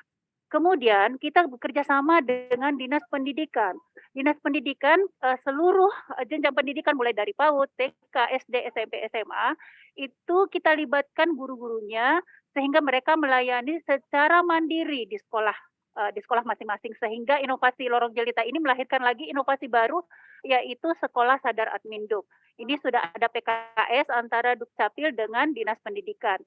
Kemudian kita bekerja sama dengan Dinas Pendidikan. Dinas Pendidikan seluruh jenjang pendidikan mulai dari PAUD, TK, SD, SMP, SMA itu kita libatkan guru-gurunya sehingga mereka melayani secara mandiri di sekolah masing-masing, sehingga inovasi Lorong Jelita ini melahirkan lagi inovasi baru yaitu Sekolah Sadar Adminduk. Ini sudah ada PKS antara Dukcapil dengan Dinas Pendidikan.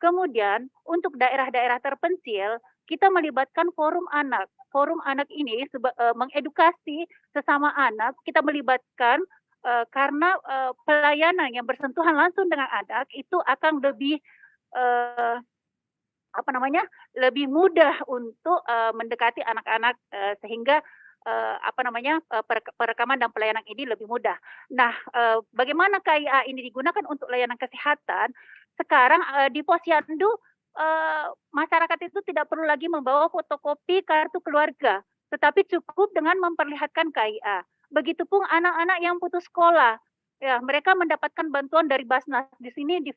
Kemudian untuk daerah-daerah terpencil kita melibatkan forum anak. Forum anak ini mengedukasi sesama anak. Kita melibatkan karena pelayanan yang bersentuhan langsung dengan anak itu akan lebih lebih mudah untuk mendekati anak-anak sehingga perekaman dan pelayanan ini lebih mudah. Nah, bagaimana KIA ini digunakan untuk layanan kesehatan? Sekarang di posyandu masyarakat itu tidak perlu lagi membawa fotokopi kartu keluarga, tetapi cukup dengan memperlihatkan KIA. Begitupun anak-anak yang putus sekolah, ya mereka mendapatkan bantuan dari Basnas. Di sini di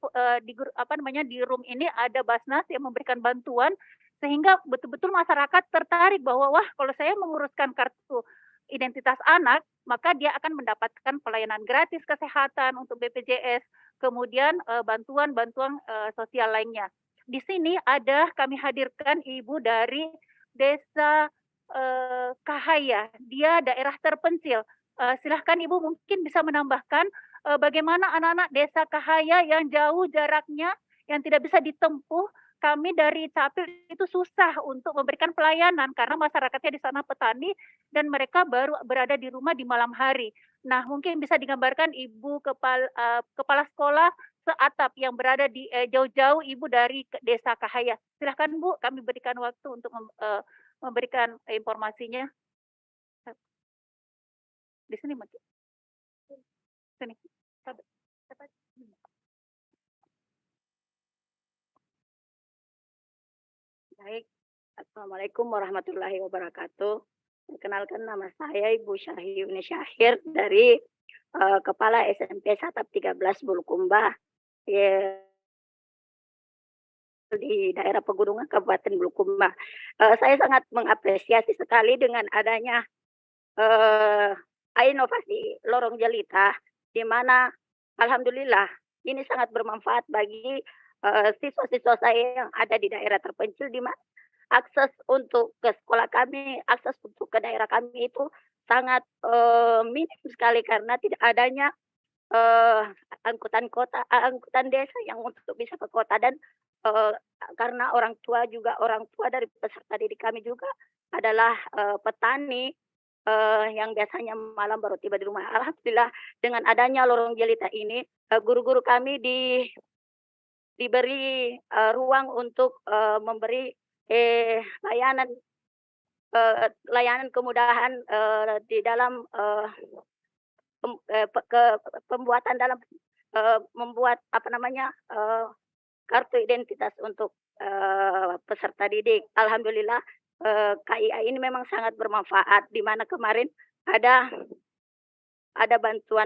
room ini ada Basnas yang memberikan bantuan sehingga betul-betul masyarakat tertarik bahwa wah kalau saya menguruskan kartu identitas anak maka dia akan mendapatkan pelayanan gratis kesehatan untuk BPJS, kemudian bantuan-bantuan sosial lainnya. Di sini kami hadirkan ibu dari desa Kahaya, dia daerah terpencil. Silahkan ibu mungkin bisa menambahkan bagaimana anak-anak desa Kahaya yang jauh jaraknya, yang tidak bisa ditempuh, kami dari Capil itu susah untuk memberikan pelayanan karena masyarakatnya di sana petani dan mereka baru berada di rumah di malam hari. Nah, mungkin bisa digambarkan ibu kepala sekolah seatap yang berada di jauh-jauh ibu dari desa Kahaya. Silahkan Bu, kami berikan waktu untuk memberikan informasinya. Di sini, Mak. Sini. Baik, Assalamualaikum warahmatullahi wabarakatuh. Perkenalkan nama saya Ibu Syahyuni Syahir dari Kepala SMP Satap 13 Bulukumba di daerah pegunungan Kabupaten Bulukumba. Saya sangat mengapresiasi sekali dengan adanya inovasi lorong jelita, di mana alhamdulillah ini sangat bermanfaat bagi siswa-siswa saya yang ada di daerah terpencil, di mana akses untuk ke sekolah kami, akses untuk ke daerah kami itu sangat minim sekali karena tidak adanya angkutan desa yang untuk bisa ke kota, dan karena orang tua dari peserta didik kami juga adalah petani yang biasanya malam baru tiba di rumah. Alhamdulillah dengan adanya lorong jelita ini, guru-guru kami diberi ruang untuk memberi layanan kemudahan di dalam pembuatan dalam membuat kartu identitas untuk peserta didik. Alhamdulillah KIA ini memang sangat bermanfaat, di mana kemarin ada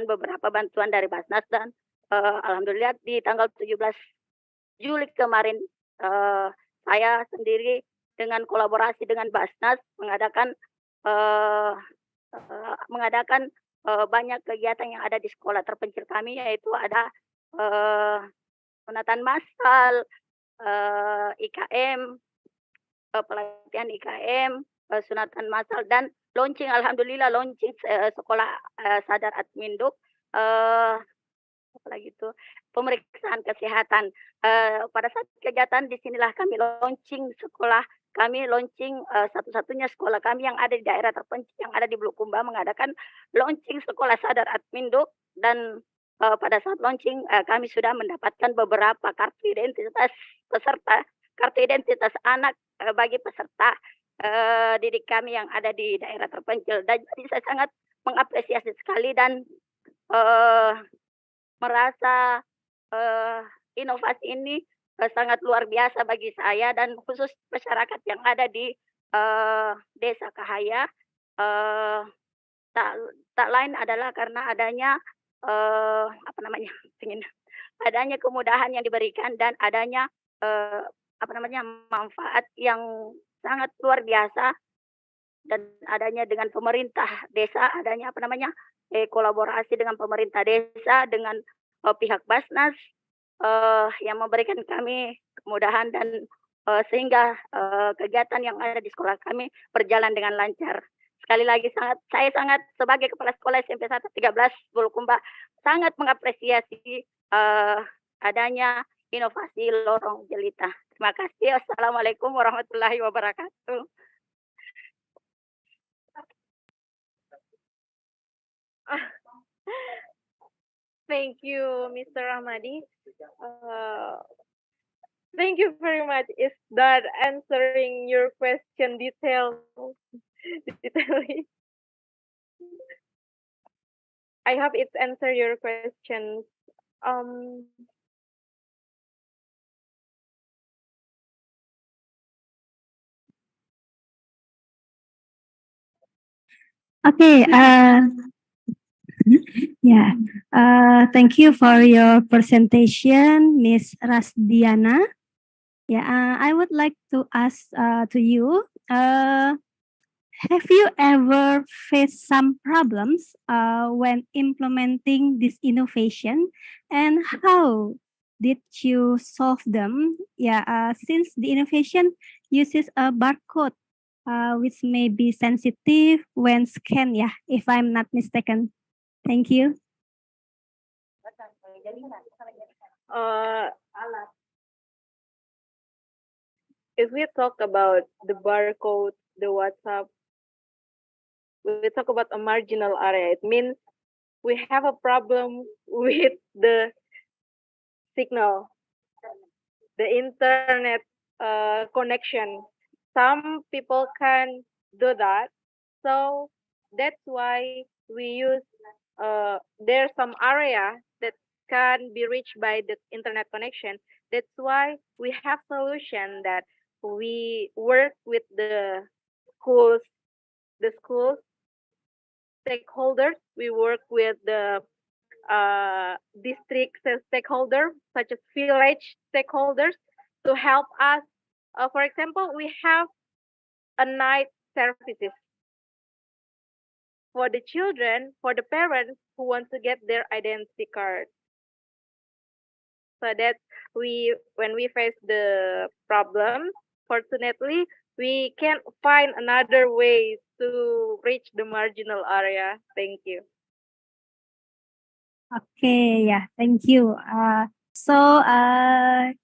beberapa bantuan dari Basnas, dan alhamdulillah di tanggal 17 Juli kemarin saya sendiri dengan kolaborasi dengan Basnas mengadakan banyak kegiatan yang ada di sekolah terpencil kami, yaitu ada sunatan massal, IKM, pelatihan IKM, sunatan massal, dan launching, alhamdulillah launching sekolah sadar adminduk, apalagi itu pemeriksaan kesehatan. Pada saat kegiatan disinilah kami launching sekolah kami, satu-satunya sekolah kami yang ada di daerah terpencil yang ada di Bulukumba mengadakan launching sekolah sadar adminduk, dan pada saat launching kami sudah mendapatkan beberapa kartu identitas peserta, kartu identitas anak bagi peserta didik kami yang ada di daerah terpencil. Dan jadi saya sangat mengapresiasi sekali dan merasa inovasi ini sangat luar biasa bagi saya dan khusus masyarakat yang ada di Desa Kahaya. Tak lain adalah karena adanya adanya kemudahan yang diberikan dan adanya manfaat yang sangat luar biasa, dan adanya dengan pemerintah desa, adanya kolaborasi dengan pemerintah desa dengan pihak Basnas yang memberikan kami kemudahan, dan sehingga kegiatan yang ada di sekolah kami berjalan dengan lancar. Sekali lagi saya sangat sebagai kepala sekolah SMP 13 Bulukumba sangat mengapresiasi adanya inovasi lorong jelita. Terima kasih. Assalamualaikum warahmatullahi wabarakatuh. Thank you, Mr. Rahmadi. Thank you very much. Is that answering your question detailedly? I hope it's answered your questions. Okay. Thank you for your presentation, Ms. Rasdiana. I would like to ask to you, have you ever faced some problems when implementing this innovation, and how did you solve them? Since the innovation uses a barcode, which may be sensitive when scanned, if I'm not mistaken. Thank you. If we talk about the barcode, the WhatsApp, we talk about a marginal area. It means we have a problem with the signal, the internet connection. Some people can do that, so that's why we use. There's some area that can be reached by the internet connection. That's why we have solution that we work with the schools stakeholders. We work with the district stakeholders, such as village stakeholders, to help us. For example, we have a night services. for the children, for the parents who want to get their identity card. So that when we face the problem, fortunately, we can find another way to reach the marginal area. Thank you. Okay, yeah, thank you.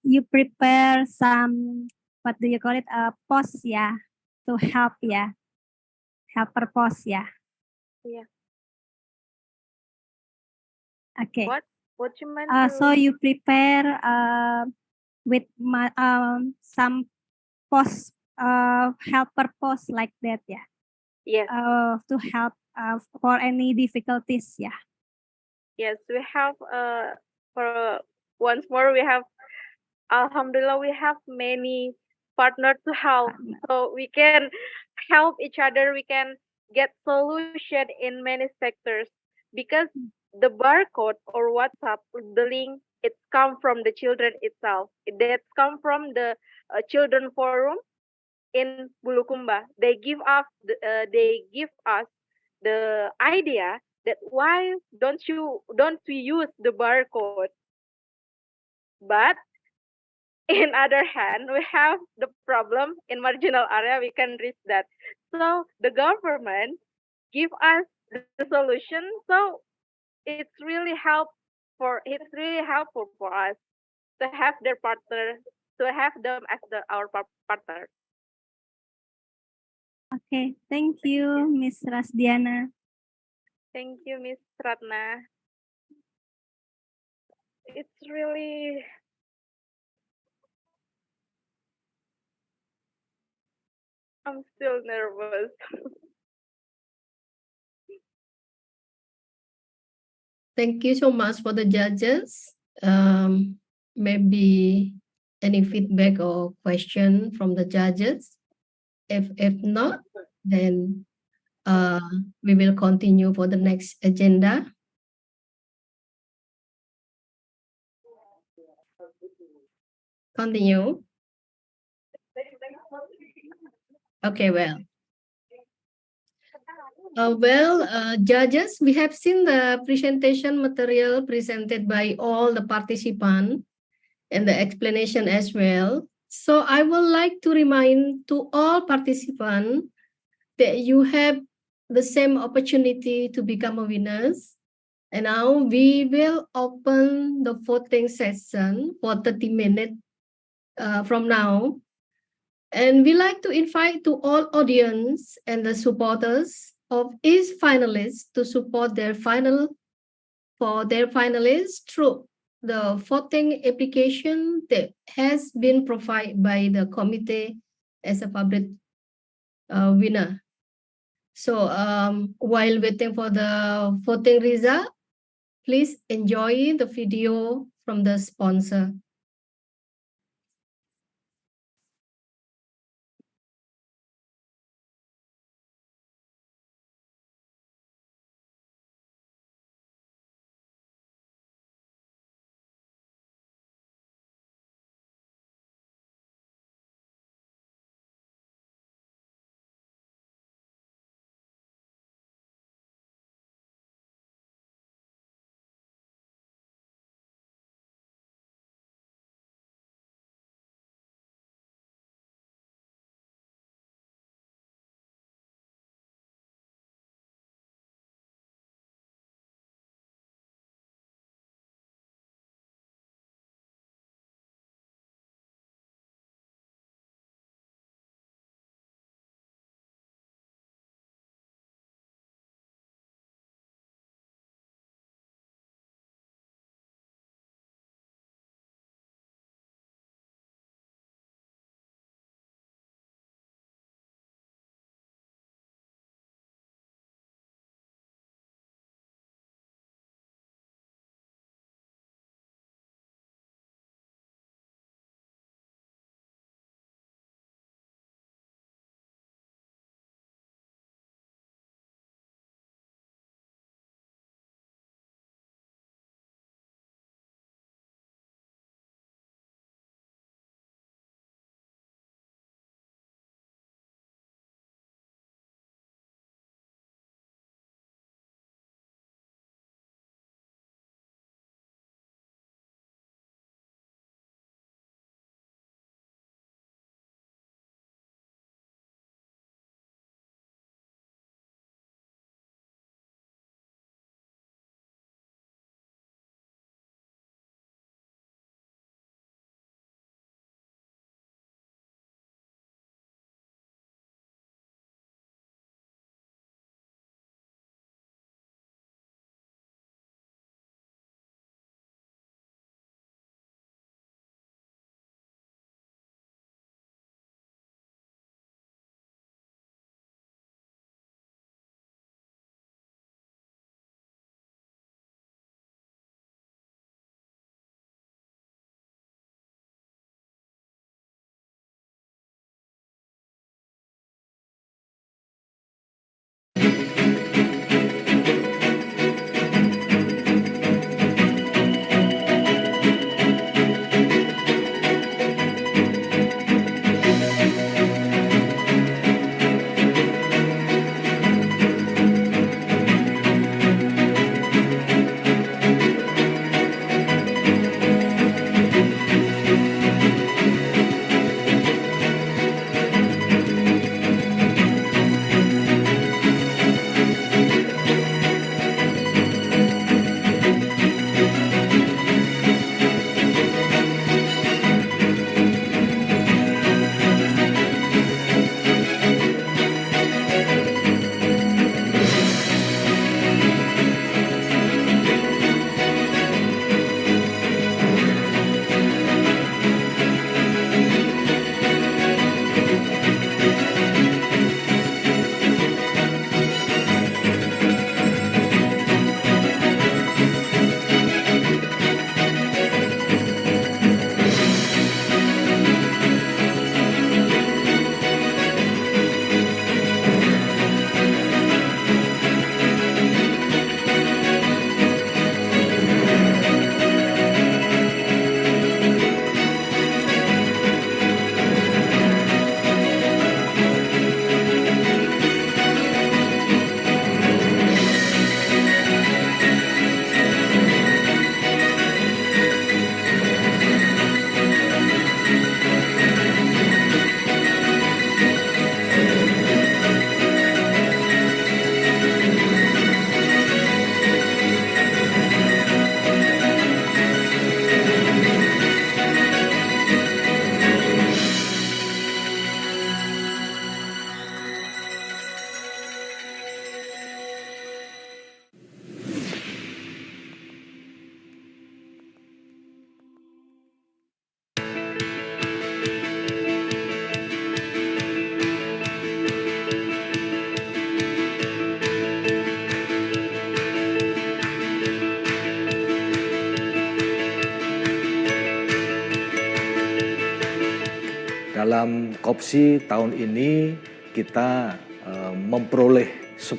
You prepare some, what do you call it, post, yeah, to help, yeah, helper post, yeah. Yeah. Okay. What you meant? So you prepare with some post, helper post like that, yeah. Yes. To help for any difficulties, yeah. Yes, we have for once more we have Alhamdulillah we have many partners to help, so we can help each other. We can get solution in many sectors because the barcode or WhatsApp, the link, it's come from the children itself. That's come from the children forum in Bulukumba. They give us the idea that why don't we use the barcode? But in other hand, we have the problem in marginal area. We can reach that. So the government give us the solution. So it's really helpful for us to have their partner, to have them as our partner. Okay, thank you, Miss Rasdiana. Thank you, Miss Ratna. It's really I'm still nervous. Thank you so much for the judges. Maybe any feedback or question from the judges? If not, then we will continue for the next agenda. Continue. Okay, well. Judges, we have seen the presentation material presented by all the participants and the explanation as well. So I would like to remind to all participants that you have the same opportunity to become a winners. And now we will open the voting session for 30 minutes from now. And we like to invite to all audience and the supporters of each finalist to support their finalists through the voting application that has been provided by the committee as a public winner. So while waiting for the voting result, please enjoy the video from the sponsor. Dalam COPSI tahun ini kita memperoleh 10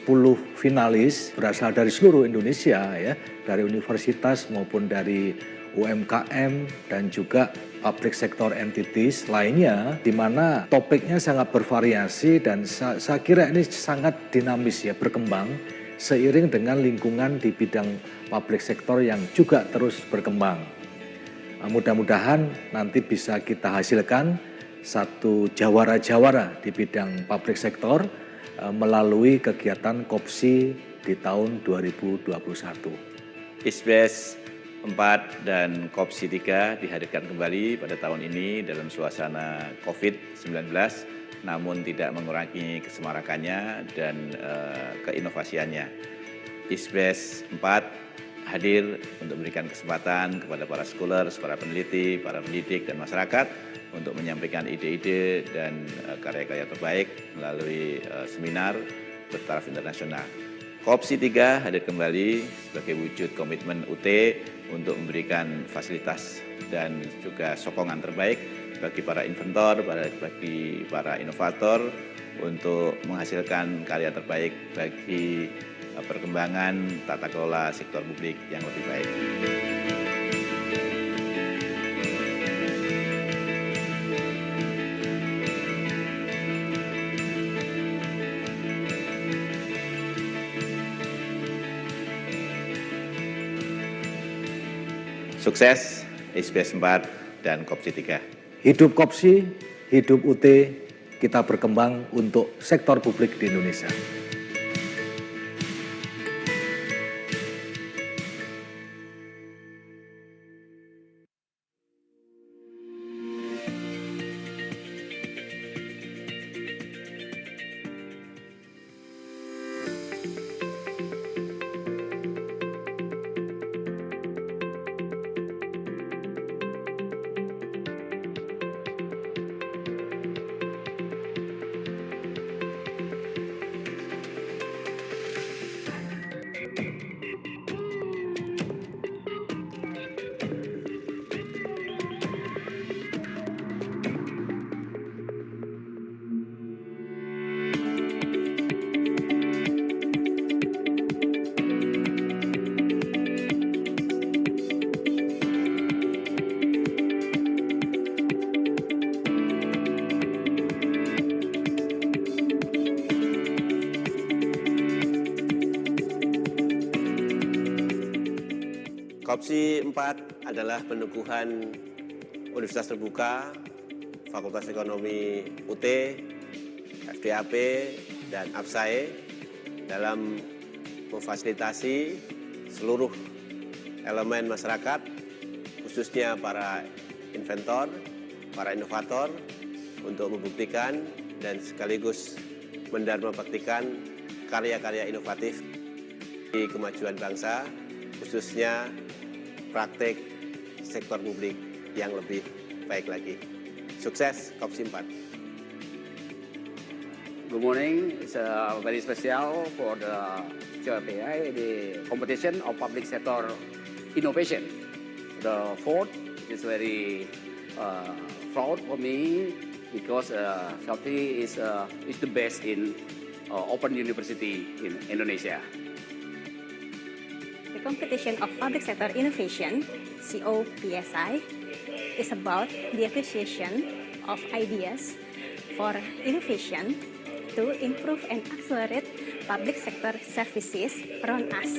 finalis berasal dari seluruh Indonesia ya, dari universitas maupun dari UMKM dan juga public sector entities lainnya, di mana topiknya sangat bervariasi dan saya kira ini sangat dinamis ya, berkembang seiring dengan lingkungan di bidang public sector yang juga terus berkembang. Mudah-mudahan nanti bisa kita hasilkan satu jawara-jawara di bidang public sector melalui kegiatan COPSI di tahun 2021. ISBES 4 dan COPSI 3 dihadirkan kembali pada tahun ini dalam suasana COVID-19, namun tidak mengurangi kesemarakannya dan keinovasiannya. ISBES 4 hadir untuk memberikan kesempatan kepada para scholars, para peneliti, para pendidik, dan masyarakat untuk menyampaikan ide-ide dan karya-karya terbaik melalui seminar bertaraf internasional. COPSI 3 hadir kembali sebagai wujud komitmen UT untuk memberikan fasilitas dan juga sokongan terbaik bagi para inventor, bagi para inovator untuk menghasilkan karya terbaik bagi perkembangan tata kelola sektor publik yang lebih baik. Sukses ISBES 4 dan COPSI 3. Hidup COPSI, hidup UT, kita berkembang untuk sektor publik di Indonesia. COPSI 4 adalah peneguhan Universitas Terbuka, Fakultas Ekonomi UT, FDAP, dan APSAE dalam memfasilitasi seluruh elemen masyarakat, khususnya para inventor, para inovator, untuk membuktikan dan sekaligus mendarmabaktikan karya-karya inovatif di kemajuan bangsa, khususnya praktek sektor publik yang lebih baik lagi. Sukses COPSI 4. Good morning. It's very special for the CFA, the competition of public sector innovation. The fourth is very proud for me because COPSI is the best in open university in Indonesia. The competition of public sector innovation, COPSI, is about the appreciation of ideas for innovation to improve and accelerate public sector services around us.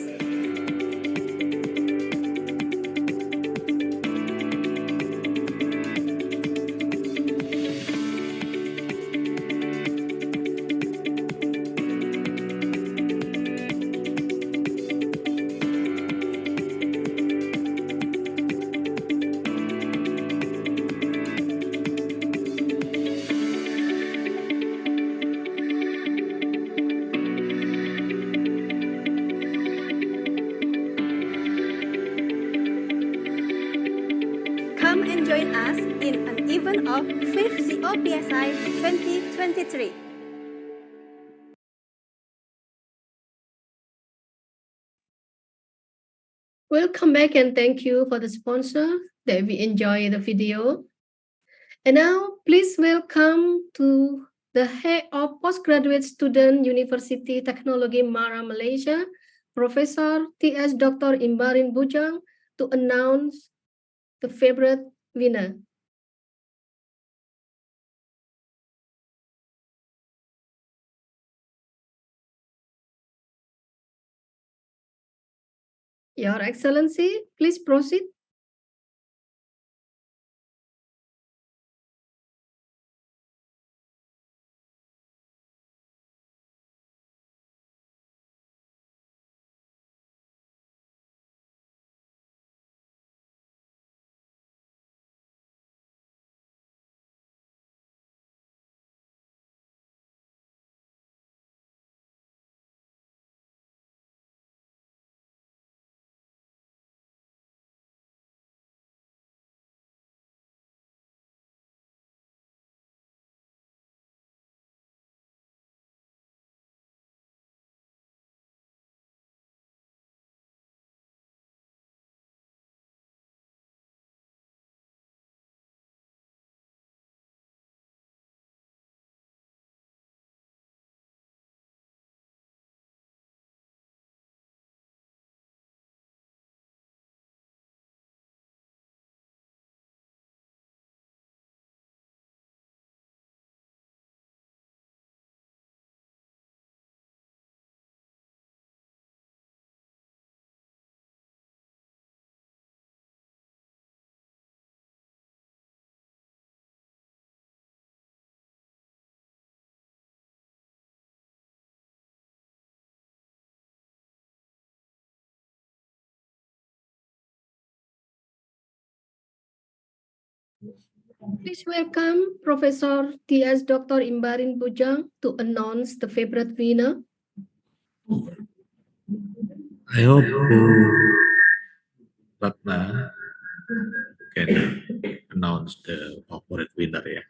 Come and join us in an event of 5th COPSI 2023. Welcome back and thank you for the sponsor that we enjoy the video. And now, please welcome to the Head of Postgraduate Student Universiti Teknologi Mara, Malaysia, Professor T.S. Dr. Imbarine Bujang, to announce the favorite winner. Your Excellency, please proceed. Please welcome Professor T.S. Dr. Imbarine Bujang to announce the favorite winner. I hope Ratna can announce the favorite winner. Yeah.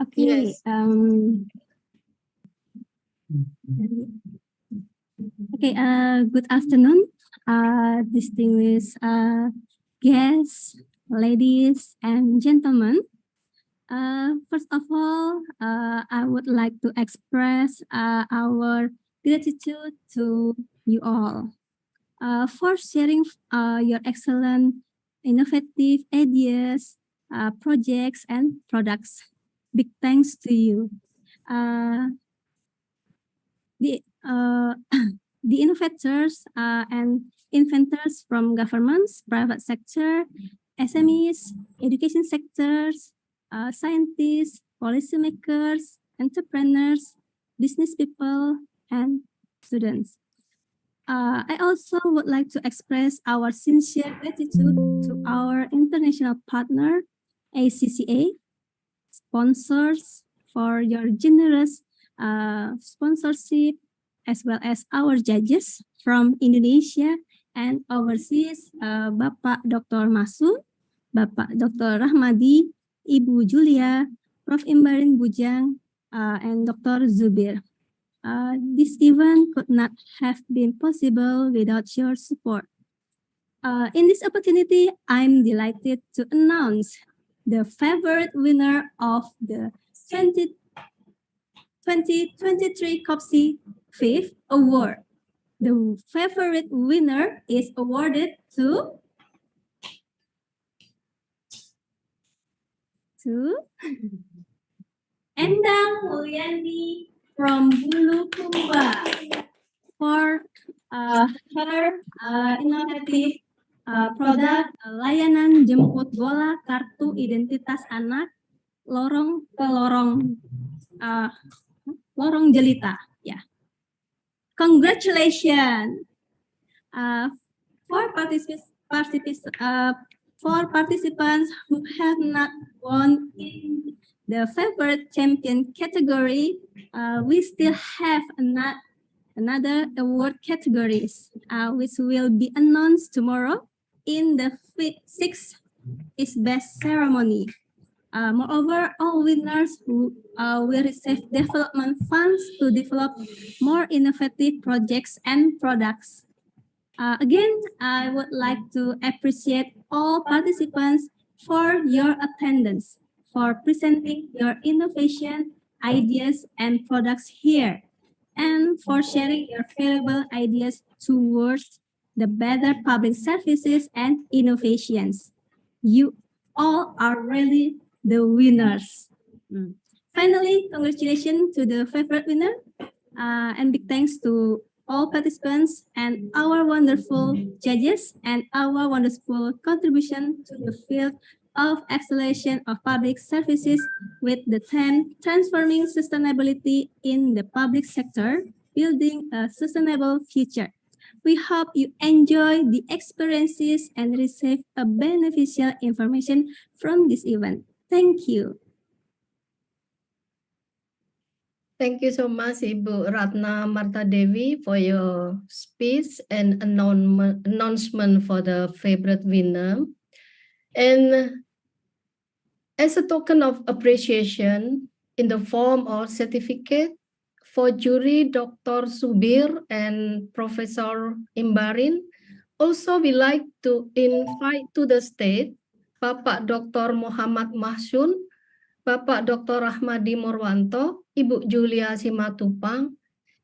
Okay. Yes. Okay. Good afternoon, distinguished guests, ladies and gentlemen. First of all, I would like to express our gratitude to you all for sharing your excellent, innovative ideas, projects, and products. Big thanks to you. The the innovators and inventors from governments, private sector, SMEs, education sectors, scientists, policymakers, entrepreneurs, business people, and students. I also would like to express our sincere gratitude to our international partner, ACCA, sponsors for your generous sponsorship, as well as our judges from Indonesia and overseas, Bapak Dr. Mahsun, Bapak Dr. Rahmadi, Ibu Julia, Prof. Imbarine Bujang, and Dr. Zubir. This event could not have been possible without your support. In this opportunity, I'm delighted to announce the favorite winner of the 2023 COPSI 5th Award. The favorite winner is awarded to Endang Mulyani from Bulukumba for her innovative produk layanan jemput bola kartu identitas anak lorong ke lorong jelita. Yeah. Congratulations for participants who have not won in the favorite champion category. We still have another award categories, which will be announced tomorrow in the 6th is best ceremony. Moreover, all winners who will receive development funds to develop more innovative projects and products. Again, I would like to appreciate all participants for your attendance, for presenting your innovation, ideas, and products here, and for sharing your valuable ideas towards the better public services and innovations. You all are really the winners. Finally, congratulations to the favorite winner, and big thanks to all participants and our wonderful judges and our wonderful contribution to the field of acceleration of public services with the theme Transforming Sustainability in the Public Sector, Building a Sustainable Future. We hope you enjoy the experiences and receive a beneficial information from this event. Thank you. Thank you so much, Ibu Ratna Marta Devi, for your speech and announcement for the favorite winner. And as a token of appreciation in the form of certificate for jury Dr. Zubir and Professor Imbarine, also we like to invite to the stage Bapak Dr. Muhammad Mahsun, Bapak Dr. Rahmadi Murwanto, Ibu Julia Simatupang,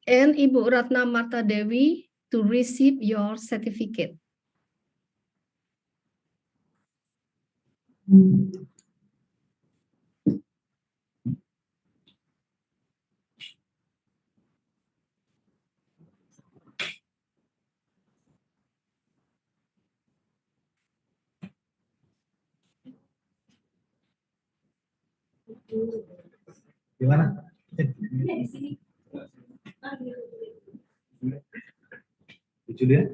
and Ibu Ratna Marta Dewi to receive your certificate. Gimana? Julia?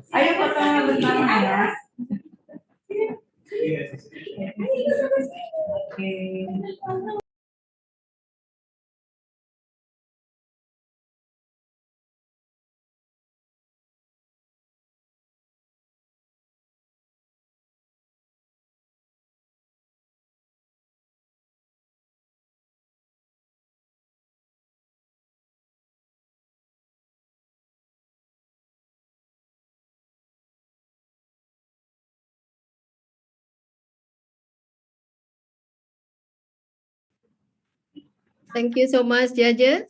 Ayo foto bersama ya. Thank you so much, judges.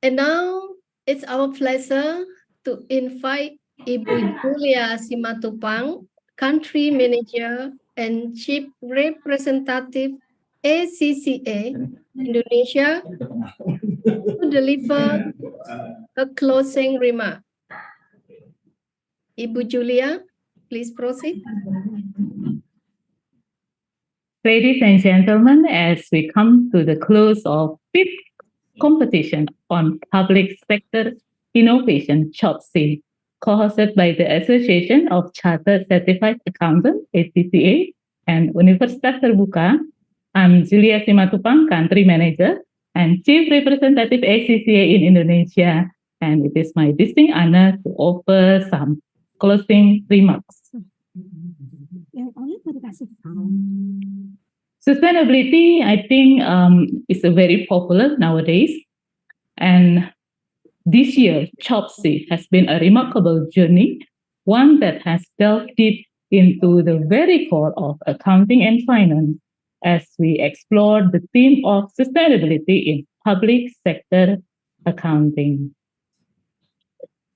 And now It's our pleasure to invite Ibu Julia Simatupang, Country Manager and Chief Representative ACCA Indonesia, to deliver a closing remark. Ibu Julia, please proceed. Ladies and gentlemen, as we come to the close of fifth competition on public sector innovation, COPSI, co-hosted by the Association of Chartered Certified Accountants, ACCA, and Universitas Terbuka, I'm Julia Simatupang, Country Manager and Chief Representative ACCA in Indonesia, and it is my distinct honor to offer some closing remarks. Sustainability, I think, is very popular nowadays. And this year, COPSI has been a remarkable journey, one that has delved deep into the very core of accounting and finance as we explore the theme of sustainability in public sector accounting.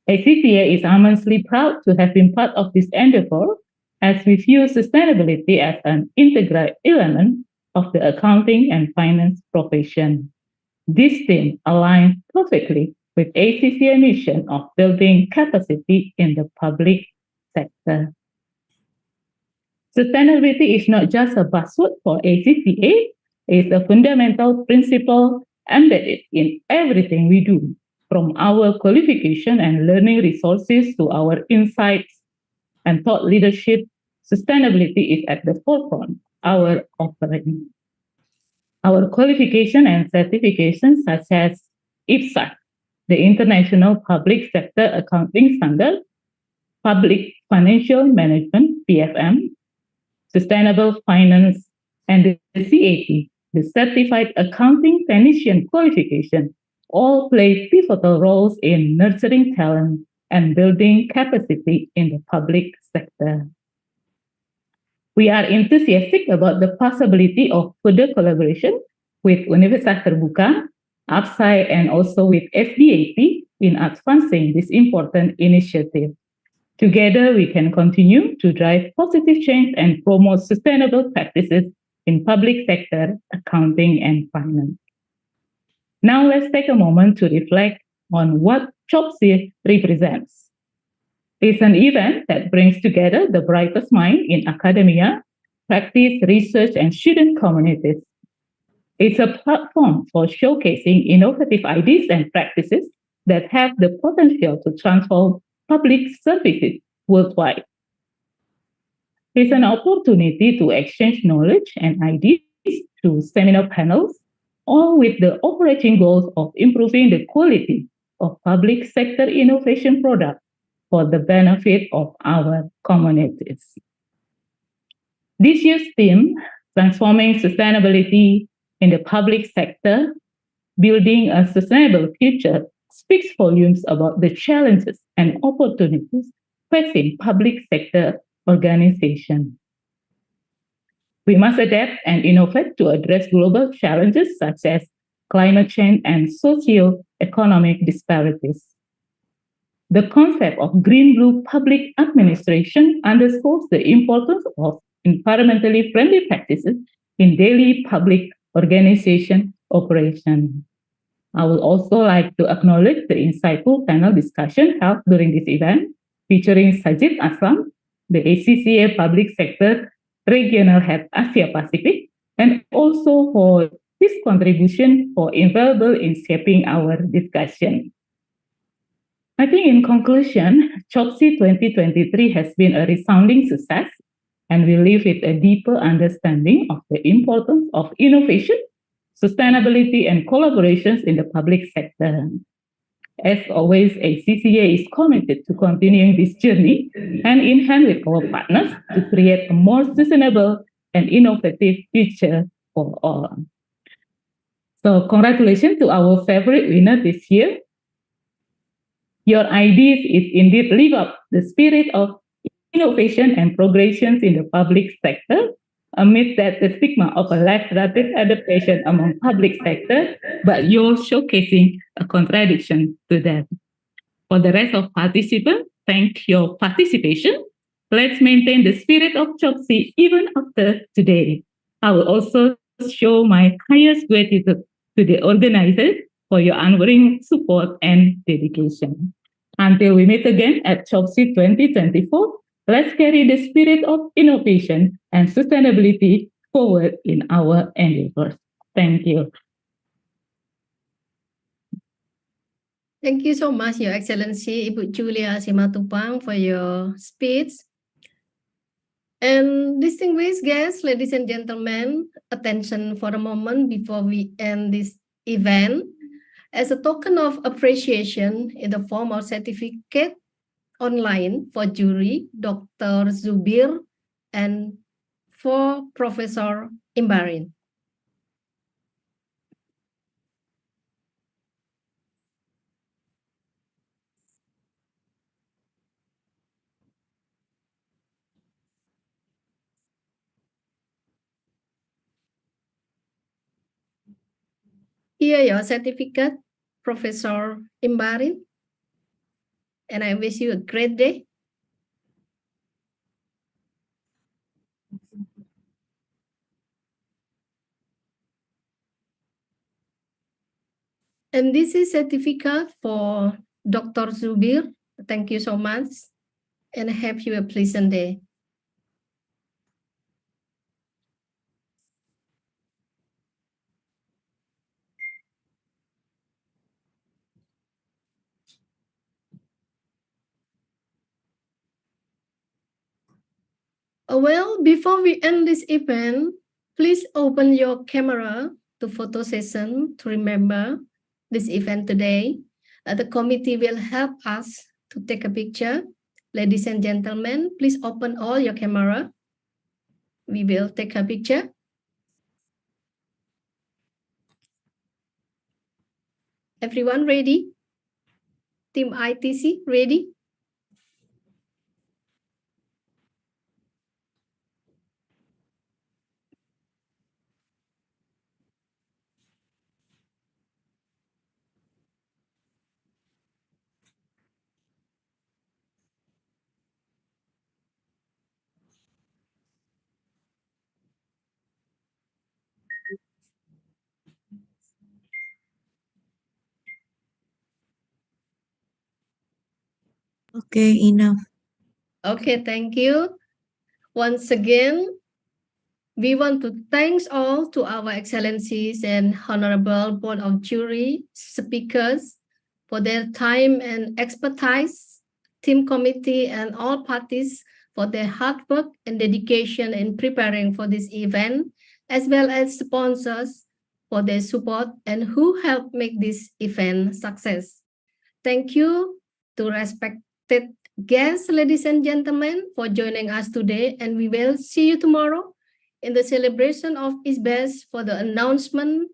ACCA is immensely proud to have been part of this endeavor, as we view sustainability as an integral element of the accounting and finance profession. This theme aligns perfectly with ACCA mission of building capacity in the public sector. Sustainability is not just a buzzword for ACCA, it's a fundamental principle embedded in everything we do, from our qualification and learning resources to our insights and thought leadership. Sustainability is at the forefront of our offering. Our qualification and certifications such as IPSAC, the International Public Sector Accounting Standard, Public Financial Management, PFM, Sustainable Finance, and the CAT, the Certified Accounting Technician qualification, all play pivotal roles in nurturing talent and building capacity in the public sector. We are enthusiastic about the possibility of further collaboration with Universitas Terbuka, APSI, and also with FDAP in advancing this important initiative. Together, we can continue to drive positive change and promote sustainable practices in public sector accounting and finance. Now, let's take a moment to reflect on what COPSI represents. It's an event that brings together the brightest mind in academia, practice, research, and student communities. It's a platform for showcasing innovative ideas and practices that have the potential to transform public services worldwide. It's an opportunity to exchange knowledge and ideas through seminar panels, all with the overarching goals of improving the quality of public sector innovation products for the benefit of our communities. This year's theme, Transforming Sustainability in the Public Sector, Building a Sustainable Future, speaks volumes about the challenges and opportunities facing public sector organizations. We must adapt and innovate to address global challenges such as climate change and socio-economic disparities. The concept of green-blue public administration underscores the importance of environmentally friendly practices in daily public organization operation. I would also like to acknowledge the insightful panel discussion held during this event, featuring Sajid Aslam, the ACCA Public Sector Regional Head Asia Pacific, and also for his contribution for invaluable in shaping our discussion. I think in conclusion, COPSI 2023 has been a resounding success, and we leave with a deeper understanding of the importance of innovation, sustainability, and collaborations in the public sector. As always, ACCA is committed to continuing this journey hand in hand with our partners to create a more sustainable and innovative future for all. So congratulations to our favorite winner this year. Your ideas is indeed live up the spirit of innovation and progressions in the public sector, amid that the stigma of a less rapid adaptation among public sector, but you're showcasing a contradiction to that. For the rest of participants, thank your participation. Let's maintain the spirit of COPSI even after today. I will also show my highest gratitude to the organizers for your unwavering support and dedication. Until we meet again at COPSI 2024, let's carry the spirit of innovation and sustainability forward in our endeavors. Thank you. Thank you so much, Your Excellency, Ibu Julia Simatupang, for your speech. And distinguished guests, ladies and gentlemen, attention for a moment before we end this event. As a token of appreciation in the form of certificate online for jury, Dr. Zubir, and for Professor Imbarine. Here your certificate, Professor Imbarine, and I wish you a great day. And this is certificate for Dr. Zubir. Thank you so much, and have you a pleasant day. Well, before we end this event, please open your camera to photo session to remember this event today. The committee will help us to take a picture. Ladies and gentlemen, please open all your camera. We will take a picture. Everyone ready? Team ITC ready? Okay, enough. Okay, thank you. Once again, we want to thank all to our excellencies and honorable board of jury speakers for their time and expertise, team committee and all parties for their hard work and dedication in preparing for this event, as well as sponsors for their support and who helped make this event success. Thank you to respected guests, ladies and gentlemen, for joining us today, and we will see you tomorrow in the celebration of ISBES for the announcement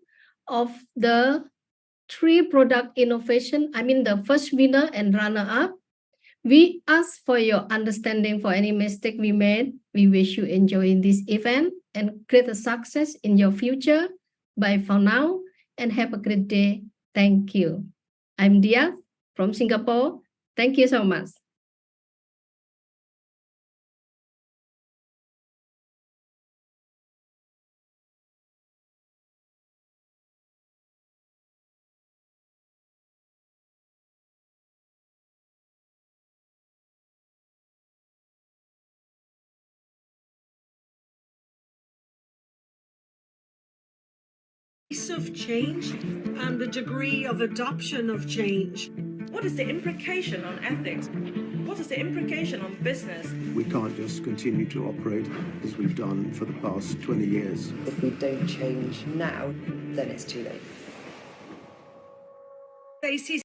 of the 3 product innovation, the first winner and runner-up. We ask for your understanding for any mistake we made. We wish you enjoy this event and greater success in your future. Bye for now and have a great day. Thank you. I'm Dia from Singapore. Thank you so much. Pace of change and the degree of adoption of change. What is the implication on ethics? What is the implication on business? We can't just continue to operate as we've done for the past 20 years. If we don't change now, then it's too late. ACCA